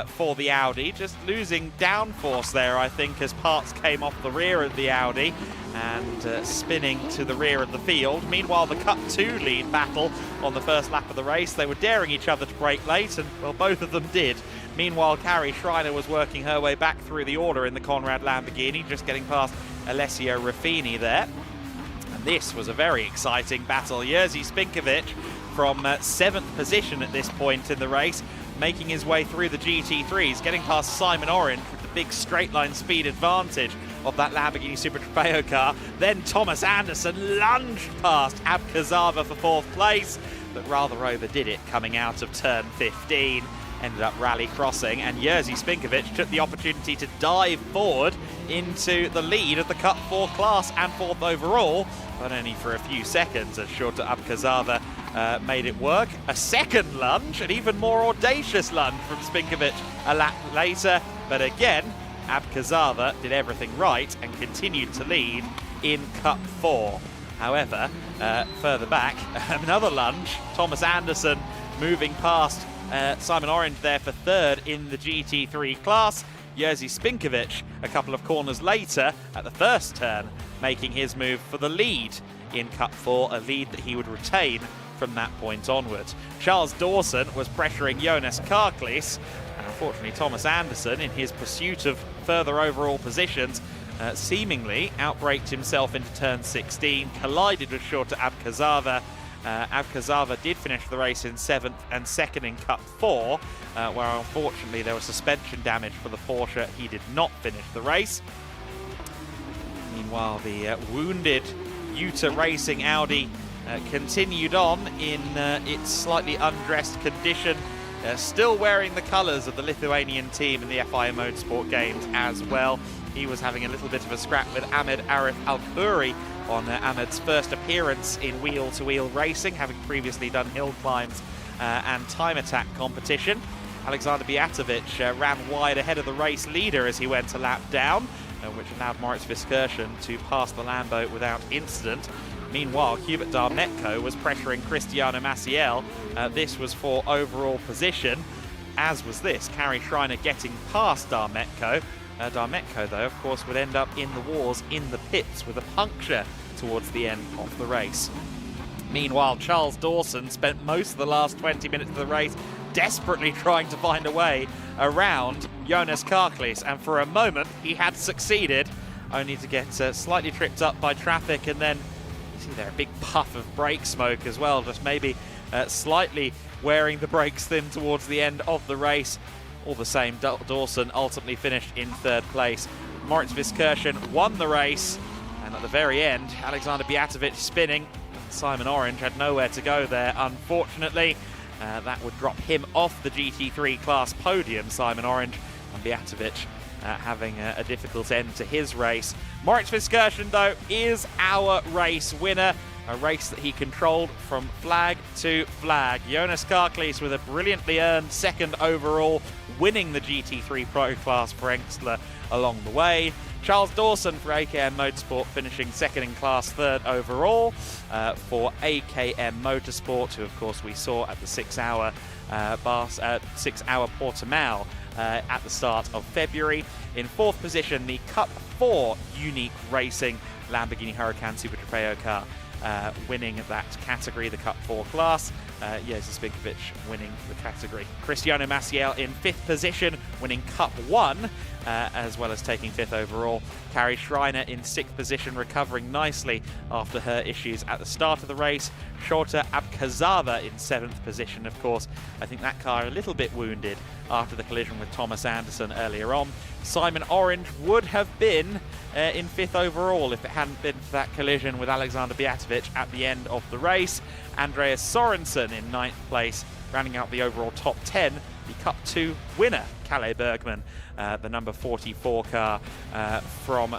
For the Audi, just losing downforce there, I think, as parts came off the rear of the Audi and spinning to the rear of the field. Meanwhile, the Cup 2 lead battle on the first lap of the race, they were daring each other to brake late, and, well, both of them did. Meanwhile, Kari Schreiner was working her way back through the order in the Conrad Lamborghini, just getting past Alessio Ruffini there. And this was a very exciting battle. Jerzy Spinkovic from 7th position at this point in the race, making his way through the GT3s, getting past Simon Orange with the big straight line speed advantage of that Lamborghini Super Trofeo car. Then Thomas Anderson lunged past Abkazava for 4th place, but rather overdid it coming out of turn 15. Ended up rally crossing, and Jerzy Spinkovic took the opportunity to dive forward into the lead of the Cup 4 class and 4th overall, but only for a few seconds as Shota Abkazava made it work. A second lunge, an even more audacious lunge from Spinkovic a lap later, but again, Abkazava did everything right and continued to lead in Cup 4. However, further back, another lunge, Thomas Anderson moving past Simon Orange there for 3rd in the GT3 class. Jerzy Spinkovic a couple of corners later at the first turn, making his move for the lead in Cup 4, a lead that he would retain from that point onwards. Charles Dawson was pressuring Jonas Karklis, and unfortunately Thomas Anderson, in his pursuit of further overall positions, seemingly outbraked himself into turn 16, collided with Shota Abkazava. Abkazava did finish the race in 7th and 2nd in Cup 4, where unfortunately there was suspension damage for the Porsche. He did not finish the race. Meanwhile, the wounded Utah Racing Audi continued on in its slightly undressed condition, still wearing the colours of the Lithuanian team in the FIA Motorsport Games as well. He was having a little bit of a scrap with Ahmed Arif Al-Khoury on Ahmed's first appearance in wheel-to-wheel racing, having previously done hill climbs and time attack competition. Alexander Bijatovic ran wide ahead of the race leader as he went a lap down, which allowed Moritz Viskirchen to pass the Lambo without incident. Meanwhile, Hubert Darmetko was pressuring Cristiano Maciel. This was for overall position, as was this. Carrie Schreiner getting past Darmetko. Darmetko, though, of course, would end up in the wars in the pits with a puncture towards the end of the race. Meanwhile, Charles Dawson spent most of the last 20 minutes of the race desperately trying to find a way around Jonas Karklis, and for a moment he had succeeded, only to get slightly tripped up by traffic, and then you see there a big puff of brake smoke as well, just maybe slightly wearing the brakes thin towards the end of the race. All the same, Dawson ultimately finished in third place. Moritz Viskirchen won the race, and at the very end, Alexander Bijatovic spinning. Simon Orange had nowhere to go there, unfortunately. That would drop him off the GT3 class podium, Simon Orange, and Bijatovic having a difficult end to his race. Moritz Viskirchen, though, is our race winner, a race that he controlled from flag to flag. Jonas Karklis with a brilliantly earned second overall, winning the GT3 Pro Class for Engstler along the way. Charles Dawson for AKM Motorsport finishing second in class, third overall for AKM Motorsport, who of course we saw at the 6-hour Portimao at the start of February. In fourth position, the Cup 4 Unique Racing Lamborghini Huracan Super Trofeo car, winning that category, the Cup 4 class. Jerzy Spinkovic winning the category. Cristiano Maciel in fifth position, winning Cup 1, as well as taking fifth overall. Carrie Schreiner in sixth position, recovering nicely after her issues at the start of the race. Shorter Abkhazava in seventh position, of course. I think that car a little bit wounded after the collision with Thomas Anderson earlier on. Simon Orange would have been in fifth overall if it hadn't been for that collision with Alexander Bijatovic at the end of the race. Andreas Sorensen in ninth place, rounding out the overall top 10, the Cup 2 winner, Kalle Bergman, the number 44 car from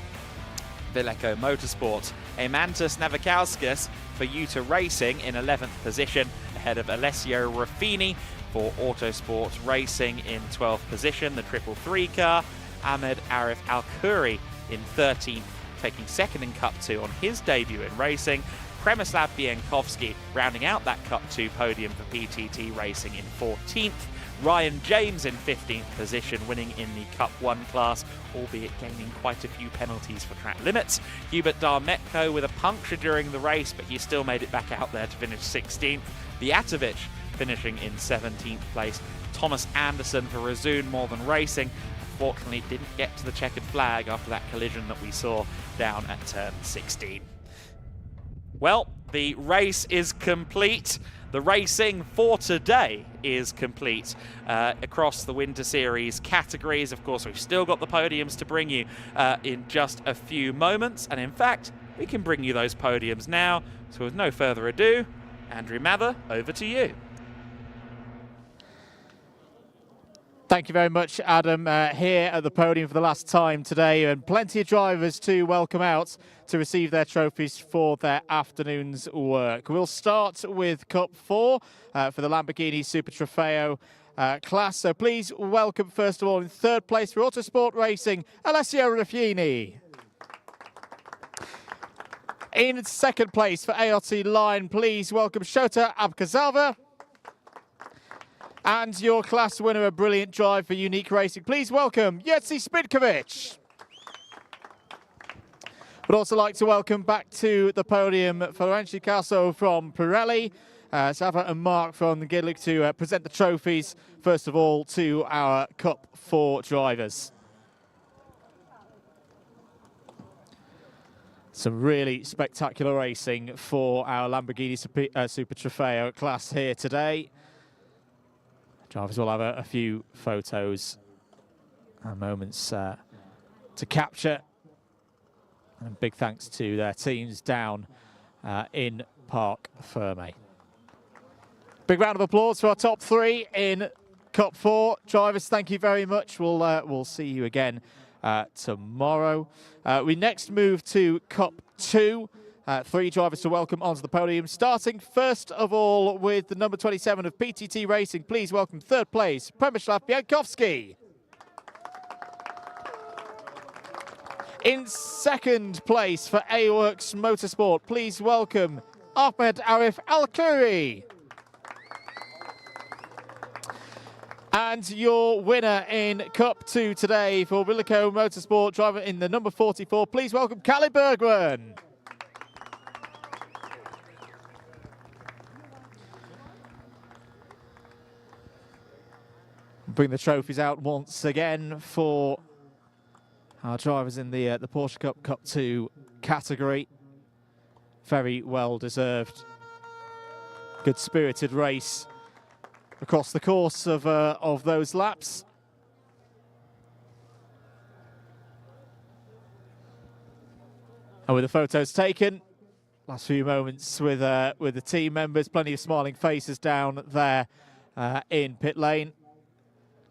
Vileco Motorsport. Eimantas Navikauskas for Utah Racing in 11th position, ahead of Alessio Ruffini for Autosport Racing in 12th position, the 333 car. Ahmed Arif Al-Khoury in 13th, taking second in Cup 2 on his debut in racing. Przemysław Bienkowski rounding out that Cup 2 podium for PTT Racing in 14th. Ryan James in 15th position, winning in the Cup 1 class, albeit gaining quite a few penalties for track limits. Hubert Darmetko with a puncture during the race, but he still made it back out there to finish 16th. Bijatovic finishing in 17th place. Thomas Anderson for Resoon Northern Racing, unfortunately didn't get to the checkered flag after that collision that we saw down at turn 16. Well, the race is complete. The racing for today is complete across the Winter Series categories. Of course, we've still got the podiums to bring you in just a few moments. And in fact, we can bring you those podiums now. So with no further ado, Andrew Mather, over to you. Thank you very much, Adam. Here at the podium for the last time today, and plenty of drivers to welcome out to receive their trophies for their afternoon's work. We'll start with Cup 4 for the Lamborghini Super Trofeo class. So please welcome, first of all, in third place for Autosport Racing, Alessio Ruffini. In second place for ART Line, please welcome Shota Abkhazava. And your class winner, a brilliant drive for Unique Racing. Please welcome Jerzy Spinkovic. Would also like to welcome back to the podium Florencio Caso from Pirelli, Sava and Mark from GEDLICH to present the trophies, first of all, to our Cup 4 drivers. Some really spectacular racing for our Lamborghini Super Trofeo class here today. Drivers will have a few photos and moments to capture. And big thanks to their teams down in Parc Fermé. Big round of applause for our top 3 in Cup 4. Drivers, thank you very much. We'll see you again tomorrow. We next move to Cup 2. 3 drivers to welcome onto the podium, starting first of all with the number 27 of PTT Racing. Please welcome third place, Przemysław Biankowski. In second place for A-Works Motorsport, please welcome Ahmed Arif Al-Khoury. And your winner in Cup 2 today for Willico Motorsport, driver in the number 44, please welcome Kalle Bergman. Bring the trophies out once again for our drivers in the Porsche Cup Cup 2 category. Very well deserved. Good spirited race across the course of those laps. And with the photos taken, last few moments with the team members, plenty of smiling faces down there in pit lane.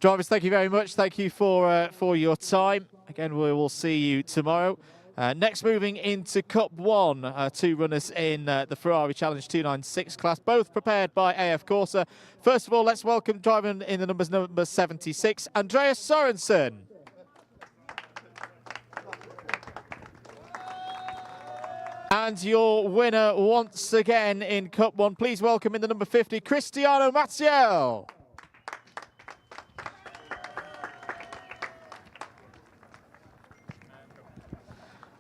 Drivers, thank you very much. Thank you for your time. Again, we will see you tomorrow. Next, moving into Cup 1, 2 runners in the Ferrari Challenge 296 class, both prepared by AF Corsa. First of all, let's welcome driver in the number 76, Andreas Sorensen. And your winner once again in Cup 1, please welcome in the number 50, Cristiano Maciel.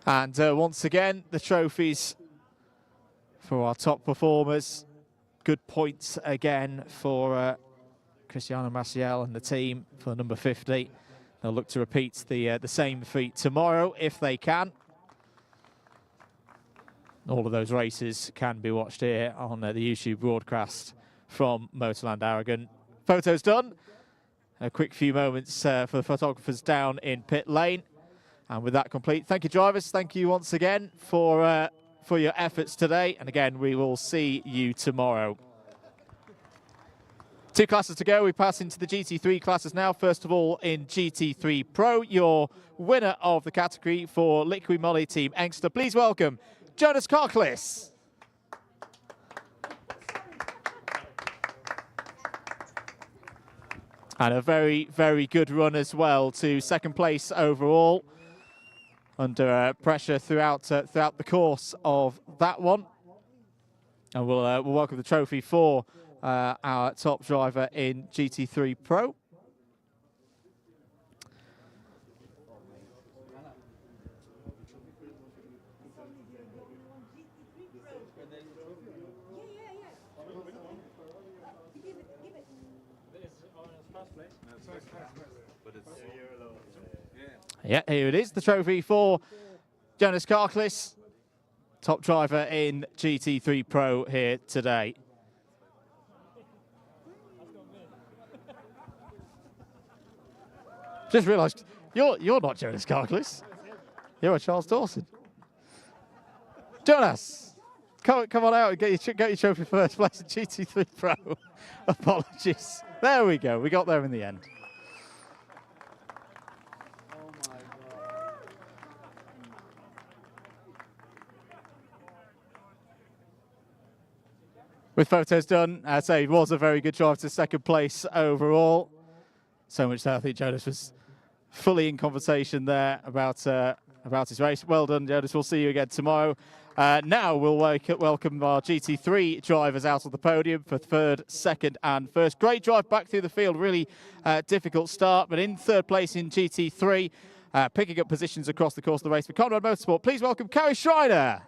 And once again, the trophies for our top performers. Good points again for Cristiano Maciel and the team for number 50. They'll look to repeat the same feat tomorrow if they can. All of those races can be watched here on the YouTube broadcast from MotorLand Aragón. Photos done. A quick few moments for the photographers down in pit lane. And with that complete, thank you, drivers. Thank you once again for your efforts today. And again, we will see you tomorrow. 2 classes to go. We pass into the GT3 classes now. First of all, in GT3 Pro, your winner of the category for Liqui Moly Team Engster. Please welcome Jonas Karklis. And a very, very good run as well to second place overall. Under pressure throughout the course of that one. And we'll welcome the trophy for our top driver in GT3 Pro. Yeah, here it is, the trophy for Jonas Karklis, top driver in GT3 Pro here today. Just realised you're not Jonas Karklis. You're Charles Dawson. Jonas, come on out and get your trophy first place in GT3 Pro. Apologies. There we go. We got there in the end. With photos done, I'd say it was a very good drive to second place overall. So much so I think Jonas was fully in conversation there about his race. Well done, Jonas. We'll see you again tomorrow. Now we'll welcome our GT3 drivers out of the podium for third, second and first. Great drive back through the field. Really difficult start, but in third place in GT3, picking up positions across the course of the race for Conrad Motorsport. Please welcome Kari Schreiner.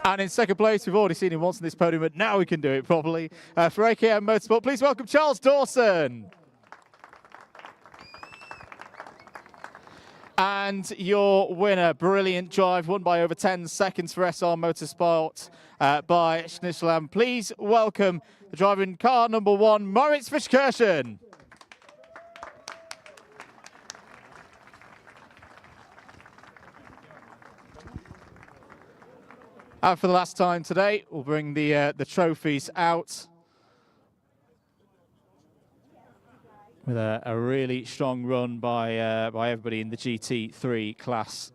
And in second place, we've already seen him once in this podium, but now we can do it properly. For AKM Motorsport, please welcome Charles Dawson. And your winner, brilliant drive, won by over 10 seconds for SR Motorsport by Schnitzlam. Please welcome the driver in car number 1, Moritz Fischkirchen. And for the last time today, we'll bring the trophies out. with a really strong run by everybody in the GT3 class.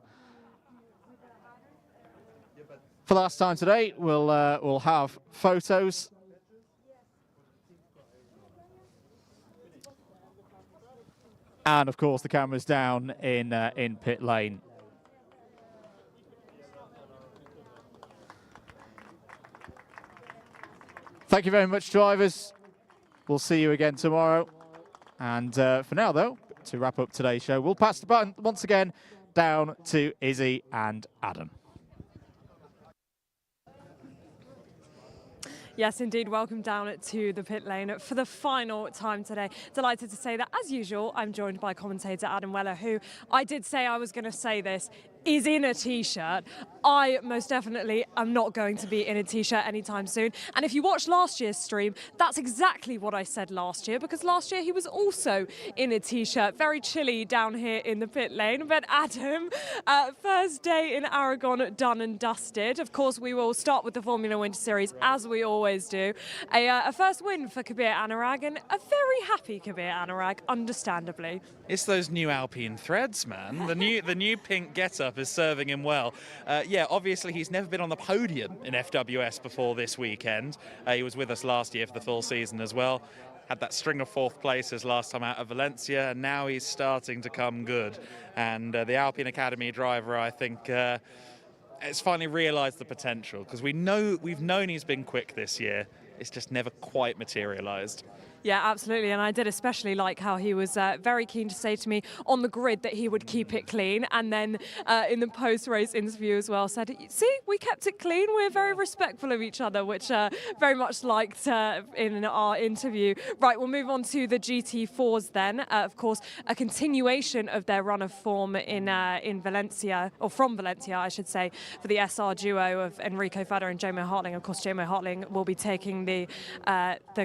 For the last time today, we'll have photos. And of course, the camera's down in pit lane. Thank you very much, drivers. We'll see you again tomorrow. And for now, though, to wrap up today's show, we'll pass the button once again down to Izzy and Adam. Yes, indeed. Welcome down to the pit lane for the final time today. Delighted to say that, as usual, I'm joined by commentator Adam Weller, who I did say I was going to say this, is in a T-shirt. I most definitely am not going to be in a T-shirt anytime soon. And if you watched last year's stream, that's exactly what I said last year, because last year he was also in a T-shirt. Very chilly down here in the pit lane. But Adam, first day in Aragon done and dusted. Of course, we will start with the Formula Winter Series, as we always do. A first win for Kabir Anurag, and a very happy Kabir Anurag, understandably. It's those new Alpine threads, man. The new pink get-up is serving him well. Yeah, obviously he's never been on the podium in FWS before this weekend. He was with us last year for the full season as well. Had that string of fourth places last time out of Valencia, and now he's starting to come good. And the Alpine Academy driver, I think, has finally realised the potential, because we've known he's been quick this year. It's just never quite materialised. Yeah, absolutely. And I did especially like how he was very keen to say to me on the grid that he would keep it clean. And then in the post-race interview as well said, see, we kept it clean. We're very respectful of each other, which very much liked in our interview. Right, we'll move on to the GT4s then. Of course, a continuation of their run of form in Valencia, or from Valencia, I should say, for the SR duo of Enrico Fada and Jomo Hartling. Of course, Jomo Hartling will be taking the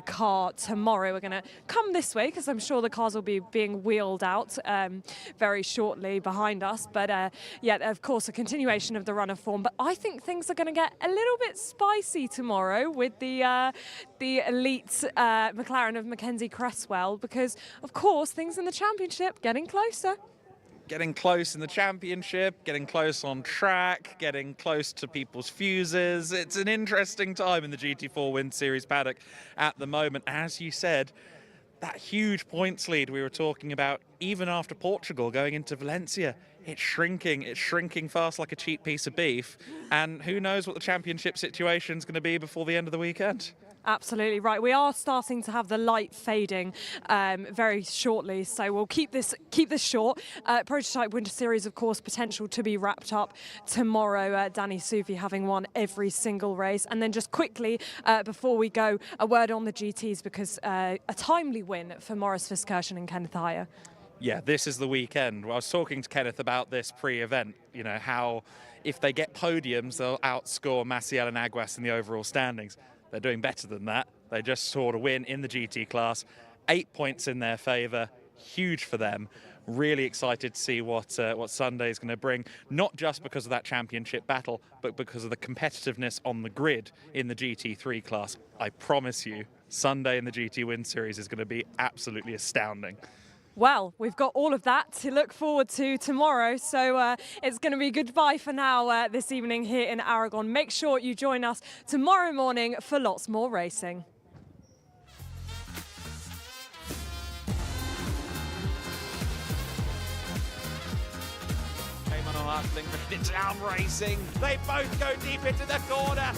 car tomorrow. We're going to come this way because I'm sure the cars will be being wheeled out very shortly behind us. But yeah, of course, a continuation of the run of form. But I think things are going to get a little bit spicy tomorrow with the elite McLaren of Mackenzie Cresswell, because, of course, things in the championship getting closer. Getting close in the championship, getting close on track, getting close to people's fuses. It's an interesting time in the GT4 Winter Series paddock at the moment. As you said, that huge points lead we were talking about, even after Portugal going into Valencia, it's shrinking fast like a cheap piece of beef. And who knows what the championship situation is going to be before the end of the weekend. Absolutely right. We are starting to have the light fading very shortly, so we'll keep this short. Prototype Winter Series, of course, potential to be wrapped up tomorrow. Danny Sufi having won every single race. And then just quickly, before we go, a word on the GTs, because a timely win for Maurice Verskirchen and Kenneth Heyer. Yeah, this is the weekend. I was talking to Kenneth about this pre-event, you know, how if they get podiums, they'll outscore Maciel and Aguas in the overall standings. They're doing better than that. They just scored a win in the GT class, 8 points in their favour, huge for them. Really excited to see what Sunday is going to bring, not just because of that championship battle, but because of the competitiveness on the grid in the GT3 class. I promise you, Sunday in the GT Win Series is going to be absolutely astounding. Well, we've got all of that to look forward to tomorrow, so it's going to be goodbye for now this evening here in Aragon. Make sure you join us tomorrow morning for lots more racing. Hartling down racing. They both go deep into the corner.